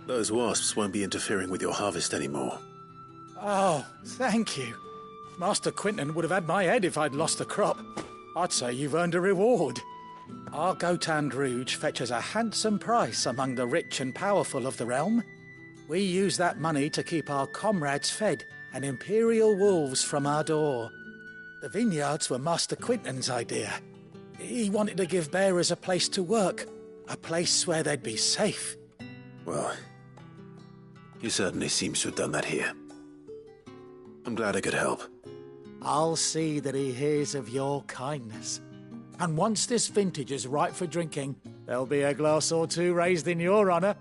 Those wasps won't be interfering with your harvest anymore. Oh, thank you. Master Quinton would have had my head if I'd lost the crop. I'd say you've earned a reward. Our Gotand Rouge fetches a handsome price among the rich and powerful of the realm. We use that money to keep our comrades fed and imperial wolves from our door. The vineyards were Master Quinton's idea. He wanted to give bearers a place to work, a place where they'd be safe. Well, he certainly seems to have done that here. I'm glad I could help. I'll see that he hears of your kindness. And once this vintage is ripe for drinking, there'll be a glass or two raised in your honour.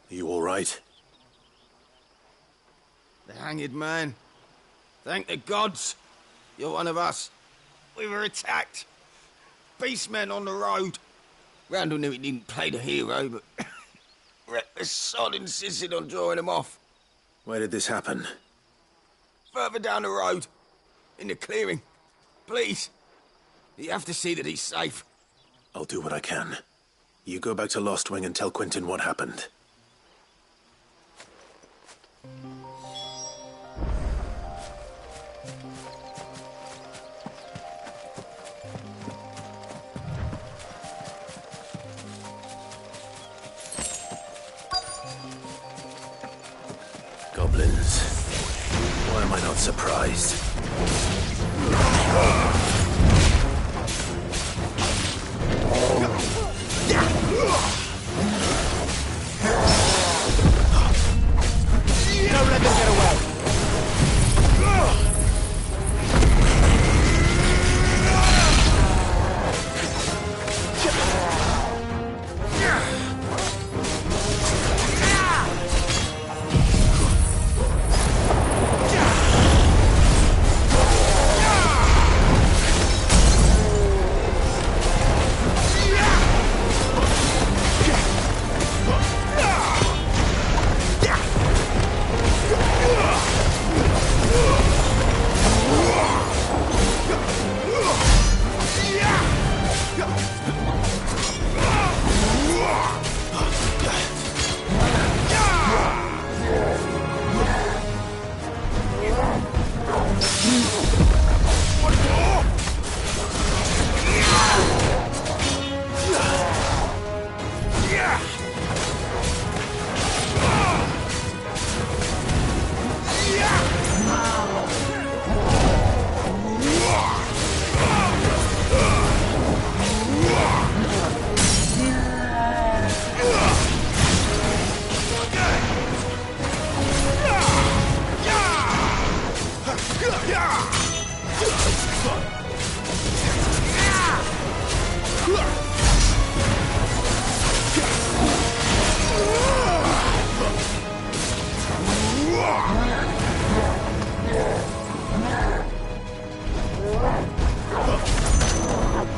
You all right? The hanged man. Thank the gods. You're one of us. We were attacked. Beastmen on the road. Randall knew he didn't play the hero, but reckless sod insisted on drawing him off. Where did this happen? Further down the road. In the clearing. Please. You have to see that he's safe. I'll do what I can. You go back to Lost Wing and tell Quentin what happened. Goblins. Why am I not surprised? Don't let them get away!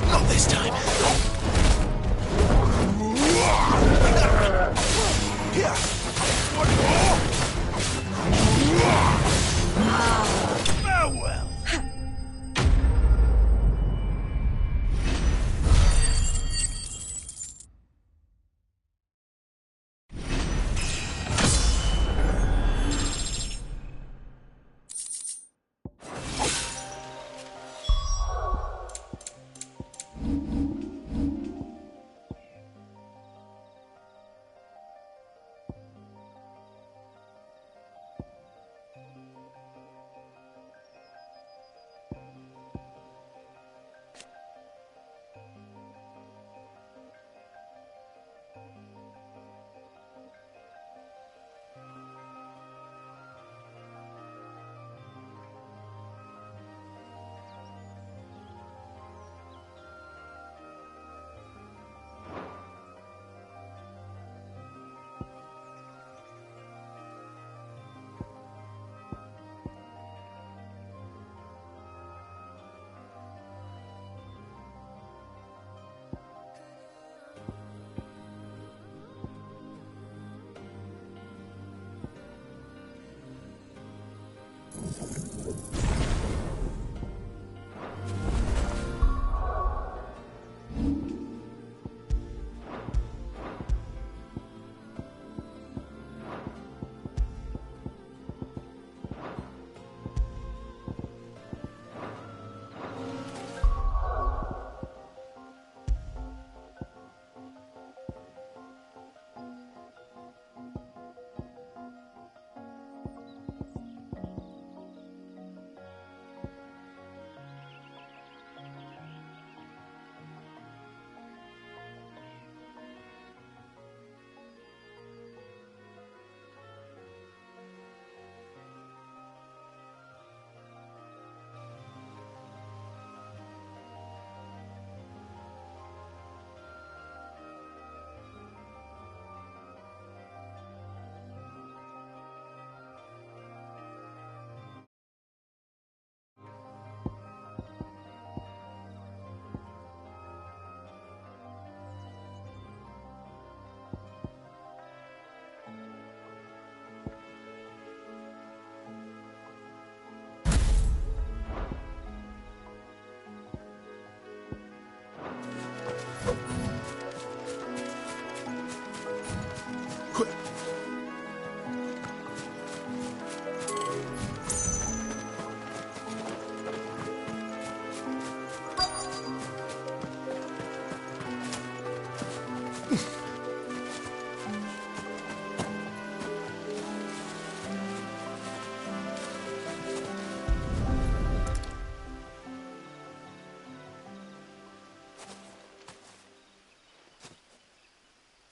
Not this time. Farewell!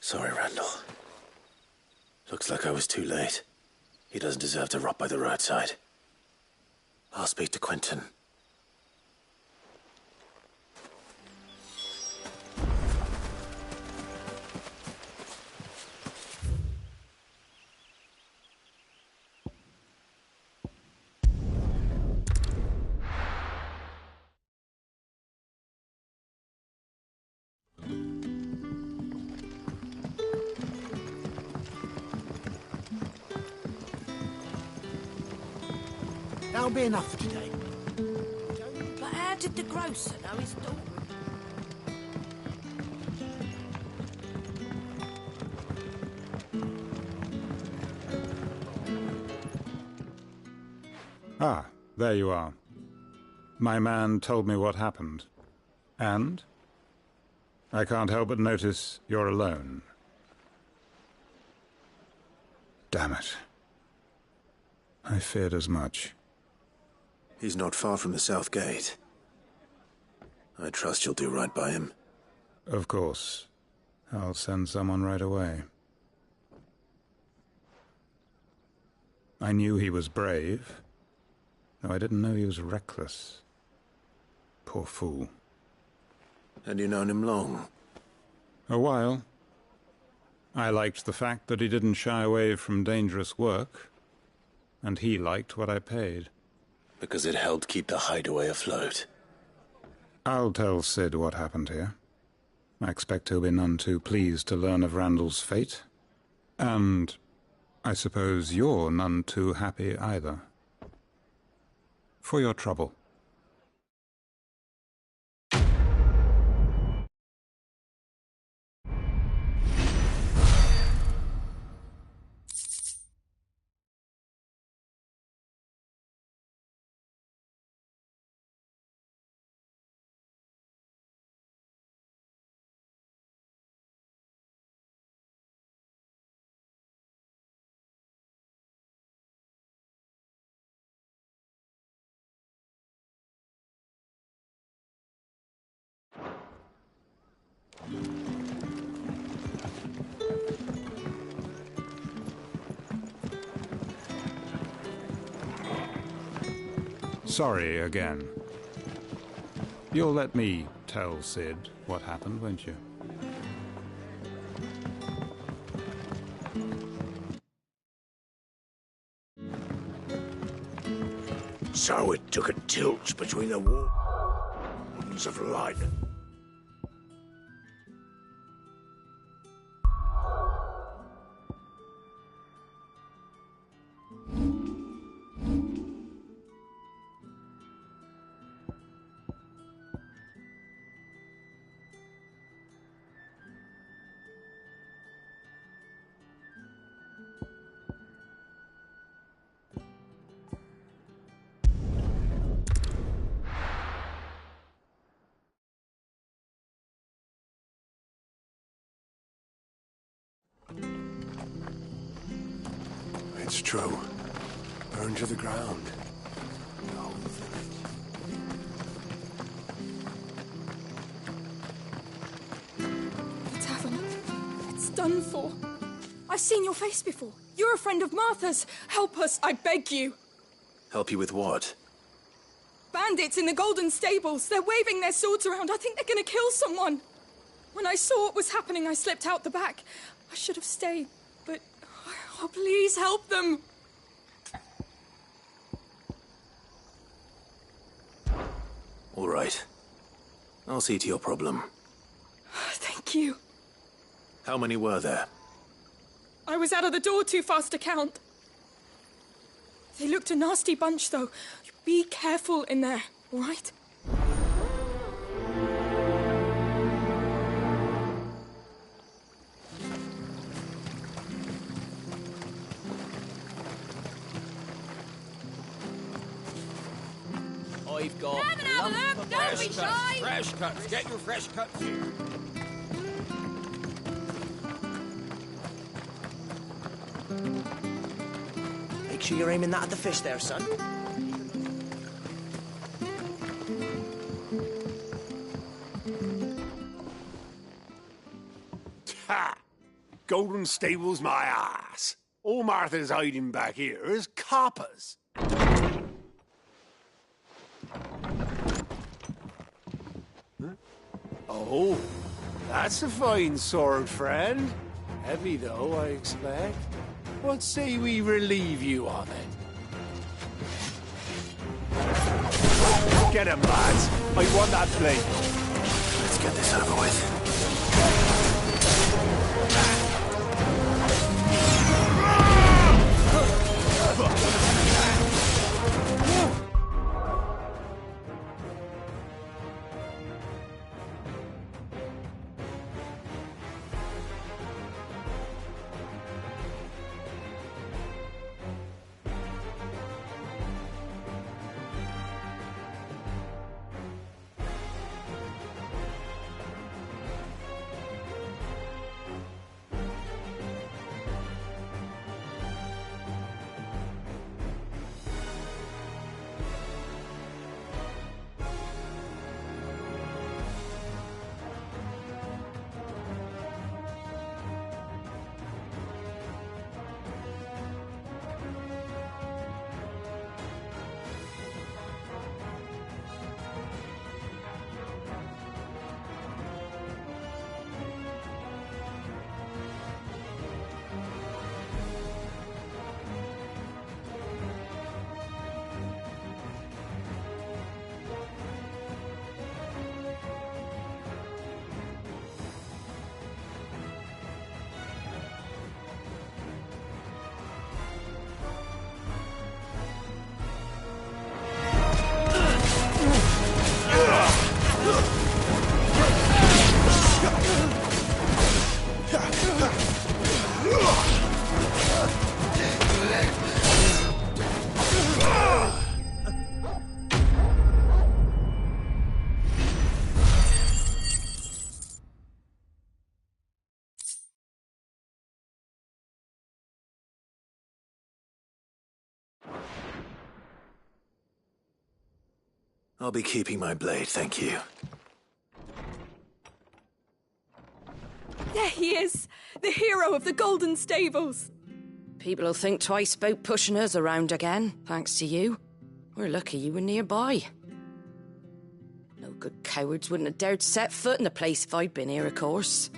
Sorry, Randall. Looks like I was too late. He doesn't deserve to rot by the roadside. I'll speak to Quentin. That'll be enough for today. But how did the grocer know his daughter? Ah, there you are. My man told me what happened. And? I can't help but notice you're alone. Damn it. I feared as much. He's not far from the South Gate. I trust you'll do right by him. Of course. I'll send someone right away. I knew he was brave, though I didn't know he was reckless. Poor fool. Had you known him long? A while. I liked the fact that he didn't shy away from dangerous work, and he liked what I paid. Because it helped keep the hideaway afloat. I'll tell Sid what happened here. I expect he'll be none too pleased to learn of Randall's fate. And I suppose you're none too happy either. For your trouble. Sorry again. You'll let me tell Sid what happened, won't you? So it took a tilt between the Wardens of Light. It's true. Burned to the ground. The whole village. The tavern. It's done for. I've seen your face before. You're a friend of Martha's. Help us, I beg you. Help you with what? Bandits in the Golden Stables. They're waving their swords around. I think they're going to kill someone. When I saw what was happening, I slipped out the back. I should have stayed, but... Oh, please help them. All right. I'll see to your problem. Thank you. How many were there? I was out of the door too fast to count. They looked a nasty bunch, though. Be careful in there, all right? I've got fresh cuts. Fresh cuts. Get your fresh cuts here. Make sure you're aiming that at the fish there, son. Ha! Golden Stable's my ass. All Martha's hiding back here is coppers. Huh? Oh, that's a fine sword, friend. Heavy, though, I expect. What say we relieve you on it? Get him, lads. I want that blade. Let's get this over with. I'll be keeping my blade, thank you. There he is! The hero of the Golden Stables! People'll think twice about pushing us around again, thanks to you. We're lucky you were nearby. No good cowards wouldn't have dared set foot in the place if I'd been here, of course.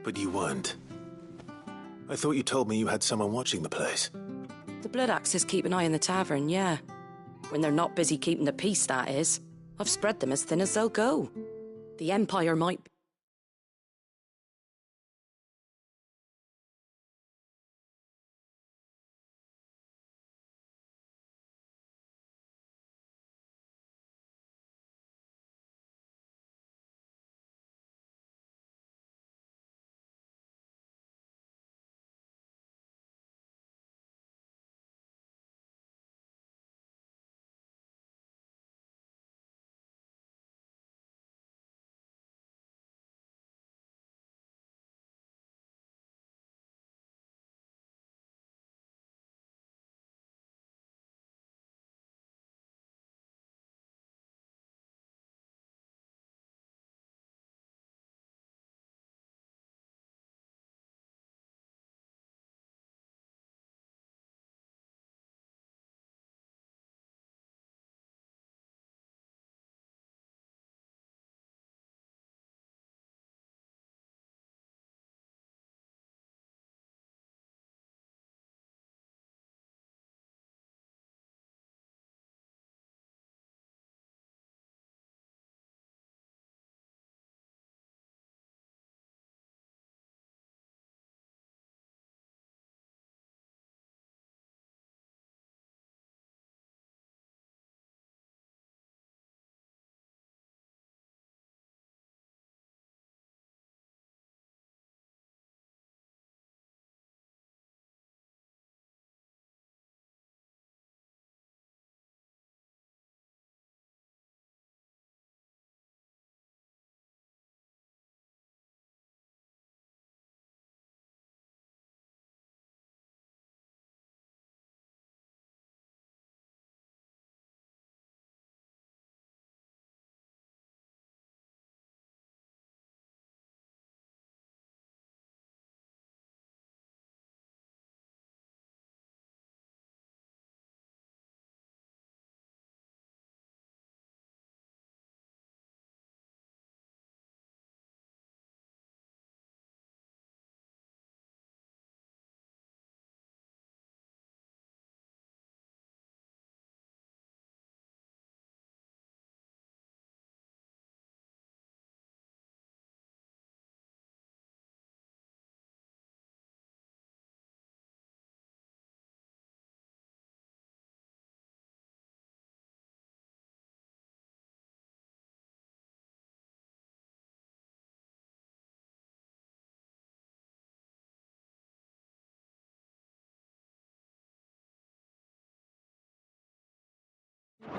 But you weren't. I thought you told me you had someone watching the place. The Blood Axes keep an eye on the tavern, yeah. When they're not busy keeping the peace, that is. I've spread them as thin as they'll go. The Empire might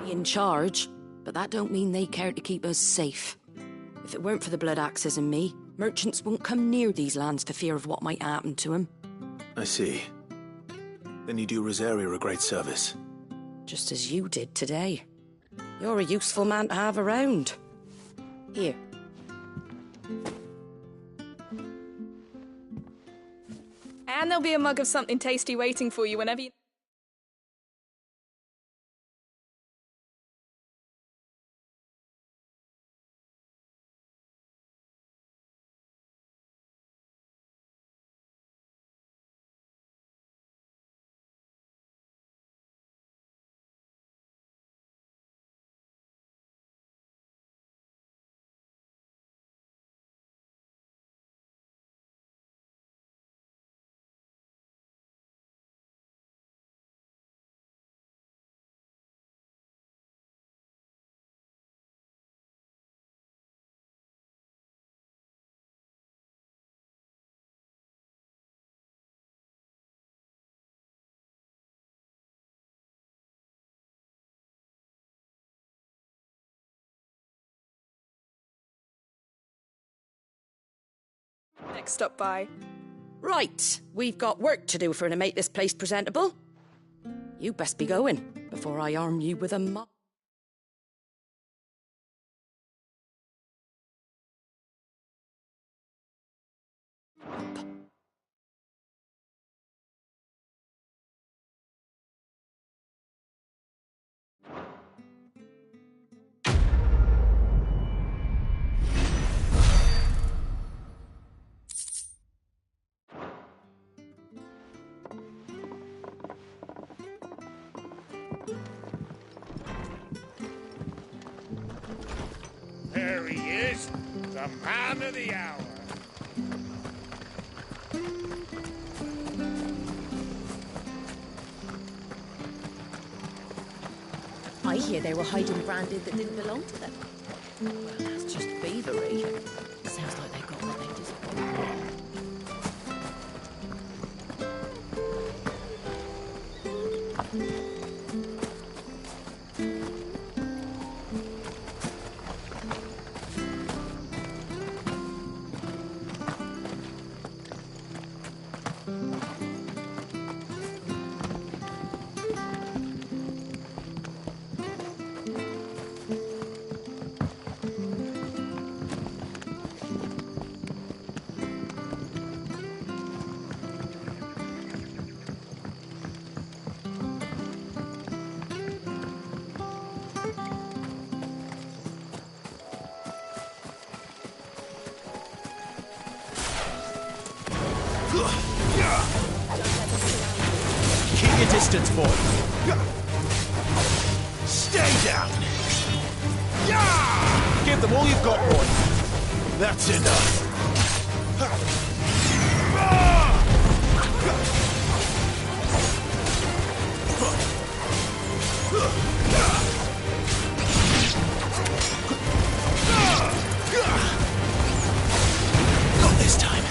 Be in charge, but that don't mean they care to keep us safe. If it weren't for the Blood Axes and me, merchants wouldn't come near these lands for fear of what might happen to them. I see. Then you do Rosaria a great service. Just as you did today. You're a useful man to have around. Here. And there'll be a mug of something tasty waiting for you whenever you... Next stop by. Right, we've got work to do for to make this place presentable. You best be going, before I arm you with a mop. There he is, the man of the hour. I hear they were hiding branded that didn't belong to them. Well, that's just thievery. Sounds like they got what they deserved. Keep your distance, boy. Stay down. Give them all you've got, boy. That's enough. Not this time.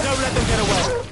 Don't let them get away.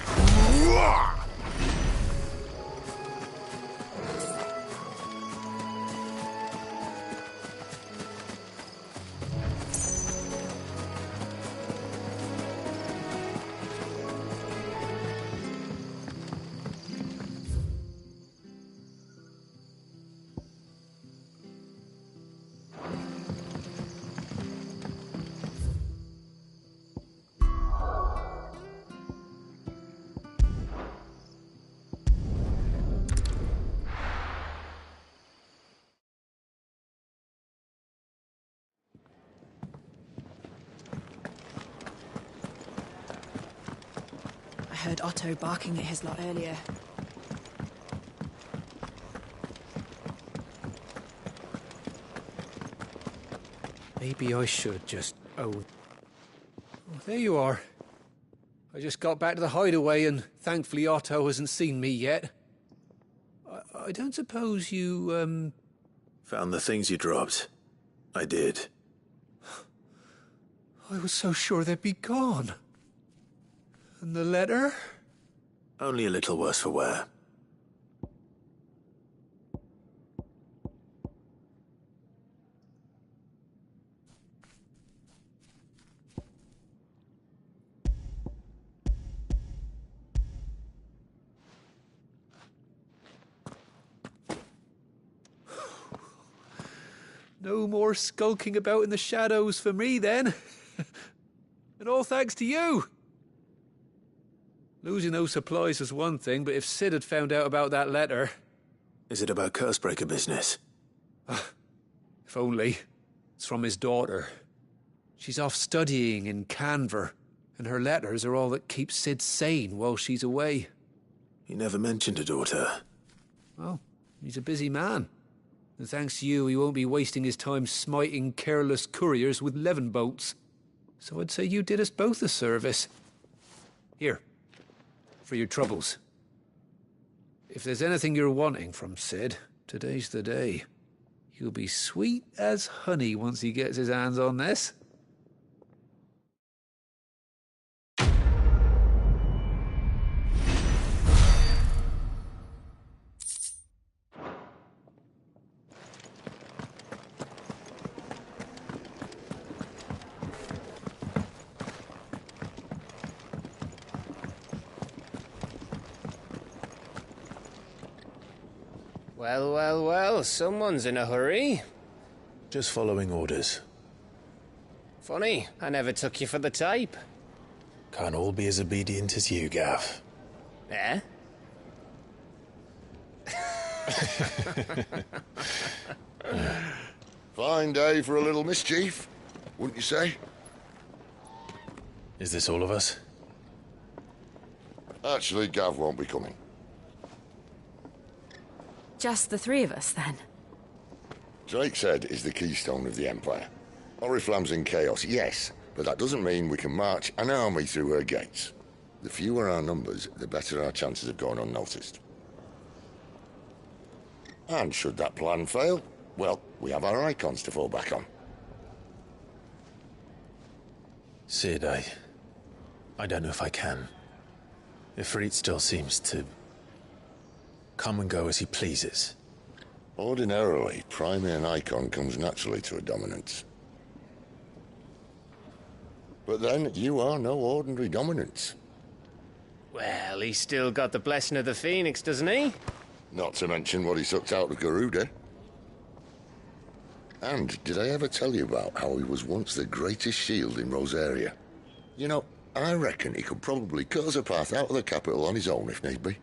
I heard Otto barking at his lot earlier. Maybe I should just... Oh, there you are. I just got back to the hideaway and thankfully Otto hasn't seen me yet. I don't suppose you, Found the things you dropped. I did. I was so sure they'd be gone. And the letter? Only a little worse for wear. No more skulking about in the shadows for me, then. And all thanks to you. Losing those supplies was one thing, but if Sid had found out about that letter... Is it about Cursebreaker business? If only. It's from his daughter. She's off studying in Canver, and her letters are all that keeps Sid sane while she's away. He never mentioned a daughter. Well, he's a busy man. And thanks to you, he won't be wasting his time smiting careless couriers with levin bolts. So I'd say you did us both a service. Here, for your troubles. If there's anything you're wanting from Sid, today's the day. He'll be sweet as honey once he gets his hands on this. Well, well, well, someone's in a hurry. Just following orders. Funny, I never took you for the type. Can't all be as obedient as you, Gav. Eh? Fine day for a little mischief, wouldn't you say? Is this all of us? Actually, Gav won't be coming. Just the three of us, then? Drake's Head is the keystone of the Empire. Oriflamme's in chaos, yes, but that doesn't mean we can march an army through her gates. The fewer our numbers, the better our chances of going unnoticed. And should that plan fail, well, we have our icons to fall back on. Sid, I don't know if I can. Ifrit still seems to come and go as he pleases. Ordinarily, priming an icon comes naturally to a dominance. But then, you are no ordinary dominance. Well, he's still got the blessing of the Phoenix, doesn't he? Not to mention what he sucked out of Garuda. And did I ever tell you about how he was once the greatest shield in Rosaria? You know, I reckon he could probably cut us a path out of the capital on his own if need be.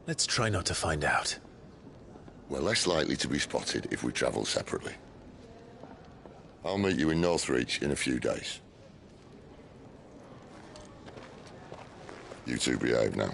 Let's try not to find out. We're less likely to be spotted if we travel separately. I'll meet you in Northreach in a few days. You two behave now.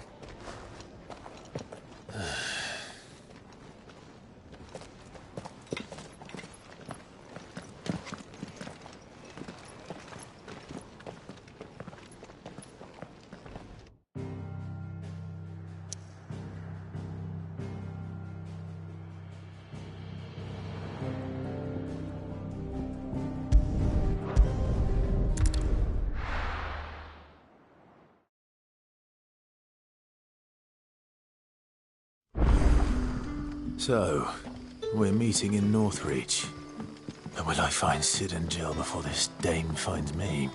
So, we're meeting in Northreach. But will I find Sid and Jill before this dame finds me?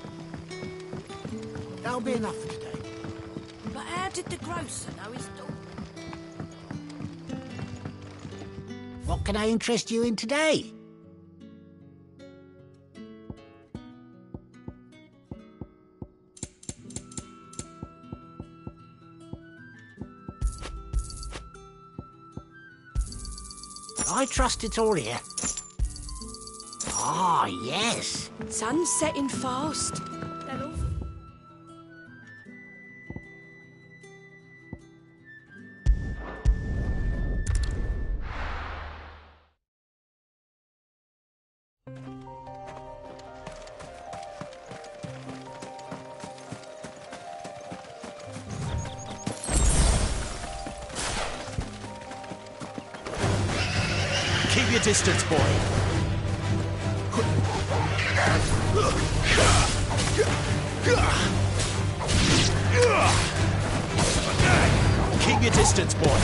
That'll be enough for today. But how did the grocer know his daughter? What can I interest you in today? I trust it's all here. Ah, yes. Sun's setting fast. Keep your distance, boy. Keep your distance, boy.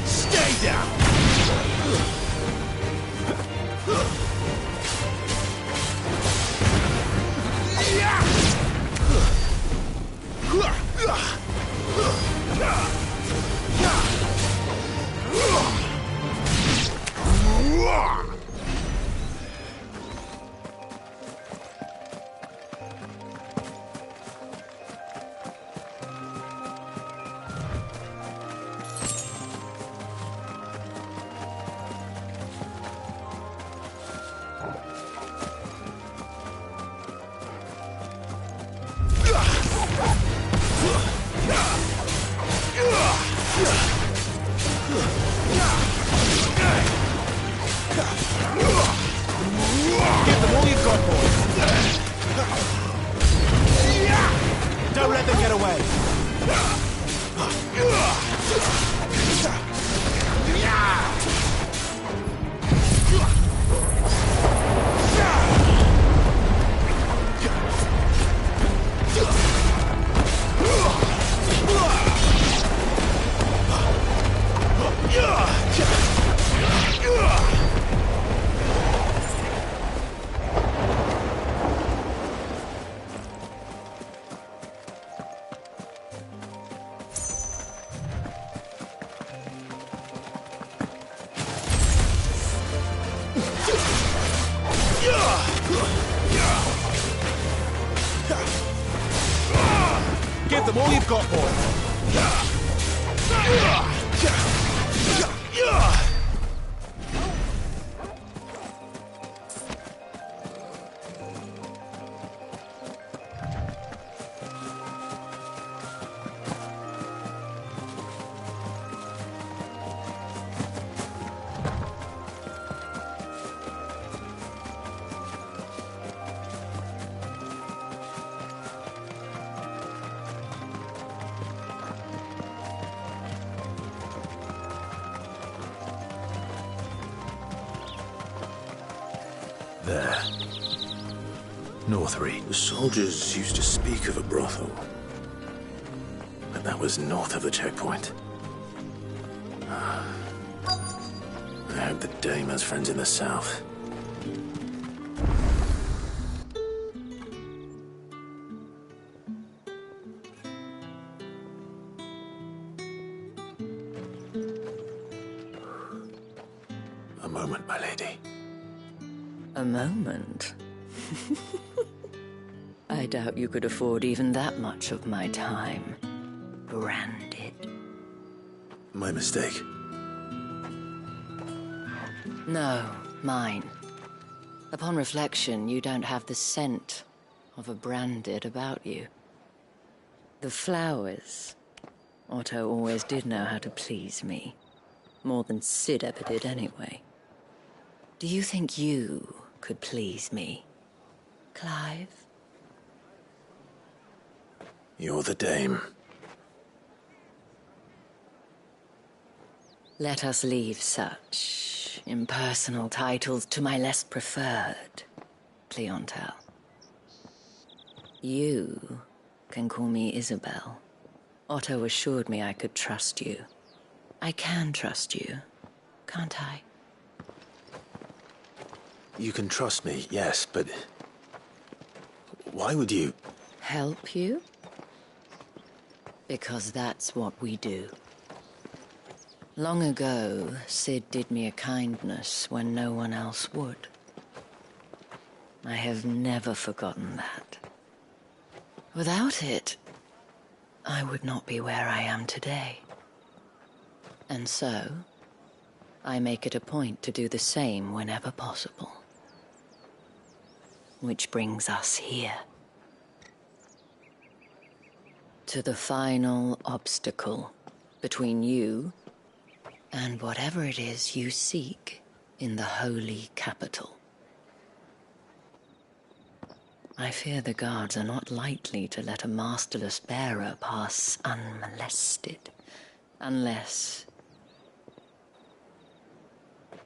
Stay down. Give them all you've got, boys. Don't let them get away. Give them all you've got, boys. There. Northry. The soldiers used to speak of a brothel. But that was north of the checkpoint. I hope the dame has friends in the south. A moment, my lady. A moment? I doubt you could afford even that much of my time. Branded. My mistake. No, mine. Upon reflection, you don't have the scent of a branded about you. The flowers. Otto always did know how to please me. More than Sid ever did anyway. Do you think you could please me, Clive? You're the dame. Let us leave such impersonal titles to my less preferred clientele. You can call me Isabel. Otto assured me I could trust you. I can trust you, can't I? You can trust me, yes, but... why would you... Help you? Because that's what we do. Long ago, Sid did me a kindness when no one else would. I have never forgotten that. Without it, I would not be where I am today. And so, I make it a point to do the same whenever possible. Which brings us here. To the final obstacle between you and whatever it is you seek in the holy capital. I fear the guards are not likely to let a masterless bearer pass unmolested, unless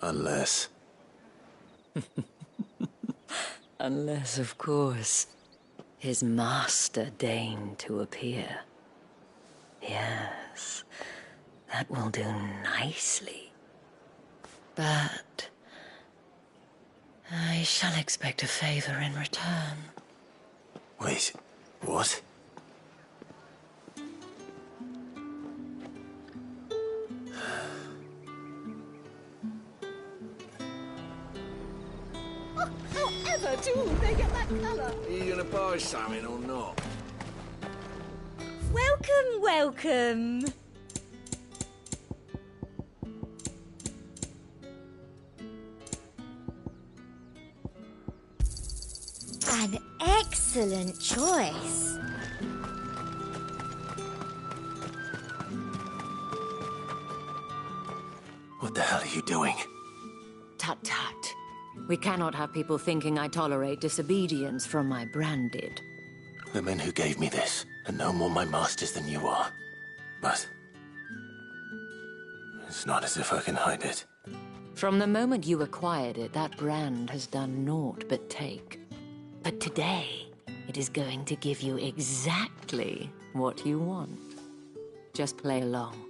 Unless... Unless, of course, his master deigned to appear. Yes, that will do nicely. But I shall expect a favor in return. Wait, what? However do they get that colour? Are you gonna buy something or not? Welcome, welcome. An excellent choice. What the hell are you doing? Tut tut. We cannot have people thinking I tolerate disobedience from my branded. The men who gave me this are no more my masters than you are. But... it's not as if I can hide it. From the moment you acquired it, that brand has done naught but take. But today, it is going to give you exactly what you want. Just play along.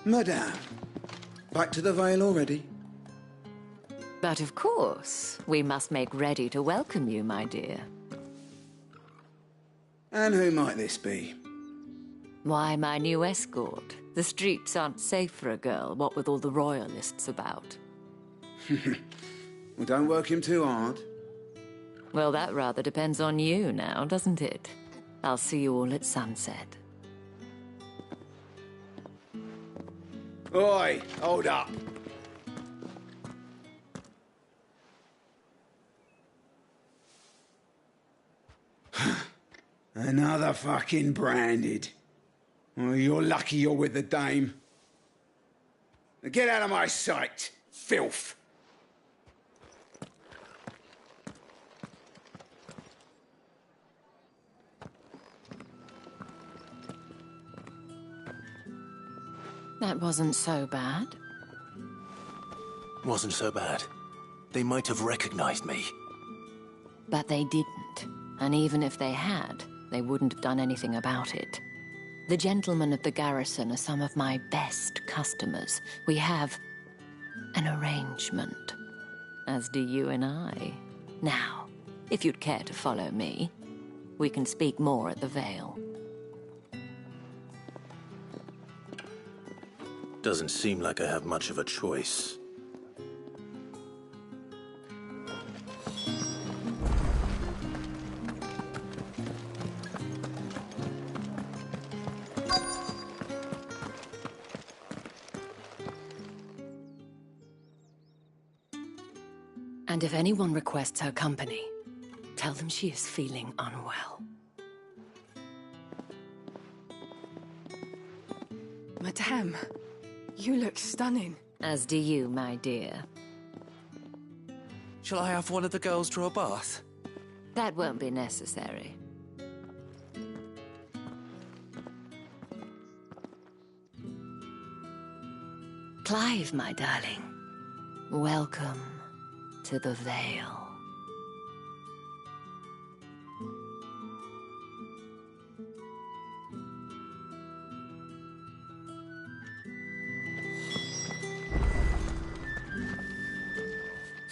Madame, back to the Vale already? But of course, we must make ready to welcome you, my dear. And who might this be? Why, my new escort. The streets aren't safe for a girl, what with all the royalists about. Well, don't work him too hard. Well, that rather depends on you now, doesn't it? I'll see you all at sunset. Oi, hold up. Another fucking branded. Oh, you're lucky you're with the dame. Now get out of my sight, filth. That wasn't so bad. Wasn't so bad. They might have recognized me. But they didn't. And even if they had, they wouldn't have done anything about it. The gentlemen of the garrison are some of my best customers. We have an arrangement, as do you and I. Now, if you'd care to follow me, we can speak more at the Vale. Doesn't seem like I have much of a choice. And if anyone requests her company, tell them she is feeling unwell. Madame, you look stunning. As do you, my dear. Shall I have one of the girls draw a bath? That won't be necessary. Clive, my darling. Welcome to the Vale.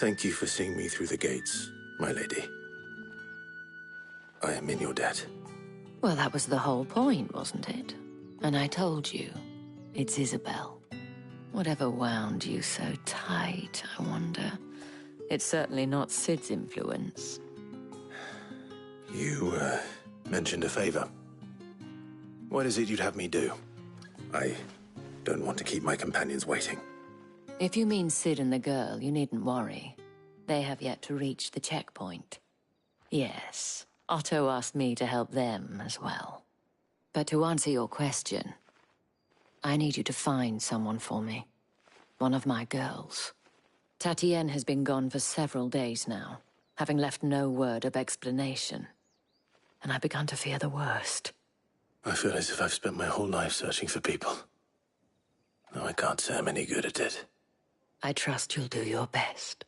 Thank you for seeing me through the gates, my lady. I am in your debt. Well, that was the whole point, wasn't it? And I told you, it's Isabel. Whatever wound you so tight, I wonder. It's certainly not Sid's influence. You, mentioned a favor. What is it you'd have me do? I don't want to keep my companions waiting. If you mean Sid and the girl, you needn't worry. They have yet to reach the checkpoint. Yes, Otto asked me to help them as well. But to answer your question, I need you to find someone for me. One of my girls. Tatienne has been gone for several days now, having left no word of explanation. And I've begun to fear the worst. I feel as if I've spent my whole life searching for people. No, I can't say I'm any good at it. I trust you'll do your best.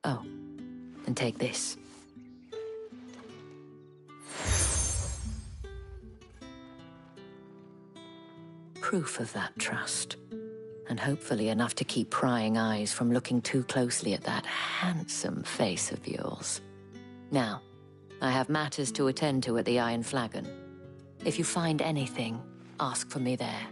Oh, and take this. Proof of that trust. And hopefully enough to keep prying eyes from looking too closely at that handsome face of yours. Now, I have matters to attend to at the Iron Flagon. If you find anything, ask for me there.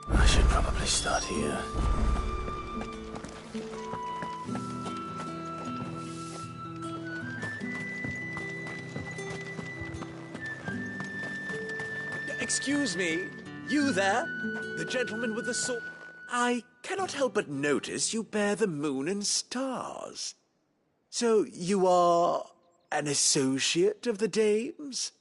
I should probably start here. Excuse me, you there? The gentleman with the sword? I cannot help but notice you bear the moon and stars. So you are an associate of the dame's?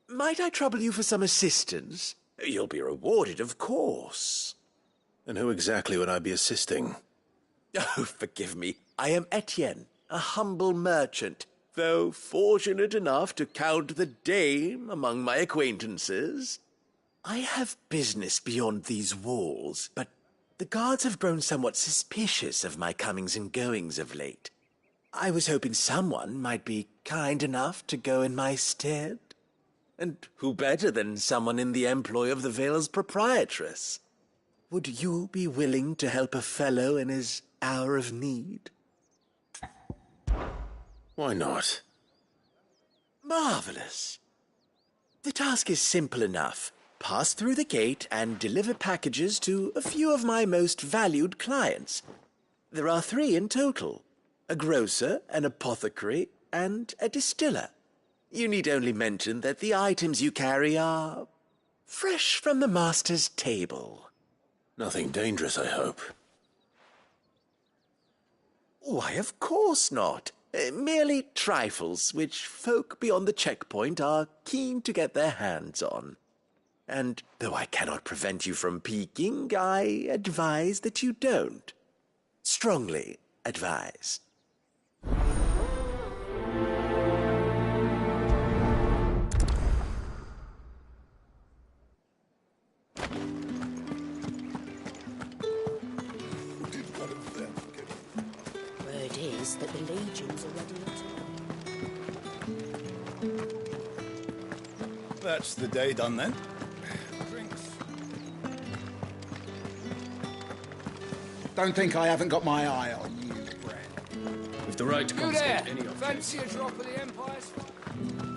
Might I trouble you for some assistance? You'll be rewarded, of course. And who exactly would I be assisting? Oh, forgive me. I am Etienne, a humble merchant, though fortunate enough to count the dame among my acquaintances. I have business beyond these walls, but the guards have grown somewhat suspicious of my comings and goings of late. I was hoping someone might be kind enough to go in my stead. And who better than someone in the employ of the Vale's proprietress? Would you be willing to help a fellow in his hour of need? Why not? Marvelous. The task is simple enough. Pass through the gate and deliver packages to a few of my most valued clients. There are 3 in total: a grocer, an apothecary, and a distiller. You need only mention that the items you carry are fresh from the master's table. Nothing dangerous, I hope. Why, of course not. Merely trifles which folk beyond the checkpoint are keen to get their hands on. And though I cannot prevent you from peeking, I advise that you don't. Strongly advise. Word is that the legions are ready to... That's the day done then. Don't think I haven't got my eye on you, Brett. With the right to You confiscate there! any object. Fancy a drop of the Empire's...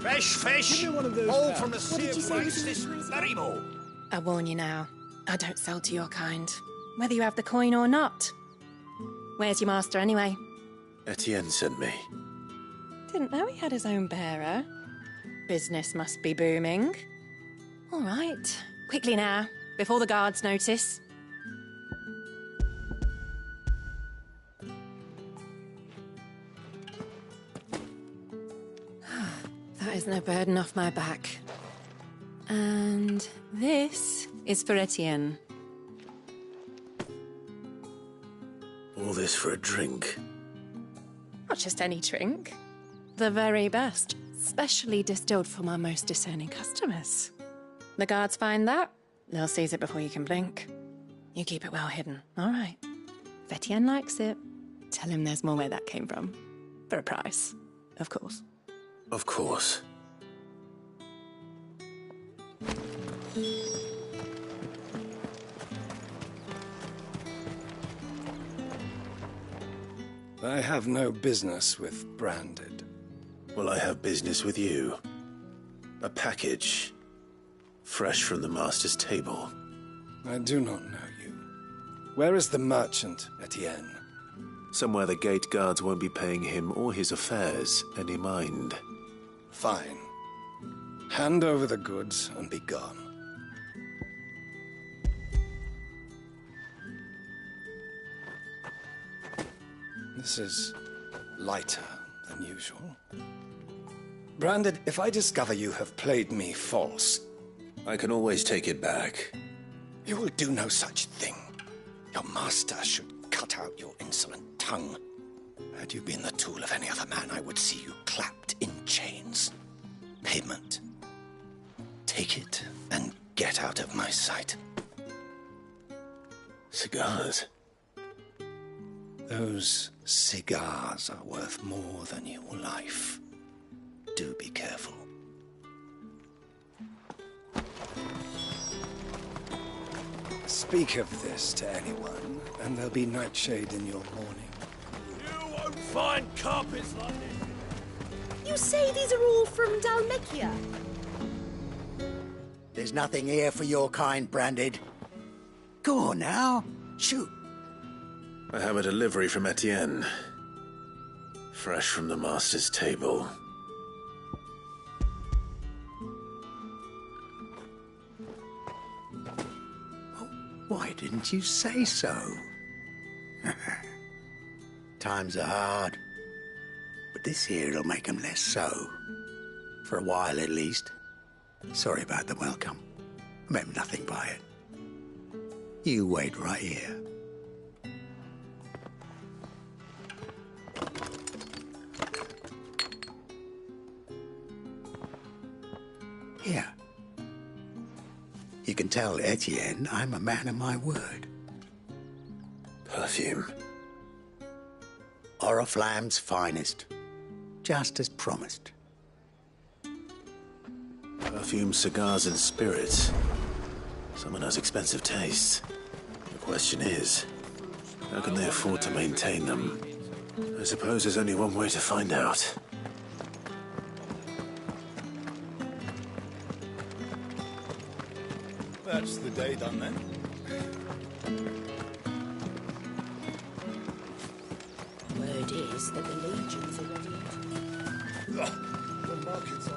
Fresh fish! Give me one of those All back. from the What sea did you of say rice was this very morning. I warn you now, I don't sell to your kind, whether you have the coin or not. Where's your master anyway? Etienne sent me. Didn't know he had his own bearer. Business must be booming. All right, quickly now, before the guards notice. That is no burden off my back. And this is for Etienne. All this for a drink. Not just any drink. The very best, specially distilled for my most discerning customers. The guards find that, they'll seize it before you can blink. You keep it well hidden, all right? If Etienne likes it, tell him there's more where that came from. For a price, of course. Of course. I have no business with branded. Well, I have business with you. A package. Fresh from the master's table. I do not know you. Where is the merchant, Etienne? Somewhere the gate guards won't be paying him or his affairs any mind. Fine. Hand over the goods and be gone. This is lighter than usual. Branded, if I discover you have played me false... I can always take it back. You will do no such thing. Your master should cut out your insolent tongue. Had you been the tool of any other man, I would see you clapped in chains. Payment. Take it and get out of my sight. Cigars? Those cigars are worth more than your life. Do be careful. Speak of this to anyone, and there'll be nightshade in your morning. You won't find carpets like this. You say these are all from Dalmekia? There's nothing here for your kind, Branded. Go on now. Shoot. I have a delivery from Etienne. Fresh from the master's table. Why didn't you say so? Times are hard. But this here'll make 'em less so. For a while, at least. Sorry about the welcome. I meant nothing by it. You wait right here. Here. You can tell Etienne I'm a man of my word. Perfume. Oriflamme's finest. Just as promised. Perfume, cigars, and spirits. Someone has expensive tastes. The question is, how can they afford to maintain them? I suppose there's only one way to find out. That's the day done then. Word is that the legions are ready. The market's on.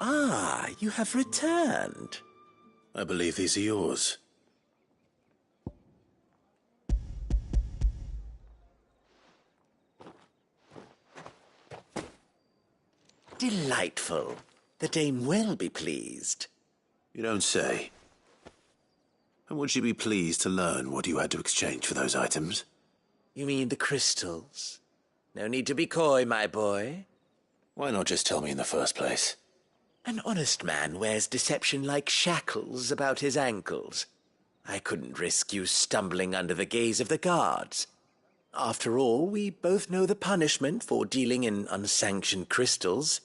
Ah, you have returned. I believe these are yours. Delightful. The dame will be pleased. You don't say. And would she be pleased to learn what you had to exchange for those items? You mean the crystals? No need to be coy, my boy. Why not just tell me in the first place? An honest man wears deception like shackles about his ankles. I couldn't risk you stumbling under the gaze of the guards. After all, we both know the punishment for dealing in unsanctioned crystals,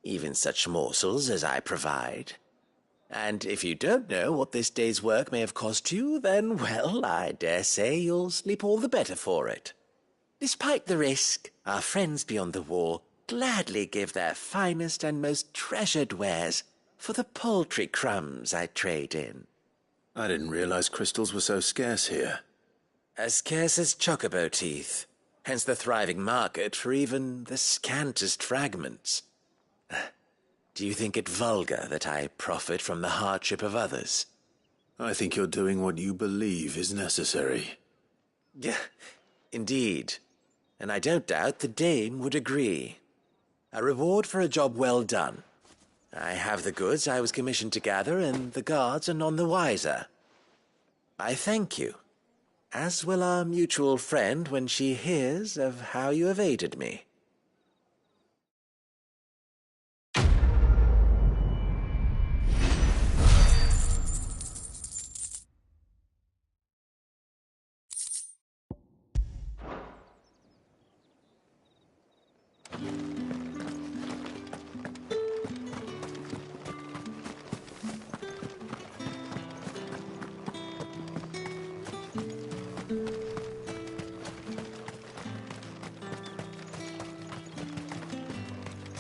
even such morsels as I provide. And if you don't know what this day's work may have cost you, then, well, I dare say you'll sleep all the better for it. Despite the risk, our friends beyond the wall gladly give their finest and most treasured wares for the paltry crumbs I trade in. I didn't realize crystals were so scarce here. As scarce as chocobo teeth, hence the thriving market for even the scantest fragments. Do you think it vulgar that I profit from the hardship of others? I think you're doing what you believe is necessary. Yeah, indeed. And I don't doubt the dame would agree. A reward for a job well done. I have the goods I was commissioned to gather, and the guards are none the wiser. I thank you, as will our mutual friend when she hears of how you have aided me.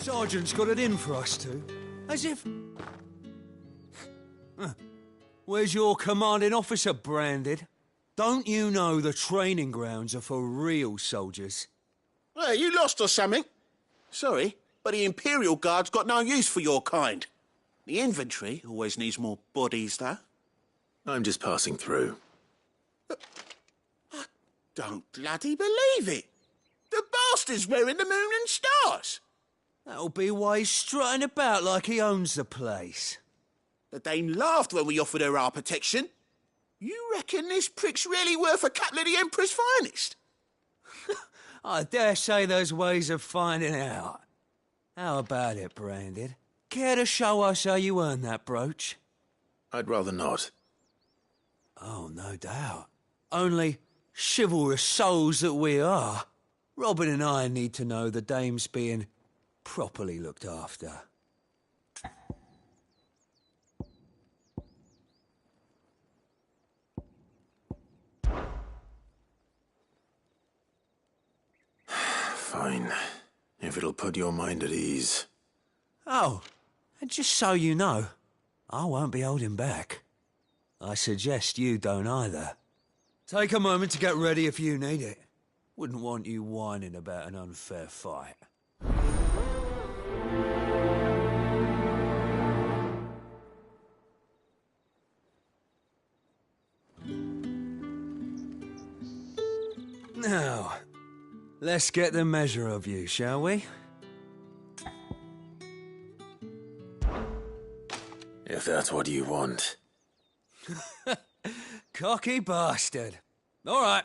Sergeant's got it in for us two. As if... Where's your commanding officer, Branded? Don't you know the training grounds are for real soldiers? Hey, you lost or something? Sorry, but the Imperial Guard's got no use for your kind. The infantry always needs more bodies, though. I'm just passing through. I don't bloody believe it. The bastard's wearing the moon and stars. That'll be why he's strutting about like he owns the place. The dame laughed when we offered her our protection. You reckon this prick's really worth a couple of the Emperor's finest? I dare say there's ways of finding out. How about it, Branded? Care to show us how you earned that brooch? I'd rather not. Oh, no doubt. Only, chivalrous souls that we are, Robin and I need to know the dame's being properly looked after. Fine. If it'll put your mind at ease. Oh, and just so you know, I won't be holding back. I suggest you don't either. Take a moment to get ready if you need it. Wouldn't want you whining about an unfair fight. Now, let's get the measure of you, shall we? If that's what you want. Cocky bastard. All right,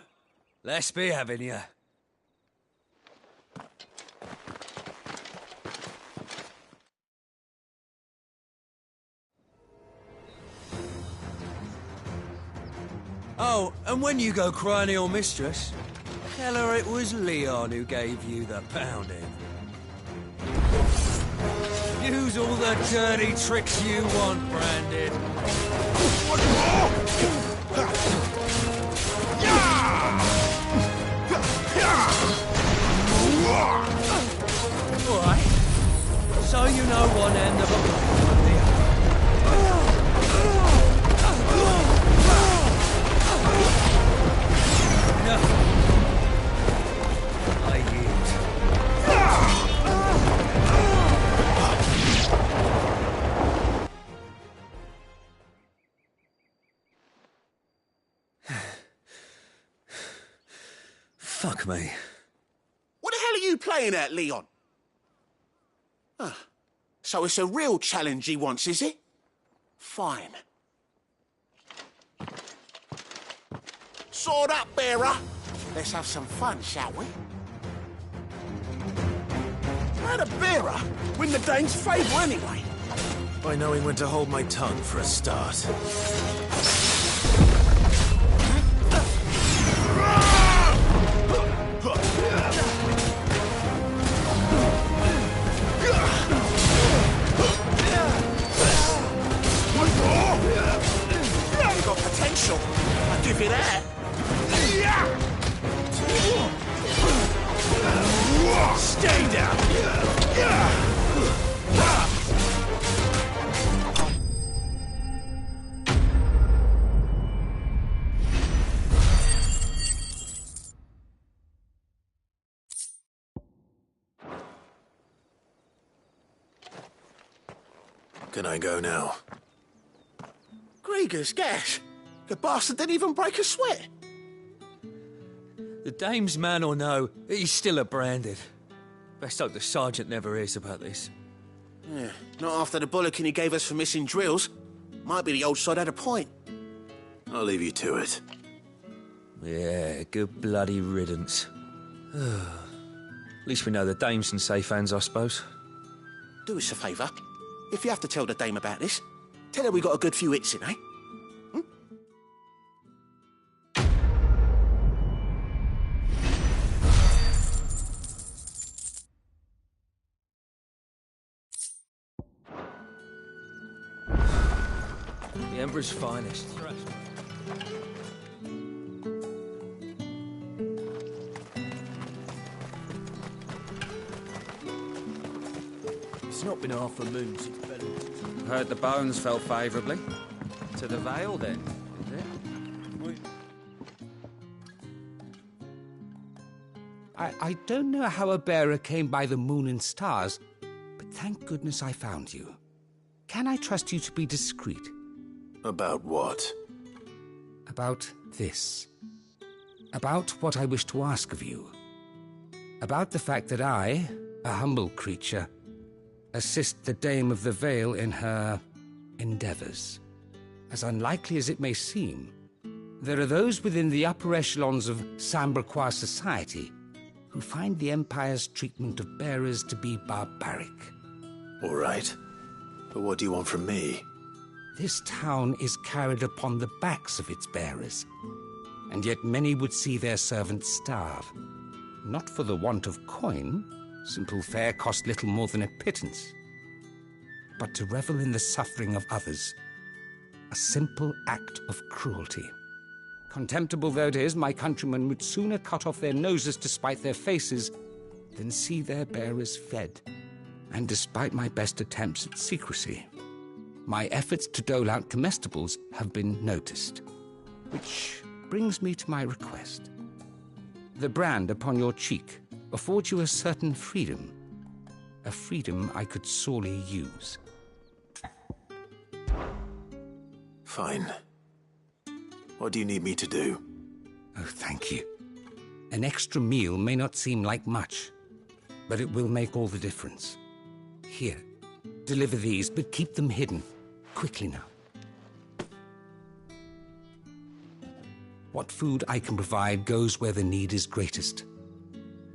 let's be having you. Oh, and when you go cry to your mistress, tell her it was Leon who gave you the pounding. Use all the dirty tricks you want, Branded. All right. So you know one end of a blade from the other. No. I yield. Fuck me. What the hell are you playing at, Leon? Ah, so it's a real challenge he wants, is it? Fine. Sword up, bearer. Let's have some fun, shall we? How'd a bearer win the Dane's favour anyway? By knowing when to hold my tongue for a start. You've got potential. I'll give you that. Stay down. Can I go now? Grieger's gas. The bastard didn't even break a sweat. The dame's man or no, he's still a Branded. Best hope the sergeant never hears about this. Yeah, not after the bollocking he gave us for missing drills. Might be the old sod had a point. I'll leave you to it. Yeah, good bloody riddance. At least we know the dame's in safe hands, I suppose. Do us a favour. If you have to tell the dame about this, tell her we got a good few hits in, eh? The Emperor's finest. It's not been half a moon since Bellew. Heard the bones fell favourably. To the Vale, then, is it? I don't know how a bearer came by the moon and stars, but thank goodness I found you. Can I trust you to be discreet? About what? About this. About what I wish to ask of you. About the fact that I, a humble creature, assist the Dame of the Vale in her endeavours. As unlikely as it may seem, There are those within the upper echelons of Samberquois society who find the Empire's treatment of bearers to be barbaric. All right. But what do you want from me? This town is carried upon the backs of its bearers, and yet many would see their servants starve. Not for the want of coin, simple fare cost little more than a pittance, but to revel in the suffering of others, a simple act of cruelty. Contemptible though it is, my countrymen would sooner cut off their noses to spite their faces than see their bearers fed. And despite my best attempts at secrecy, my efforts to dole out comestibles have been noticed. Which brings me to my request. The brand upon your cheek affords you a certain freedom, a freedom I could sorely use. Fine. What do you need me to do? Oh, thank you. An extra meal may not seem like much, but it will make all the difference. Here, deliver these, but keep them hidden. Quickly now. What food I can provide goes where the need is greatest.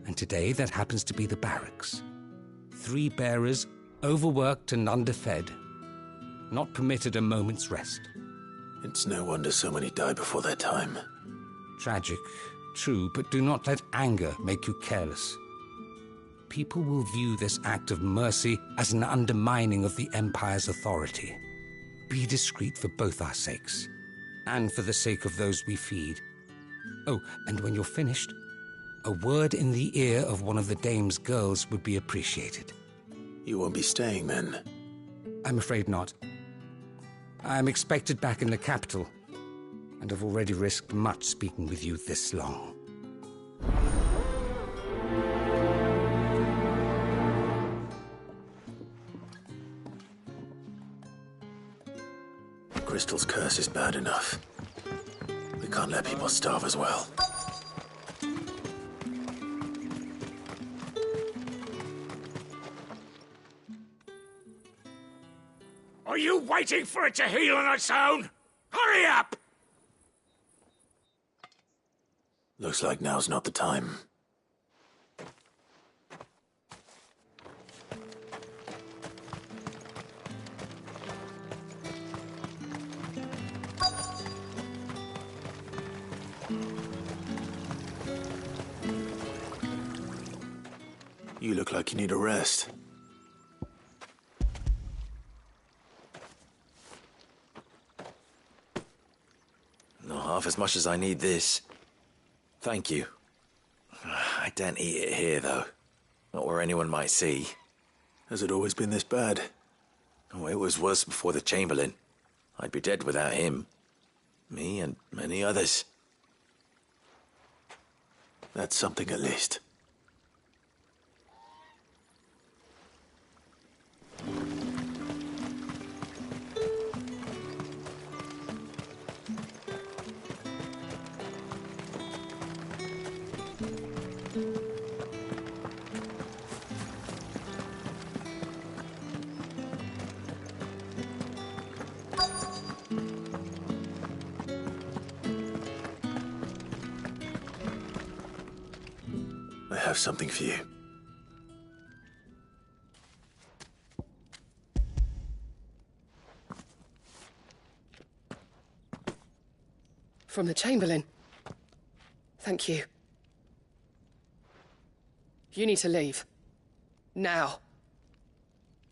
And today, that happens to be the barracks. 3 bearers, overworked and underfed, not permitted a moment's rest. It's no wonder so many die before their time. Tragic, true, but do not let anger make you careless. People will view this act of mercy as an undermining of the Empire's authority. Be discreet for both our sakes, and for the sake of those we feed. Oh, and when you're finished, a word in the ear of one of the dame's girls would be appreciated. You won't be staying, then? I'm afraid not. I'm expected back in the capital, and have already risked much speaking with you this long. Crystal's curse is bad enough. We can't let people starve as well. Are you waiting for it to heal on its own? Hurry up! Looks like now's not the time. You look like you need a rest. Not half as much as I need this. Thank you. I daren't eat it here, though. Not where anyone might see. Has it always been this bad? Oh, it was worse before the Chamberlain. I'd be dead without him. Me and many others. That's something at least. I have something for you. From the Chamberlain. Thank you. You need to leave. Now.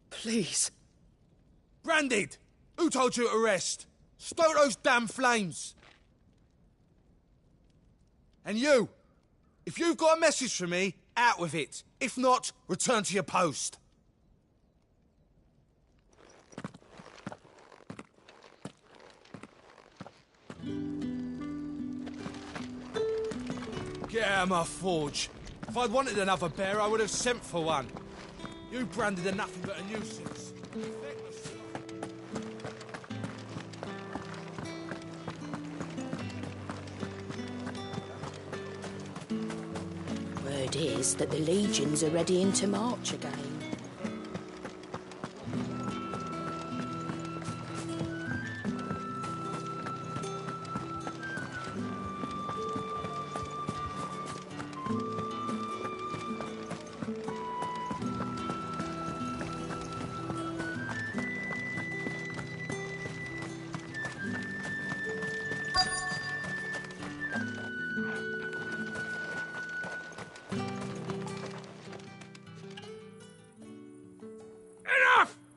Please. Branded! Who told you to rest? Stoke those damn flames! And you! If you've got a message for me, out with it. If not, return to your post. Get out of my forge. If I'd wanted another bear, I would have sent for one. You branded are nothing but a nuisance. Word is that the legions are ready into march again.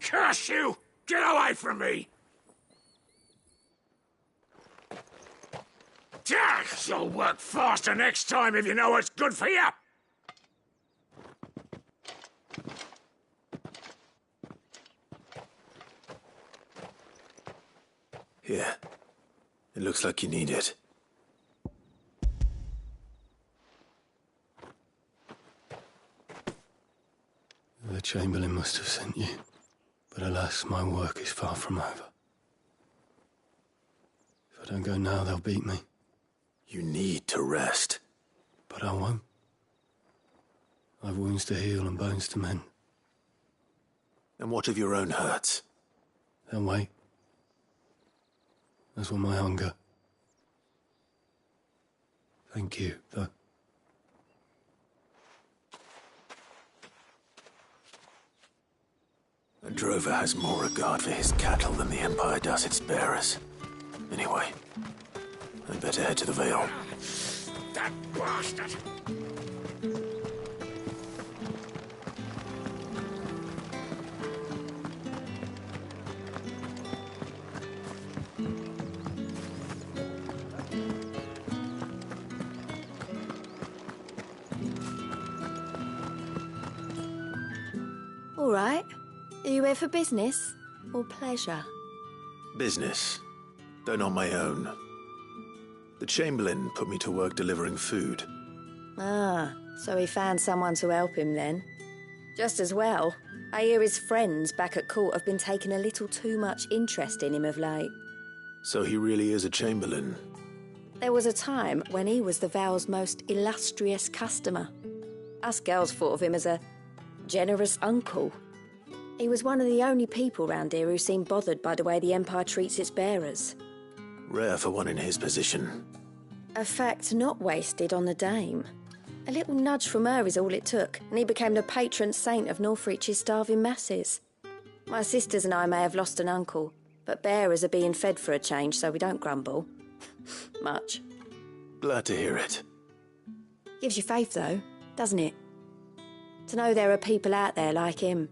Curse you! Get away from me! You'll work faster next time if you know what's good for you! Here. It looks like you need it. The Chamberlain must have sent you. But alas, my work is far from over. If I don't go now, they'll beat me. You need to rest. But I won't. I've wounds to heal and bones to mend. And what of your own hurts? They'll wait. As will my hunger. Thank you, though. A drover has more regard for his cattle than the Empire does its bearers. Anyway, I'd better head to the Vale. That bastard! All right. Are you here for business or pleasure? Business, though not my own. The Chamberlain put me to work delivering food. Ah, so he found someone to help him then. Just as well. I hear his friends back at court have been taking a little too much interest in him of late. So he really is a Chamberlain. There was a time when he was the Vale's most illustrious customer. Us girls thought of him as a generous uncle. He was one of the only people round here who seemed bothered by the way the Empire treats its bearers. Rare for one in his position. A fact not wasted on the Dame. A little nudge from her is all it took, and he became the patron saint of Northreach's starving masses. My sisters and I may have lost an uncle, but bearers are being fed for a change, so we don't grumble. Much. Glad to hear it. Gives you faith, though, doesn't it? To know there are people out there like him.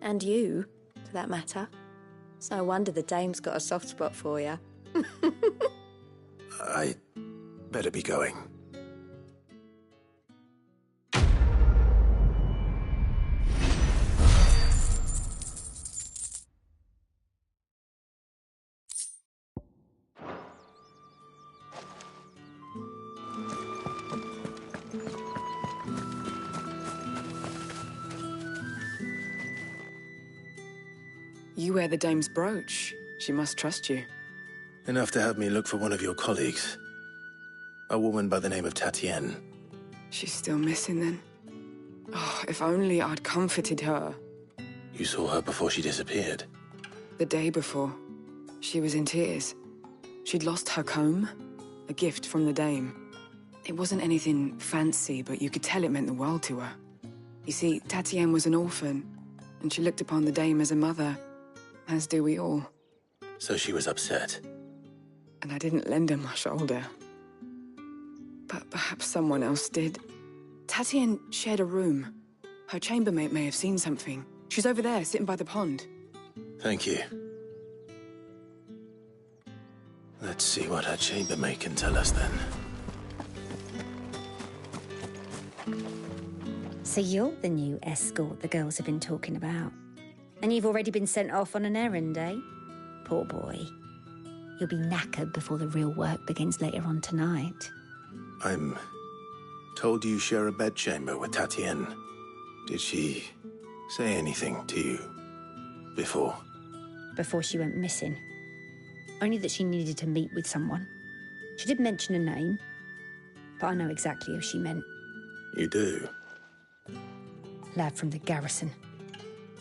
And you, for that matter. It's no wonder the Dame's got a soft spot for you. I better be going. You wear the Dame's brooch. She must trust you. Enough to have me look for one of your colleagues. A woman by the name of Tatienne. She's still missing then. Oh, if only I'd comforted her. You saw her before she disappeared? The day before. She was in tears. She'd lost her comb, a gift from the Dame. It wasn't anything fancy, but you could tell it meant the world to her. You see, Tatienne was an orphan, and she looked upon the Dame as a mother, as do we all. So she was upset. And I didn't lend her my shoulder. But perhaps someone else did. Tatienne shared a room. Her chambermaid may have seen something. She's over there, sitting by the pond. Thank you. Let's see what her chambermaid can tell us then. So you're the new escort the girls have been talking about. And you've already been sent off on an errand, eh? Poor boy. You'll be knackered before the real work begins later on tonight. I'm told you share a bedchamber with Tatienne. Did she say anything to you before? Before she went missing. Only that she needed to meet with someone. She did mention a name, but I know exactly who she meant. You do? Lad from the garrison.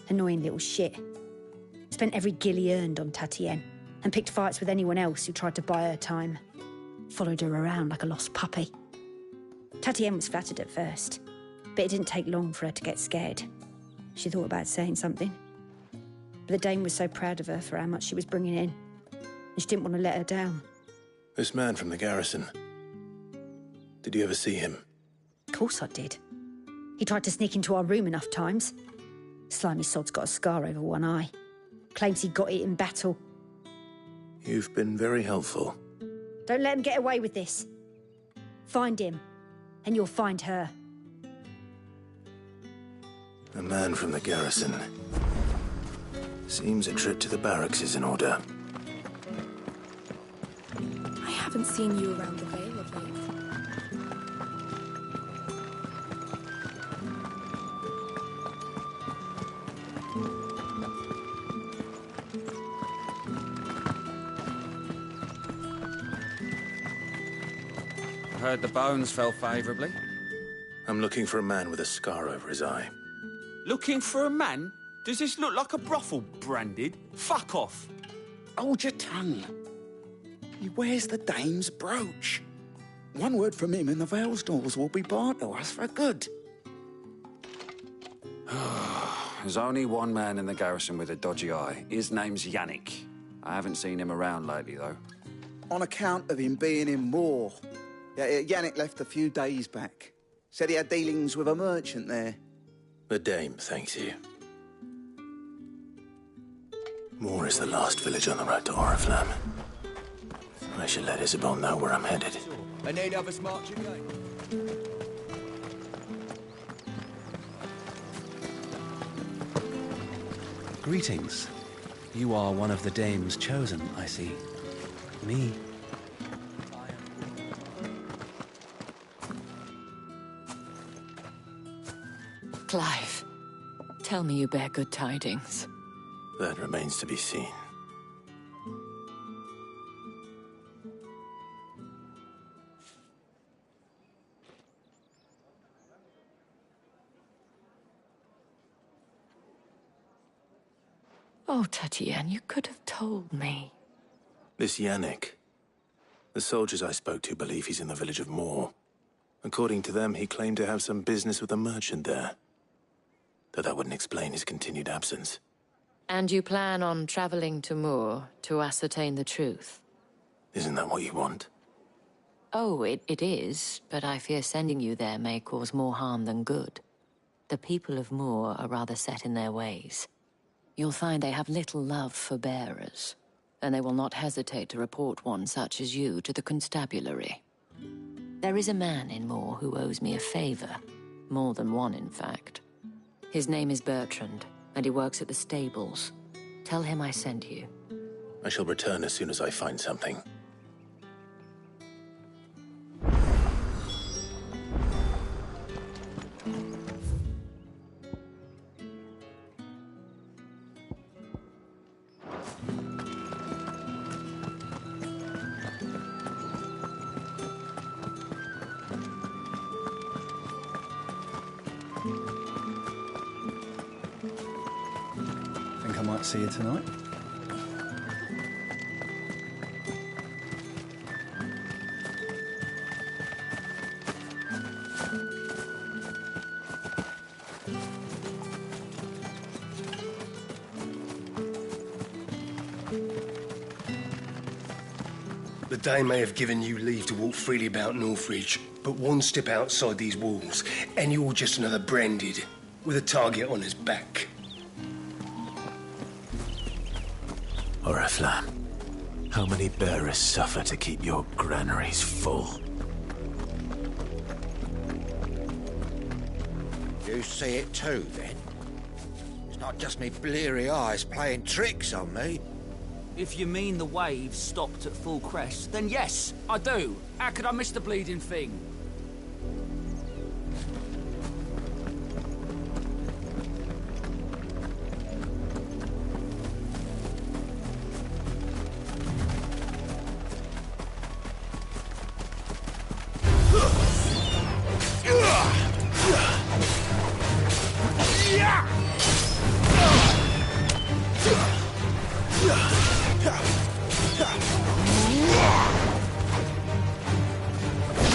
Annoying little shit. Spent every guil he earned on Tatienne, and picked fights with anyone else who tried to buy her time. Followed her around like a lost puppy. Tatienne was flattered at first, but it didn't take long for her to get scared. She thought about saying something. But the Dame was so proud of her for how much she was bringing in, and she didn't want to let her down. This man from the garrison. Did you ever see him? Of course I did. He tried to sneak into our room enough times. Slimy sod's got a scar over one eye. Claims he got it in battle. You've been very helpful. Don't let him get away with this. Find him, and you'll find her. A man from the garrison. Seems a trip to the barracks is in order. I haven't seen you around the Vale of late. Heard the bones fell favourably. I'm looking for a man with a scar over his eye. Looking for a man? Does this look like a brothel, Branded? Fuck off. Hold your tongue. He wears the dame's brooch. One word from him and the Vale's doors will be barred to us for good. There's only one man in the garrison with a dodgy eye. His name's Yannick. I haven't seen him around lately, though. On account of him being in war. Yannick left a few days back. Said he had dealings with a merchant there. The dame thanks you. Moor is the last village on the road to Oriflamme. I should let Isabel know where I'm headed. I need others marching again. Greetings. You are one of the dame's chosen, I see. Me. Clive, tell me you bear good tidings. That remains to be seen. Oh, Tatienne, you could have told me. This Yannick. The soldiers I spoke to believe he's in the village of Moor. According to them, he claimed to have some business with a merchant there. Though that wouldn't explain his continued absence. And you plan on traveling to Moor to ascertain the truth? Isn't that what you want? Oh, it is, but I fear sending you there may cause more harm than good. The people of Moor are rather set in their ways. You'll find they have little love for bearers, and they will not hesitate to report one such as you to the constabulary. There is a man in Moor who owes me a favor. More than one, in fact. His name is Bertrand, and he works at the stables. Tell him I sent you. I shall return as soon as I find something. Think I might see you tonight? The Dane may have given you leave to walk freely about Northridge, but one step outside these walls, and you're just another Branded, with a target on his back. Oriflamme, how many bearers suffer to keep your granaries full? You see it too, then? It's not just me bleary eyes playing tricks on me. If you mean the waves stopped at full crest, then yes, I do. How could I miss the bleeding thing?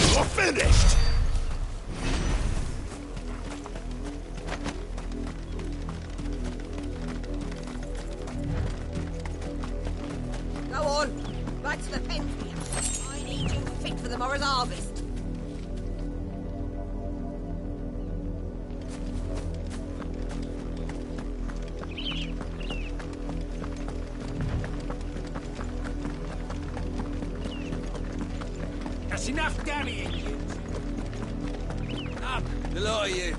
You're finished! Go on, back to the pen. I need you fit for the morrow's harvest. enough damning you. Up, the lot of you.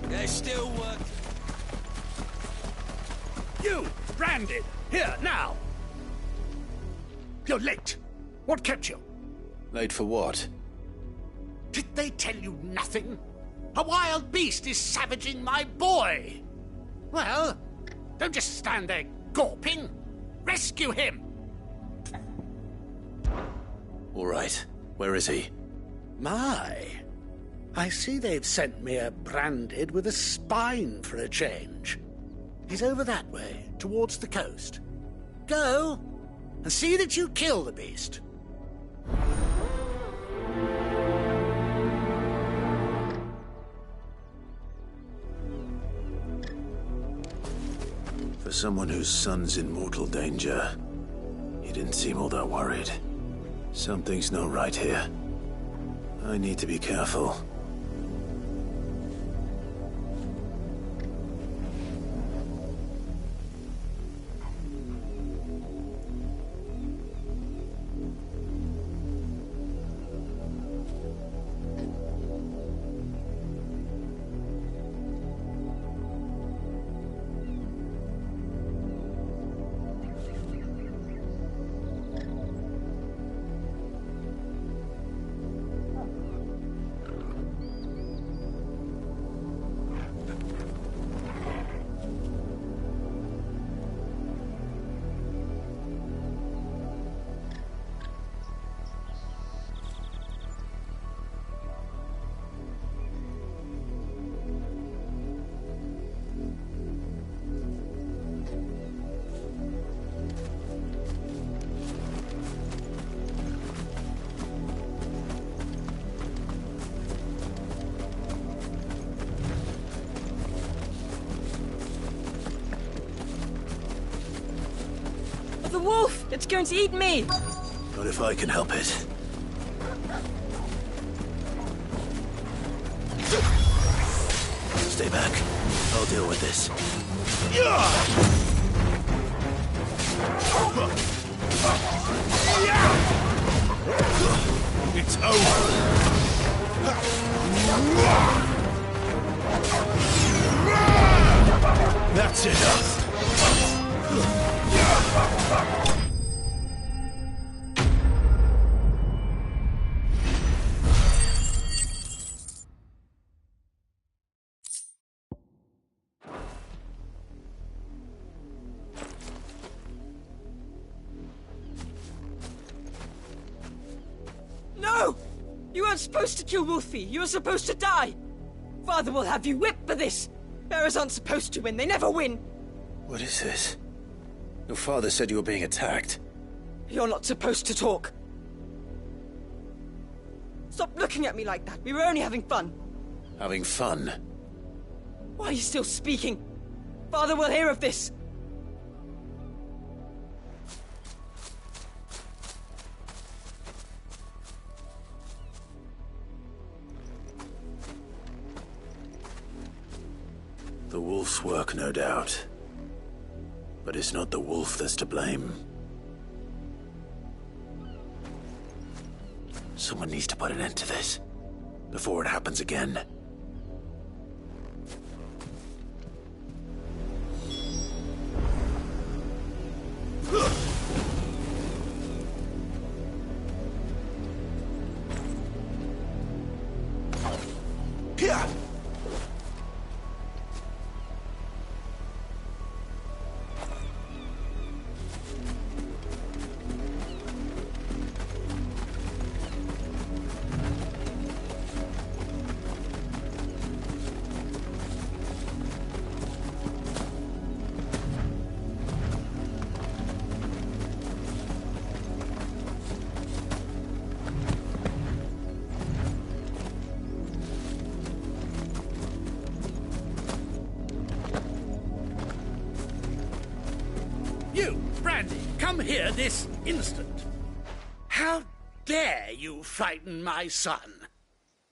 There's still work. You, branded, here, now. You're late. What kept you? Late for what? Did they tell you nothing? A wild beast is savaging my boy. Well, don't just stand there gawping. Rescue him. All right. Where is he? My. I see they've sent me a branded with a spine for a change. He's over that way, towards the coast. Go, and see that you kill the beast. For someone whose son's in mortal danger, he didn't seem all that worried. Something's not right here. I need to be careful. The wolf! It's going to eat me! Not if I can help it. Stay back. I'll deal with this. It's over. That's enough. No! You weren't supposed to kill Wolfie. You were supposed to die. Father will have you whipped for this. Bearers aren't supposed to win. They never win. What is this? Your father said you were being attacked. You're not supposed to talk. Stop looking at me like that. We were only having fun. Having fun? Why are you still speaking? Father will hear of this. The wolf's work, no doubt. But it's not the wolf that's to blame. Someone needs to put an end to this, before it happens again. Come here this instant. How dare you frighten my son?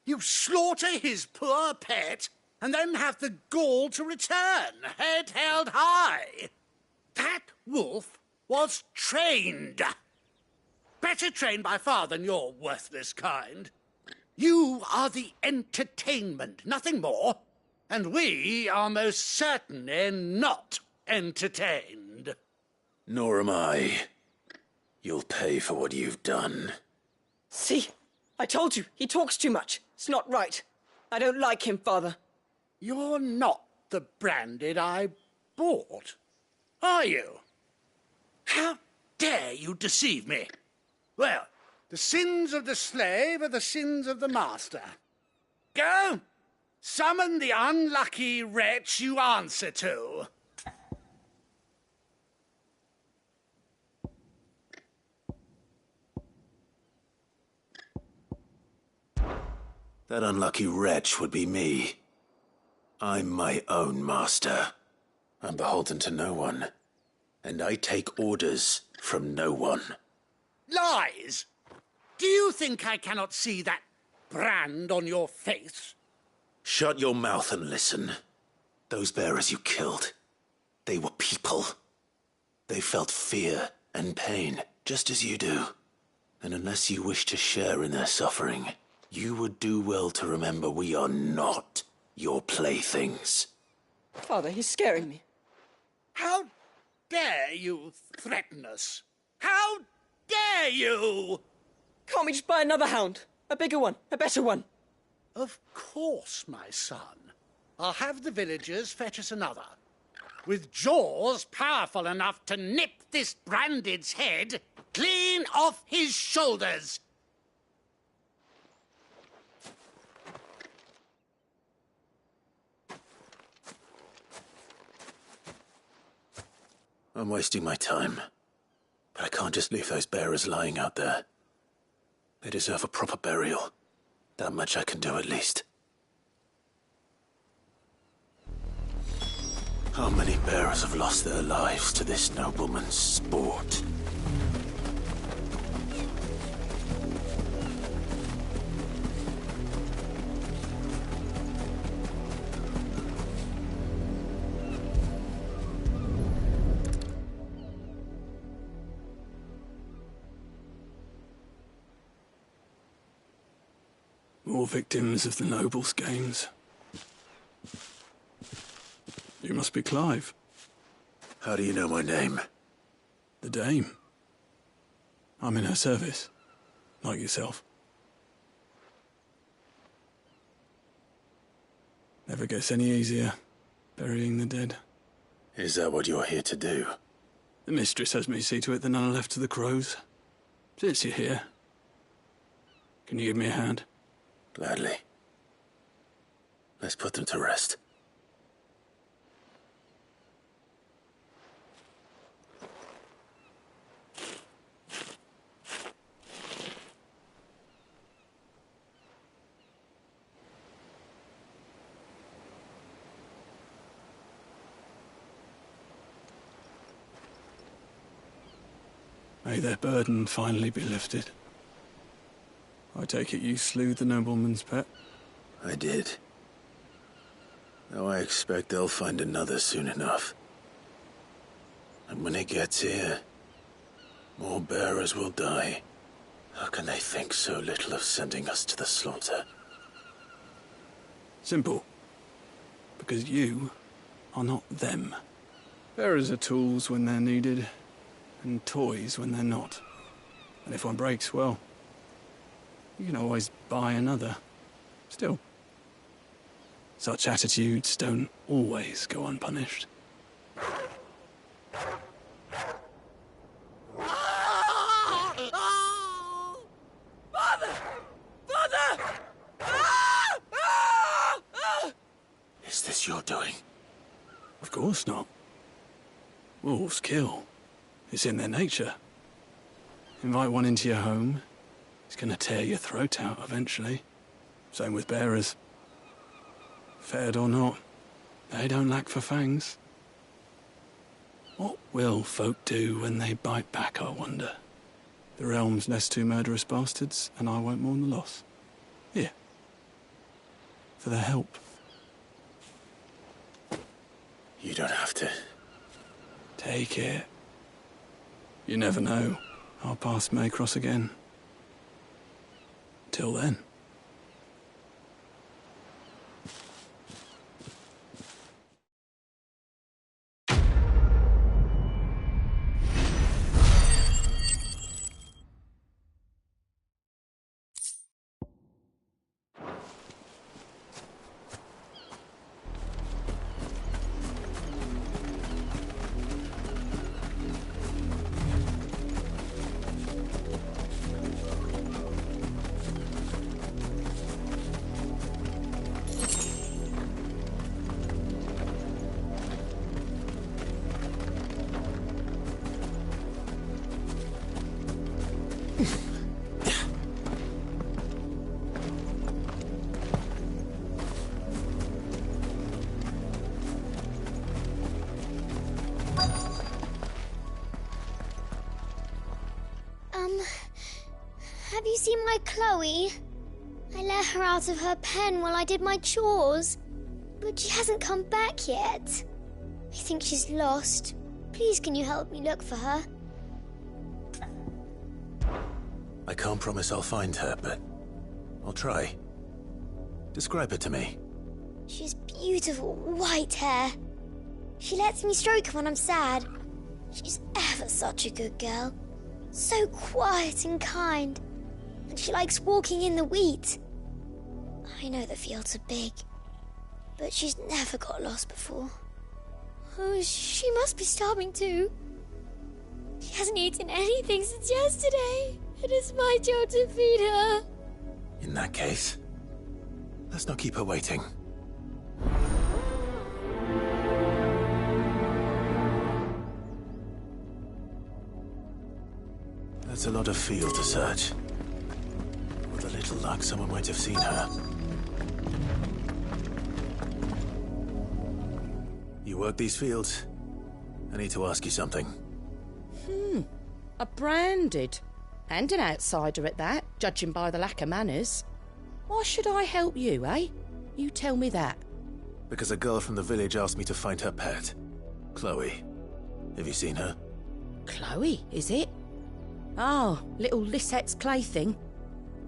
You slaughter his poor pet, and then have the gall to return, head held high. That wolf was trained. Better trained by far than your worthless kind. You are the entertainment, nothing more. And we are most certainly not entertained. Nor am I. You'll pay for what you've done. See? I told you, he talks too much. It's not right. I don't like him, Father. You're not the branded I bought, are you? How dare you deceive me? Well, the sins of the slave are the sins of the master. Go! Summon the unlucky wretch you answer to. That unlucky wretch would be me. I'm my own master. I'm beholden to no one. And I take orders from no one. Lies! Do you think I cannot see that brand on your face? Shut your mouth and listen. Those bearers you killed, they were people. They felt fear and pain, just as you do. And unless you wish to share in their suffering, you would do well to remember we are not your playthings. Father, he's scaring me. How dare you threaten us? How dare you? Can't we just buy another hound? A bigger one, a better one. Of course, my son. I'll have the villagers fetch us another. With jaws powerful enough to nip this branded's head clean off his shoulders. I'm wasting my time. But I can't just leave those bearers lying out there. They deserve a proper burial. That much I can do at least. How many bearers have lost their lives to this nobleman's sport? More victims of the nobles' games. You must be Clive. How do you know my name? The Dame. I'm in her service, like yourself. Never gets any easier, burying the dead. Is that what you're here to do? The mistress has me see to it that none are left to the crows. Since you're here, can you give me a hand? Gladly. Let's put them to rest. May their burden finally be lifted. I take it you slew the nobleman's pet? I did. Though I expect they'll find another soon enough. And when it gets here, more bearers will die. How can they think so little of sending us to the slaughter? Simple. Because you are not them. Bearers are tools when they're needed, and toys when they're not. And if one breaks, well, you can always buy another. Still, such attitudes don't always go unpunished. Father! Father! Is this your doing? Of course not. Wolves kill. It's in their nature. Invite one into your home, he's gonna tear your throat out eventually. Same with bearers. Fed or not, they don't lack for fangs. What will folk do when they bite back, I wonder? The realm's less two murderous bastards, and I won't mourn the loss. Here. For their help. You don't have to. Take it. You never know. Our paths may cross again. Till then, Have you seen my Chloe? I let her out of her pen while I did my chores, but she hasn't come back yet. I think she's lost. Please, can you help me look for her? I can't promise I'll find her, but I'll try. Describe her to me. She has beautiful white hair. She lets me stroke her when I'm sad. She's ever such a good girl. So quiet and kind. And she likes walking in the wheat. I know the fields are big, but she's never got lost before. Oh, she must be starving too. She hasn't eaten anything since yesterday. It is my job to feed her. In that case, let's not keep her waiting. That's a lot of field to search. With a little luck, someone might have seen her. You work these fields? I need to ask you something. A branded. And an outsider at that, judging by the lack of manners. Why should I help you, eh? You tell me that. Because a girl from the village asked me to find her pet. Chloe. Have you seen her? Chloe, is it? Oh, little Lisette's plaything.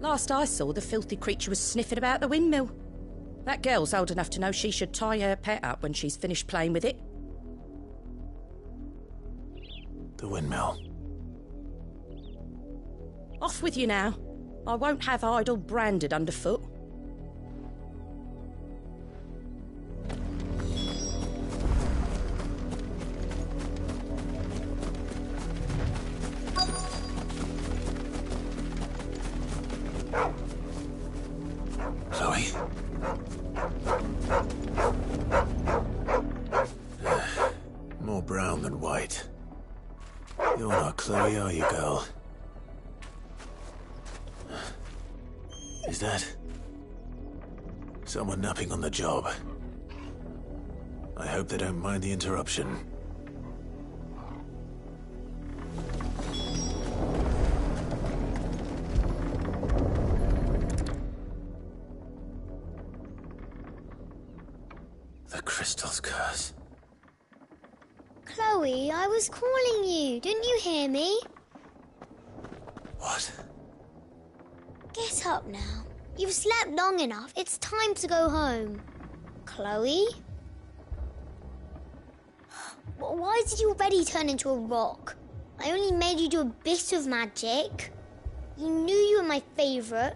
Last I saw, the filthy creature was sniffing about the windmill. That girl's old enough to know she should tie her pet up when she's finished playing with it. The windmill. Off with you now. I won't have idle branded underfoot. Chloe? More brown than white. You're not Chloe, are you, girl? Is that someone napping on the job? I hope they don't mind the interruption. The crystal's curse. Chloe, I was calling you. Didn't you hear me? What? Get up now. You've slept long enough. It's time to go home. Chloe? Why did you already turn into a rock? I only made you do a bit of magic. You knew you were my favourite.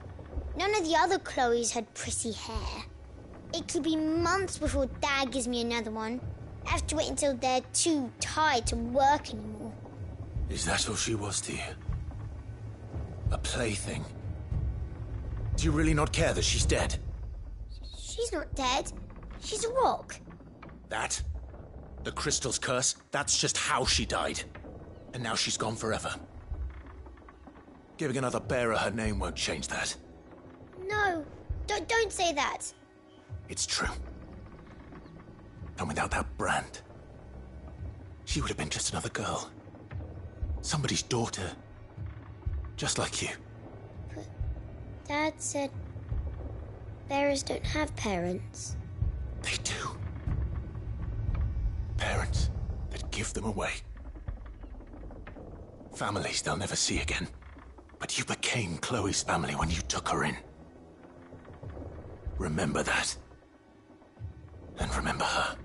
None of the other Chloes had pretty hair. It could be months before Dad gives me another one. I have to wait until they're too tired to work anymore. Is that all she was to you? A plaything? Do you really not care that she's dead? She's not dead. She's a rock. That? The crystal's curse? That's just how she died. And now she's gone forever. Giving another bearer her name won't change that. No, don't say that. It's true. And without that brand, she would have been just another girl. Somebody's daughter. Just like you. Dad said bearers don't have parents. They do. Parents that give them away. Families they'll never see again. But you became Chloe's family when you took her in. Remember that. And remember her.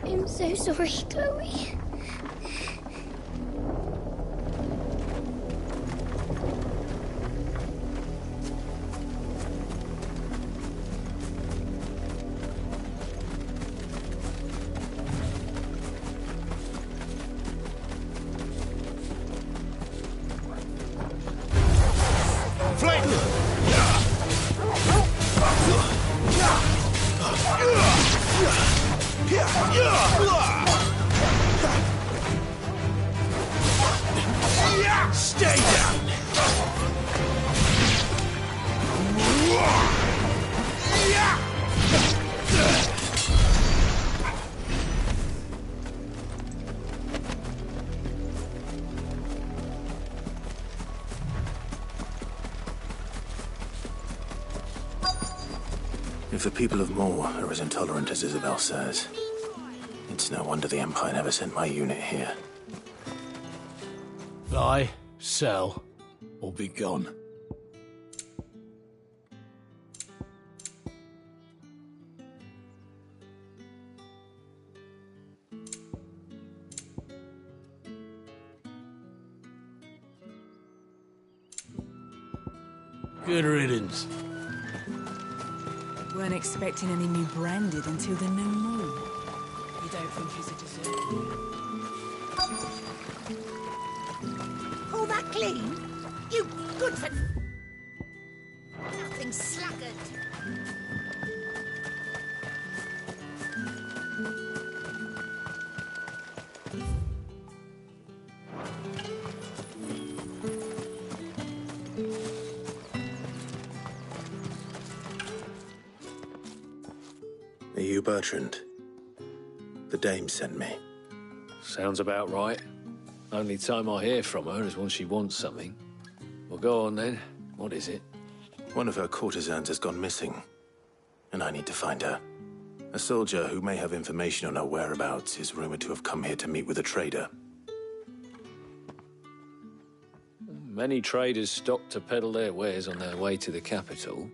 I'm so sorry, Chloe. If the people of Moor are as intolerant as Isabel says, it's no wonder the Empire never sent my unit here. Buy, sell, or be gone. Good riddance. Weren't expecting any new branded until the new moon. You don't think he's a dessert? All that clean? You good for... Nothing sluggard. Are you Bertrand? The dame sent me. Sounds about right. Only time I hear from her is when she wants something. Well, go on then. What is it? One of her courtesans has gone missing, and I need to find her. A soldier who may have information on her whereabouts is rumored to have come here to meet with a trader. Many traders stop to peddle their wares on their way to the capital,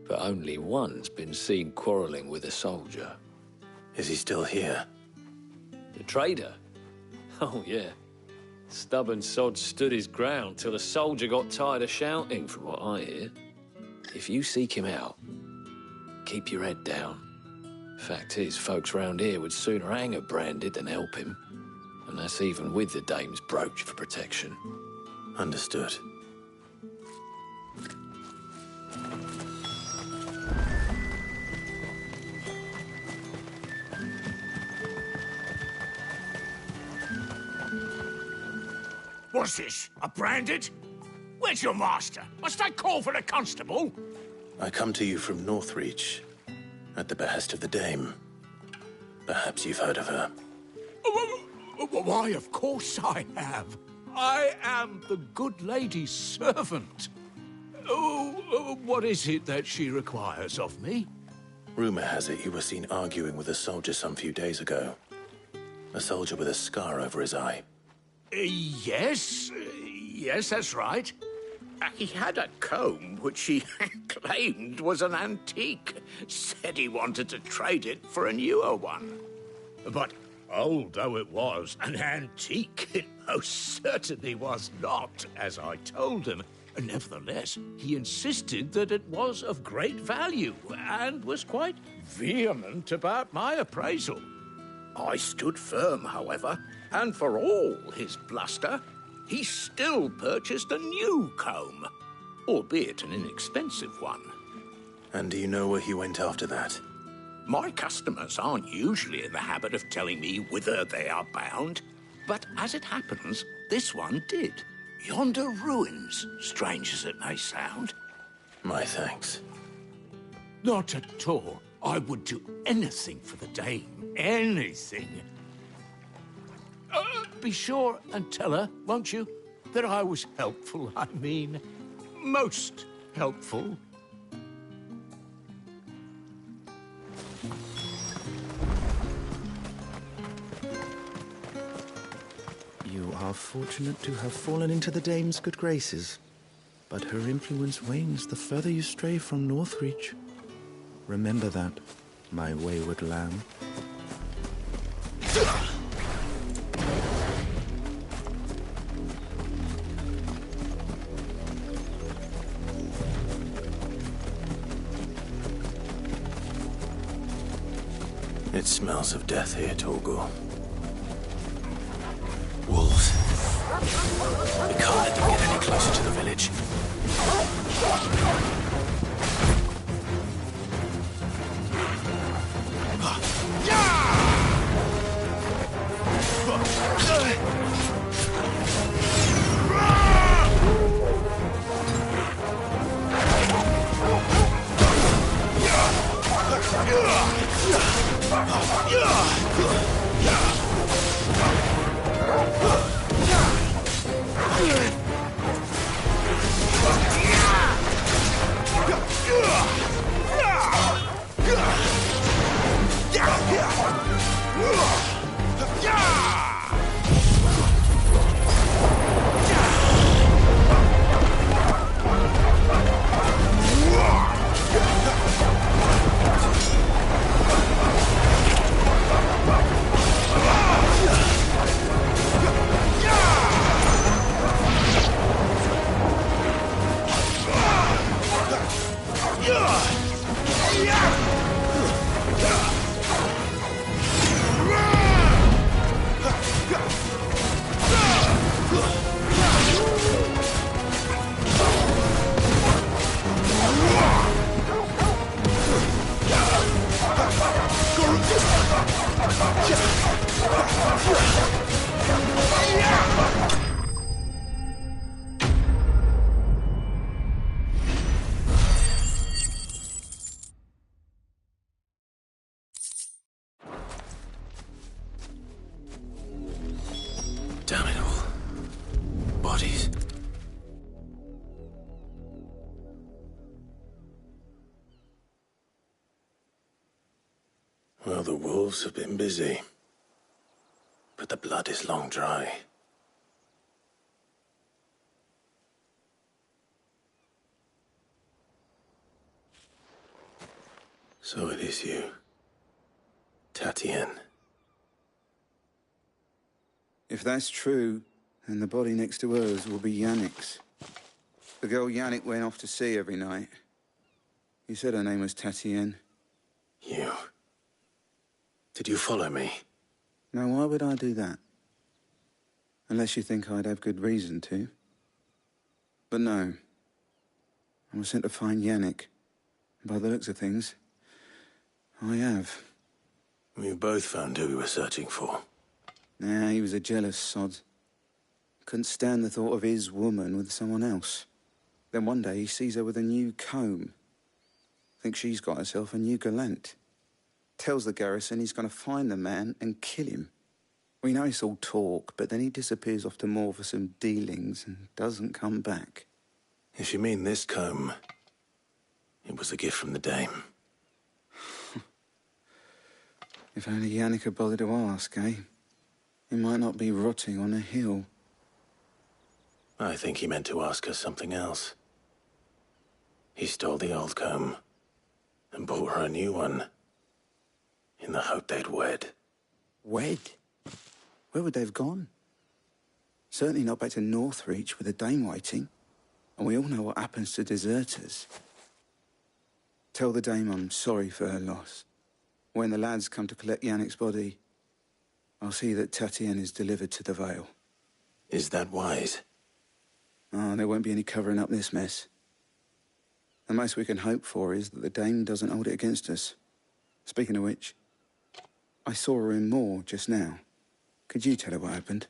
but only one's been seen quarrelling with a soldier. Is he still here? The trader? Oh, yeah. Stubborn sod stood his ground till the soldier got tired of shouting, from what I hear. If you seek him out, keep your head down. Fact is, folks round here would sooner hang a branded than help him. And that's even with the dame's brooch for protection. Understood. What's this? A branded? Where's your master? Must I call for the constable? I come to you from Northreach, at the behest of the dame. Perhaps you've heard of her. Why, of course I have. I am the good lady's servant. What is it that she requires of me? Rumor has it you were seen arguing with a soldier some few days ago. A soldier with a scar over his eye. Yes, that's right. He had a comb which he claimed was an antique. Said he wanted to trade it for a newer one. But old though it was, an antique it most certainly was not, as I told him. Nevertheless, he insisted that it was of great value and was quite vehement about my appraisal. I stood firm, however, and for all his bluster, he still purchased a new comb, albeit an inexpensive one. And do you know where he went after that? My customers aren't usually in the habit of telling me whither they are bound, but as it happens, this one did. Yonder ruins, strange as it may sound. My thanks. Not at all. I would do anything for the dame. Anything. Be sure and tell her, won't you, that I was helpful. I mean, most helpful. You are fortunate to have fallen into the dame's good graces, but her influence wanes the further you stray from Northreach. Remember that, my wayward lamb. It smells of death here, Torgor. Wolves. We can't let them get any closer to the village. Damn it all. Bodies. Well, the wolves have been busy. But the blood is long dry. So it is you, Tatienne. If that's true, then the body next to hers will be Yannick's. The girl Yannick went off to sea every night. You said her name was Tatienne. You. Did you follow me? Now, why would I do that? Unless you think I'd have good reason to. But no. I was sent to find Yannick. By the looks of things, I have. We both found who we were searching for. Nah, he was a jealous sod. Couldn't stand the thought of his woman with someone else. Then one day he sees her with a new comb. Thinks she's got herself a new gallant. Tells the garrison he's going to find the man and kill him. We know it's all talk, but then he disappears off to Moor for some dealings and doesn't come back. If you mean this comb, it was a gift from the Dame. If only Yannick had bothered to ask, eh? He might not be rotting on a hill. I think he meant to ask her something else. He stole the old comb and bought her a new one in the hope they'd wed. Wed? Where would they have gone? Certainly not back to Northreach with the Dame waiting. And we all know what happens to deserters. Tell the Dame I'm sorry for her loss. When the lads come to collect Yannick's body, I'll see that Tatienne is delivered to the Vale. Is that wise? Oh, there won't be any covering up this mess. The most we can hope for is that the Dame doesn't hold it against us. Speaking of which, I saw her in Moor just now. Could you tell her what happened?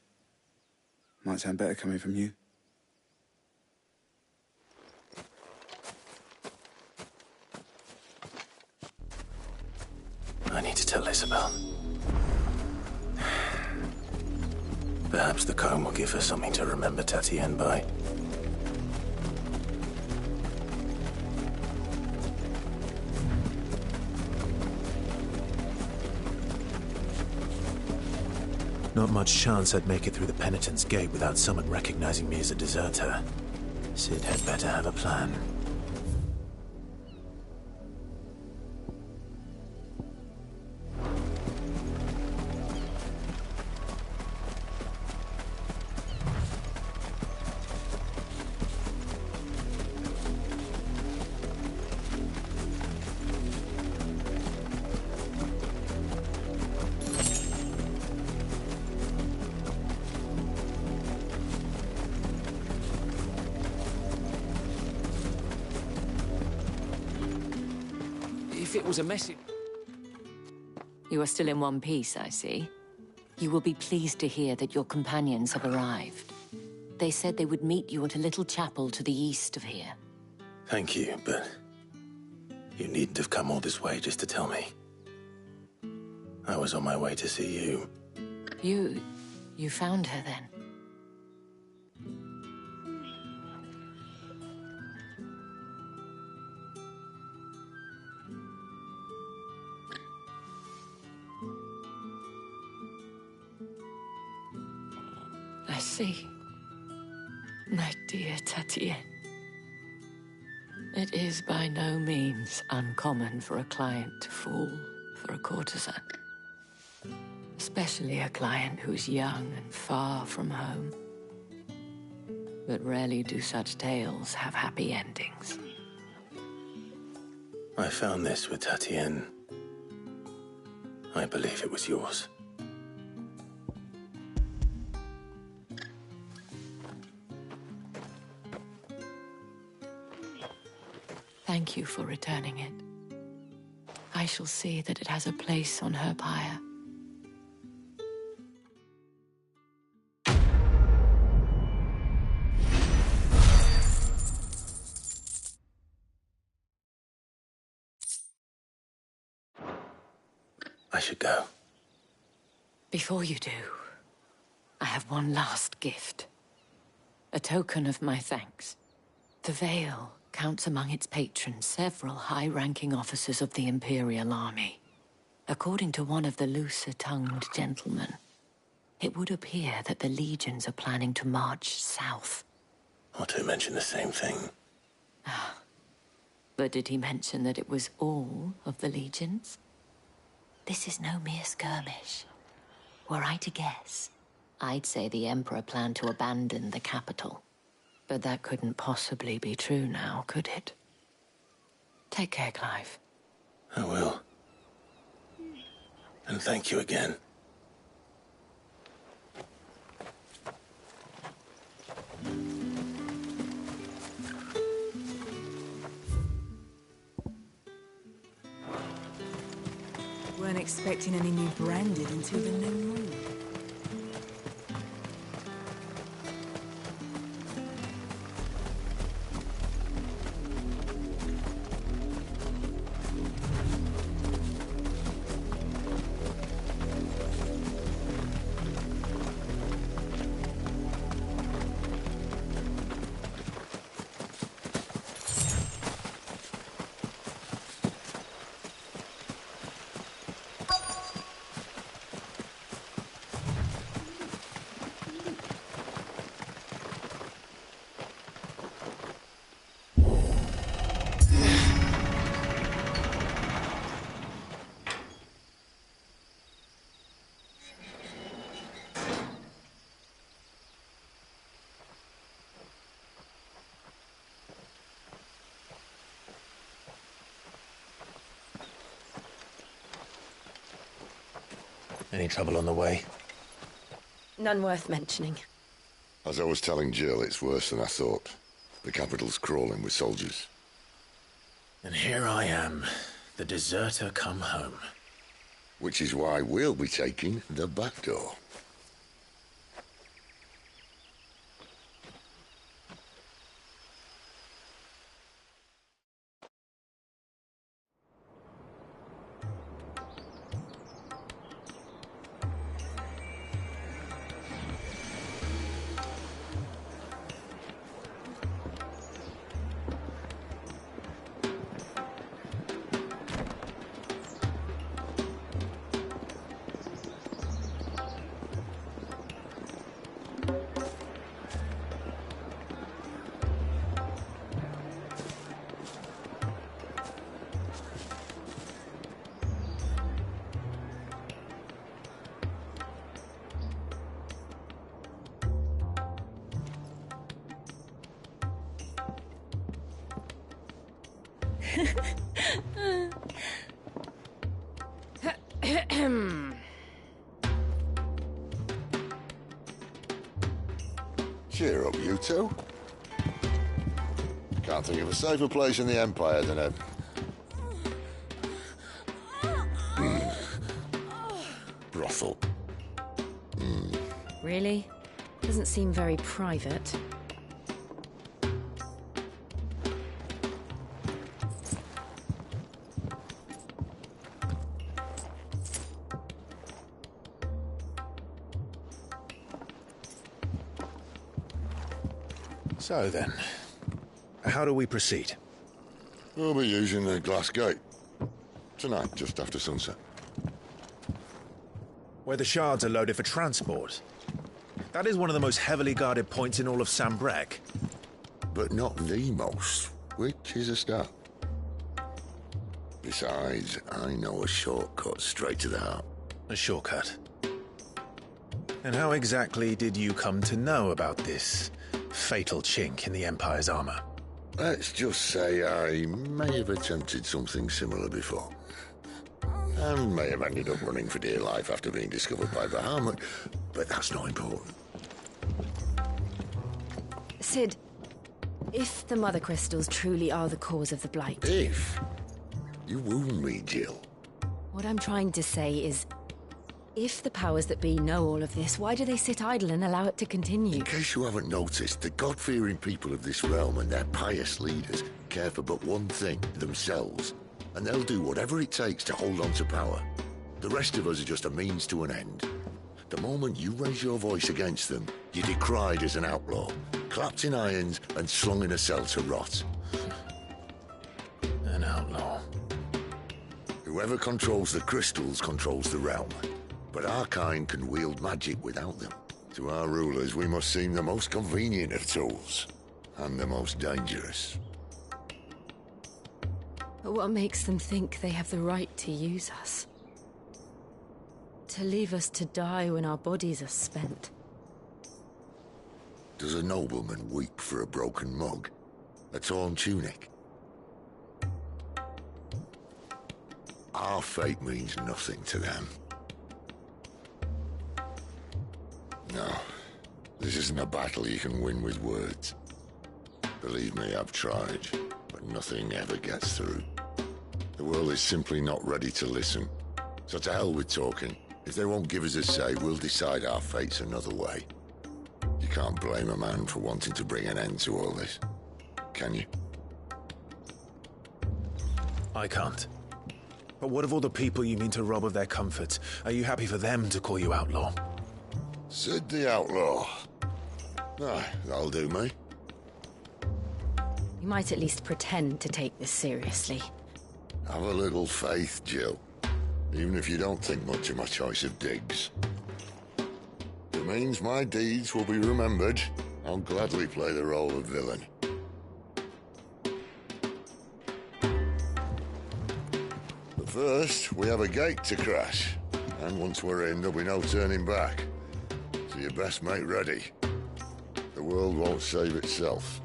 Might sound better coming from you. I need to tell Isabel. Perhaps the comb will give her something to remember Tatienne by. Not much chance I'd make it through the Penitent's Gate without someone recognizing me as a deserter. Sid had better have a plan. If it was a message... You are still in one piece, I see. You will be pleased to hear that your companions have arrived. They said they would meet you at a little chapel to the east of here. Thank you, but you needn't have come all this way just to tell me. I was on my way to see you. You found her then? I see. My dear Tatienne. It is by no means uncommon for a client to fall for a courtesan. Especially a client who's young and far from home. But rarely do such tales have happy endings. I found this with Tatienne. I believe it was yours. Thank you for returning it. I I shall see that it has a place on her pyre. I should go. Before you do, I have one last gift. A token of my thanks. The Vale counts among its patrons several high-ranking officers of the Imperial Army. According to one of the looser-tongued gentlemen, it would appear that the legions are planning to march south. Or to mention the same thing. But did he mention that it was all of the legions? This is no mere skirmish. Were I to guess, I'd say the Emperor planned to abandon the capital. But that couldn't possibly be true now, could it? Take care, Clive. I will. And thank you again. Weren't expecting any new branded until the new moon. Any trouble on the way? None worth mentioning. As I was telling Jill, it's worse than I thought. The capital's crawling with soldiers. And here I am, the deserter come home. Which is why we'll be taking the back door. Cheer up, you two. Can't think of a safer place in the Empire than a... brothel. Really? Doesn't seem very private. So then, how do we proceed? We'll be using the glass gate. Tonight, just after sunset. Where the shards are loaded for transport. That is one of the most heavily guarded points in all of Sambrek. But not the most, which is a start. Besides, I know a shortcut straight to the heart. A shortcut? And how exactly did you come to know about this fatal chink in the Empire's armor? Let's just say I may have attempted something similar before. And may have ended up running for dear life after being discovered by Bahamut, but that's not important. Sid, if the Mother Crystals truly are the cause of the Blight... If? You wound me, Jill. What I'm trying to say is, if the powers that be know all of this, why do they sit idle and allow it to continue? In case you haven't noticed, the God-fearing people of this realm and their pious leaders care for but one thing, themselves. And they'll do whatever it takes to hold on to power. The rest of us are just a means to an end. The moment you raise your voice against them, you're decried as an outlaw, clapped in irons and slung in a cell to rot. An outlaw. Whoever controls the crystals controls the realm. But our kind can wield magic without them. To our rulers, we must seem the most convenient of tools. And the most dangerous. But what makes them think they have the right to use us? To leave us to die when our bodies are spent? Does a nobleman weep for a broken mug? A torn tunic? Our fate means nothing to them. No, this isn't a battle you can win with words. Believe me, I've tried, but nothing ever gets through. The world is simply not ready to listen. So to hell with talking. If they won't give us a say, we'll decide our fates another way. You can't blame a man for wanting to bring an end to all this, can you? I can't. But what of all the people you mean to rob of their comforts? Are you happy for them to call you outlaw? Sid the Outlaw. Ah, that'll do me. You might at least pretend to take this seriously. Have a little faith, Jill. Even if you don't think much of my choice of digs. It means my deeds will be remembered. I'll gladly play the role of villain. But first, we have a gate to crash. And once we're in, there'll be no turning back. So you best make ready. The world won't save itself.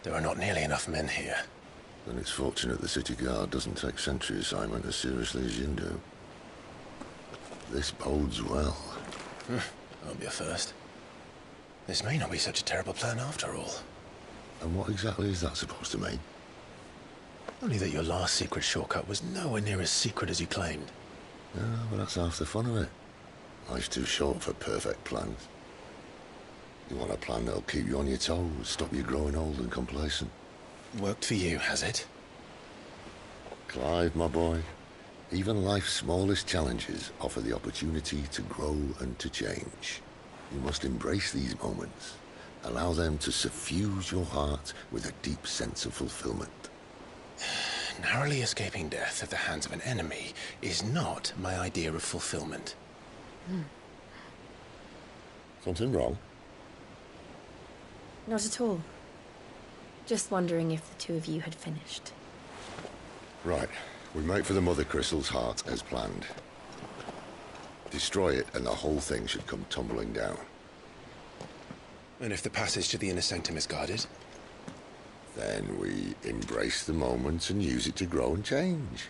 There are not nearly enough men here. Then it's fortunate the city guard doesn't take sentry assignment as seriously as you do. This bodes well. Won't be a first. This may not be such a terrible plan after all. And what exactly is that supposed to mean? Only that your last secret shortcut was nowhere near as secret as you claimed. Yeah, but that's half the fun of it. Life's too short for perfect plans. You want a plan that'll keep you on your toes, stop you growing old and complacent. Worked for you, has it? Clive, my boy, even life's smallest challenges offer the opportunity to grow and to change. You must embrace these moments. Allow them to suffuse your heart with a deep sense of fulfillment. Narrowly escaping death at the hands of an enemy is not my idea of fulfillment. Something wrong? Not at all. Just wondering if the two of you had finished. Right. We make for the Mother Crystal's heart as planned. Destroy it and the whole thing should come tumbling down. And if the passage to the inner sanctum is guarded? Then we embrace the moment and use it to grow and change.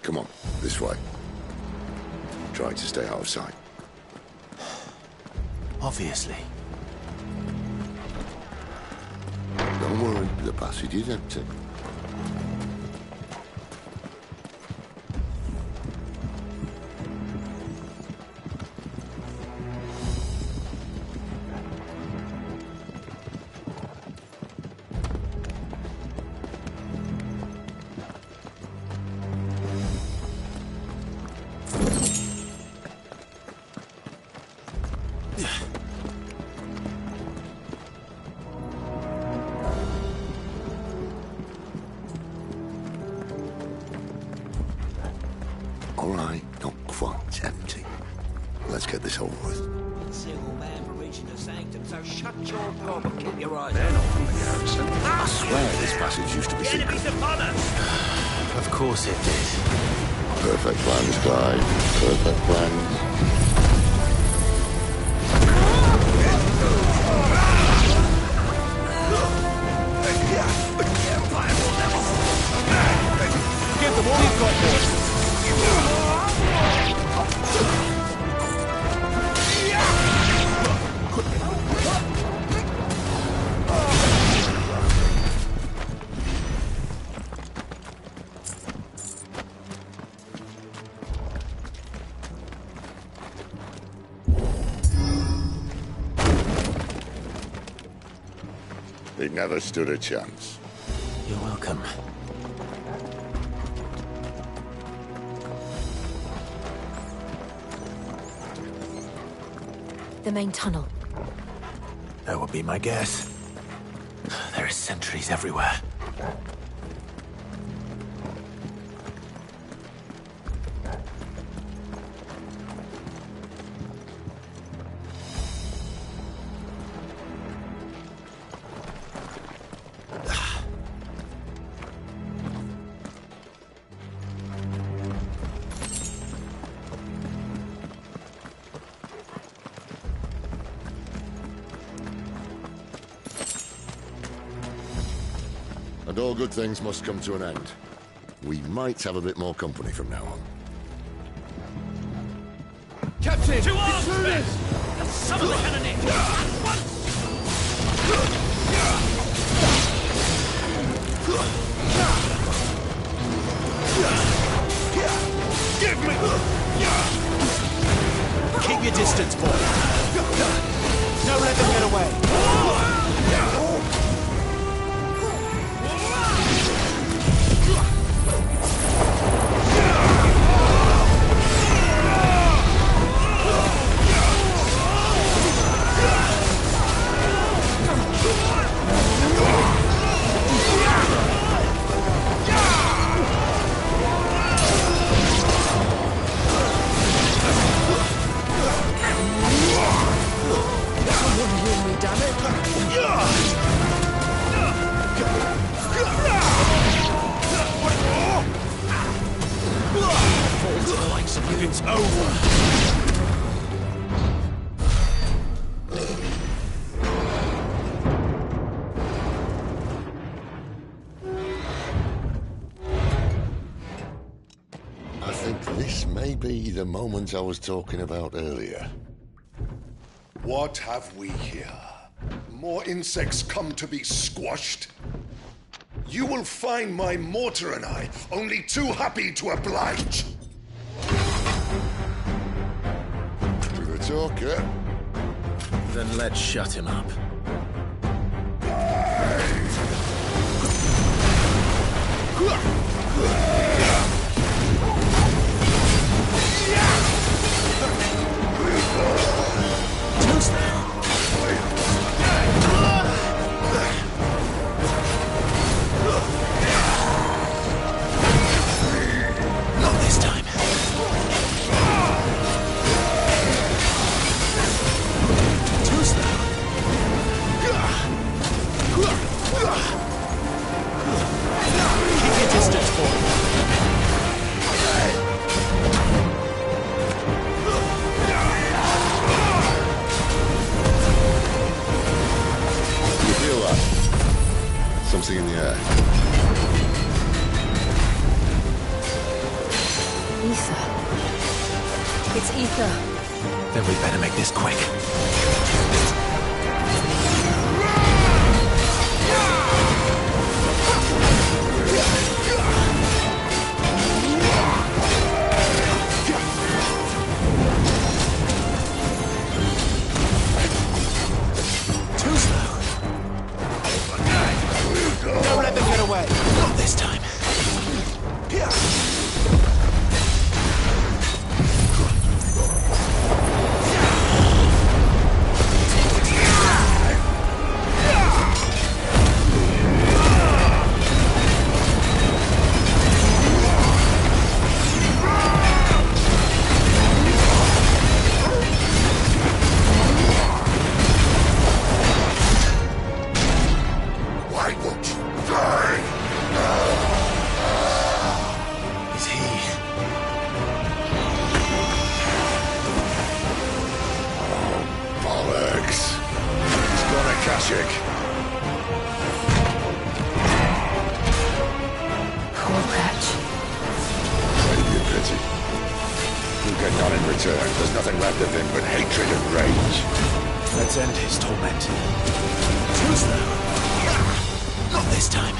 Come on, this way. Try to stay out of sight. Obviously. Don't worry, the passage is empty. them, so shut your gob and keep your eyes They're open. not from the garrison. I swear this passage used to be The secret. enemy's upon us! Of course it did. Perfect plans, Clive. Perfect plans. Give them all you've got, boys! They never stood a chance. You're welcome. The main tunnel. That would be my guess. There are sentries everywhere. And all good things must come to an end. We might have a bit more company from now on. Captain! To arms, men! Summon the cannoneers! At once! Give me! Keep your distance, boy. Don't let them get away. It's over. I think this may be the moment I was talking about earlier. What have we here? More insects come to be squashed? You will find my mortar and I only too happy to oblige. You're a talker. Then let's shut him up. Not this time. Too slow. Keep your distance, boy. You feel that? Something in the air. Ether. It's ether. Then we better make this quick. Too slow. Don't let them get away. Not this time. chick. Poor wretch. Save your pity. You get none in return. There's nothing left of him but hatred and rage. Let's end his torment. Too slow. Not this time.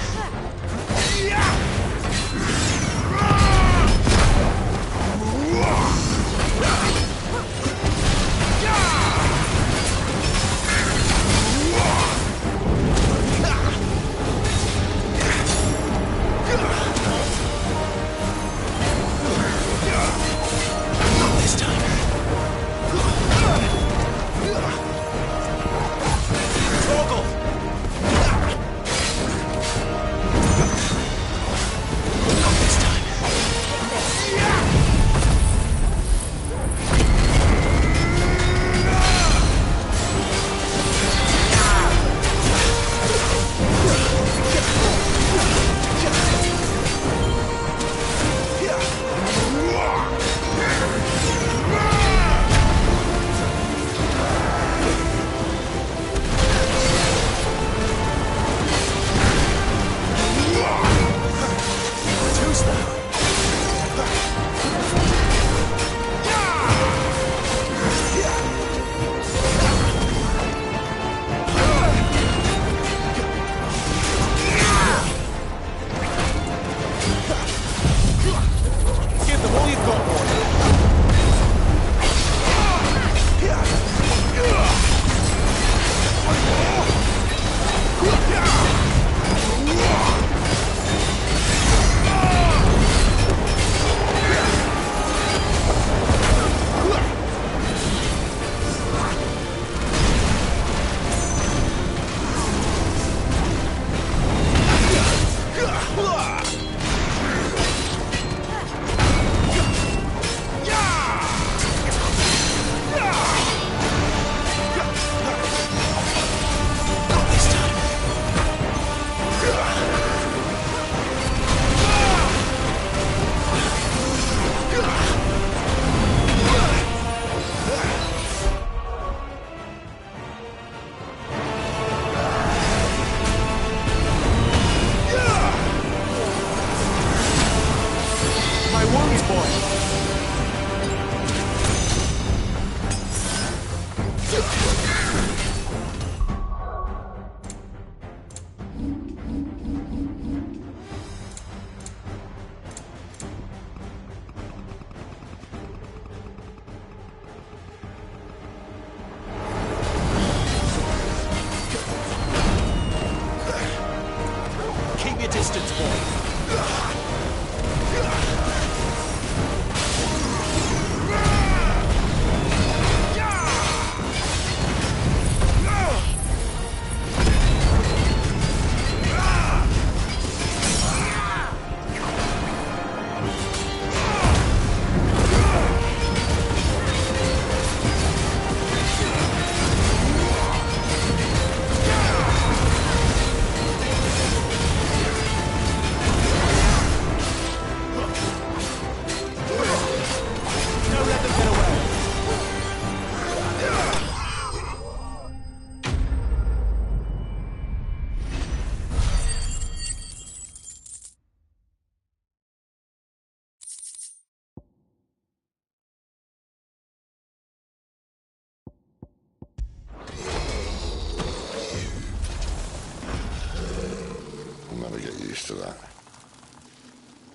To that.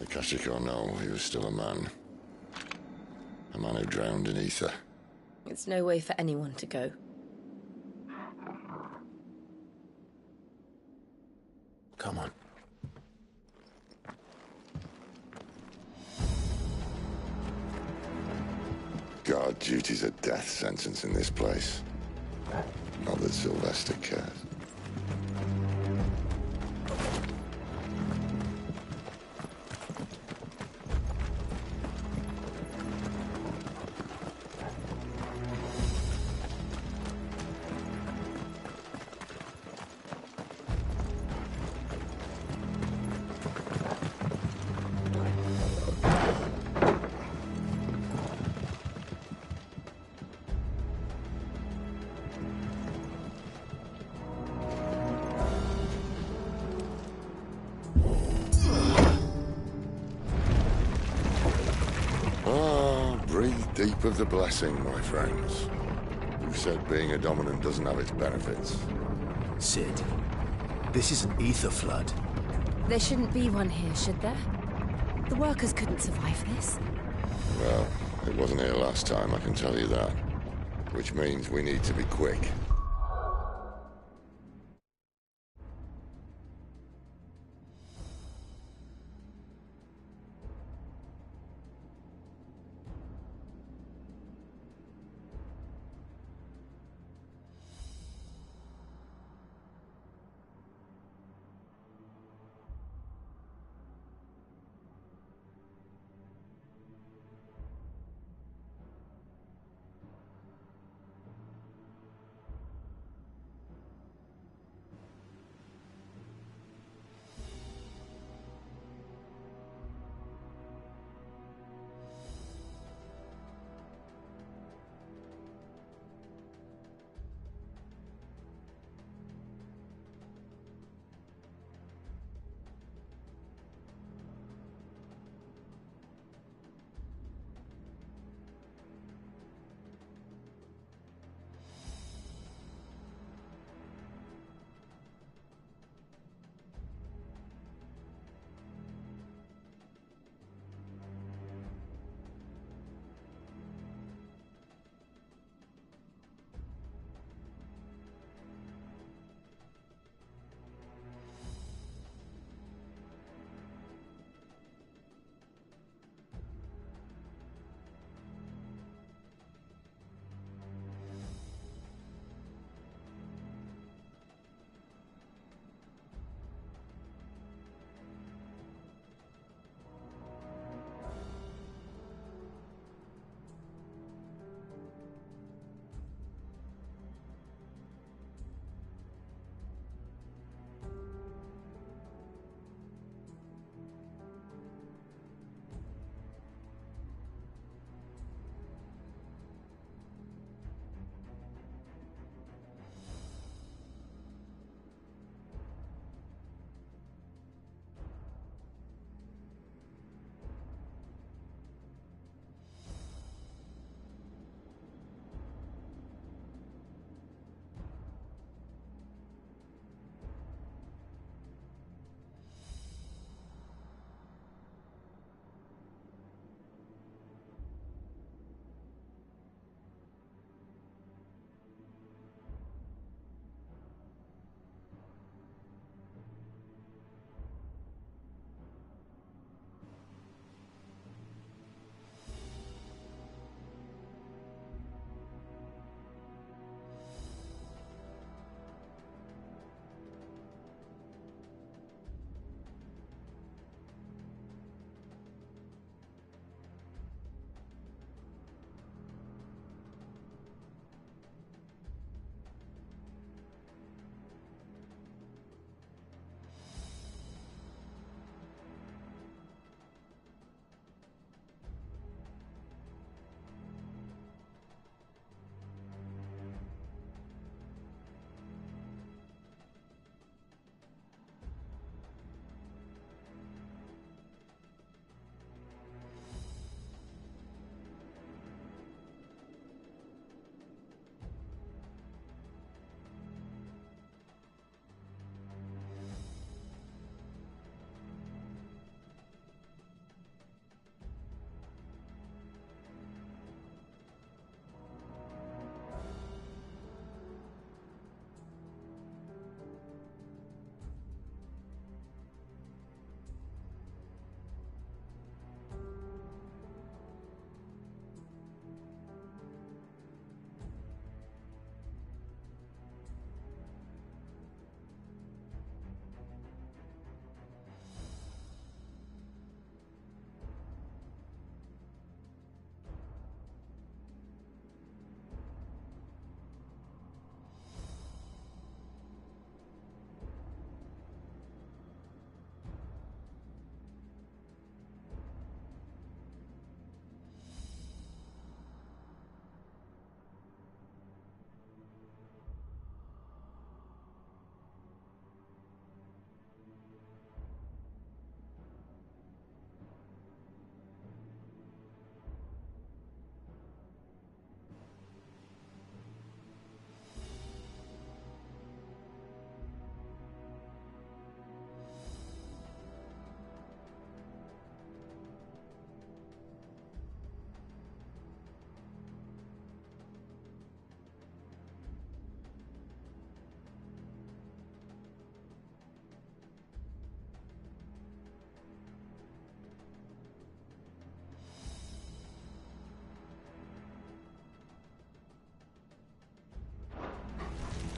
Akashic or no, he was still a man. A man who drowned in ether. It's no way for anyone to go. Come on. Guard duty's a death sentence in this place. Not that Sylvester cares. hope of the blessing, my friends. Who said being a dominant doesn't have its benefits? Sid, this is an ether flood. There shouldn't be one here, should there? The workers couldn't survive this. Well, it wasn't here last time, I can tell you that. Which means we need to be quick.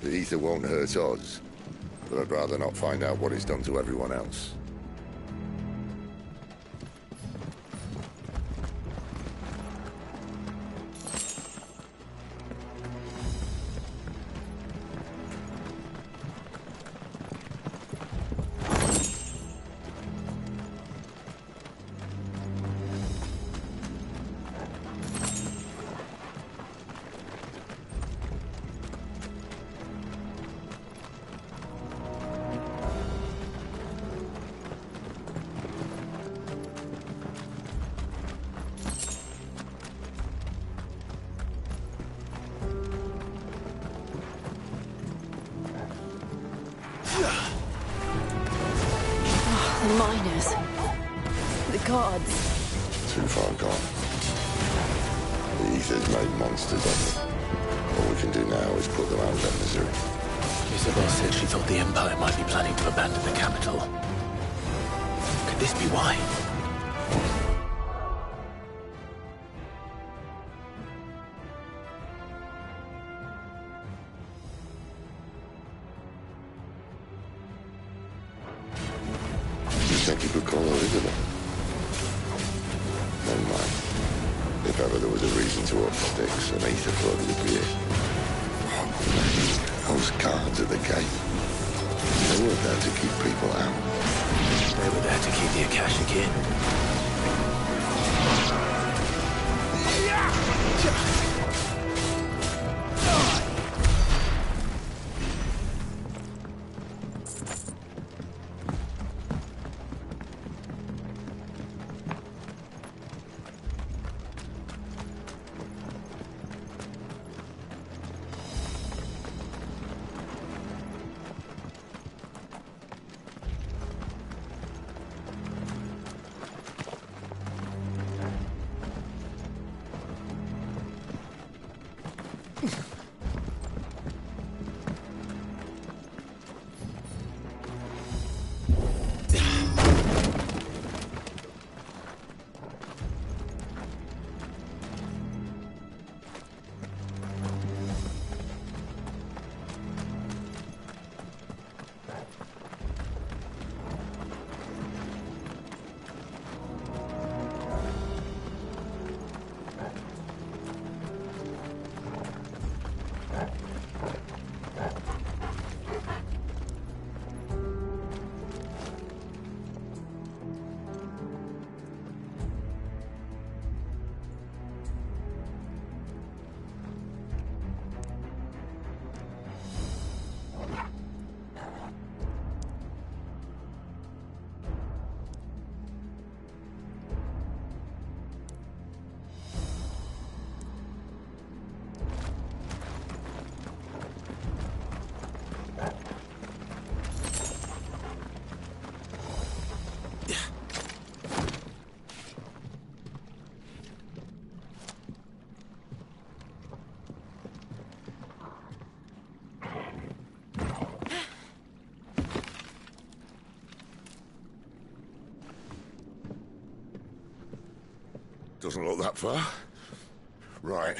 The ether won't hurt us, but I'd rather not find out what it's done to everyone else. The miners. The gods. Too far gone. The ether's made monsters of them. All we can do now is put them out of their misery. Isabel said she thought the Empire might be planning to abandon the capital. Could this be why? You think you could call her Isabel? Never mind. If ever there was a reason to up sticks, an ether flood would be it. Those guards at the gate. They weren't there to keep people out. They were there to keep the Akashic in. Doesn't look that far. Right.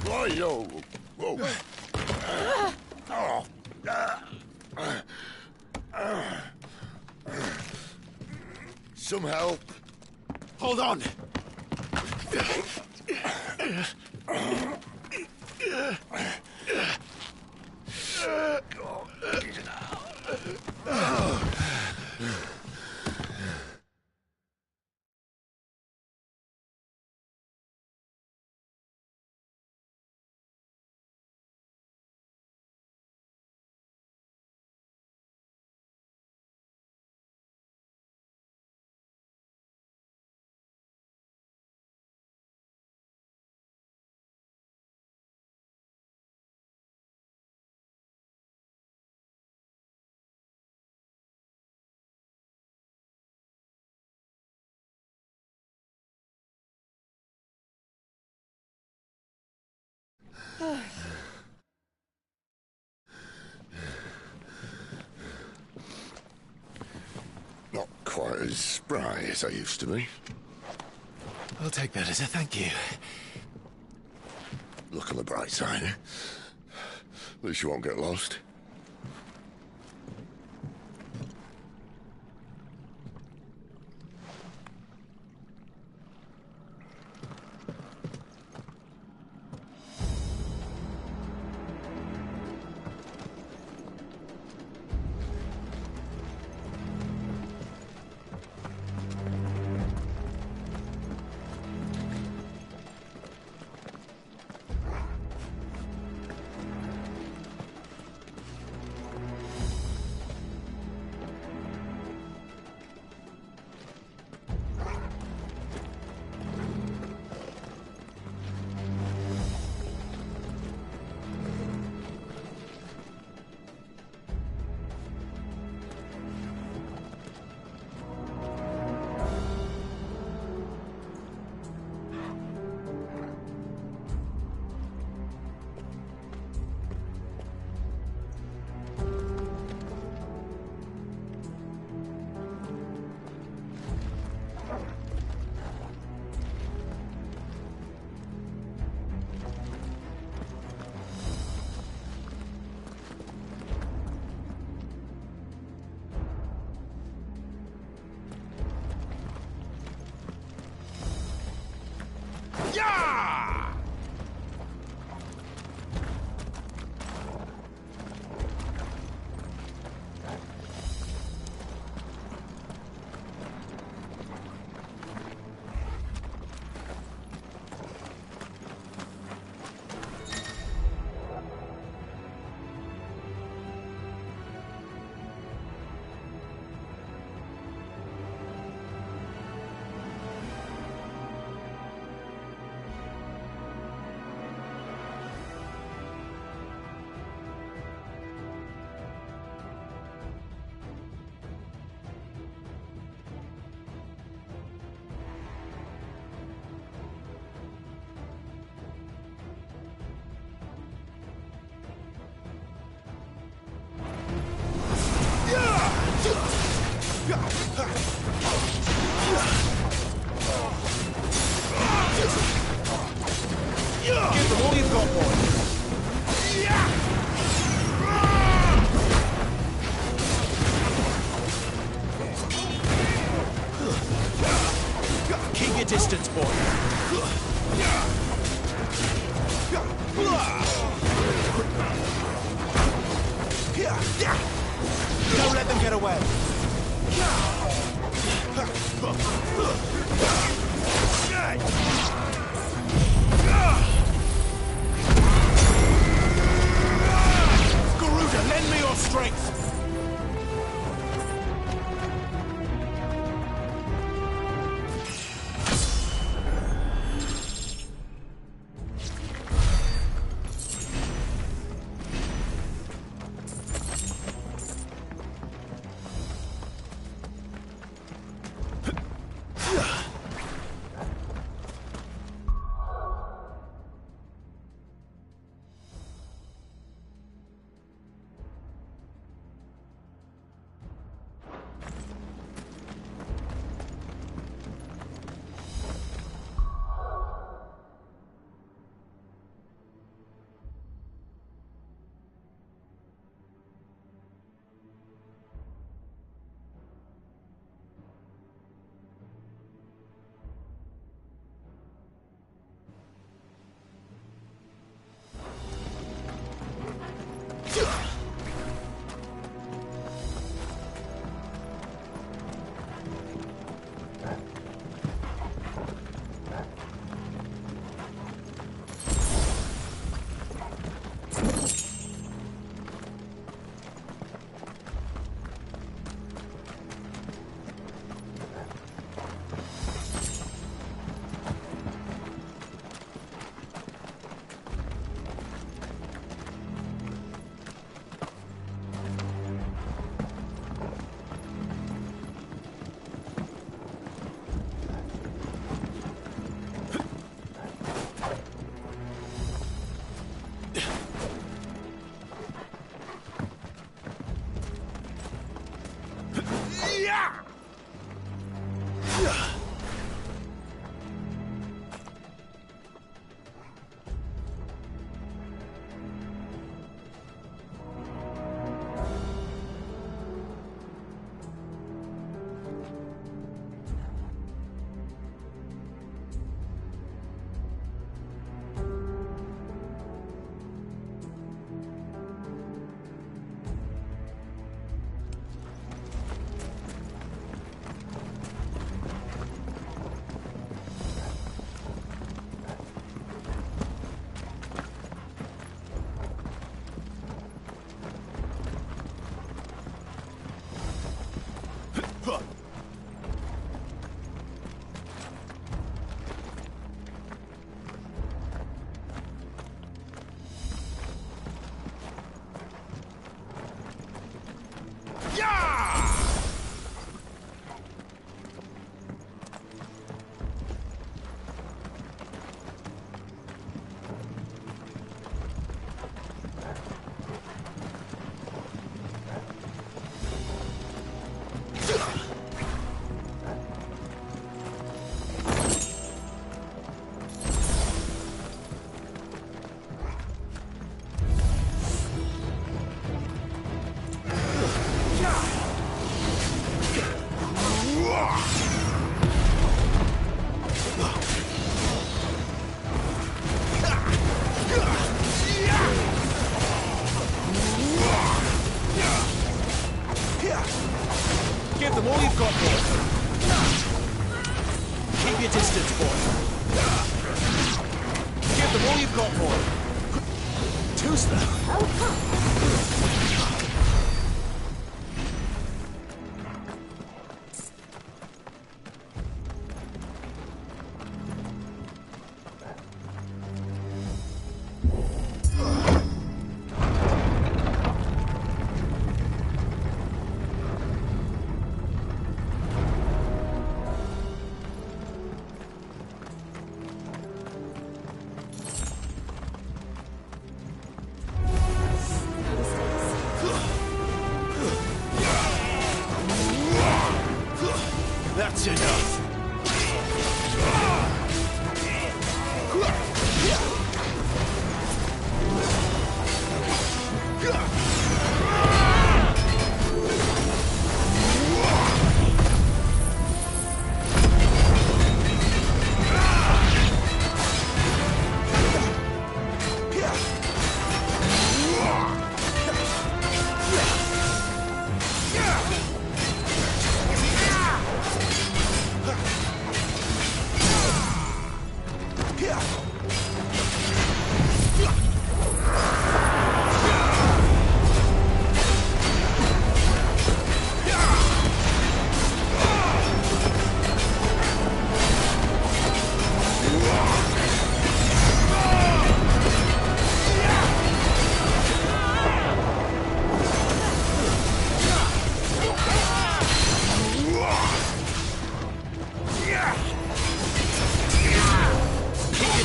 Whoa. Some help. Hold on. Not quite as spry as I used to be. I'll take that as a thank you. Look on the bright side, eh? At least you won't get lost. Give them all you've got, boy. Keep your distance, boy. Don't let them get away. Garuda, lend me your strength. Give them all you've got, boy. Keep your distance, boy. Give them all you've got, boy. Too slow. That's enough.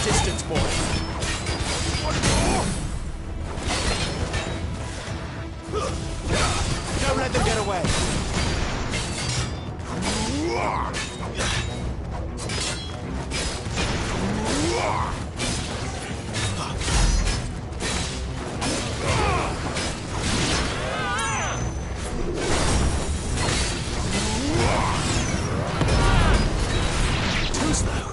Distance, boy. Don't let them get away. Too slow.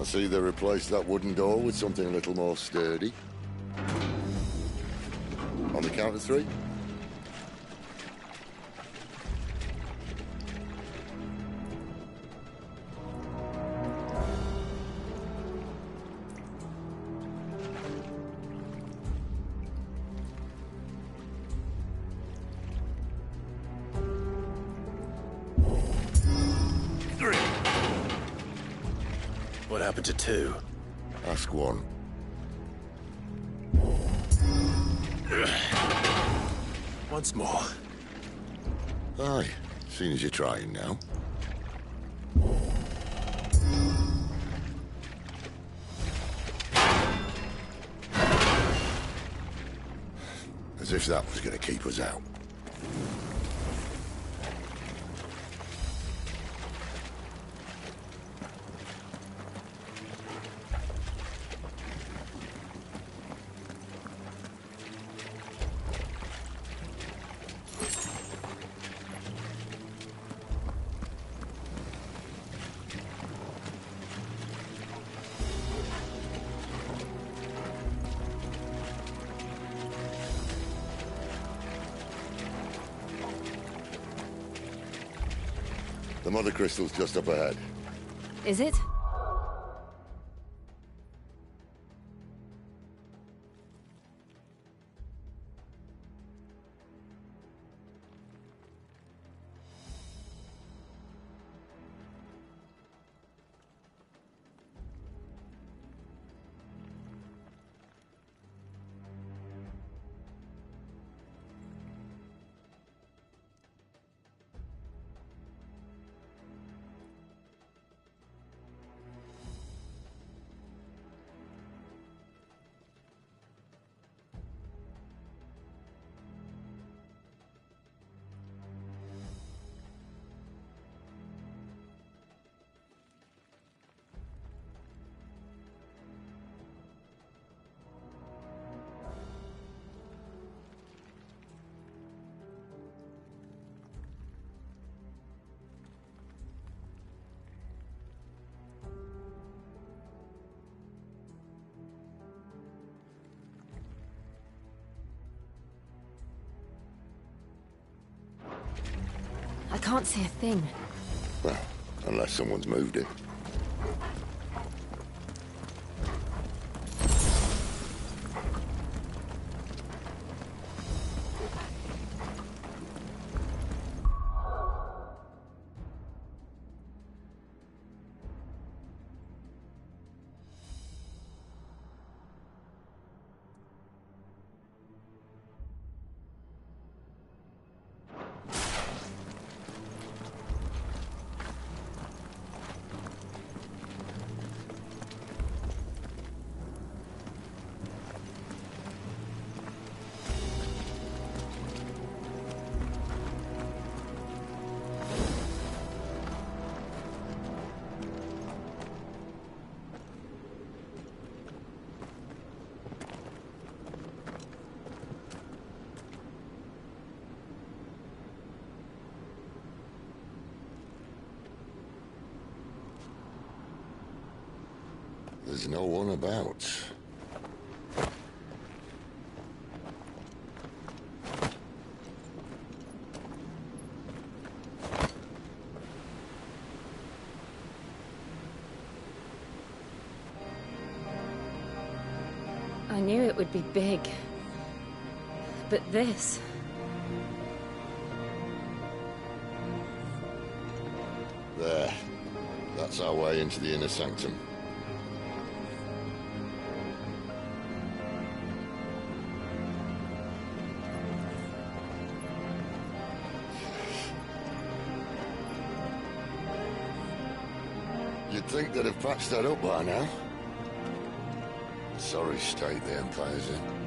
see they replaced that wooden door with something a little more sturdy? On the count of three? What happened to two? Ask one. Once more. Aye, seeing as you're trying now. As if that was going to keep us out. The mother crystal's just up ahead. Is it? I can't see a thing. Well, unless someone's moved it. There's no one about. I knew it would be big. But this... There. That's our way into the inner sanctum. You'd think they'd have patched that up by now. Sorry state the Empire's in.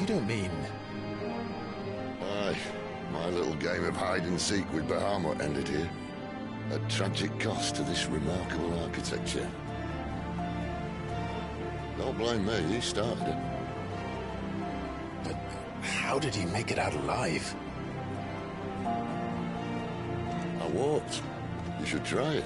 You don't mean... Aye. My little game of hide-and-seek with Bahamut ended here. At tragic cost to this remarkable architecture. Don't blame me, he started it. But how did he make it out alive? I walked. You should try it.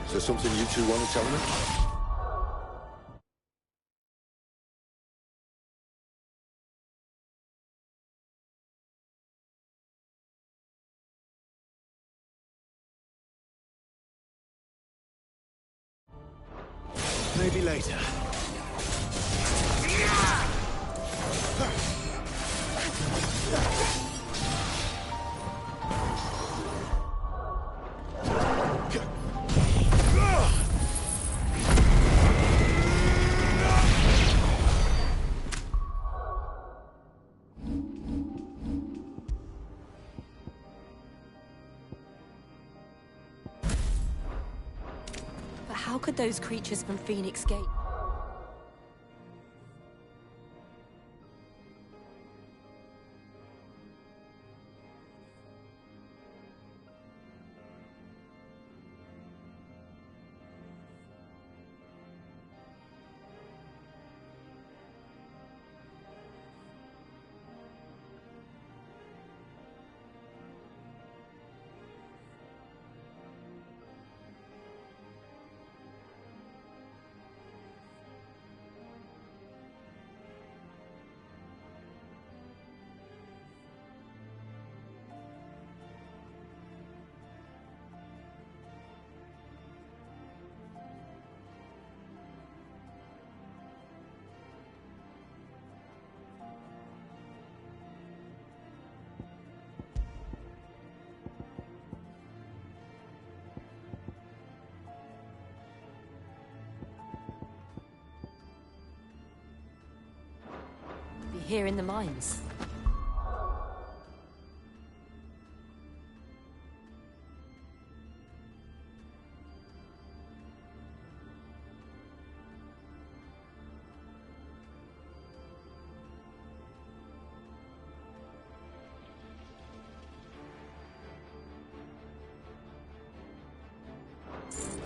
Is there something you two want to tell me? Maybe later. But how could those creatures from Phoenix Gate... be here in the mines?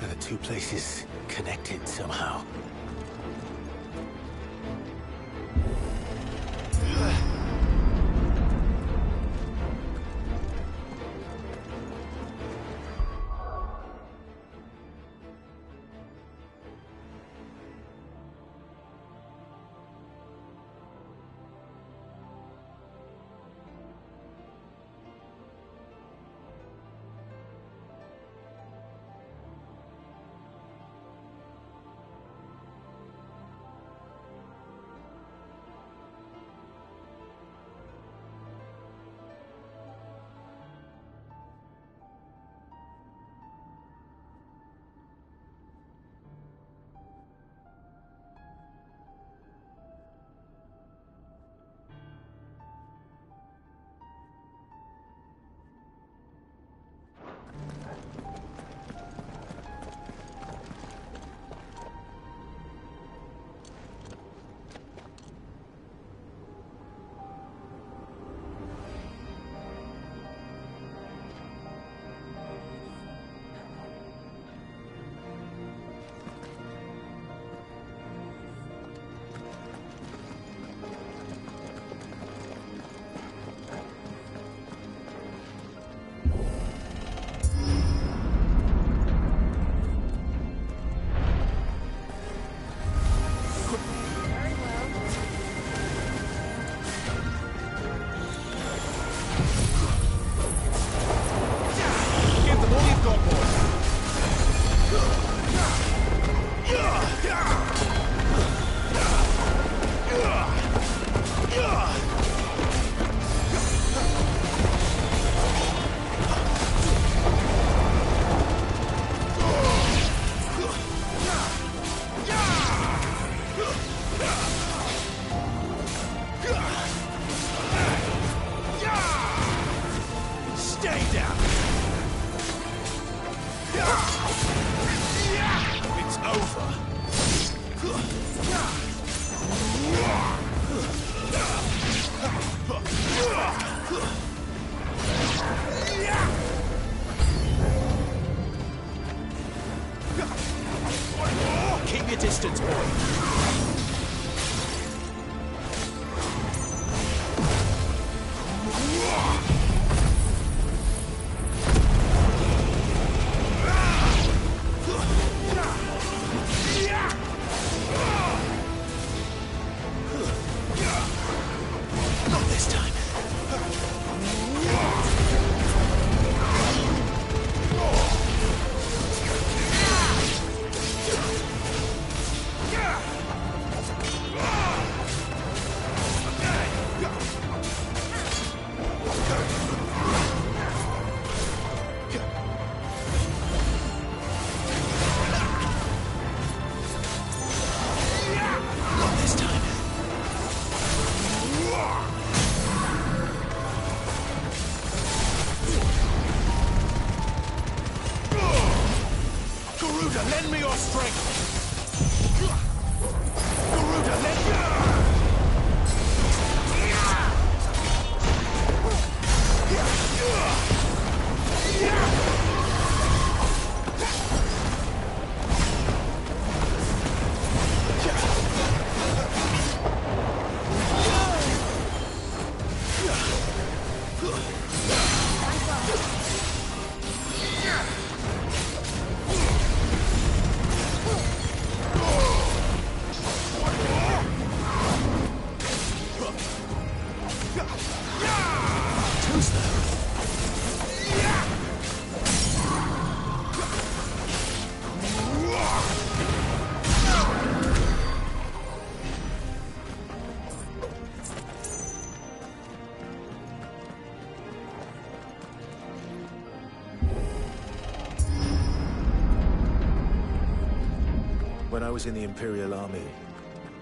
Are the two places connected somehow? When I was in the Imperial Army,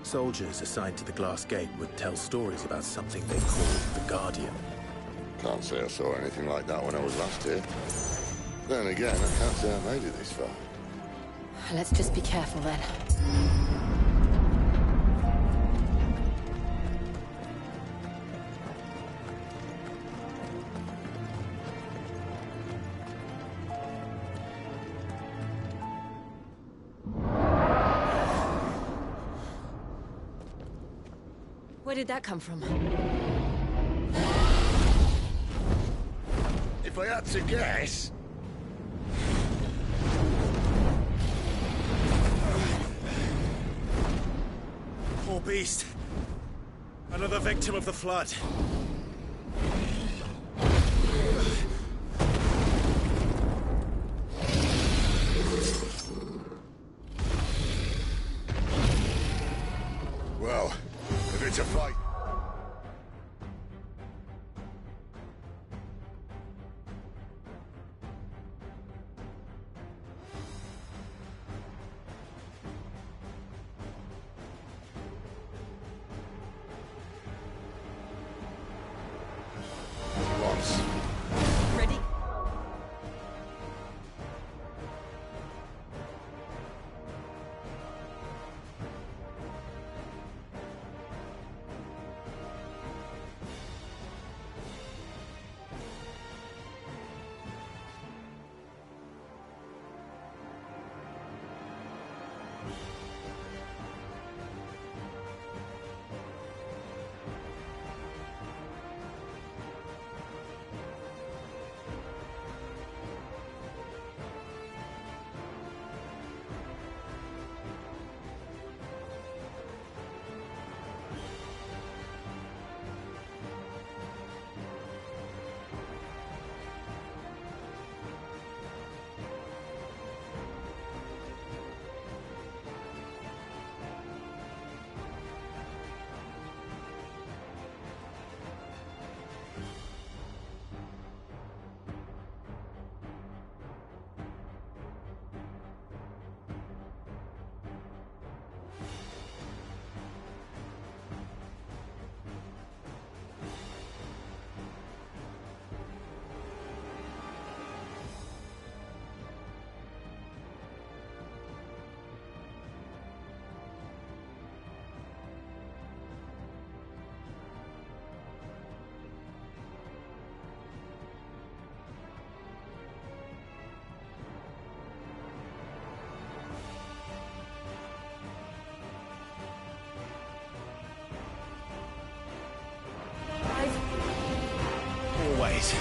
soldiers assigned to the Glass Gate would tell stories about something they called the Guardian. Can't say I saw anything like that when I was last here. Then again, I can't say I made it this far. Let's just be careful then. Where did that come from? If I had to guess... Poor beast. Another victim of the Flood. Well, if it's a fight... Ready? Always.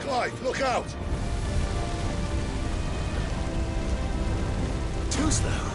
Clive, look out! Too slow.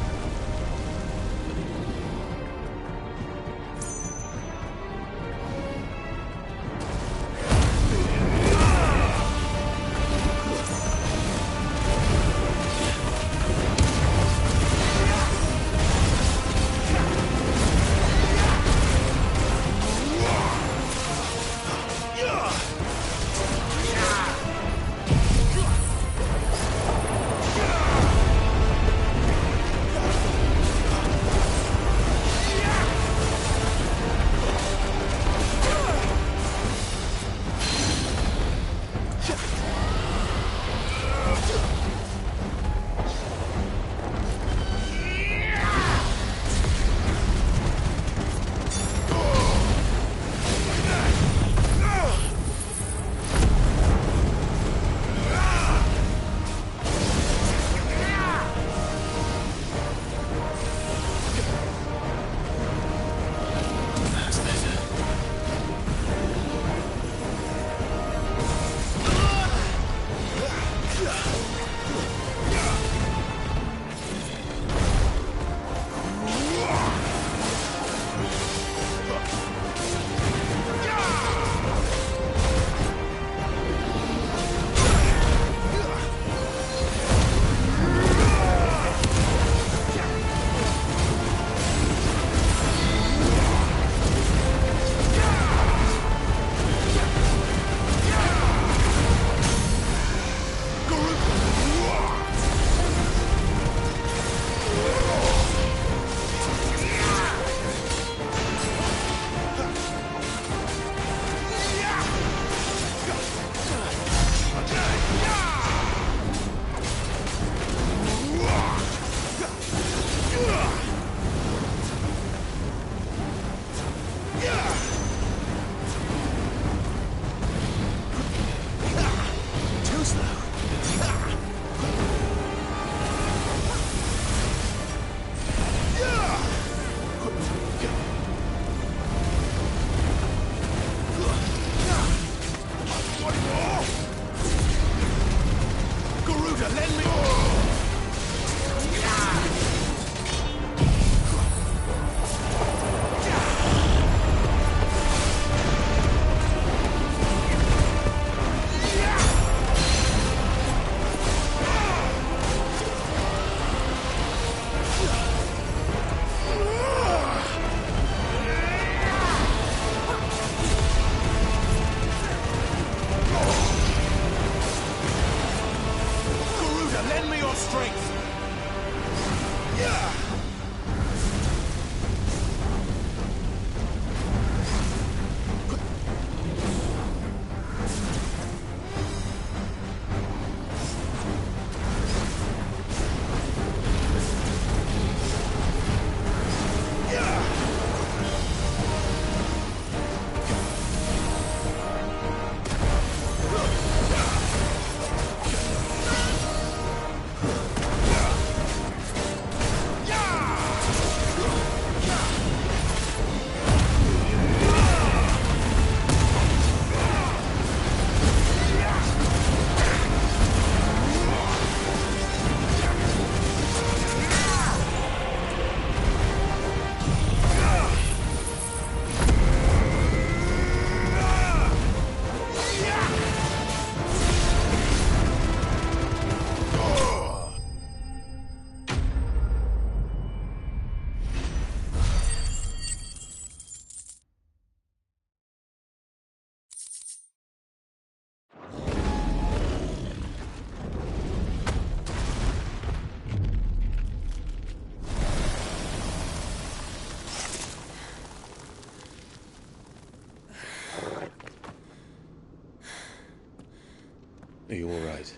Are you all right?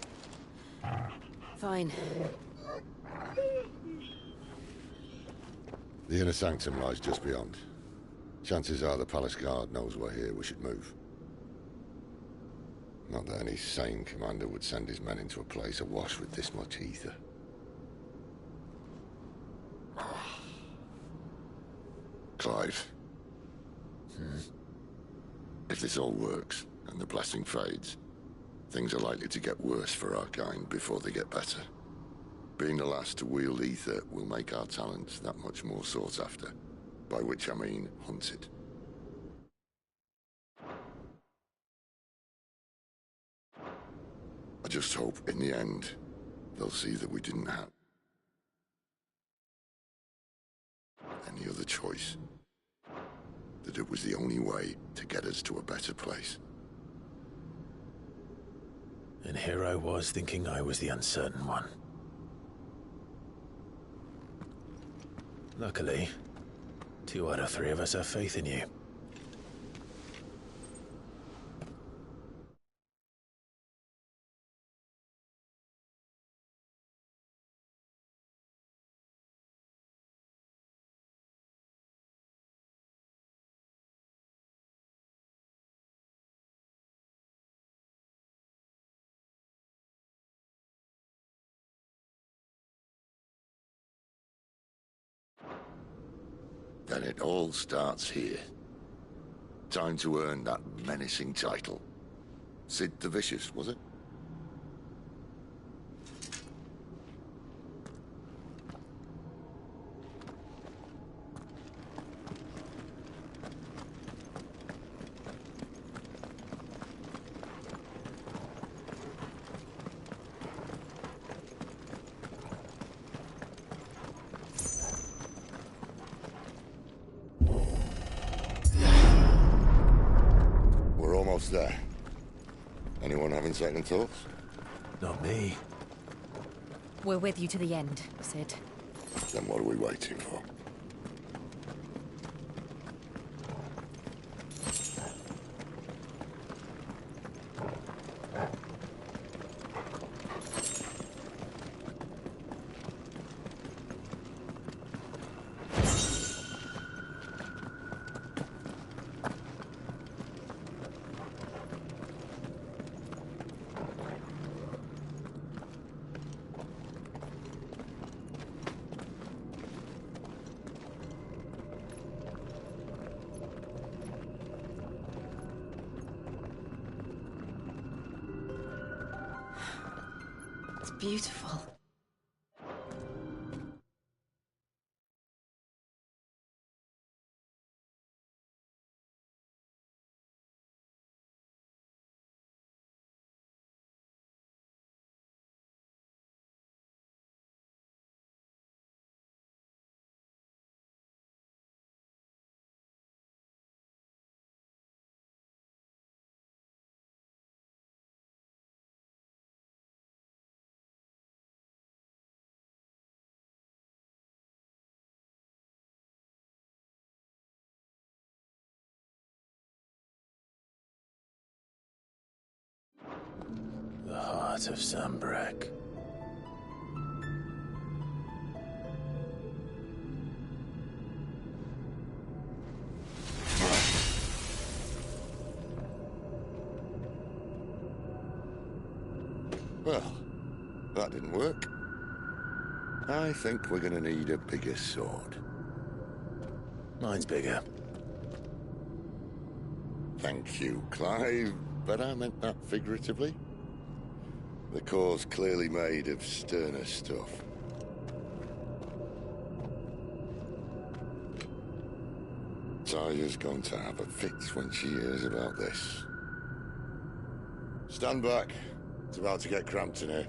Fine. The inner sanctum lies just beyond. Chances are the palace guard knows we're here. We should move. Not that any sane commander would send his men into a place awash with this much ether. Clive. If this all works, and the blessing fades, things are likely to get worse for our kind before they get better. Being the last to wield ether will make our talents that much more sought after, by which I mean hunted. I just hope, in the end, they'll see that we didn't have any other choice. That it was the only way to get us to a better place. And here I was thinking I was the uncertain one. Luckily, 2 out of 3 of us have faith in you. Then it all starts here. Time to earn that menacing title. Sid the Vicious, was it? We're almost there. Anyone having second thoughts? Not me. We're with you to the end, Sid. Then what are we waiting for? It's beautiful. The heart of Zambrak. Well, that didn't work. I think we're gonna need a bigger sword. Mine's bigger. Thank you, Clive, but I meant that figuratively. The core's clearly made of sterner stuff. Taya's going to have a fit when she hears about this. Stand back. It's about to get cramped in here.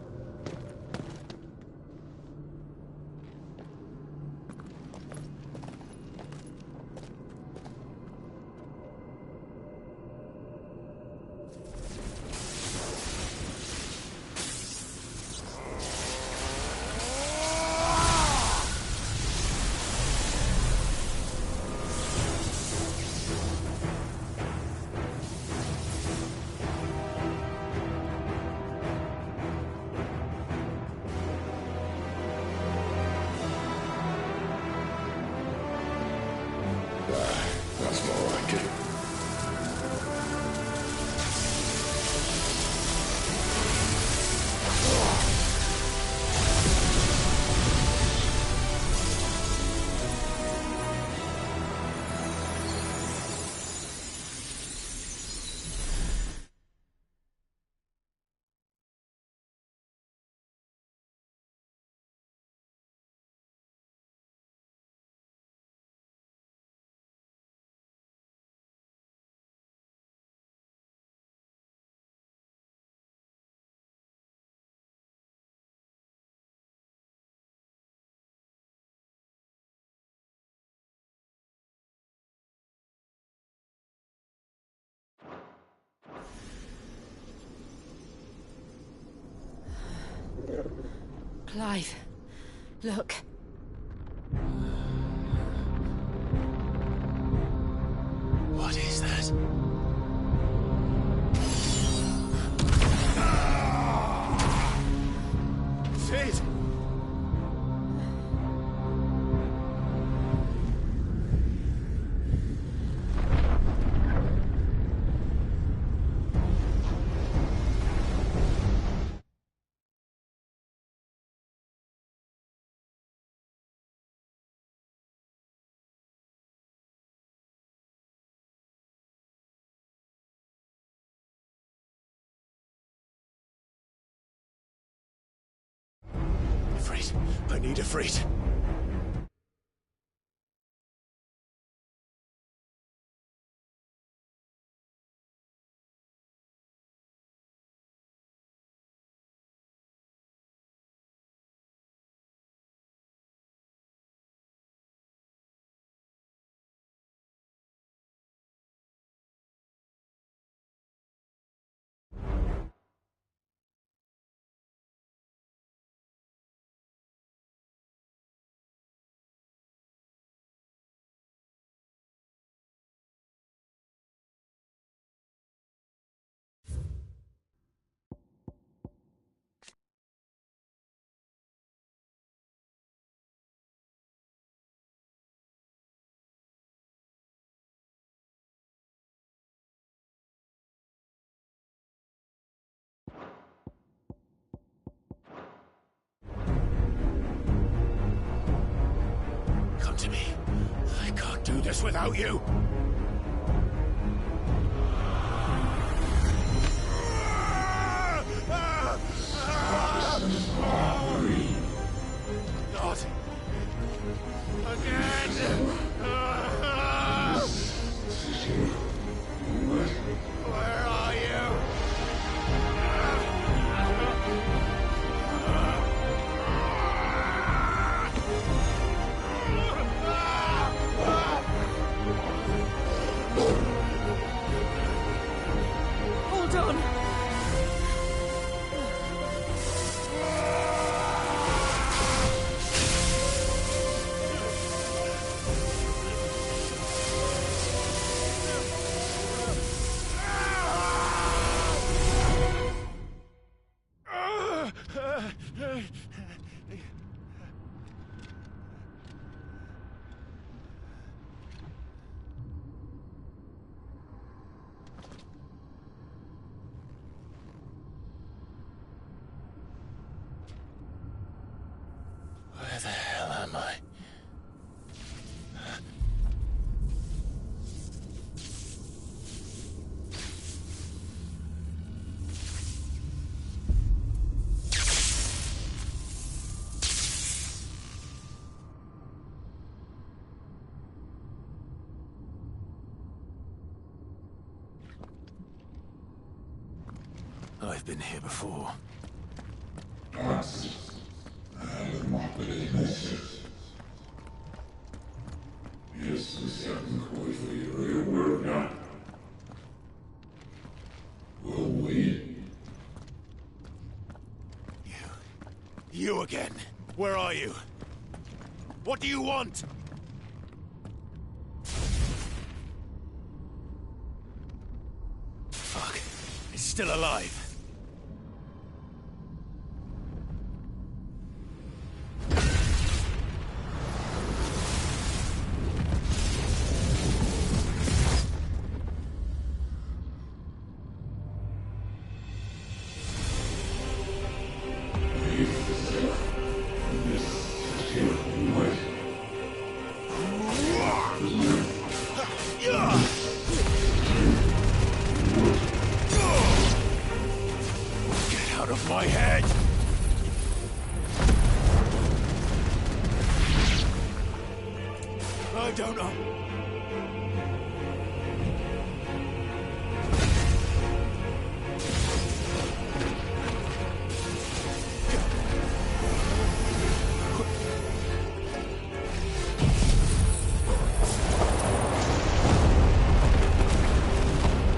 Clive, look. What is that? Sid! Freight. I need a freight. Come to me. I can't do this without you. Not again. Where are you? Hold on. Where the hell am I? I've been here before. You again. Where are you? What do you want? Fuck. It's still alive. Get out of my head! I don't know.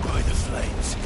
By the flames.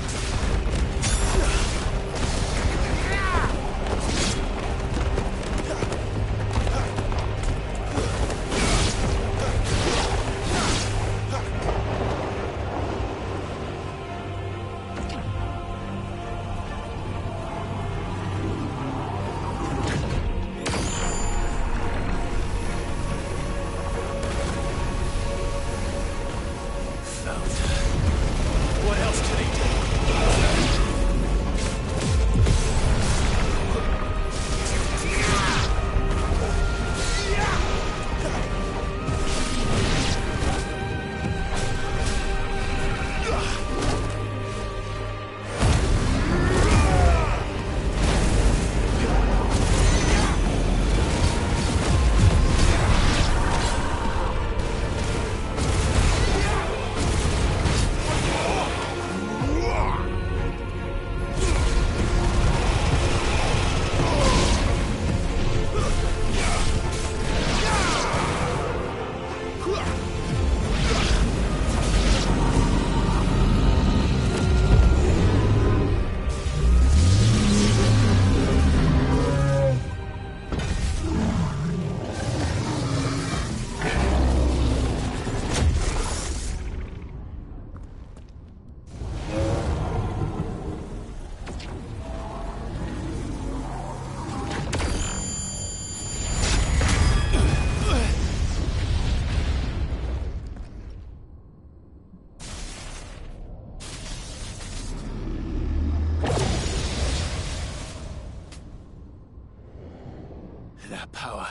That power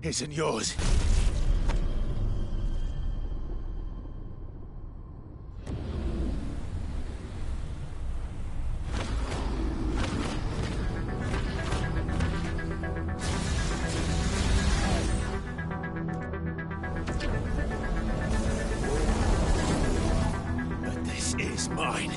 isn't yours. But this is mine.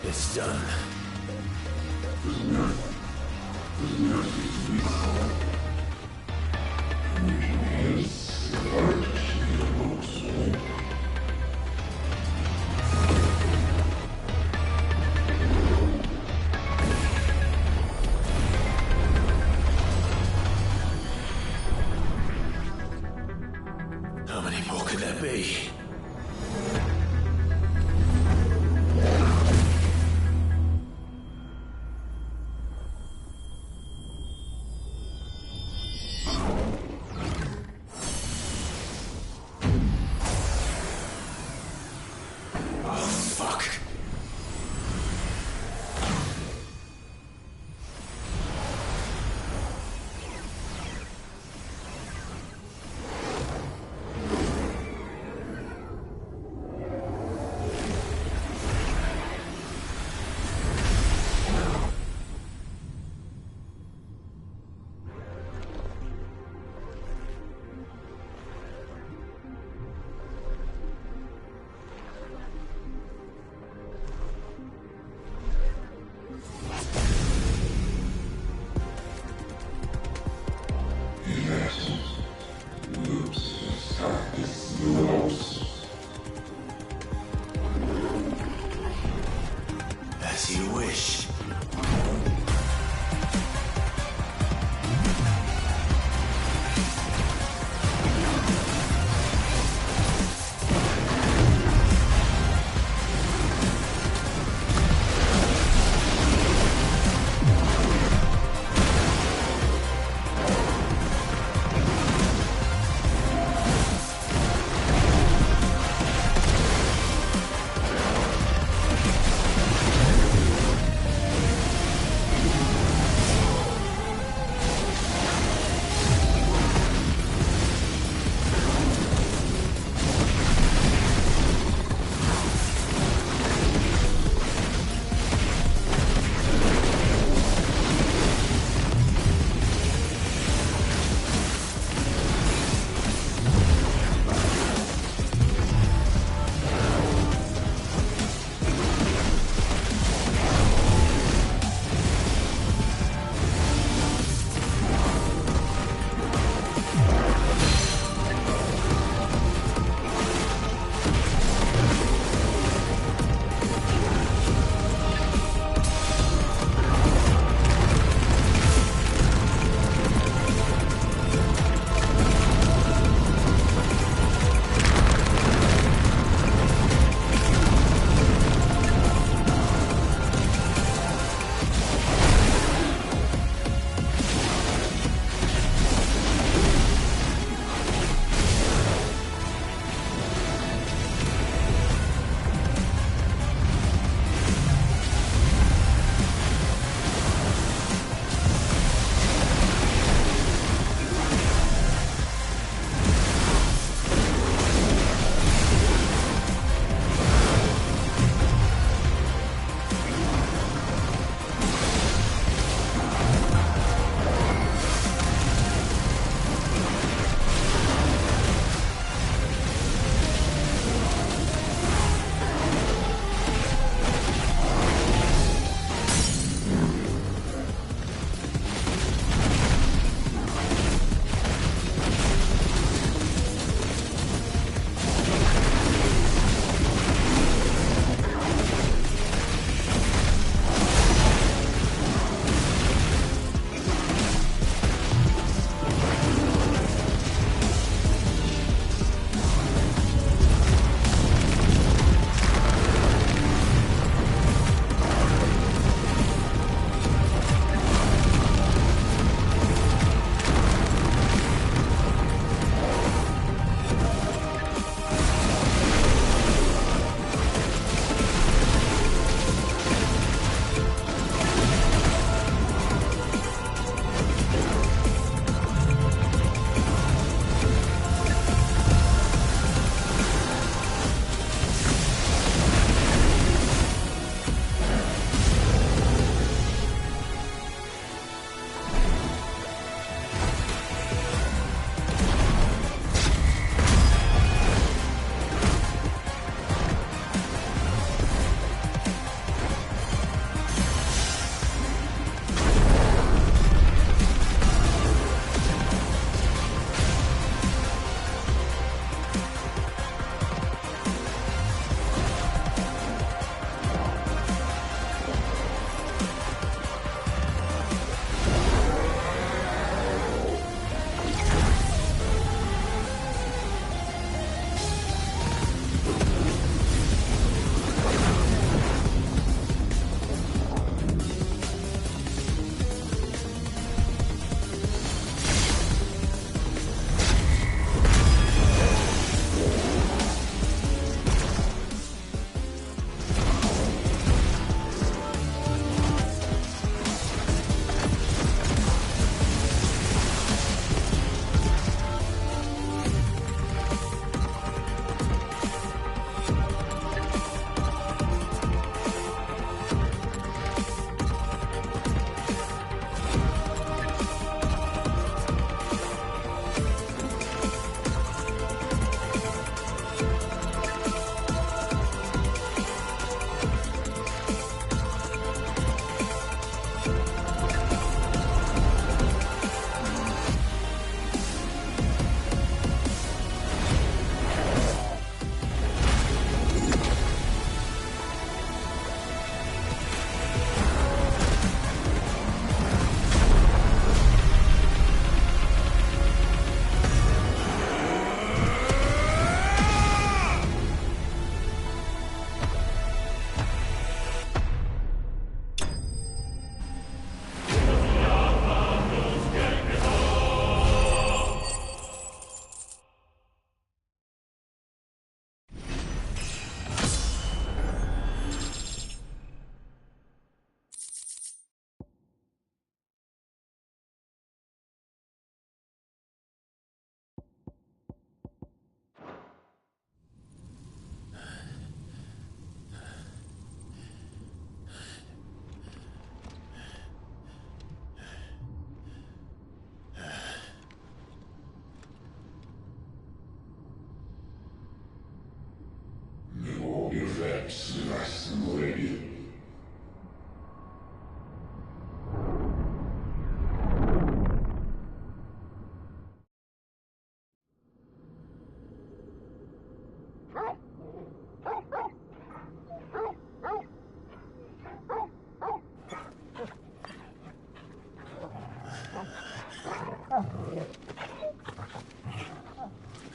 It's done. How many more could there be? As you wish.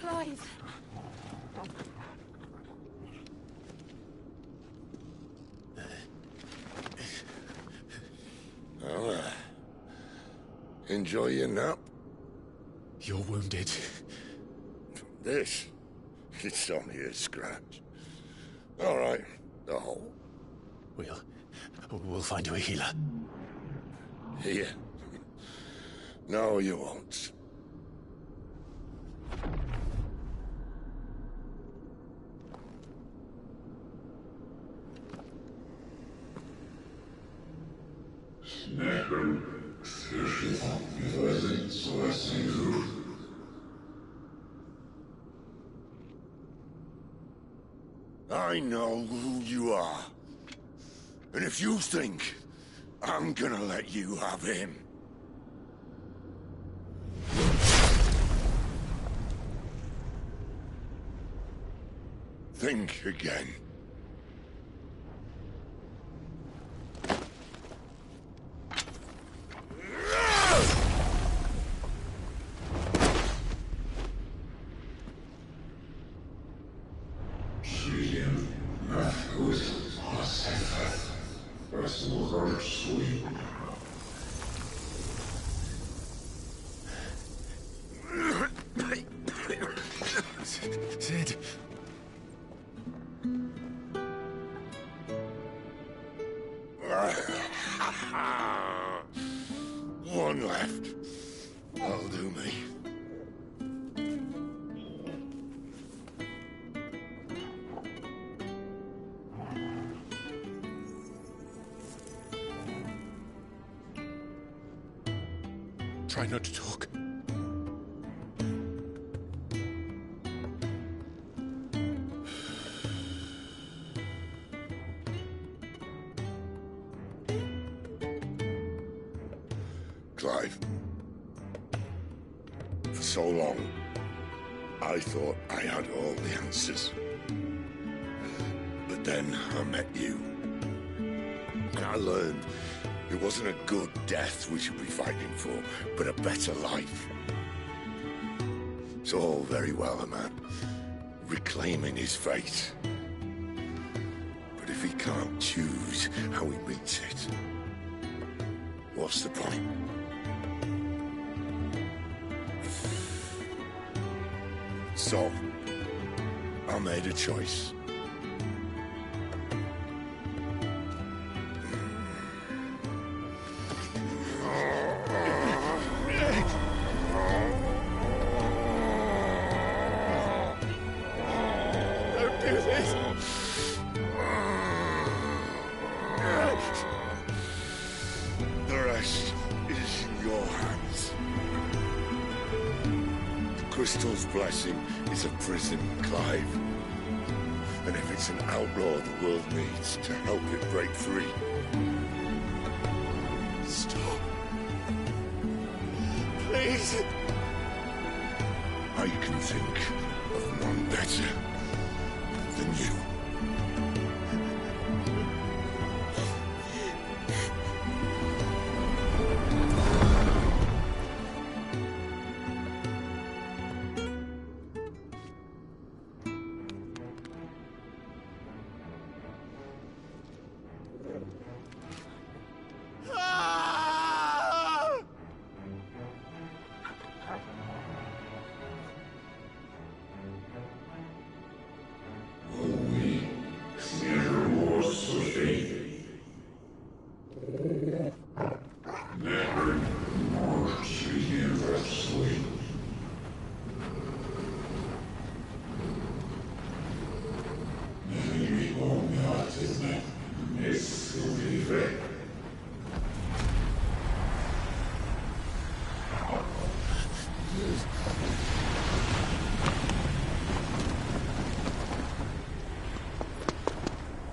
Clive. Well, enjoy your nap. You're wounded. This? It's only a scratch. All right, the hole. We'll find you a healer. Here. No, you won't. I know who you are. And if you think I'm gonna let you have him... think again. Sid. One left. That'll do me. Try not to talk. Clive. For so long, I thought I had all the answers. But then I met you. And I learned it wasn't a good death we should be fighting for, but a better life. It's all very well, a man reclaiming his fate. But if he can't choose how he meets it, what's the point? So, I made a choice. Don't do this! The rest is in your hands. The Crystal's blessing is a prison, Clive. And if it's an outlaw the world needs to help it break free... Stop. Please. I can think of none better than you.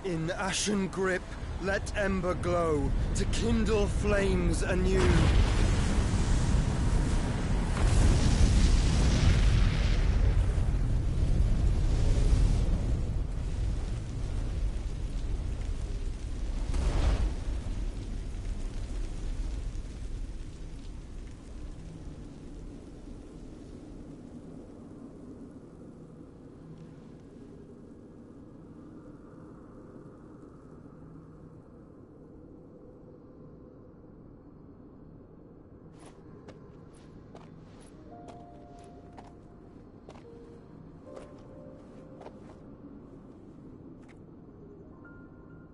In ashen grip, let ember glow, to kindle flames anew.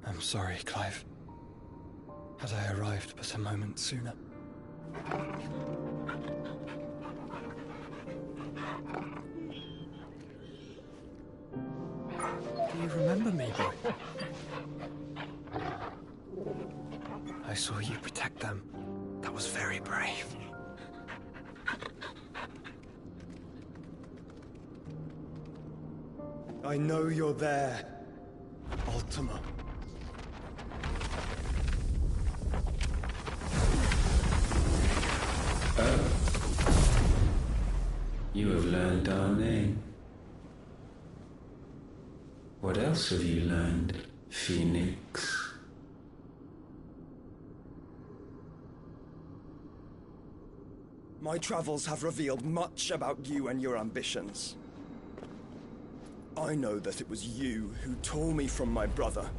I'm sorry, Clive. Had I arrived but a moment sooner. Do you remember me, boy? I saw you protect them. That was very brave. I know you're there, Ultima. You have learned our name. What else have you learned, Phoenix? My travels have revealed much about you and your ambitions. I know that it was you who tore me from my brother.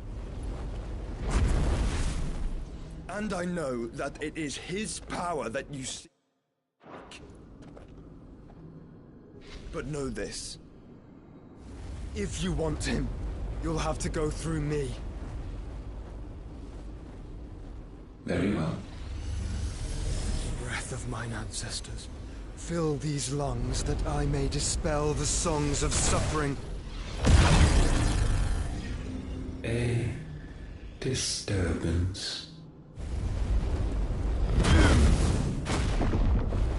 And I know that it is his power that you seek. But know this. If you want him, you'll have to go through me. Very well. Breath of mine ancestors, fill these lungs that I may dispel the songs of suffering. A disturbance.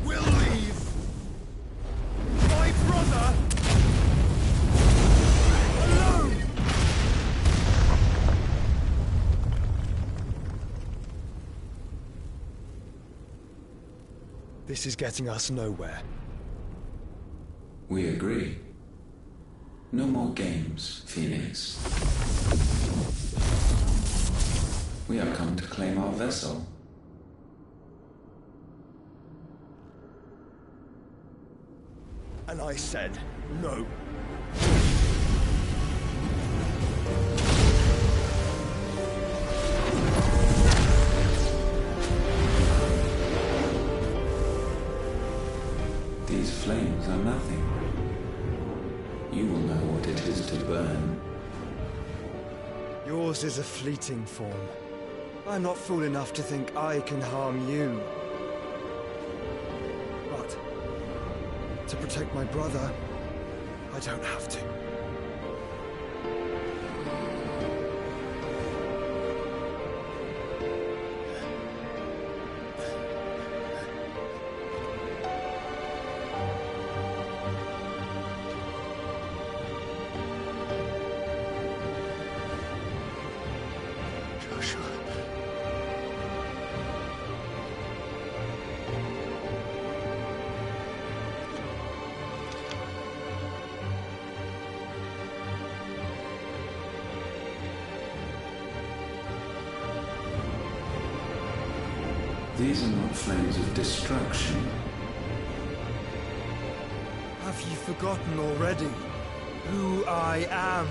We'll leave. My brother alone. This is getting us nowhere. We agree. No more games, Phoenix. We have come to claim our vessel. And I said no. These flames are nothing. You will know what it is to burn. Yours is a fleeting form. I'm not fool enough to think I can harm you. But to protect my brother, I don't have to. These are not flames of destruction. Have you forgotten already who I am?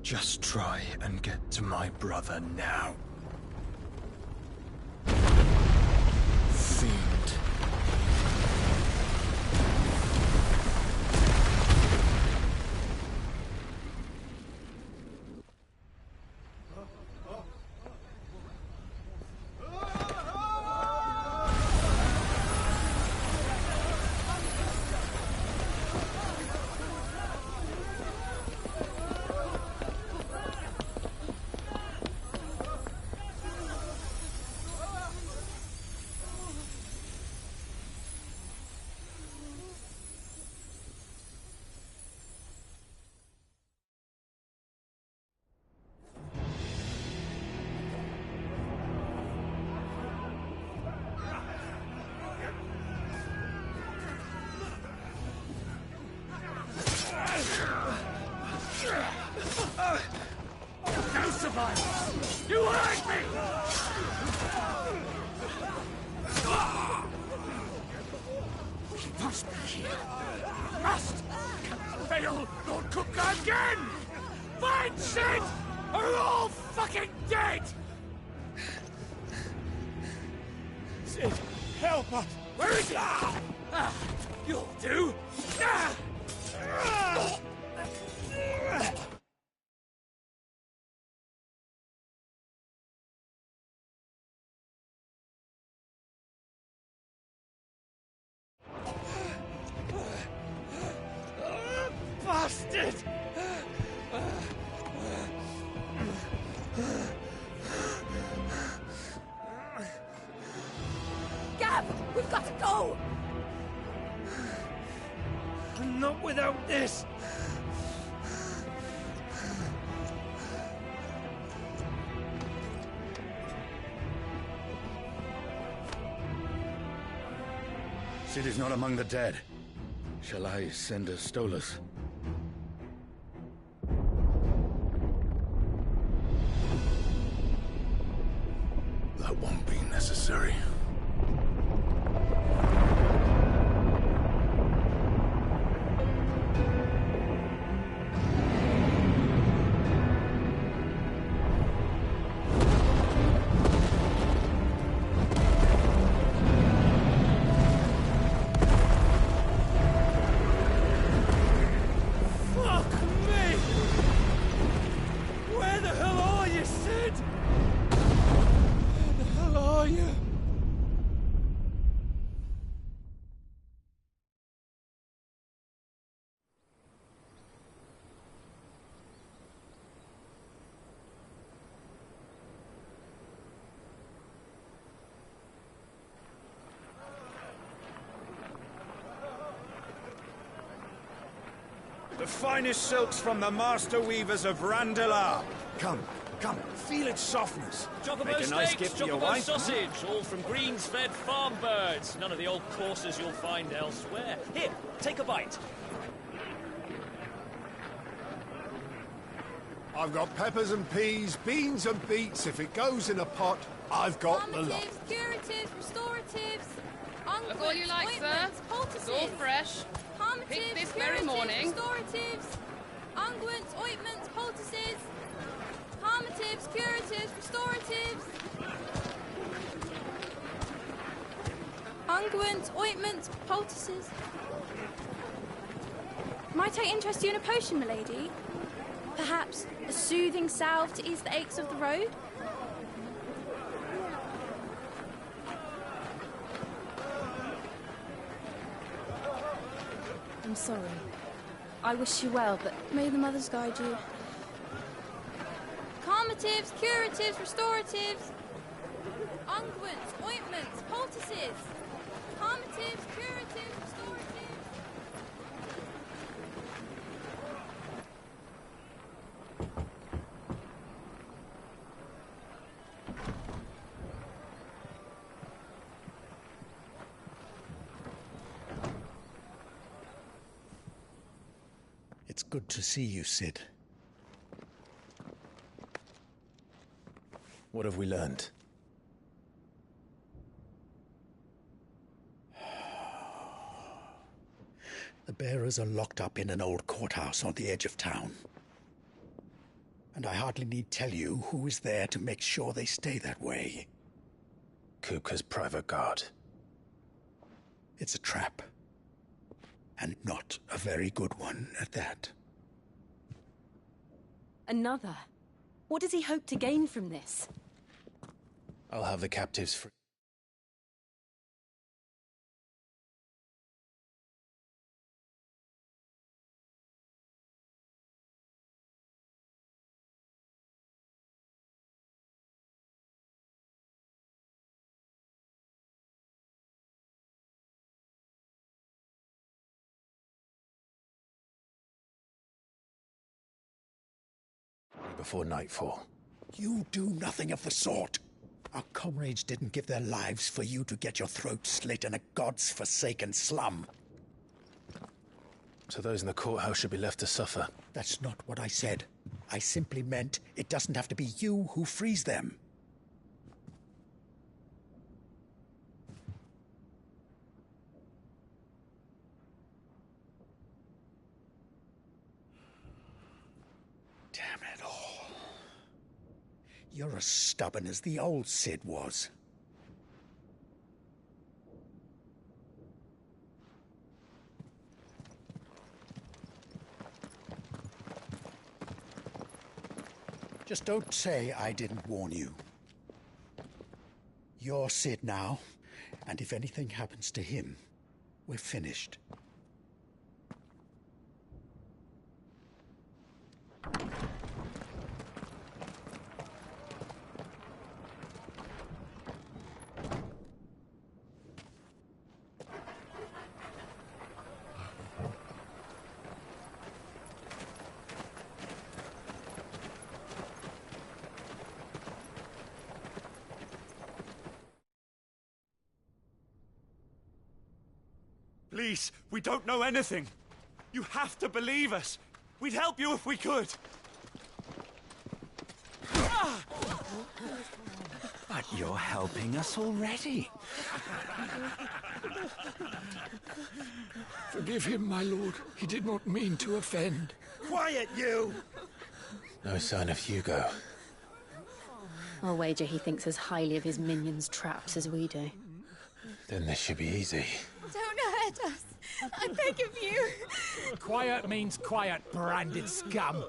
Just try and get to my brother now. Fiend. Sid, help us! Where is he? You'll do! Bastard! Gav, we've got to go! Not without this! Sid is not among the dead. Shall I send a Stolas? That won't be necessary. Fuck me! Where the hell are you, Sid? Where the hell are you? The finest silks from the master weavers of Randalar. Come, feel its softness. Chocobo Make a nice steaks, gift for your chocobo wife. sausage, all from greens-fed farm birds. None of the old courses you'll find elsewhere. Here, take a bite. I've got peppers and peas, beans and beets. If it goes in a pot, I've got the lot. Curatives, restoratives, Look all you like, sir. It's all fresh. Picked this very morning. Restoratives, unguents, ointments, poultices, palmatives, curatives, restoratives, unguents, ointments, poultices. Might I interest you in a potion, milady? Perhaps a soothing salve to ease the aches of the road? I'm sorry. I wish you well, but may the mothers guide you. Calmatives, curatives, restoratives, unguents, ointments, poultices. Calmatives, curatives, restoratives. It's good to see you, Sid. What have we learned? The bearers are locked up in an old courthouse on the edge of town. And I hardly need tell you who is there to make sure they stay that way. Kupka's private guard. It's a trap. And not a very good one at that. Another? What does he hope to gain from this? I'll have the captives free. Before nightfall. You do nothing of the sort. Our comrades didn't give their lives for you to get your throat slit in a god's forsaken slum. So those in the courthouse should be left to suffer. That's not what I said. I simply meant it doesn't have to be you who frees them. Damn it all. You're as stubborn as the old Sid was. Just don't say I didn't warn you. You're Sid now, and if anything happens to him, we're finished. Please, we don't know anything. You have to believe us. We'd help you if we could. But you're helping us already. Forgive him, my lord. He did not mean to offend. Quiet, you! No sign of Hugo. I'll wager he thinks as highly of his minions' traps as we do. Then this should be easy. Don't hurt us. I beg of you. Quiet means quiet, branded scum.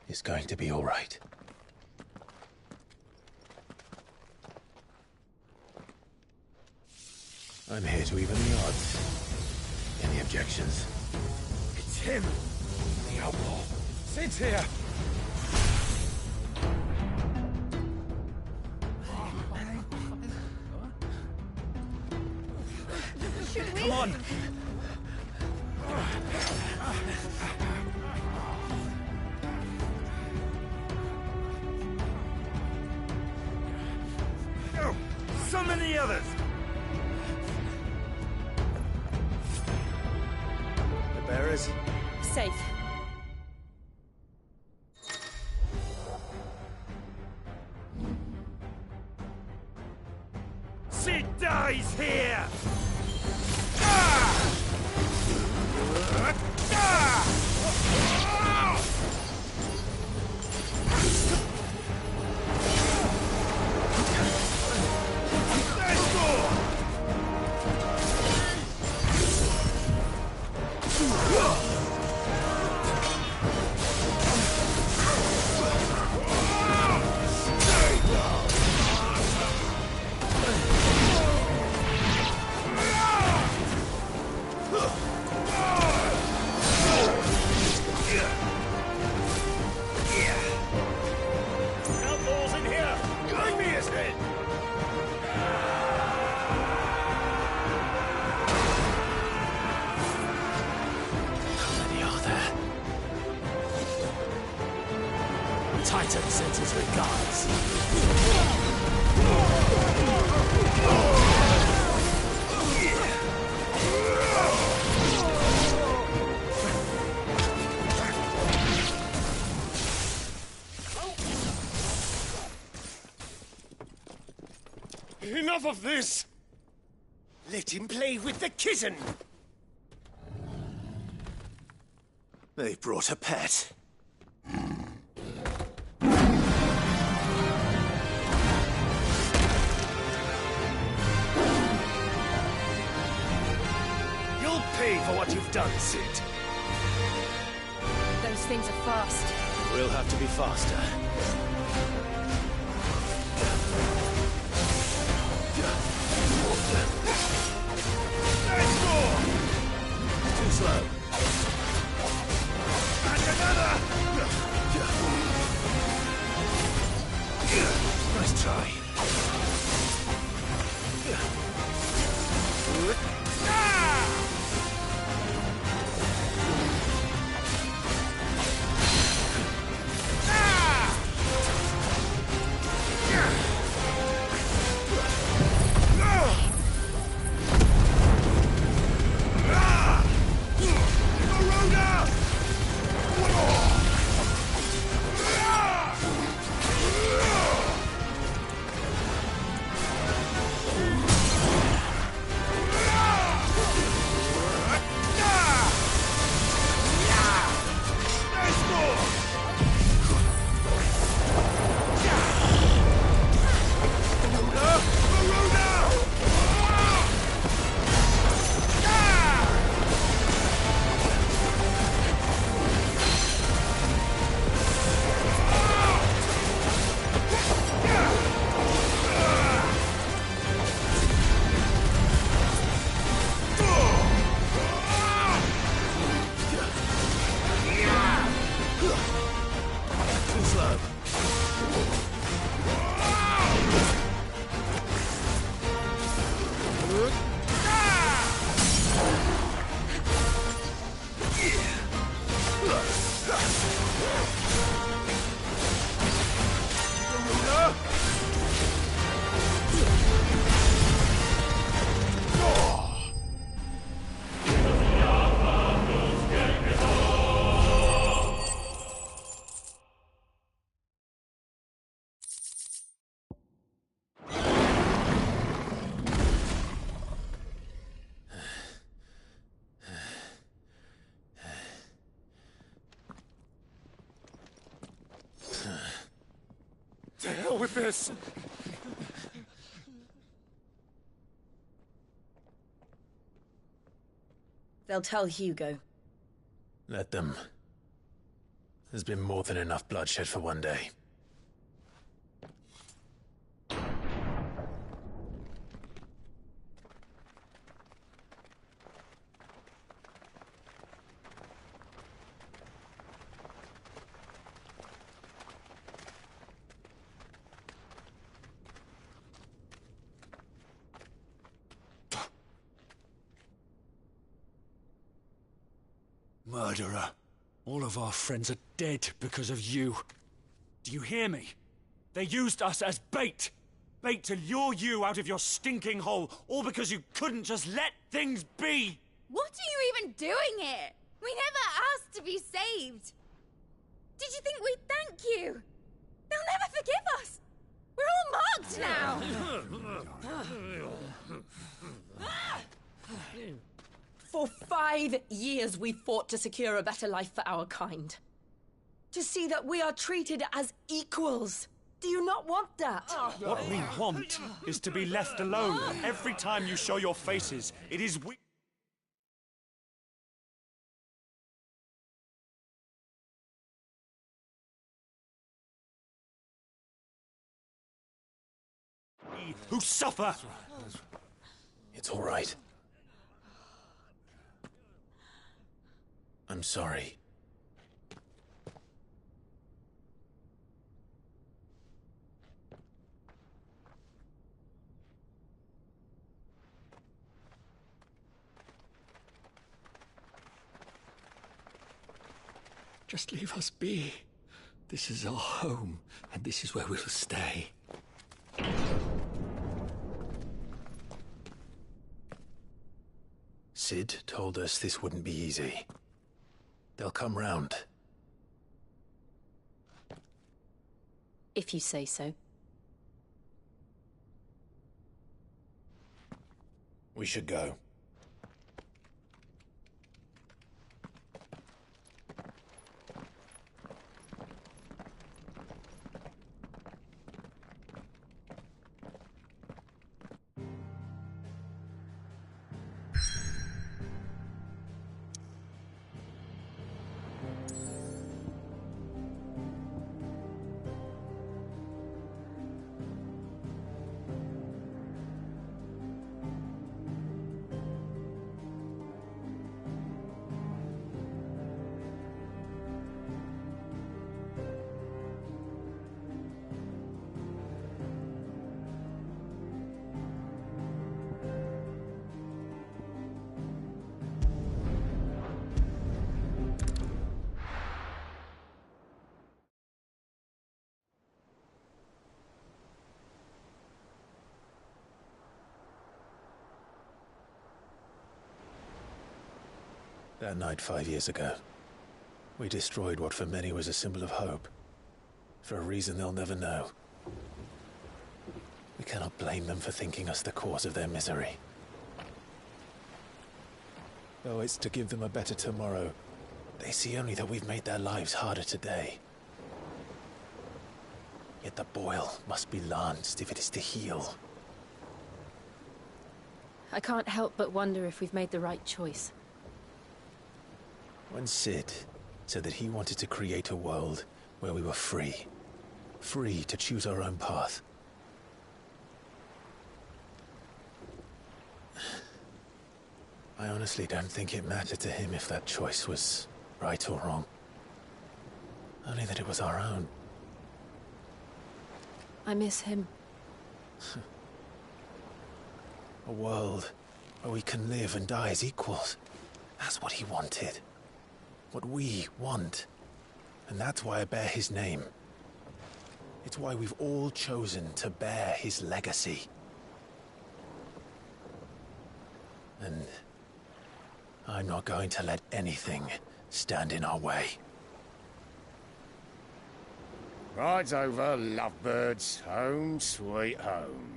It's going to be all right. I'm here to even the odds. Any objections? It's him, the outlaw. Sid's here. Come on. Go! Summon the others! The bearers? Safe. Sid dies here! Outlaws in here! Bring me his head! How many are there? Titan sends his regards. Enough of this! Let him play with the kitten! They brought a pet. You'll pay for what you've done, Sid. Those things are fast. We'll have to be faster. Too slow. And another! Nice try. this! They'll tell Hugo. Let them. There's been more than enough bloodshed for one day. Murderer. All of our friends are dead because of you. Do you hear me? They used us as bait. Bait to lure you out of your stinking hole, all because you couldn't just let things be. What are you even doing here? We never asked to be saved. Did you think we'd thank you? They'll never forgive us. We're all marked now. For 5 years we fought to secure a better life for our kind. To see that we are treated as equals. Do you not want that? What we want is to be left alone. Every time you show your faces, it is we... who suffer. It's all right. I'm sorry. Just leave us be. This is our home, and this is where we'll stay. Sid told us this wouldn't be easy. They'll come round. If you say so. We should go. That night 5 years ago, we destroyed what for many was a symbol of hope. For a reason they'll never know. We cannot blame them for thinking us the cause of their misery. Though it's to give them a better tomorrow, they see only that we've made their lives harder today. Yet the boil must be lanced if it is to heal. I can't help but wonder if we've made the right choice. When Sid said that he wanted to create a world where we were free. Free to choose our own path. I honestly don't think it mattered to him if that choice was right or wrong. Only that it was our own. I miss him. A world where we can live and die as equals. That's what he wanted. What we want. And that's why I bear his name. It's why we've all chosen to bear his legacy. And I'm not going to let anything stand in our way. Rides over, lovebirds. Home, sweet home.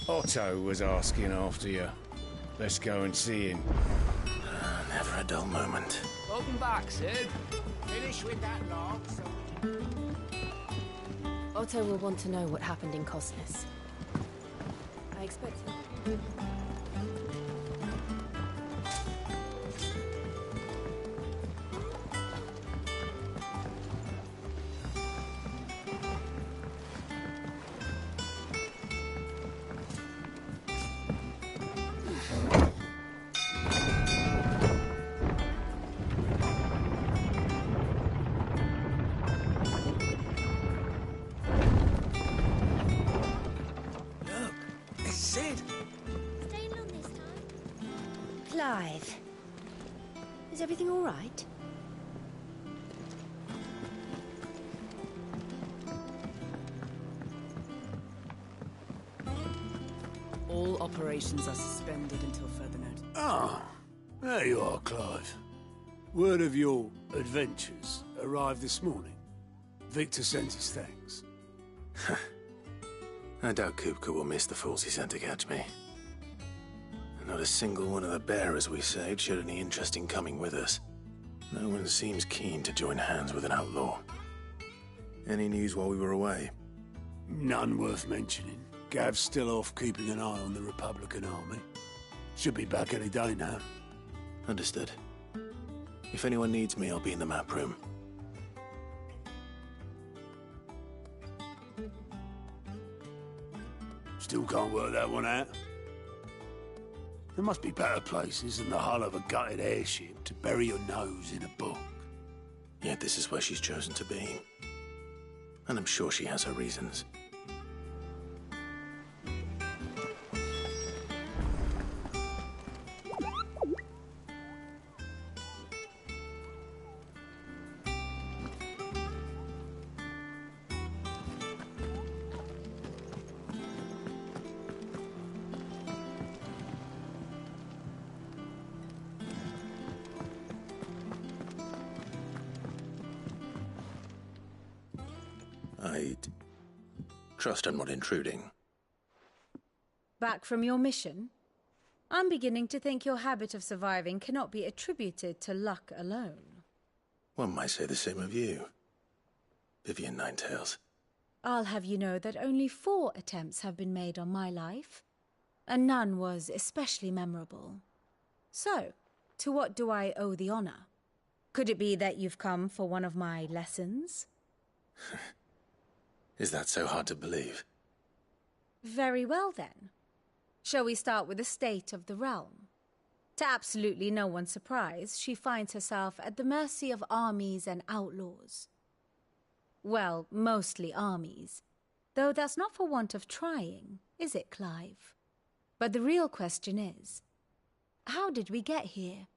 Otto was asking after you. Let's go and see him. Never a dull moment. Welcome back, Sid. Finish with that log, so... Otto will want to know what happened in Cosnus. I expect him. Clive, is everything all right? All operations are suspended until further notice. Ah, there you are, Clive. Word of your adventures arrived this morning. Victor sends his thanks. I doubt Kupka will miss the fools he sent to catch me. Not a single one of the bearers we saved showed any interest in coming with us. No one seems keen to join hands with an outlaw. Any news while we were away? None worth mentioning. Gav's still off keeping an eye on the Republican army. Should be back any day now. Understood. If anyone needs me, I'll be in the map room. Still can't work that one out. There must be better places than the hull of a gutted airship to bury your nose in a book. Yet this is where she's chosen to be. And I'm sure she has her reasons. I'd trust I'm not intruding. Back from your mission? I'm beginning to think your habit of surviving cannot be attributed to luck alone. One might say the same of you, Vivian Ninetails. I'll have you know that only 4 attempts have been made on my life, and none was especially memorable. So, to what do I owe the honor? Could it be that you've come for one of my lessons? Is that so hard to believe? Very well, then. Shall we start with the state of the realm? To absolutely no one's surprise, she finds herself at the mercy of armies and outlaws. Well, mostly armies. Though that's not for want of trying, is it, Clive? But the real question is, how did we get here?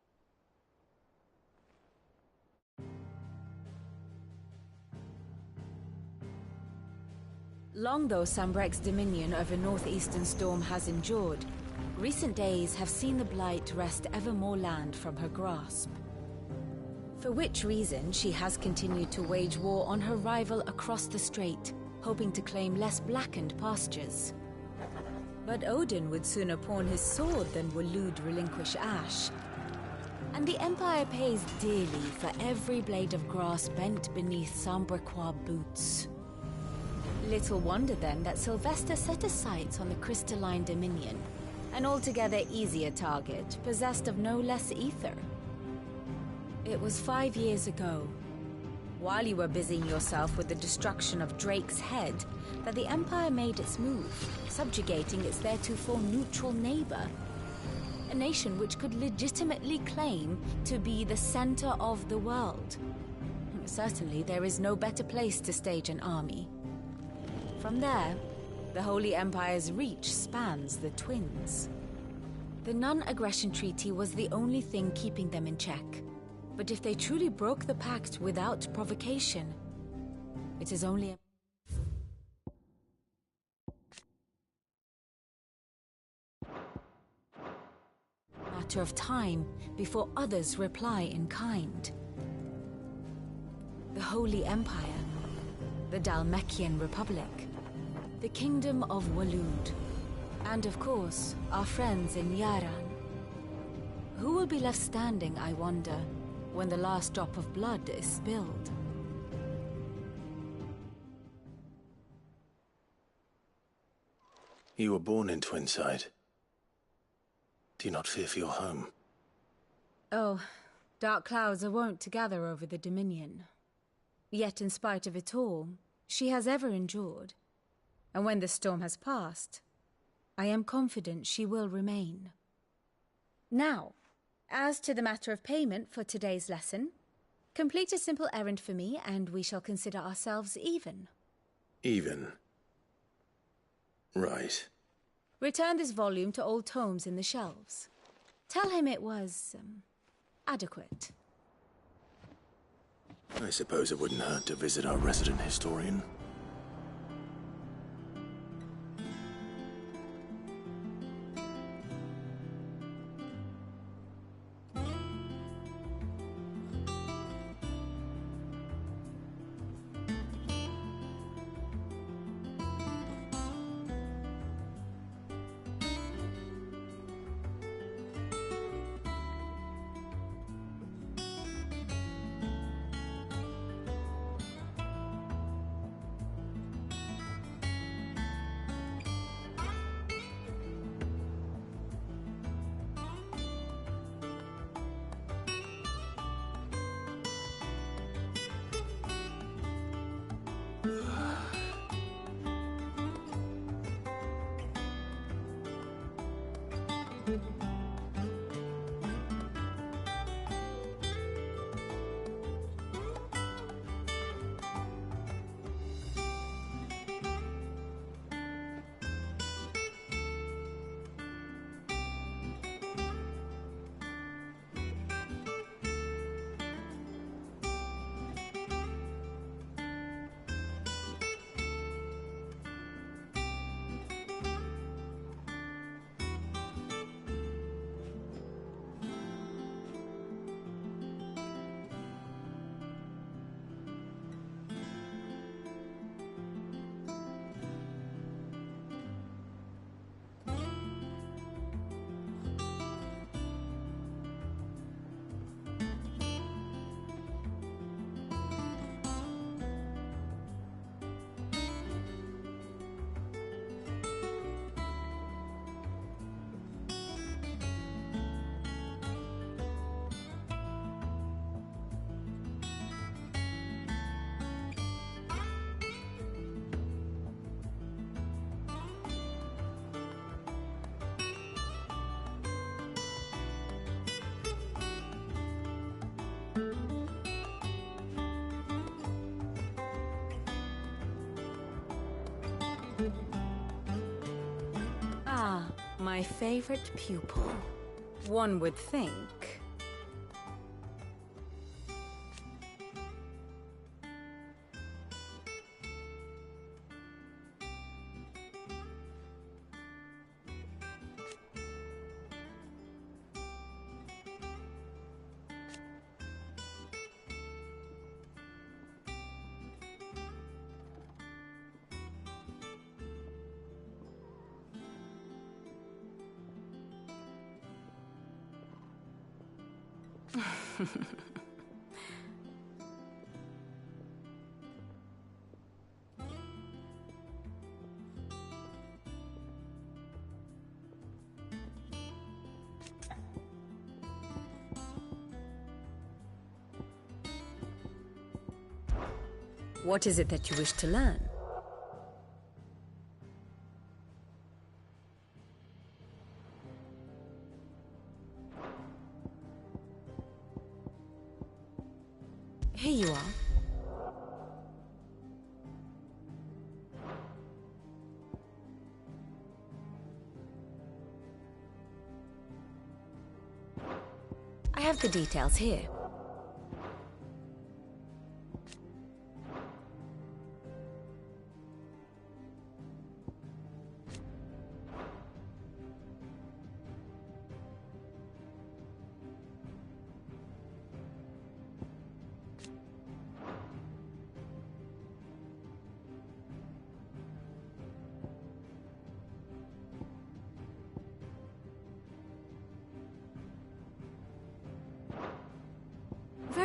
Long though Sambrek's dominion over northeastern Storm has endured, recent days have seen the Blight wrest ever more land from her grasp. For which reason she has continued to wage war on her rival across the strait, hoping to claim less blackened pastures. But Odin would sooner pawn his sword than Waloed relinquish Ash. And the Empire pays dearly for every blade of grass bent beneath Sambrequois boots. Little wonder then that Sylvester set his sights on the crystalline dominion, an altogether easier target, possessed of no less ether. It was 5 years ago, while you were busying yourself with the destruction of Drake's head, that the Empire made its move, subjugating its theretofore neutral neighbor. A nation which could legitimately claim to be the center of the world. Certainly there is no better place to stage an army. From there, the Holy Empire's reach spans the Twins. The non-aggression treaty was the only thing keeping them in check. But if they truly broke the pact without provocation, it is only a matter of time before others reply in kind. The Holy Empire, the Dhalmekian Republic, the Kingdom of Waloed, And of course, our friends in Yaran. Who will be left standing, I wonder, when the last drop of blood is spilled? You were born in Twinside. Do you not fear for your home? Oh, dark clouds are wont to gather over the Dominion. Yet in spite of it all, she has ever endured. And when the storm has passed, I am confident she will remain. Now, as to the matter of payment for today's lesson, complete a simple errand for me and we shall consider ourselves even. Even? Right. Return this volume to old tomes in the shelves. Tell him it was, adequate. I suppose it wouldn't hurt to visit our resident historian. Ah, my favorite pupil. One would think. What is it that you wish to learn? Here you are. I have the details here.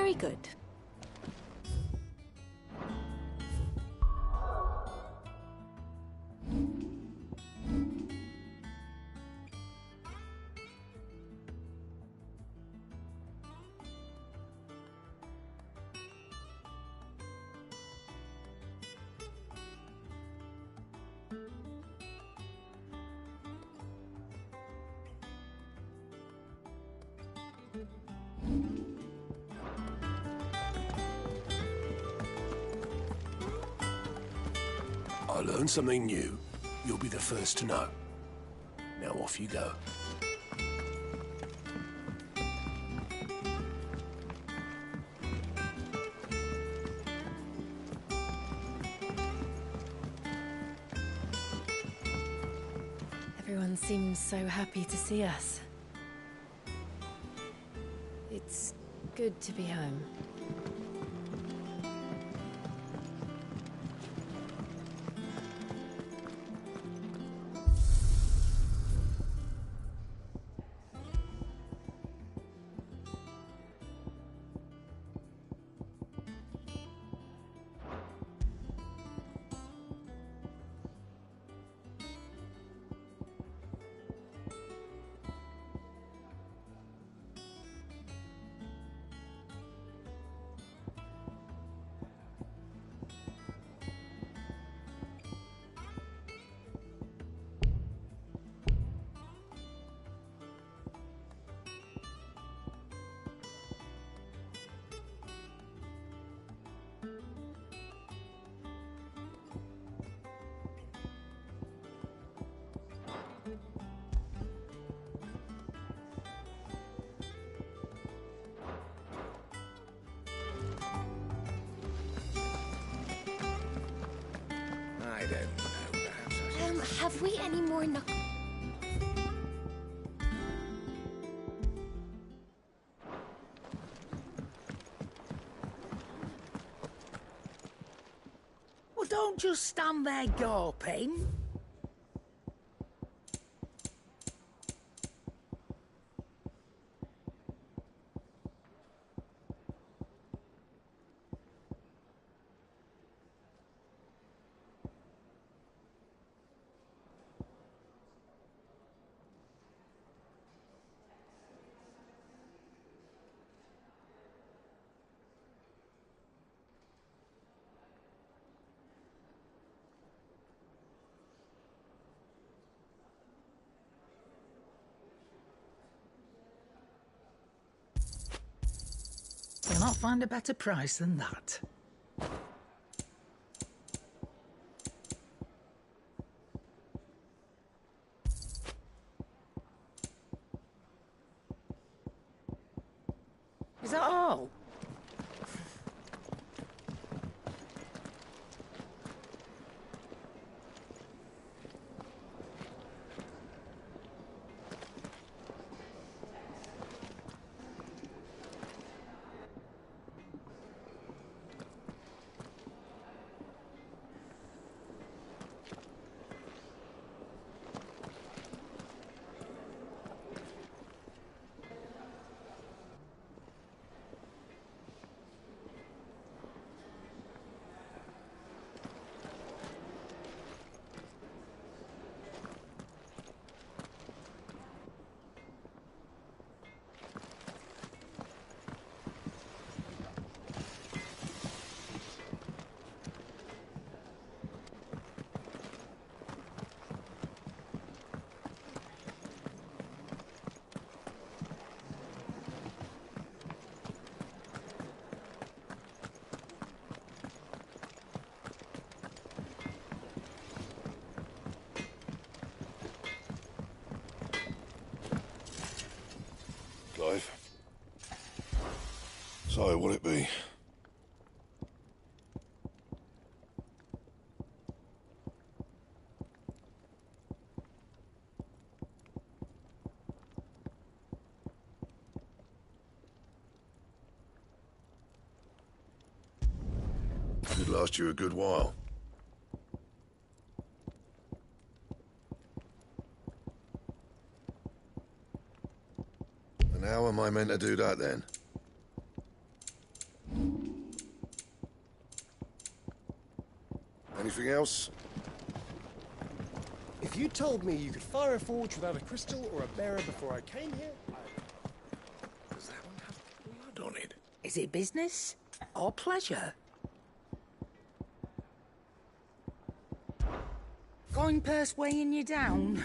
Very good. I learn something new, you'll be the first to know. Now off you go. Everyone seems so happy to see us. It's good to be home. I don't know, perhaps Have we any more knuckles? Well, don't just stand there gawping. You'll not find a better price than that. Is that all? Clive. So, will it be? Could last you a good while. And how am I meant to do that then? Anything else? If you told me you could fire a forge without a crystal or a bearer before I came here, Does that one have blood on it? Is it business or pleasure? Coin purse weighing you down?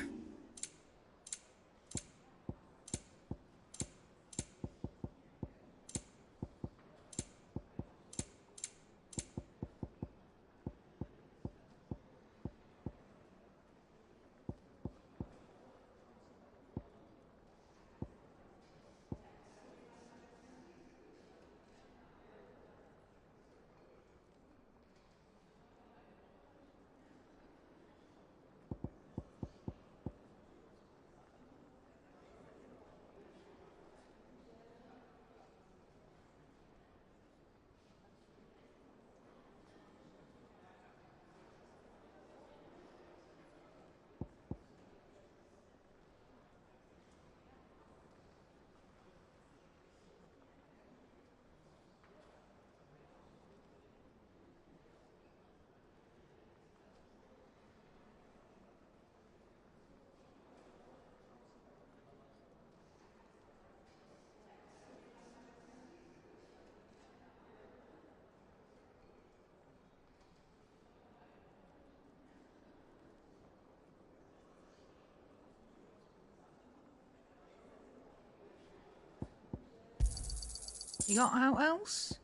You got out else?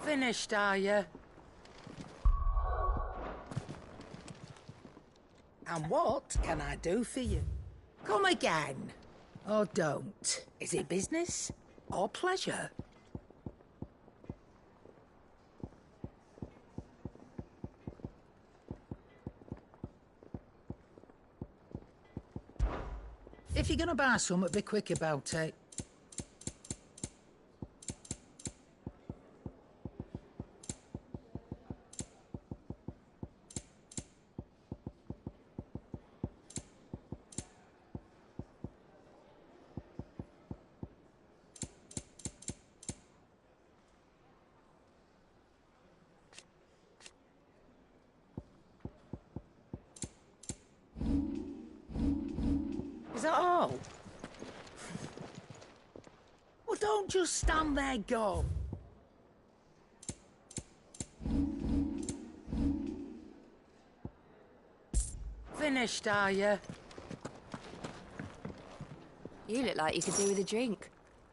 Finished, are you? And what can I do for you? Come again. Or don't. Is it business or pleasure? If you're gonna buy something, be quick about it. Is that all? Well, don't just stand there, go. Finished, are you? You look like you could do with a drink.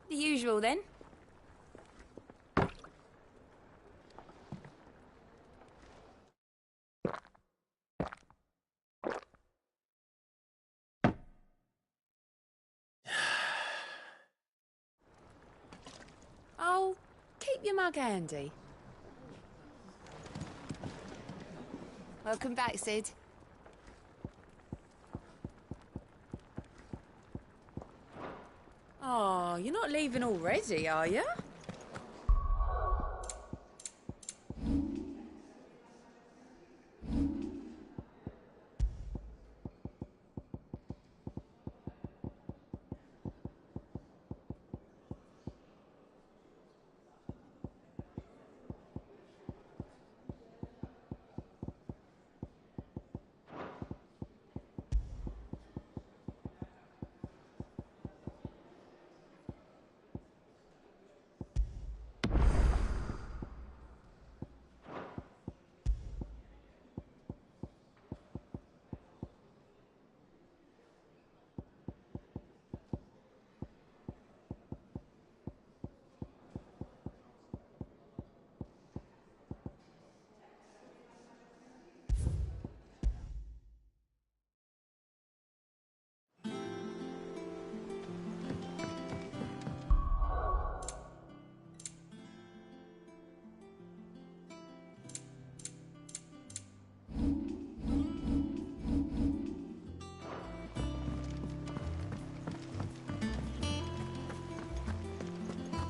The usual, then. Oh, keep your mug handy. Welcome back, Sid. Oh, you're not leaving already, are you?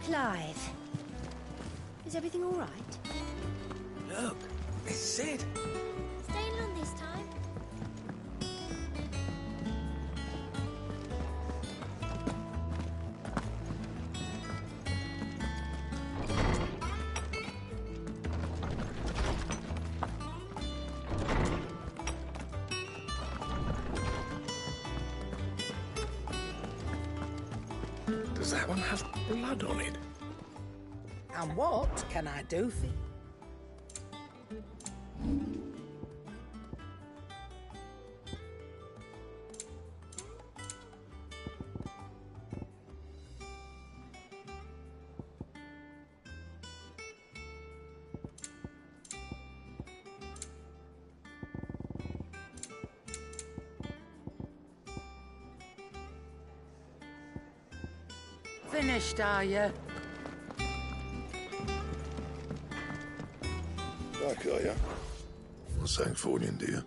Clive, is everything all right? Look, it's Sid. Staying long this time? Does that one have blood on it? And what can I do for you? Finished, are you? Back, are ya? For Sancthornian, dear.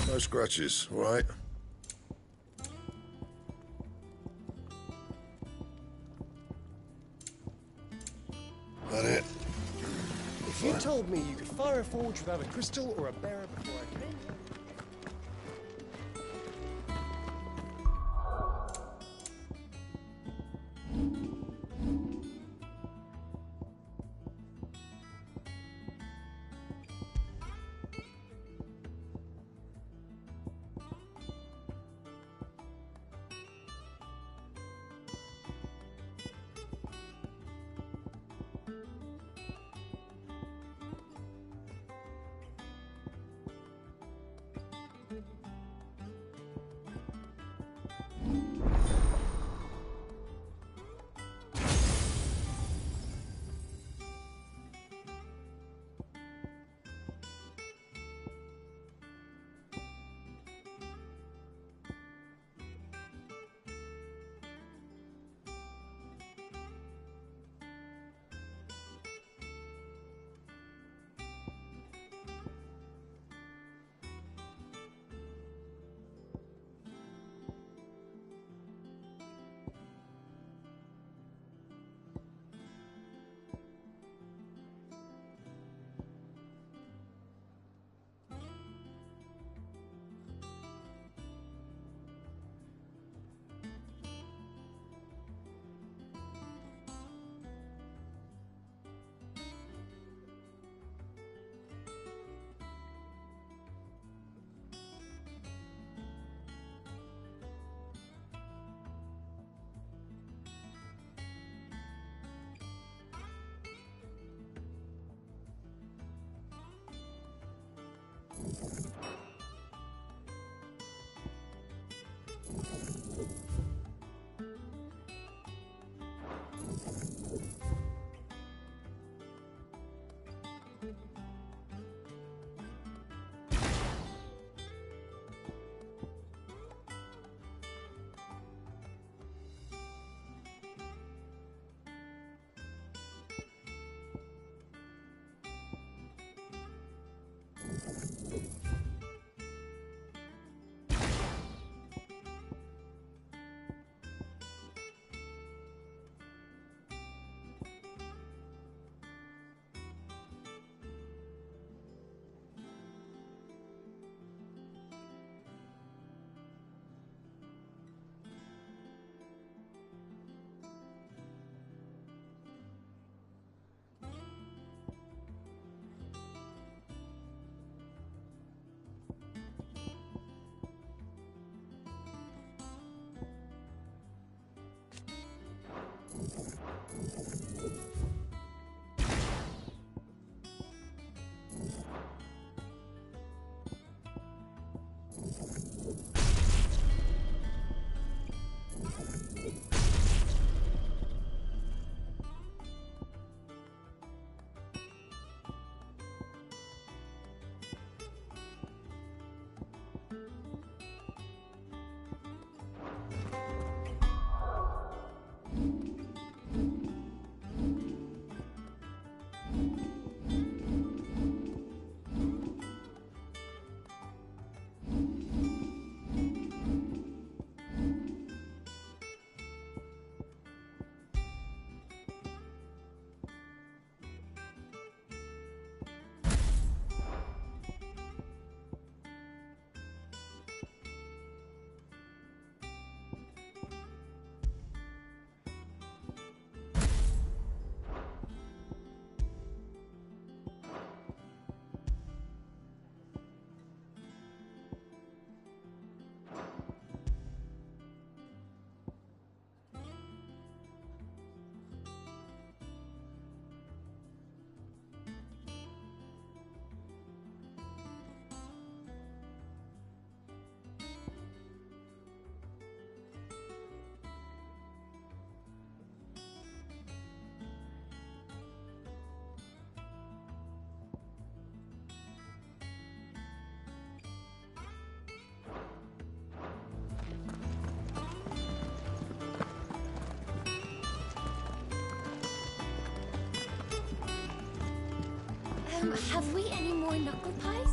No scratches, all right? That it? If you told me you could fire a forge without a crystal or a bearer before I came... Have we any more knuckle pies?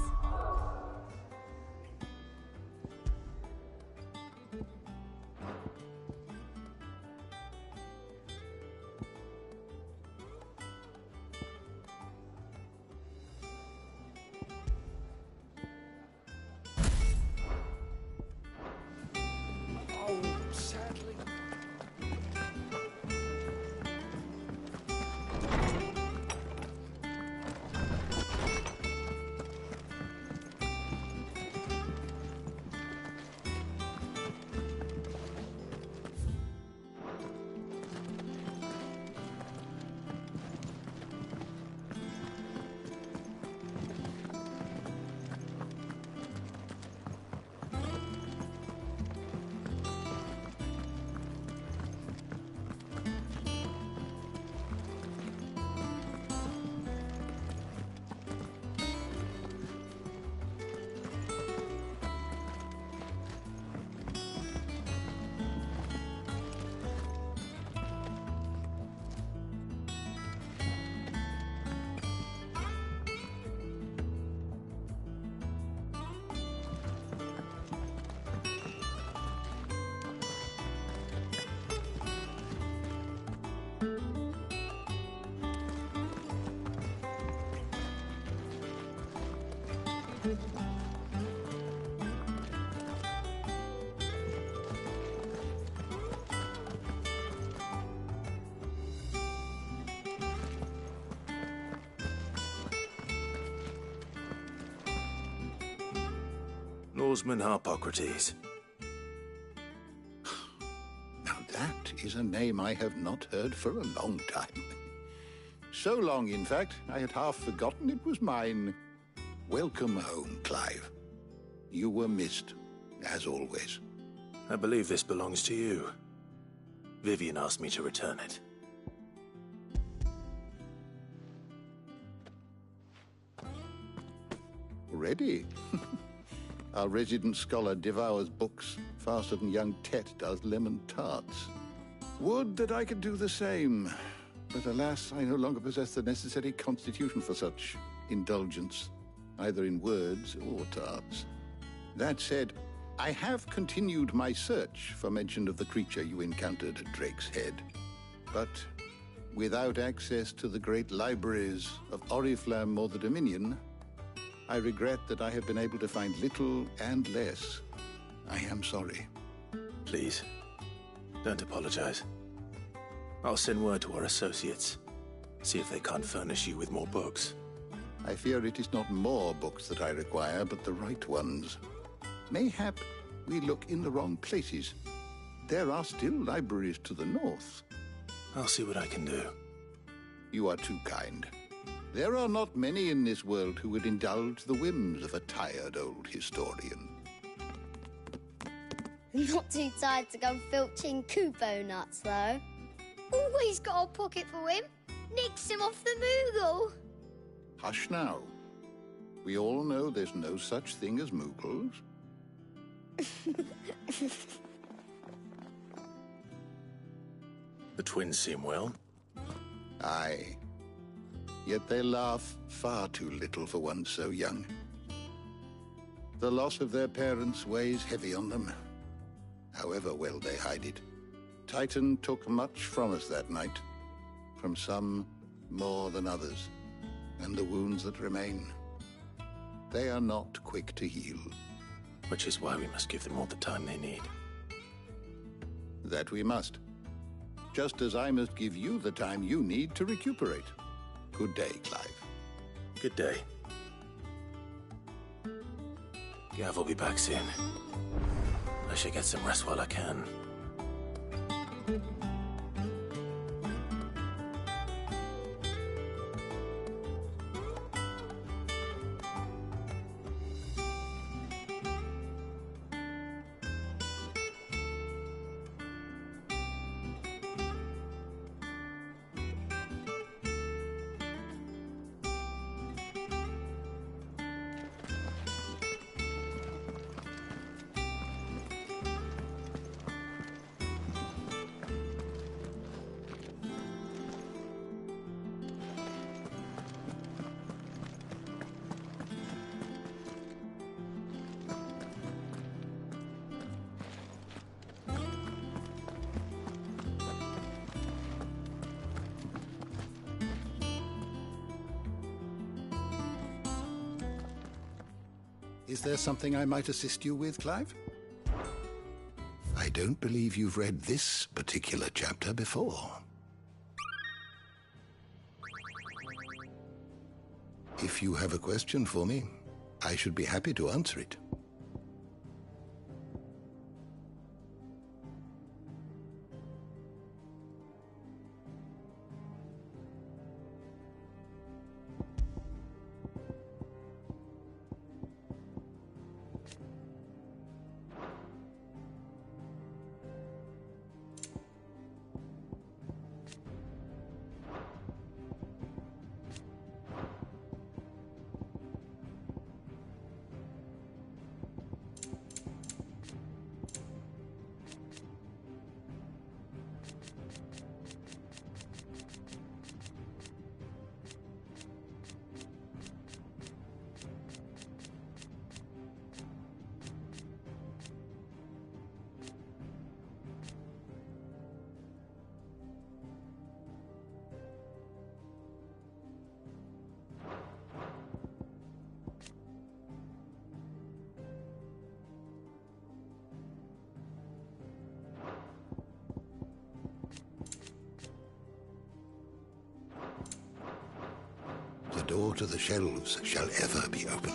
Norseman Harpocrates. Now that is a name I have not heard for a long time. So long, in fact, I had half forgotten it was mine. Welcome home, Clive. You were missed, as always. I believe this belongs to you. Vivian asked me to return it. Ready? Our resident scholar devours books faster than young Tet does lemon tarts. Would that I could do the same. But alas, I no longer possess the necessary constitution for such indulgence, either in words or tarts. That said, I have continued my search for mention of the creature you encountered at Drake's Head. But without access to the great libraries of Oriflamme or the Dominion, I regret that I have been able to find little and less. I am sorry. Please, don't apologize. I'll send word to our associates. See if they can't furnish you with more books. I fear it is not more books that I require, but the right ones. Mayhap we look in the wrong places. There are still libraries to the north. I'll see what I can do. You are too kind. There are not many in this world who would indulge the whims of a tired old historian. Not too tired to go filching Kupo nuts, though. Always got a pocket for him. Nicks him off the Moogle. Hush now. We all know there's no such thing as Moogles. The twins seem well. Aye. Yet they laugh far too little for one so young. The loss of their parents weighs heavy on them, however well they hide it. Titan took much from us that night, from some more than others, and the wounds that remain, they are not quick to heal. Which is why we must give them all the time they need. That we must. Just as I must give you the time you need to recuperate. Good day, Clive. Good day. Gav will be back soon. I should get some rest while I can. Is there something I might assist you with, Clive? I don't believe you've read this particular chapter before. If you have a question for me, I should be happy to answer it. The door to the shelves shall ever be open.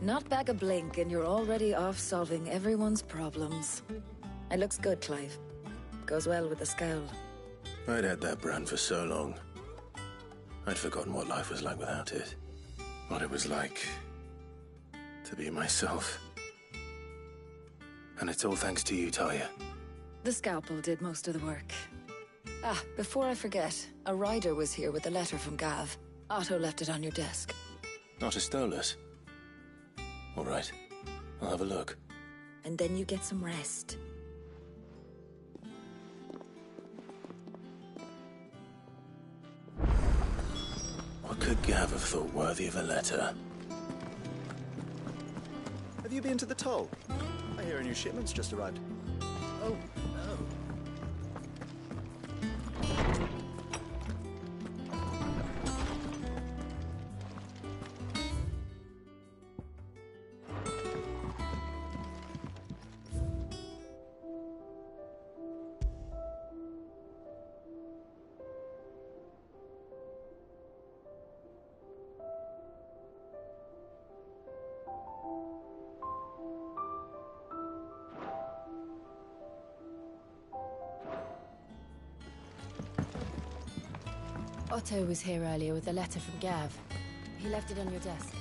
Not back a blink and you're already off solving everyone's problems. It looks good, Clive. Goes well with the scowl. I'd had that brand for so long. I'd forgotten what life was like without it. What it was like to be myself. And it's all thanks to you, Talia. The scalpel did most of the work. Ah, before I forget, a rider was here with a letter from Gav. Otto left it on your desk. Not a Stolas. All right, I'll have a look. And then you get some rest. What could Gav have thought worthy of a letter? Have you been to the toll? I hear a new shipment's just arrived. Oh, no. Otto was here earlier with a letter from Gav. He left it on your desk.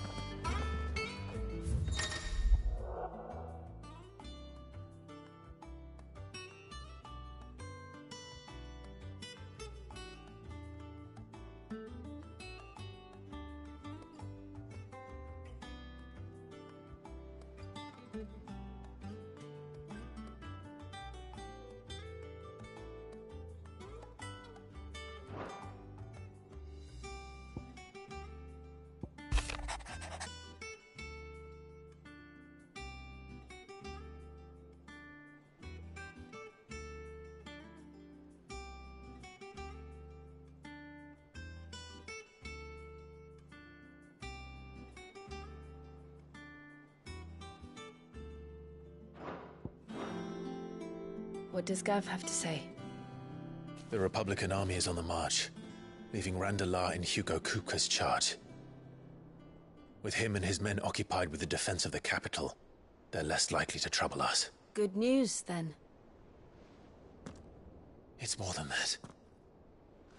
What does Gav have to say? The Republican army is on the march, leaving Randalar in Hugo Kupka's charge. With him and his men occupied with the defense of the capital, they're less likely to trouble us. Good news, then. It's more than that.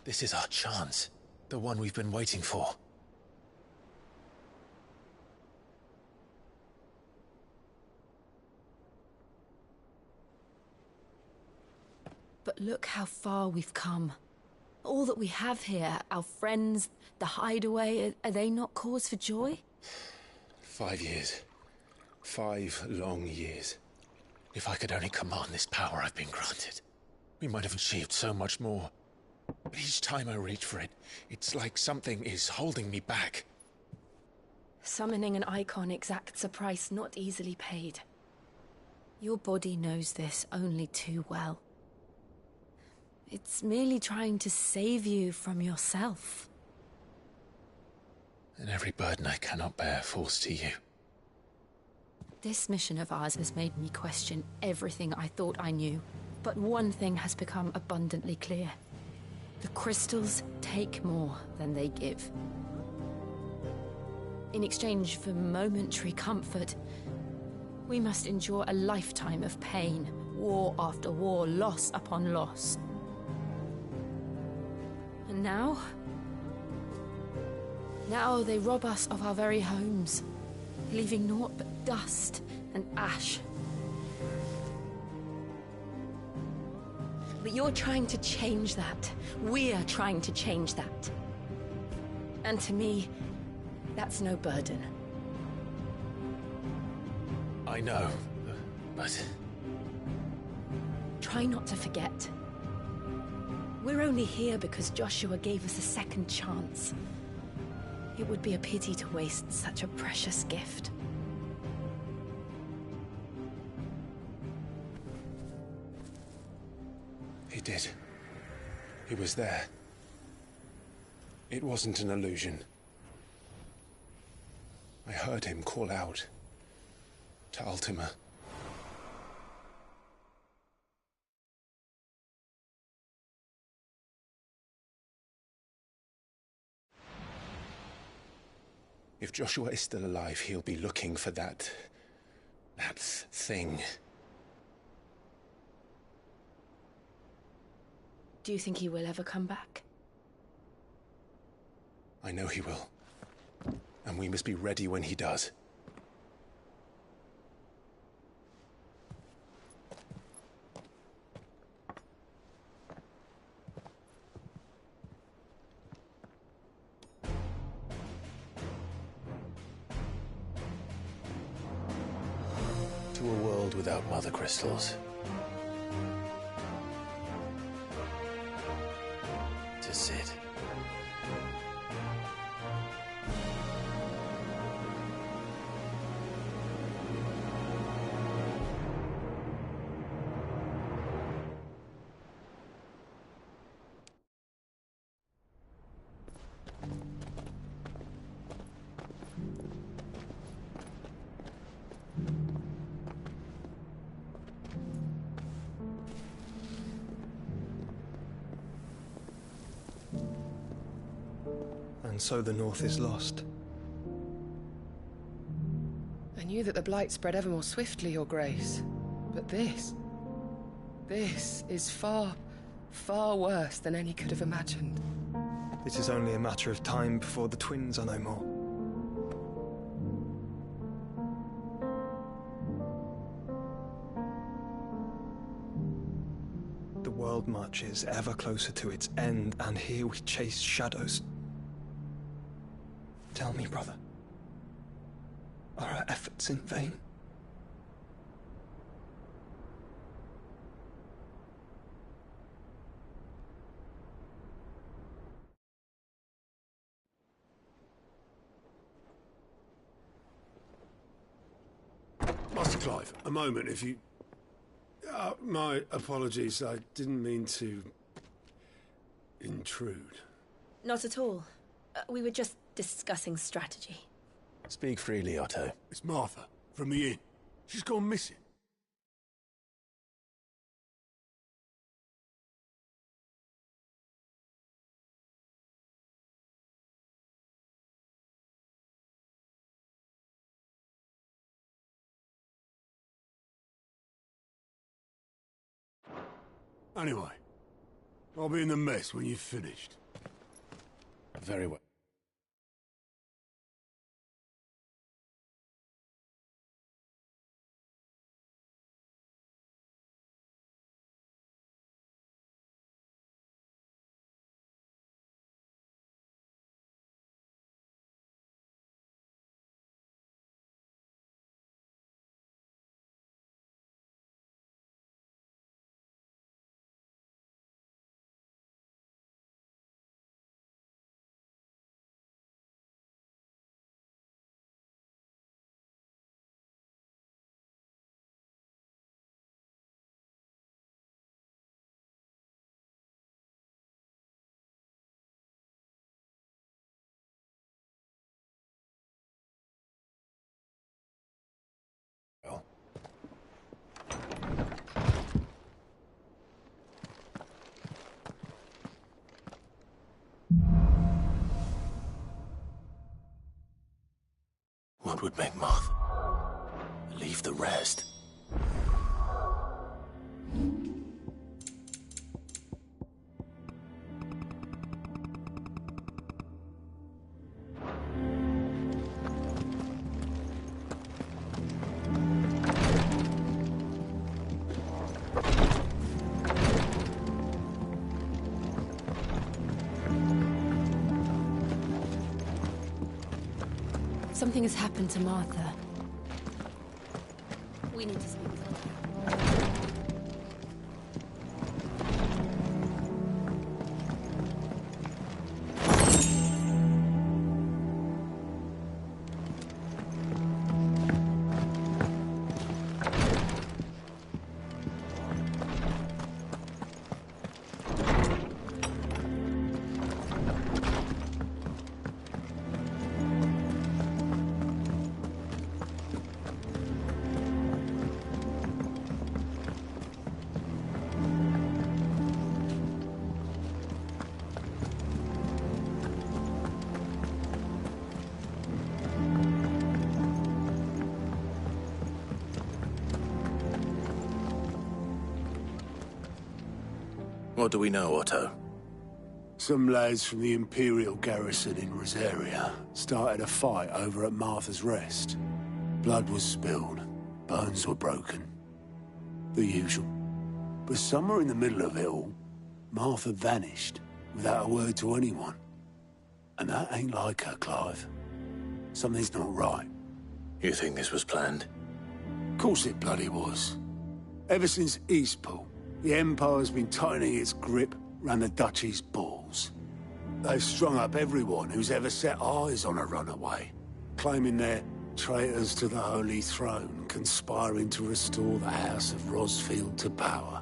This is our chance. The one we've been waiting for. But look how far we've come. All that we have here, our friends, the hideaway, are they not cause for joy? 5 years. 5 long years. If I could only command this power I've been granted, we might have achieved so much more. But each time I reach for it, it's like something is holding me back. Summoning an icon exacts a price not easily paid. Your body knows this only too well. It's merely trying to save you from yourself. And every burden I cannot bear falls to you. This mission of ours has made me question everything I thought I knew. But one thing has become abundantly clear. The crystals take more than they give. In exchange for momentary comfort, we must endure a lifetime of pain, war after war, loss upon loss. And now they rob us of our very homes, leaving naught but dust and ash. But you're trying to change that. We're trying to change that. And to me, that's no burden. I know, but... Try not to forget. We're only here because Joshua gave us a second chance. It would be a pity to waste such a precious gift. He did. He was there. It wasn't an illusion. I heard him call out to Ultima. If Joshua is still alive, he'll be looking for that thing. Do you think he will ever come back? I know he will. And we must be ready when he does. To a world without mother crystals. To Sid. And so the North is lost. I knew that the Blight spread ever more swiftly, Your Grace. But this is far, far worse than any could have imagined. It is only a matter of time before the twins are no more. The world marches ever closer to its end, and here we chase shadows. Tell me, brother, are our efforts in vain? Master Clive, a moment, if you... my apologies, I didn't mean to... intrude. Not at all. We were just discussing strategy. Speak freely, Otto. It's Martha, from the inn. She's gone missing. Anyway, I'll be in the mess when you've finished. Very well. would make Martha leave the rest. Something has happened to Martha. We need to speak. What do we know, Otto? Some lads from the Imperial garrison in Rosaria started a fight over at Martha's Rest. Blood was spilled, bones were broken. The usual. But somewhere in the middle of it all, Martha vanished without a word to anyone. And that ain't like her, Clive. Something's not right. You think this was planned? Of course it bloody was. Ever since Eastpool, the Empire's been tightening its grip round the Duchy's balls. They've strung up everyone who's ever set eyes on a runaway, claiming they're traitors to the Holy Throne, conspiring to restore the House of Rosfield to power.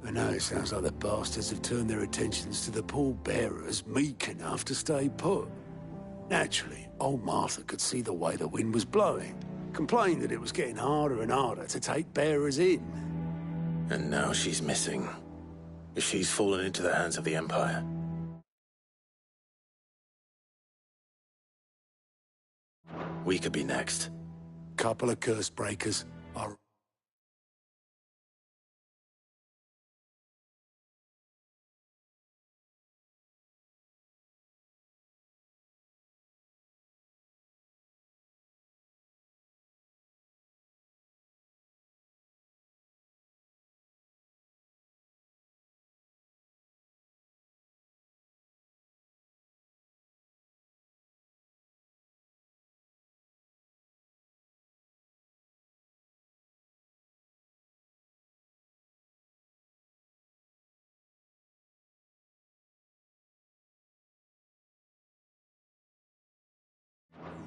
And now it sounds like the bastards have turned their attentions to the pallbearers meek enough to stay put. Naturally, old Martha could see the way the wind was blowing, complained that it was getting harder and harder to take bearers in. And now she's missing. She's fallen into the hands of the Empire. We could be next. Couple of curse breakers are...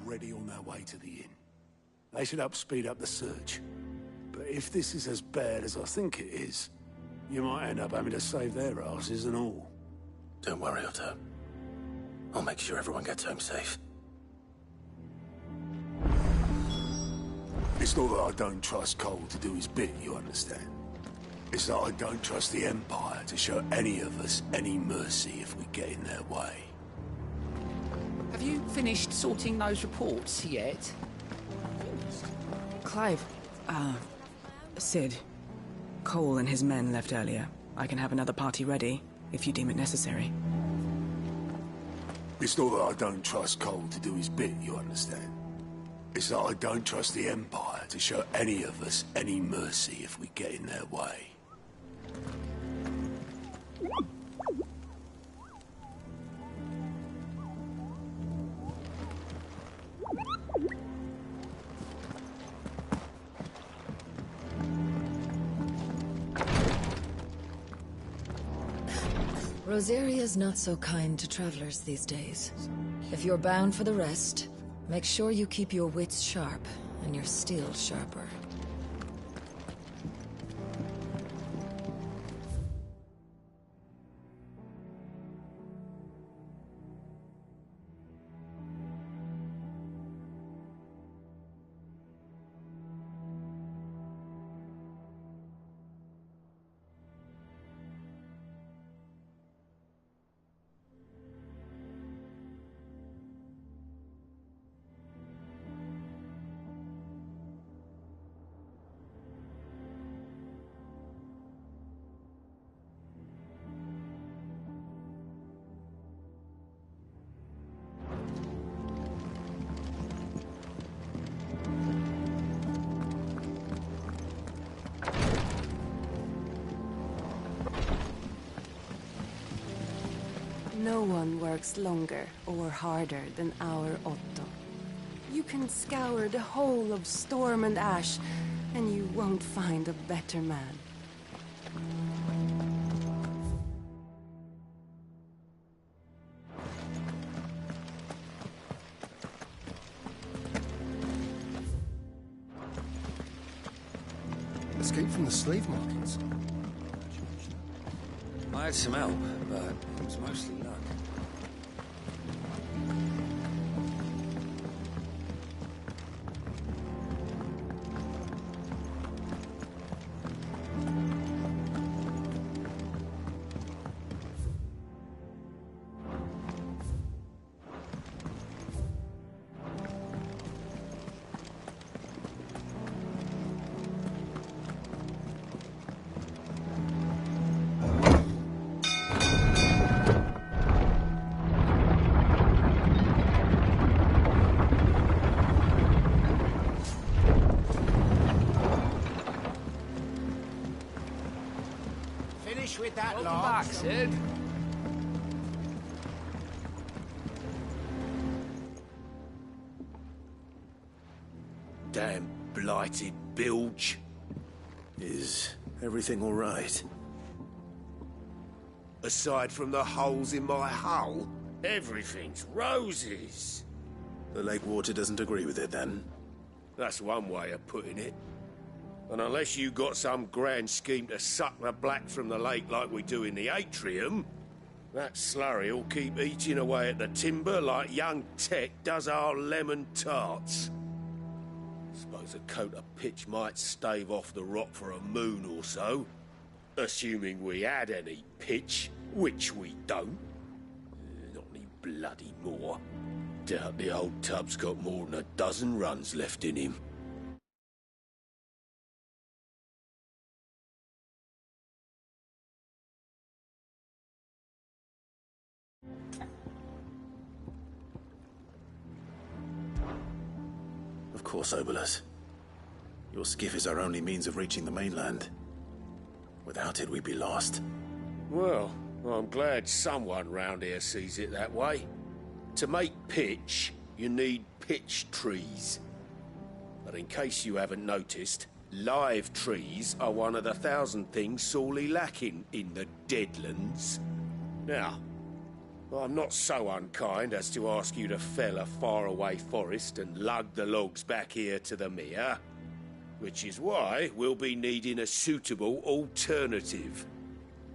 already on their way to the inn. They should speed up the search. But if this is as bad as I think it is, you might end up having to save their asses and all. Don't worry, Otto. I'll make sure everyone gets home safe. It's not that I don't trust Cole to do his bit, you understand? It's that I don't trust the Empire to show any of us any mercy if we get in their way. Have you finished sorting those reports yet? Clive, Sid. Cole and his men left earlier. I can have another party ready, if you deem it necessary. It's not that I don't trust Cole to do his bit, you understand? It's that I don't trust the Empire to show any of us any mercy if we get in their way. Rosaria's not so kind to travelers these days. If you're bound for the rest, make sure you keep your wits sharp and your steel sharper. No one works longer or harder than our Otto. You can scour the whole of Storm and Ash, and you won't find a better man. Escape from the slave markets. I had some help, but it was mostly luck. Finish with that Welcome lot. back, Sid. Damn blighted bilge. Is everything all right? Aside from the holes in my hull, everything's roses. The lake water doesn't agree with it, then? That's one way of putting it. And unless you got some grand scheme to suck the black from the lake like we do in the atrium, that slurry will keep eating away at the timber like young Tech does our lemon tarts. Suppose a coat of pitch might stave off the rot for a moon or so. Assuming we had any pitch, which we don't. Not any bloody more. Doubt the old tub's got more than a dozen runs left in him. Of course, Obolus. Your skiff is our only means of reaching the mainland. Without it, we'd be lost. Well, I'm glad someone round here sees it that way. To make pitch, you need pitch trees. But in case you haven't noticed, live trees are one of the 1,000 things sorely lacking in the Deadlands. Now, I'm not so unkind as to ask you to fell a faraway forest and lug the logs back here to the mere, which is why we'll be needing a suitable alternative.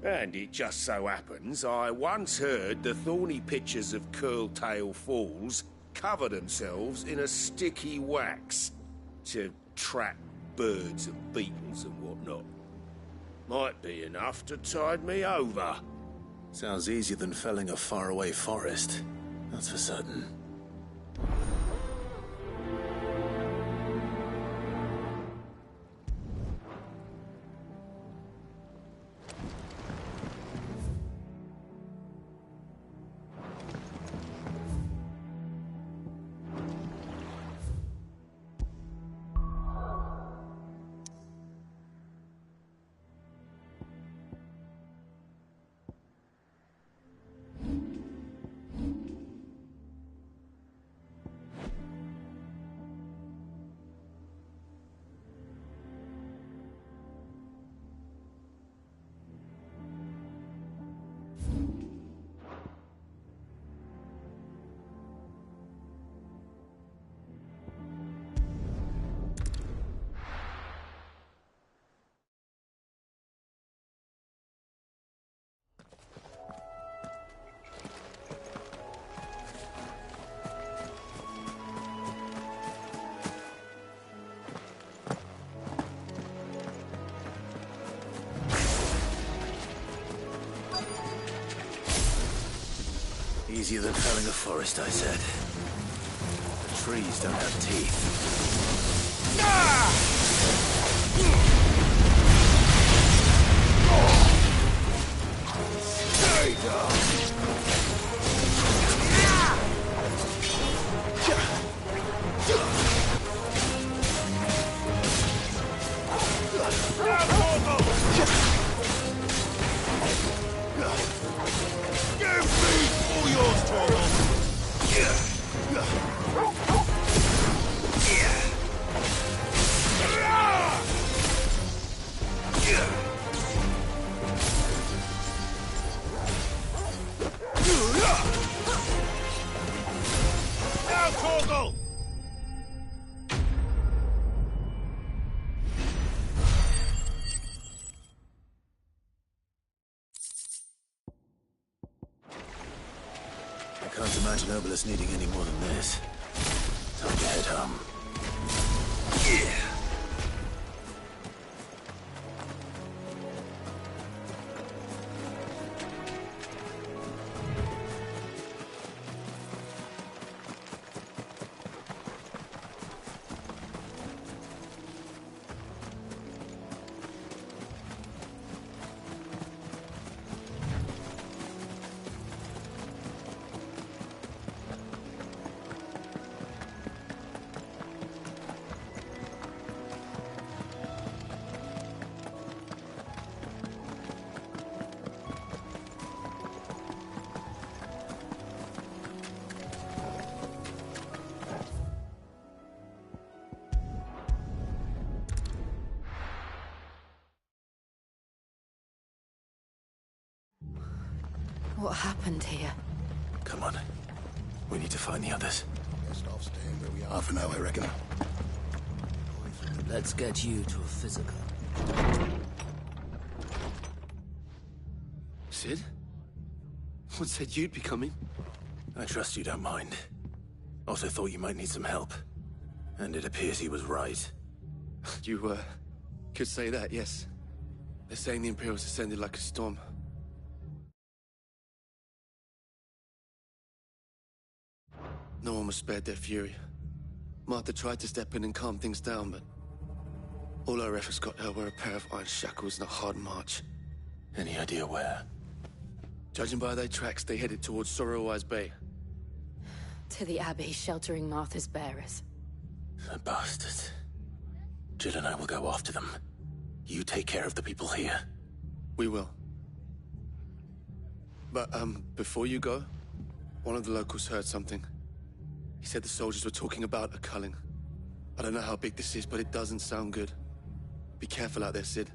And it just so happens I once heard the thorny pitchers of Curltail Falls cover themselves in a sticky wax to trap birds and beetles and whatnot. Might be enough to tide me over. Sounds easier than felling a faraway forest. That's for certain. Easier than felling a forest, I said. The trees don't have teeth. Stay down! Give me yours, Torgal. Now, Torgal! I can't imagine Obelisk needing any more than this. Time to head home. Yeah. What happened here? Come on. We need to find the others. Best off staying where we are for now, I reckon. Let's get you to a physical. Sid? What said you'd be coming? I trust you don't mind. Also thought you might need some help. And it appears he was right. You, could say that, yes. They're saying the Imperials descended like a storm. No one was spared their fury. Martha tried to step in and calm things down, but all our efforts got her were a pair of iron shackles and a hard march. Any idea where? Judging by their tracks, they headed towards Sorrowwise Bay. To the Abbey, sheltering Martha's bearers. The bastards. Jill and I will go after them. You take care of the people here. We will. But, before you go, one of the locals heard something. He said the soldiers were talking about a culling. I don't know how big this is, but it doesn't sound good. Be careful out there, Sid.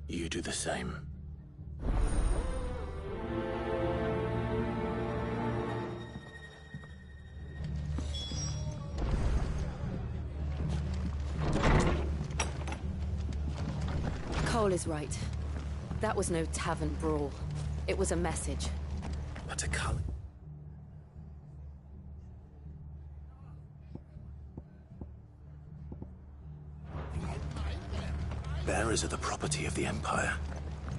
You do the same. Cole is right. That was no tavern brawl. It was a message. But a culling? Bearers are the property of the Empire.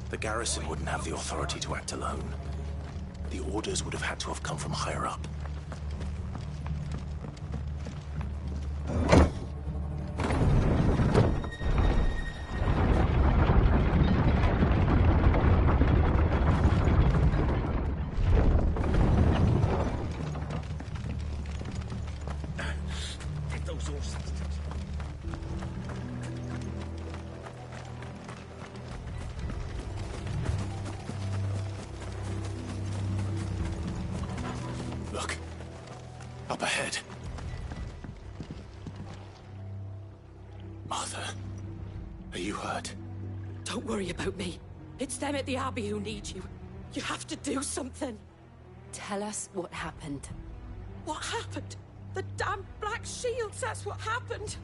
The garrison wouldn't have the authority to act alone. The orders would have had to have come from higher up. Get those horses. Look. Up ahead. Martha, are you hurt? Don't worry about me. It's them at the Abbey who need you. You have to do something. Tell us what happened. What happened? The damn Black Shields, that's what happened.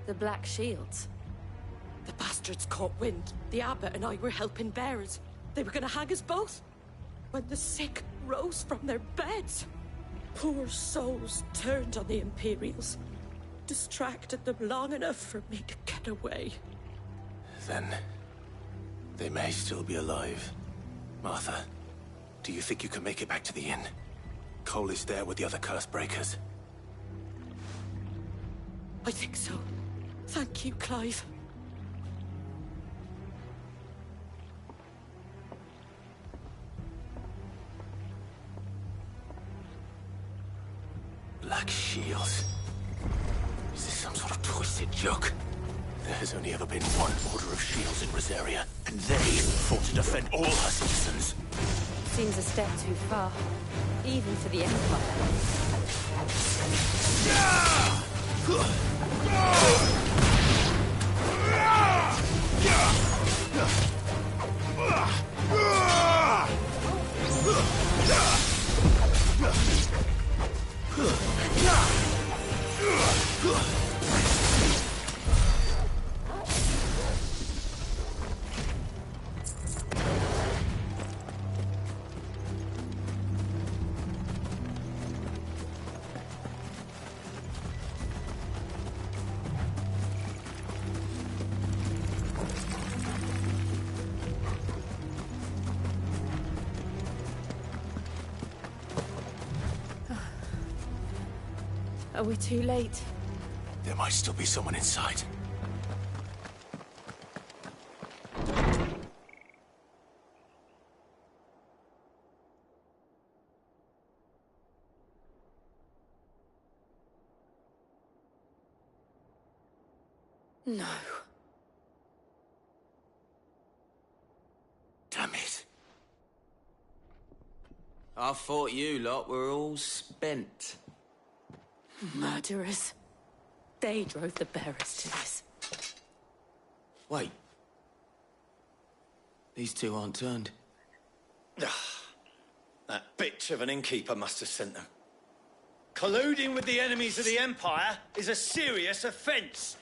The Black Shields? The bastards caught wind. The abbot and I were helping bearers. They were gonna hang us both. When the sick rose from their beds, poor souls turned on the Imperials. Distracted them long enough for me to get away. Then they may still be alive. Martha, do you think you can make it back to the inn? Cole is there with the other curse breakers. I think so. Thank you, Clive. Black Shields. Is this some sort of twisted joke? There has only ever been one Order of Shields in Rosaria, and they fought to defend all her citizens. Seems a step too far, even for the Empire. Are we too late? There might still be someone inside. No. Damn it. I thought you lot were all spent. Murderers. They drove the bearers to this. Wait. These two aren't turned. That bitch of an innkeeper must have sent them. Colluding with the enemies of the Empire is a serious offence.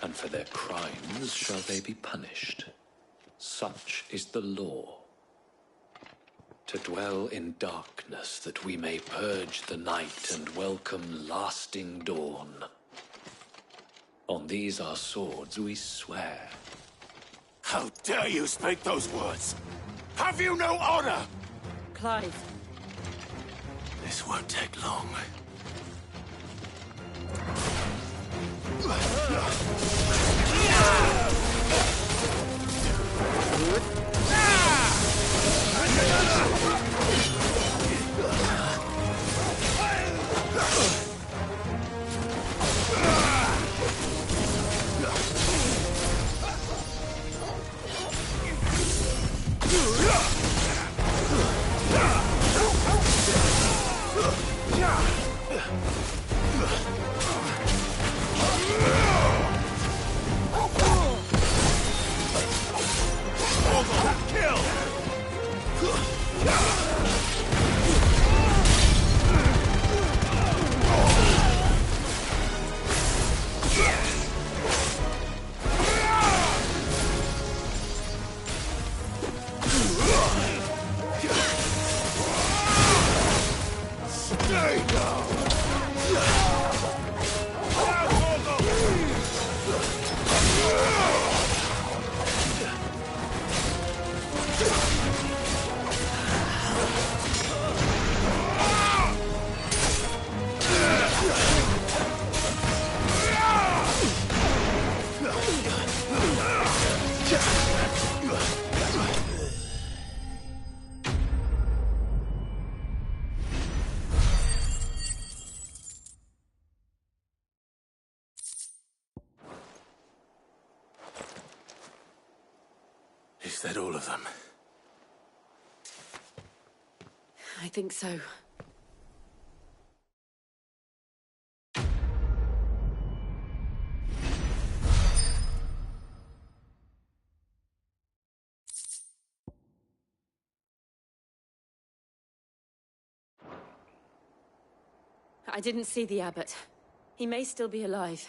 And for their crimes shall they be punished. Such is the law. To dwell in darkness that we may purge the night and welcome lasting dawn. On these our swords we swear. How dare you speak those words? Have you no honor? Clive. This won't take long. Is that all of them? I think so. I didn't see the abbot. He may still be alive.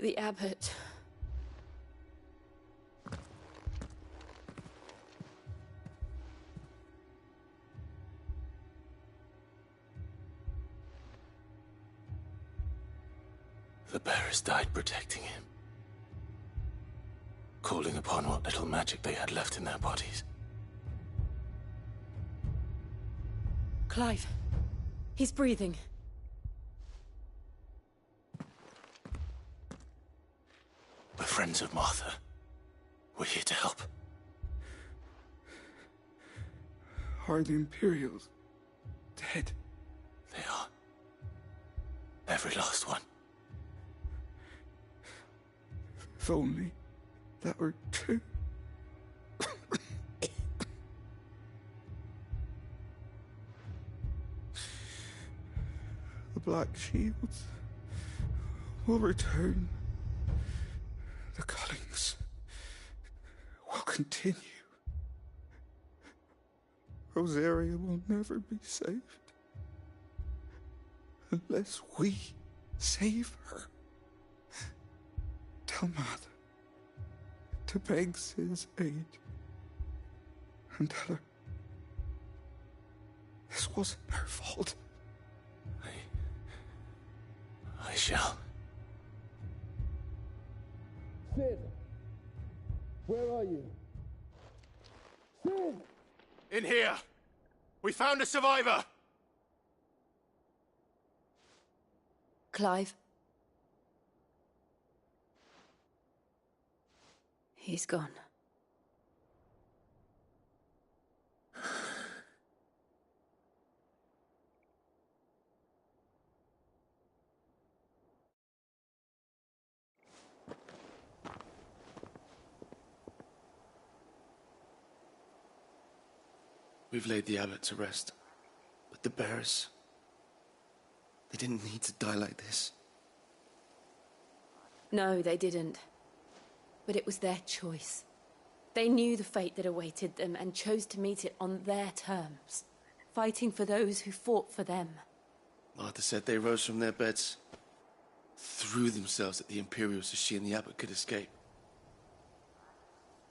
The abbot. The bearers died protecting him. Calling upon what little magic they had left in their bodies. Clive. He's breathing. We're friends of Martha. We're here to help. Are the Imperials dead? They are. Every last one. If only that were true. The Black Shields will return. The Cullings will continue. Rosaria will never be saved unless we save her. Tell Mother to beg Cid's aid and tell her this wasn't her fault. I shall. Cid! Where are you? Cid! In here! We found a survivor! Clive. He's gone. We've laid the abbot to rest. But the bearers... they didn't need to die like this. No, they didn't. But it was their choice. They knew the fate that awaited them and chose to meet it on their terms, fighting for those who fought for them. Martha said they rose from their beds, threw themselves at the Imperials so she and the abbot could escape.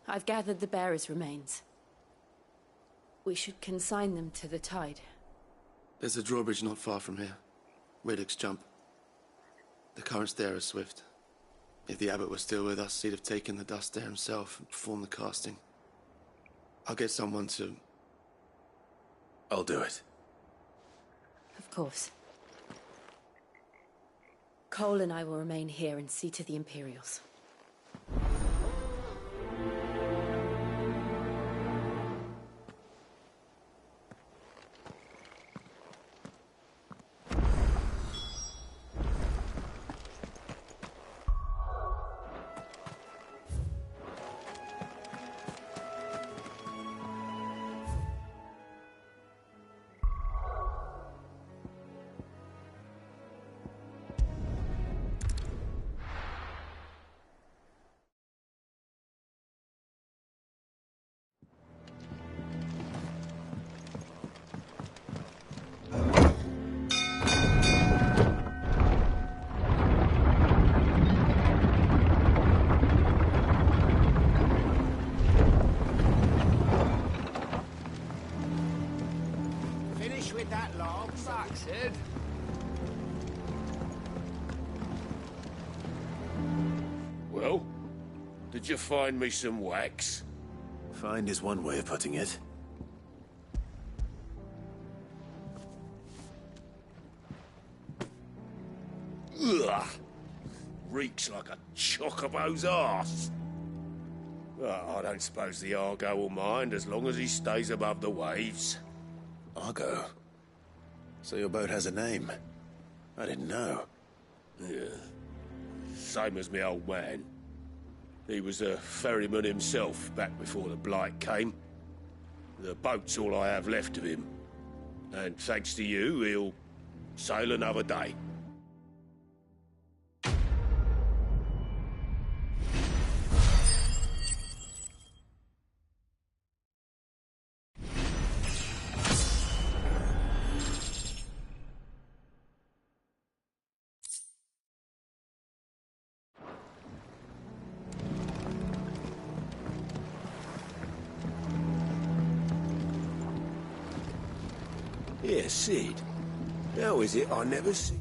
I've gathered the bearers' remains. We should consign them to the tide. There's a drawbridge not far from here. Radix jump. The currents there are swift. If the abbot was still with us, he'd have taken the dust there himself and performed the casting. I'll get someone to... I'll do it. Of course. Cole and I will remain here and see to the Imperials. With that log, back, Cid. Well, did you find me some wax? Find is one way of putting it. Ugh! Reeks like a chocobo's arse. Well, I don't suppose the Argo will mind as long as he stays above the waves. Argo? So your boat has a name? I didn't know. Yeah. Same as me old man. He was a ferryman himself back before the Blight came. The boat's all I have left of him. And thanks to you, he'll sail another day. Yeah, Sid. How is it I never see...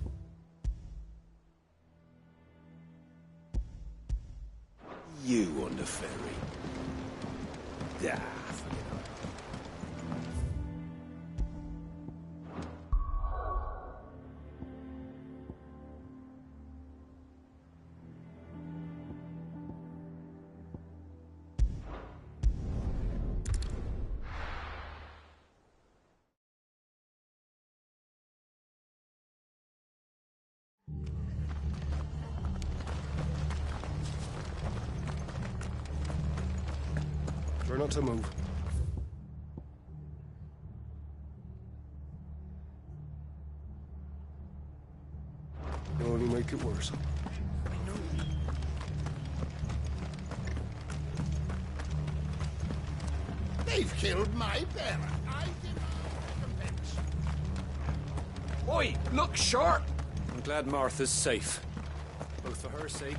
you on the ferry? Ah, Try not to move. You'll only make it worse. They've killed my bearer. I demand recompense. Oi, look sharp! I'm glad Martha's safe. Both for her sake.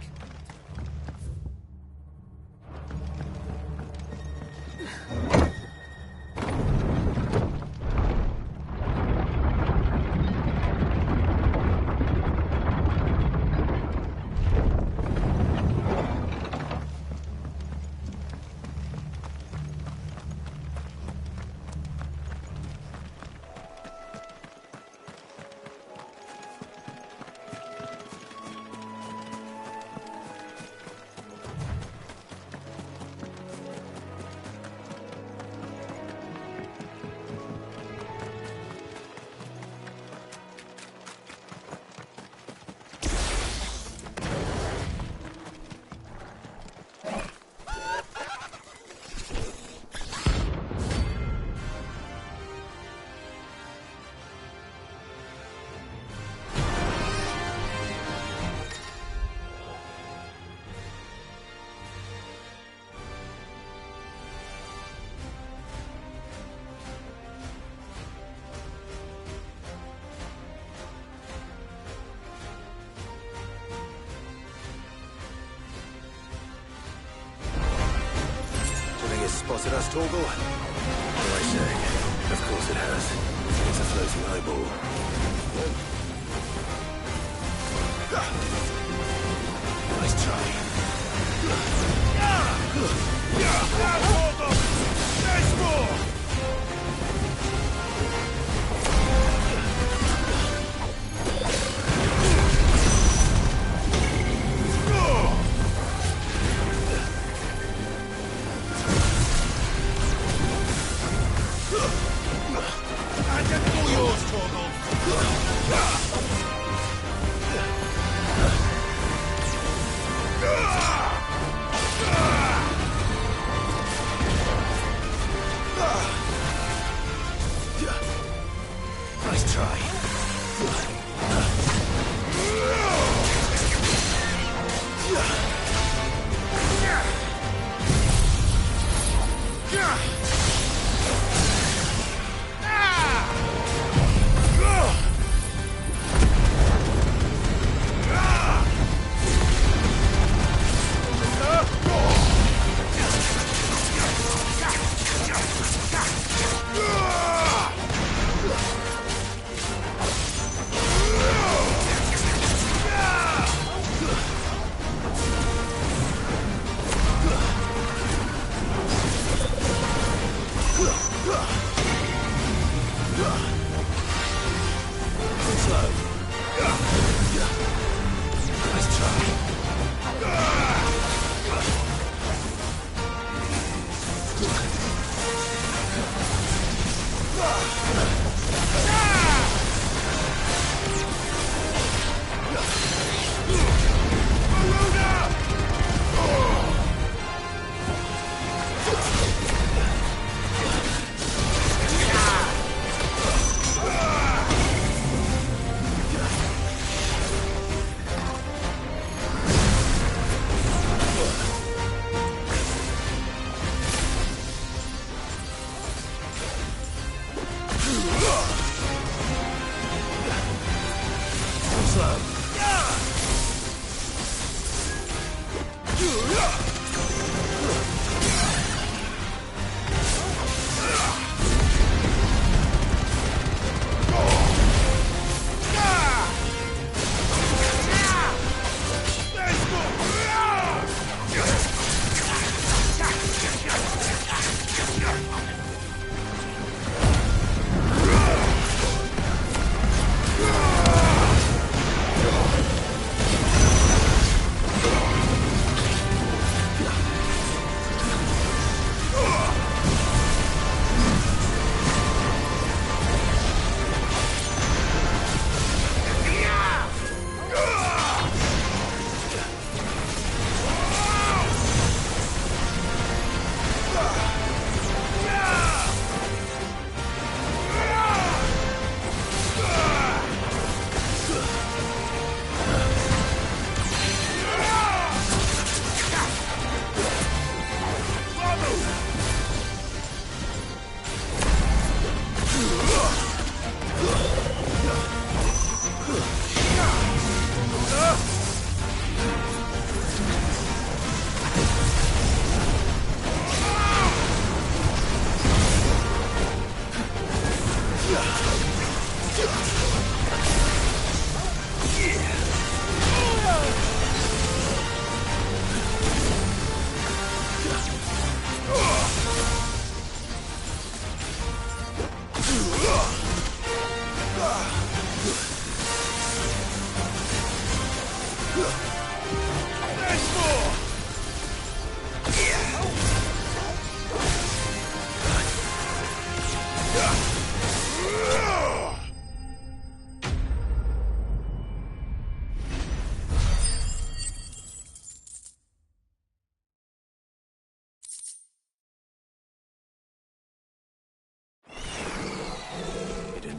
Spotted us, Torgal? What do I say? Of course it has. It's a floating eyeball. Nice try. There's more! Nice try.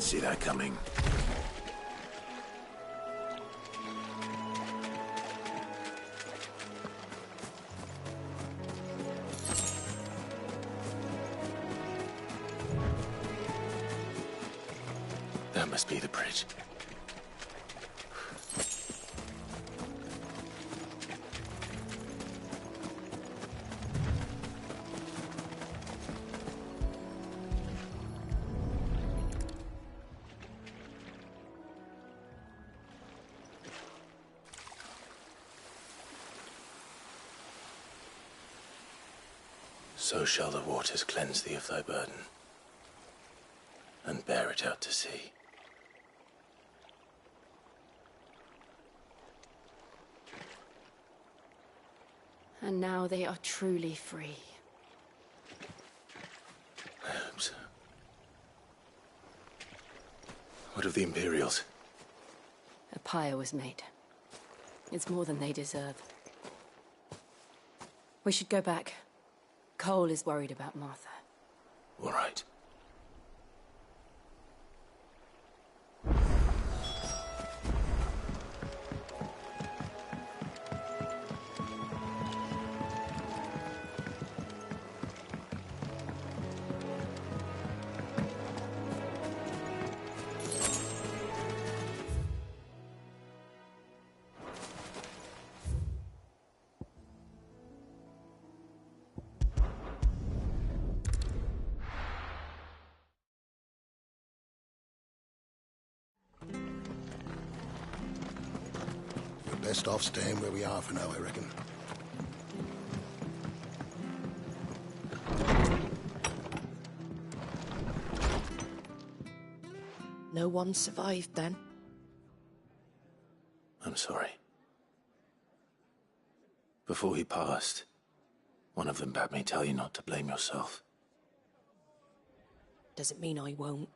didn't see that coming. That must be the bridge. So shall the waters cleanse thee of thy burden, and bear it out to sea. And now they are truly free. I hope so. What of the Imperials? A pyre was made. It's more than they deserve. We should go back. Cole is worried about Martha. All right. Best off staying where we are for now, I reckon. No one survived then? I'm sorry. Before he passed, one of them bade me tell you not to blame yourself. Doesn't mean I won't.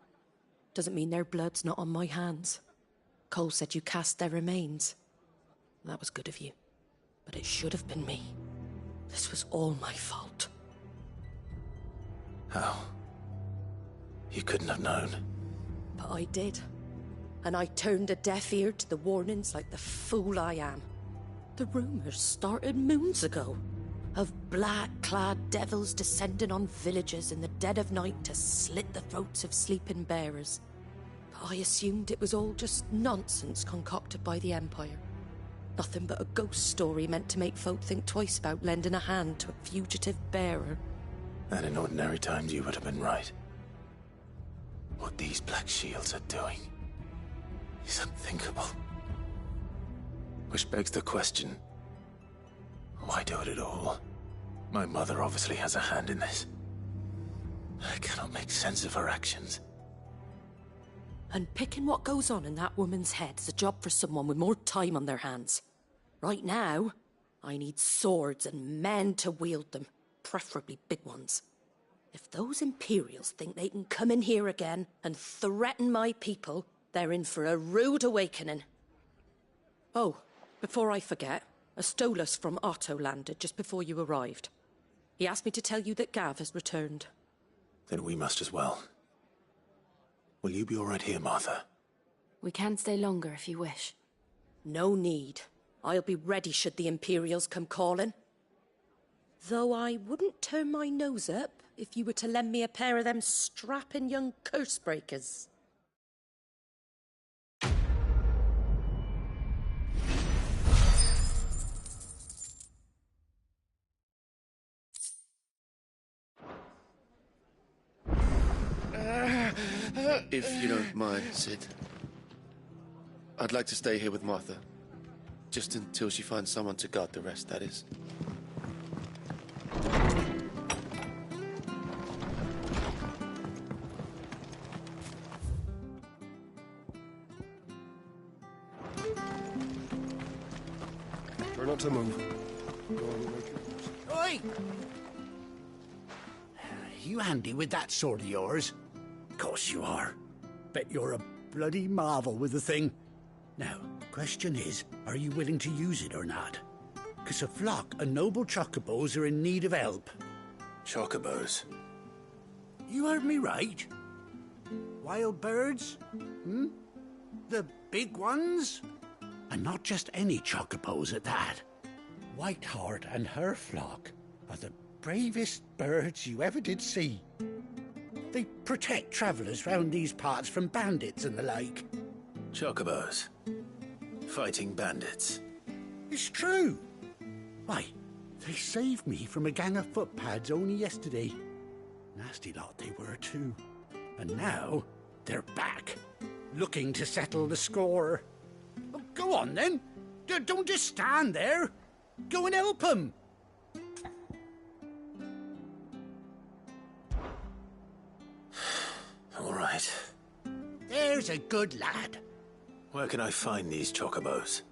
Doesn't mean their blood's not on my hands. Cole said you cast their remains. That was good of you. But it should have been me. This was all my fault. How? You couldn't have known. But I did. And I turned a deaf ear to the warnings like the fool I am. The rumours started moons ago. Of black-clad devils descending on villages in the dead of night to slit the throats of sleeping bearers. But I assumed it was all just nonsense concocted by the Empire. Nothing but a ghost story meant to make folk think twice about lending a hand to a fugitive bearer. And in ordinary times you would have been right. What these Black Shields are doing is unthinkable. Which begs the question, why do it at all? My mother obviously has a hand in this. I cannot make sense of her actions. And picking what goes on in that woman's head is a job for someone with more time on their hands. Right now, I need swords and men to wield them, preferably big ones. If those Imperials think they can come in here again and threaten my people, they're in for a rude awakening. Oh, before I forget, a Stolas from Otto landed just before you arrived. He asked me to tell you that Gav has returned. Then we must as well. Will you be all right here, Martha? We can stay longer if you wish. No need. I'll be ready should the Imperials come calling. Though I wouldn't turn my nose up if you were to lend me a pair of them strapping young curse-breakers. If you don't mind, Sid. I'd like to stay here with Martha. Just until she finds someone to guard the rest, that is. Try not to move. Go on, make it. Oi! You handy with that sword of yours? Of course you are. Bet you're a bloody marvel with the thing. Now, question is, are you willing to use it or not? 'Cause a flock of noble chocobos are in need of help. Chocobos? You heard me right. Wild birds? Hmm? The big ones? And not just any chocobos at that. Whiteheart and her flock are the bravest birds you ever did see. They protect travellers round these parts from bandits and the like. Chocobos. Fighting bandits. It's true. Why, they saved me from a gang of footpads only yesterday. Nasty lot they were too. And now they're back, looking to settle the score. Oh, go on then. Don't just stand there. Go and help them. All right. There's a good lad. Where can I find these chocobos?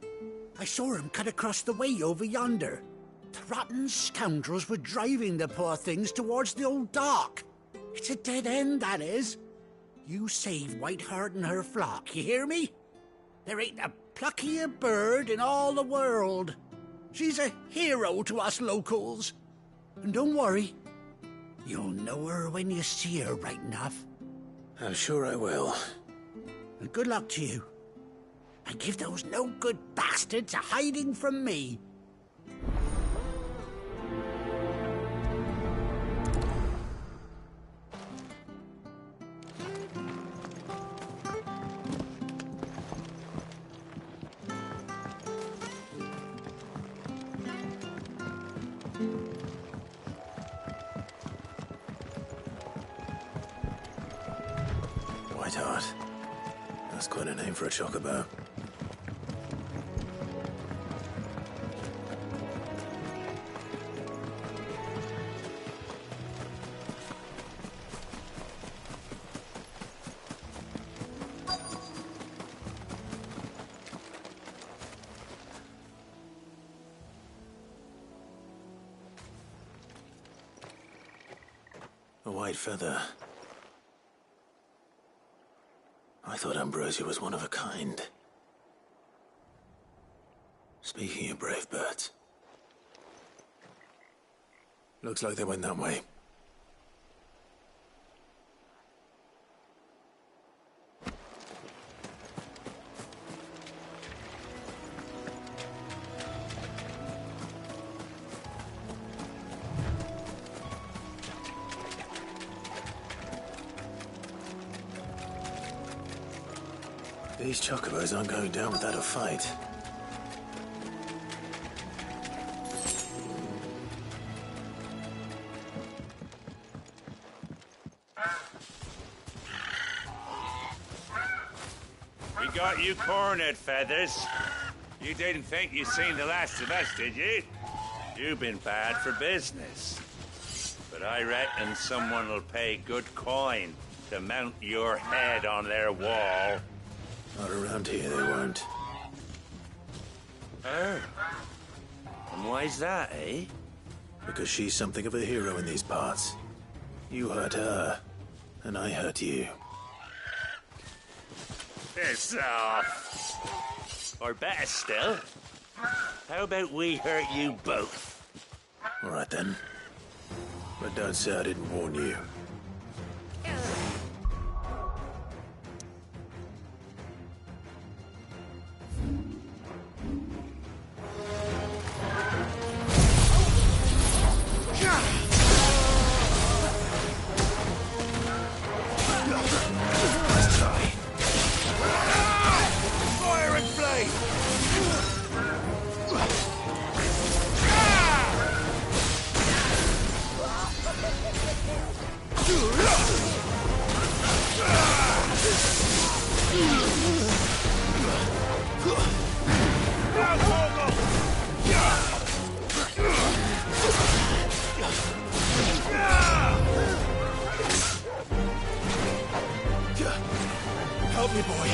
I saw him cut across the way over yonder. The rotten scoundrels were driving the poor things towards the old dock. It's a dead end, that is. You save Whiteheart and her flock, you hear me? There ain't a pluckier bird in all the world. She's a hero to us locals. And don't worry, you'll know her when you see her right enough. I'm sure I will. And good luck to you. And give those no-good bastards a hiding from me. Whiteheart. That's quite a name for a chocobo. A white feather. I thought Ambrosia was one of a kind. Speaking of brave birds. Looks like they went that way. These chocobos aren't going down without a fight. We got you cornered, Feathers. You didn't think you'd seen the last of us, did you? You've been bad for business. But I reckon someone will pay good coin to mount your head on their wall. Not around here, they won't. Oh. And why's that, eh? Because she's something of a hero in these parts. You hurt her, and I hurt you. Piss off. Or better still, how about we hurt you both? All right, then. But don't say I didn't warn you. Help me, boy.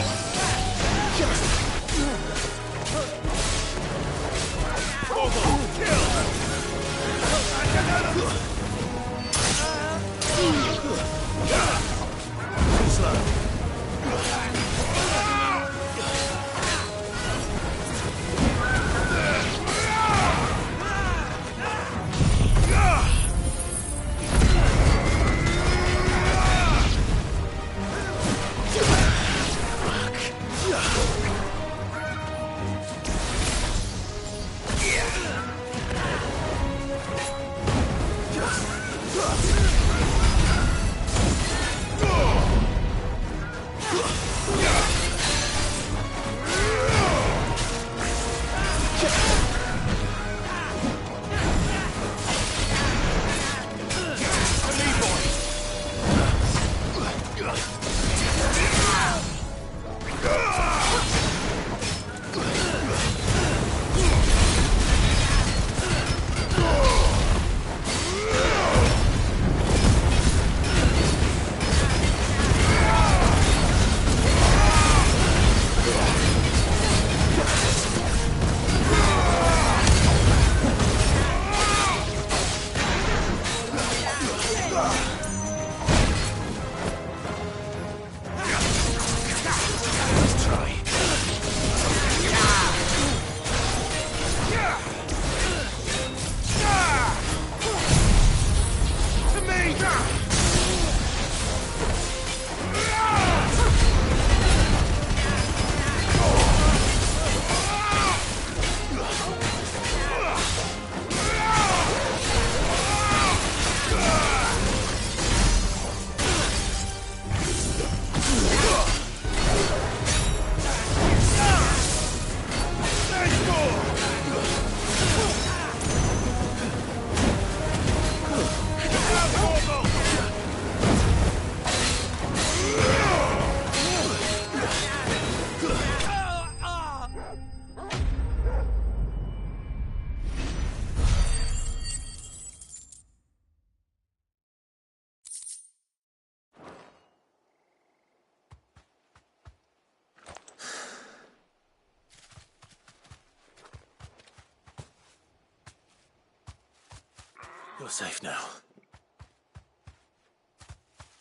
You're safe now.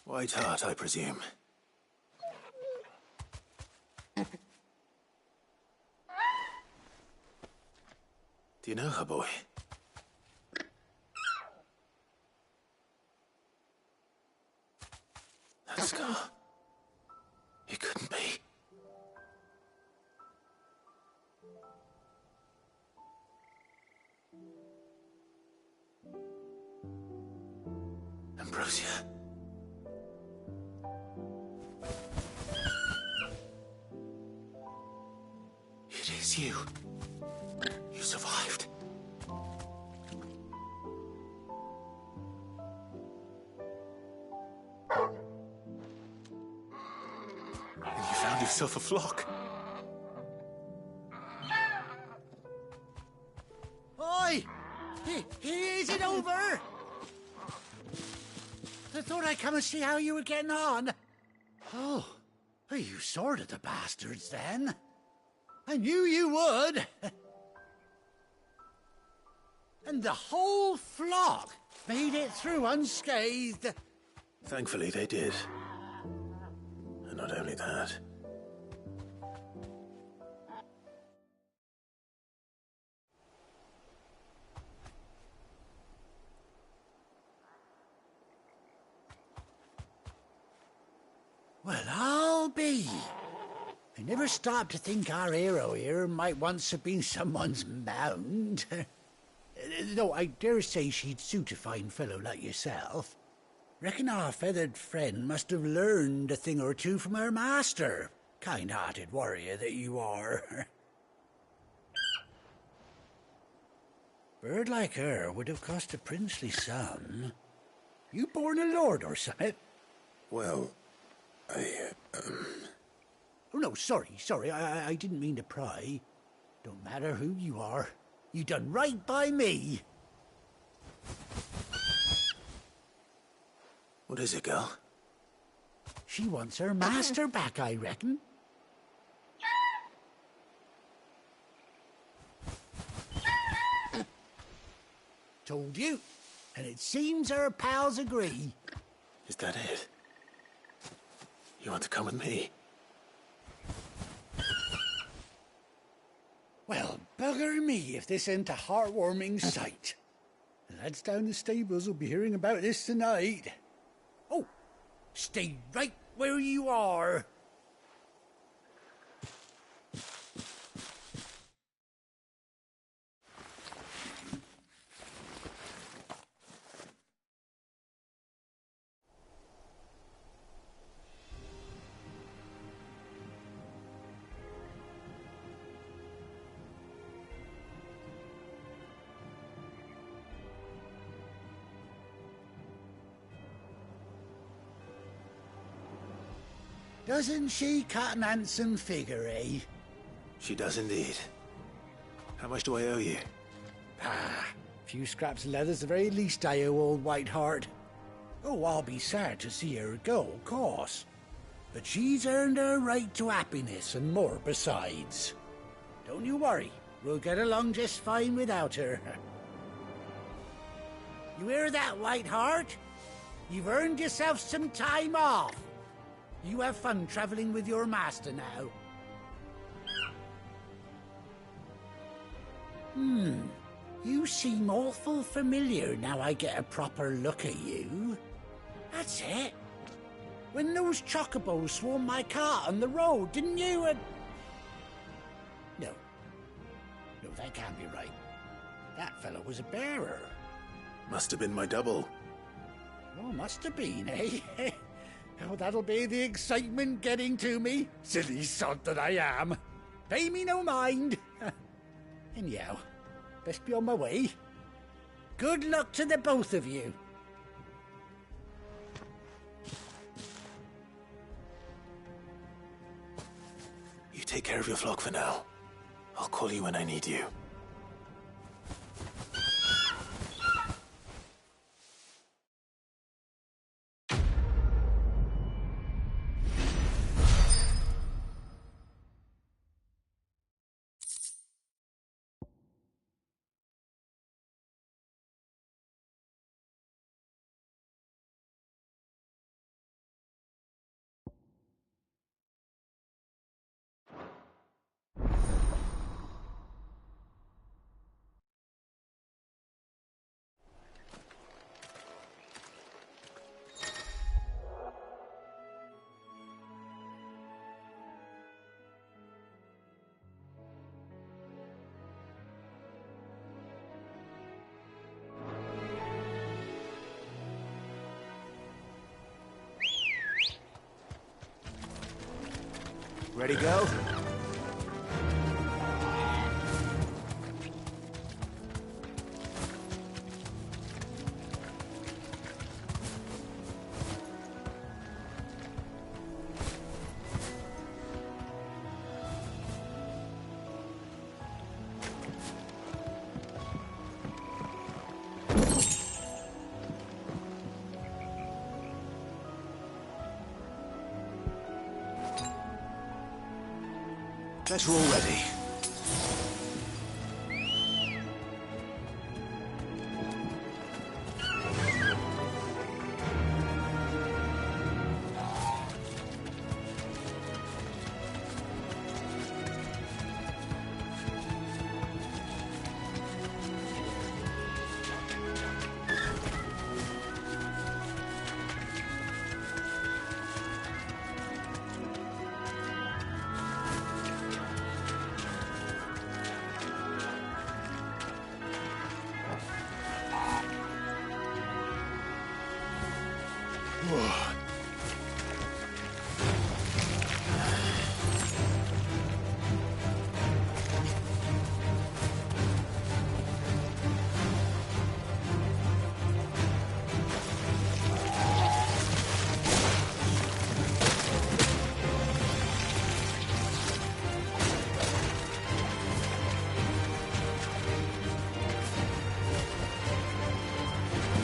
White Hart, I presume. Do you know her, boy? That scar. It couldn't be. Ambrosia. It is you. You survived. And you found yourself a flock. Oi! Is it over? I thought I'd come and see how you were getting on. Oh, you sorted the bastards then. I knew you would. And the whole flock made it through unscathed. Thankfully, they did. And not only that. Well, I'll be. I never stopped to think our hero here might once have been someone's mount. Though I dare say she'd suit a fine fellow like yourself. Reckon our feathered friend must have learned a thing or two from her master. Kind-hearted warrior that you are. Bird like her would have cost a princely sum. You born a lord or something? Well, Oh, no, sorry, I didn't mean to pry. Don't matter who you are. You done right by me. What is it, girl? She wants her master back, I reckon. Told you. And it seems her pals agree. Is that it? You want to come with me? Well, bugger me if this ain't a heartwarming sight. The lads down the stables will be hearing about this tonight. Oh, stay right where you are. Doesn't she cut an handsome figure, eh? She does indeed. How much do I owe you? Ah, a few scraps of leather's the very least I owe old White Hart. Oh, I'll be sad to see her go, of course. But she's earned her right to happiness and more besides. Don't you worry, we'll get along just fine without her. You hear that, White Hart? You've earned yourself some time off. You have fun traveling with your master now. You seem awful familiar now I get a proper look at you. That's it. When those chocobos swarmed my cart on the road, didn't you? No, that can't be right. That fellow was a bearer. Must have been my double. Oh, must have been, eh? Oh, that'll be the excitement getting to me. Silly sod that I am. Pay me no mind. Anyhow, best be on my way. Good luck to the both of you. You take care of your flock for now. I'll call you when I need you. Ready, go? Guess we're all ready.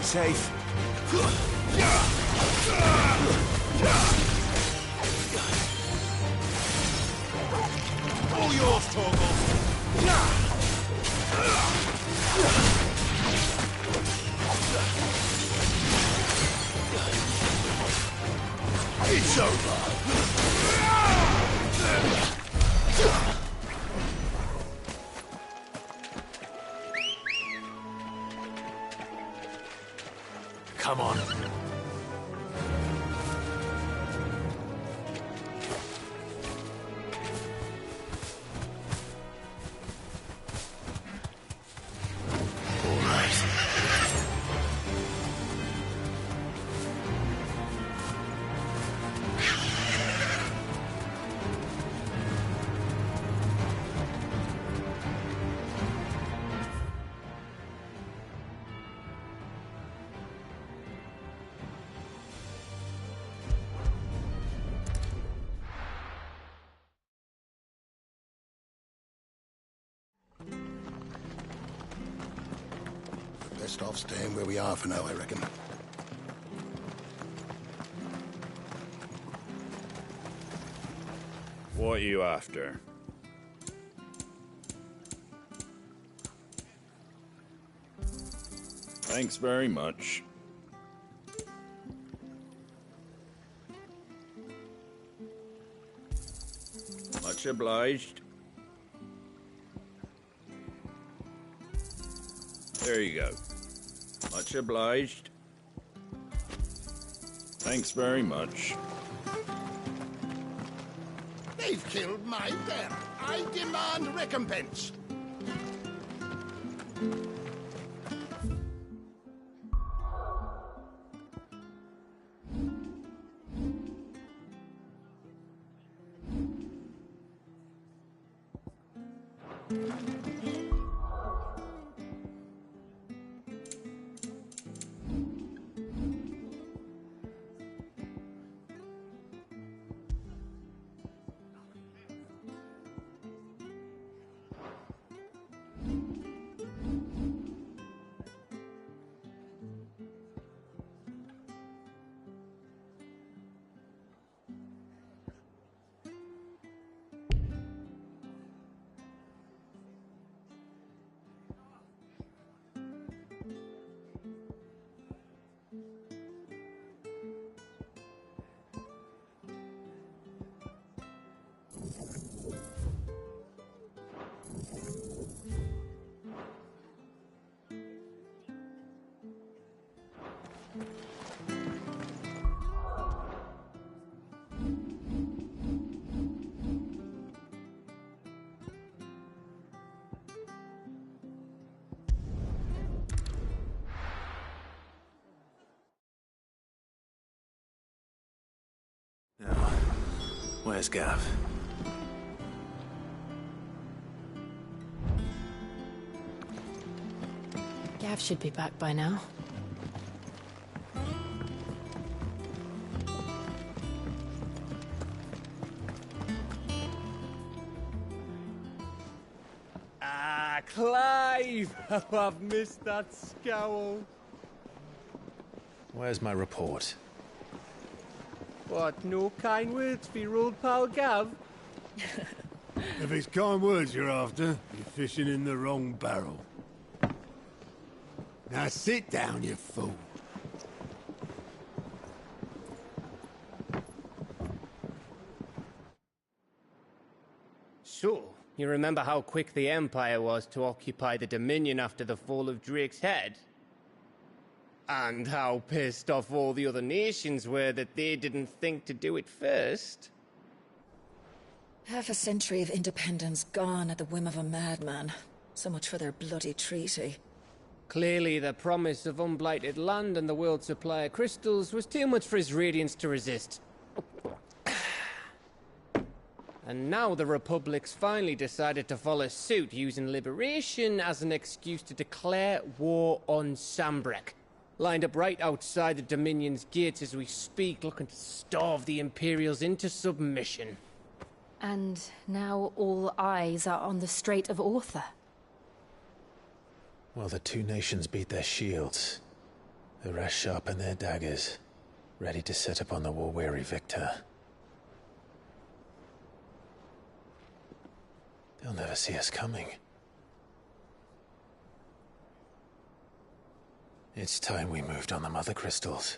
Safe. All yours, Torgal. It's over. Come on. All right. Best off staying where we are for now, I reckon. What are you after? Thanks very much. Much obliged. There you go. Much obliged. Thanks very much. They've killed my bear. I demand recompense. Where's Gav? Cav should be back by now. Ah, Clive! Oh, I've missed that scowl. Where's my report? What, no kind words for your old pal Gav? If it's kind words you're after, you're fishing in the wrong barrel. Now sit down, you fool. So, you remember how quick the Empire was to occupy the Dominion after the fall of Drake's head? And how pissed off all the other nations were that they didn't think to do it first? Half a century of independence gone at the whim of a madman. So much for their bloody treaty. Clearly, the promise of unblighted land and the world's supply of crystals was too much for his radiance to resist. And now the Republic's finally decided to follow suit, using liberation as an excuse to declare war on Sambrek. Lined up right outside the Dominion's gates as we speak, looking to starve the Imperials into submission. And now all eyes are on the Strait of Author. Well, the two nations beat their shields. The rest sharpen their daggers, ready to set upon the war-weary victor. They'll never see us coming. It's time we moved on the Mother Crystals.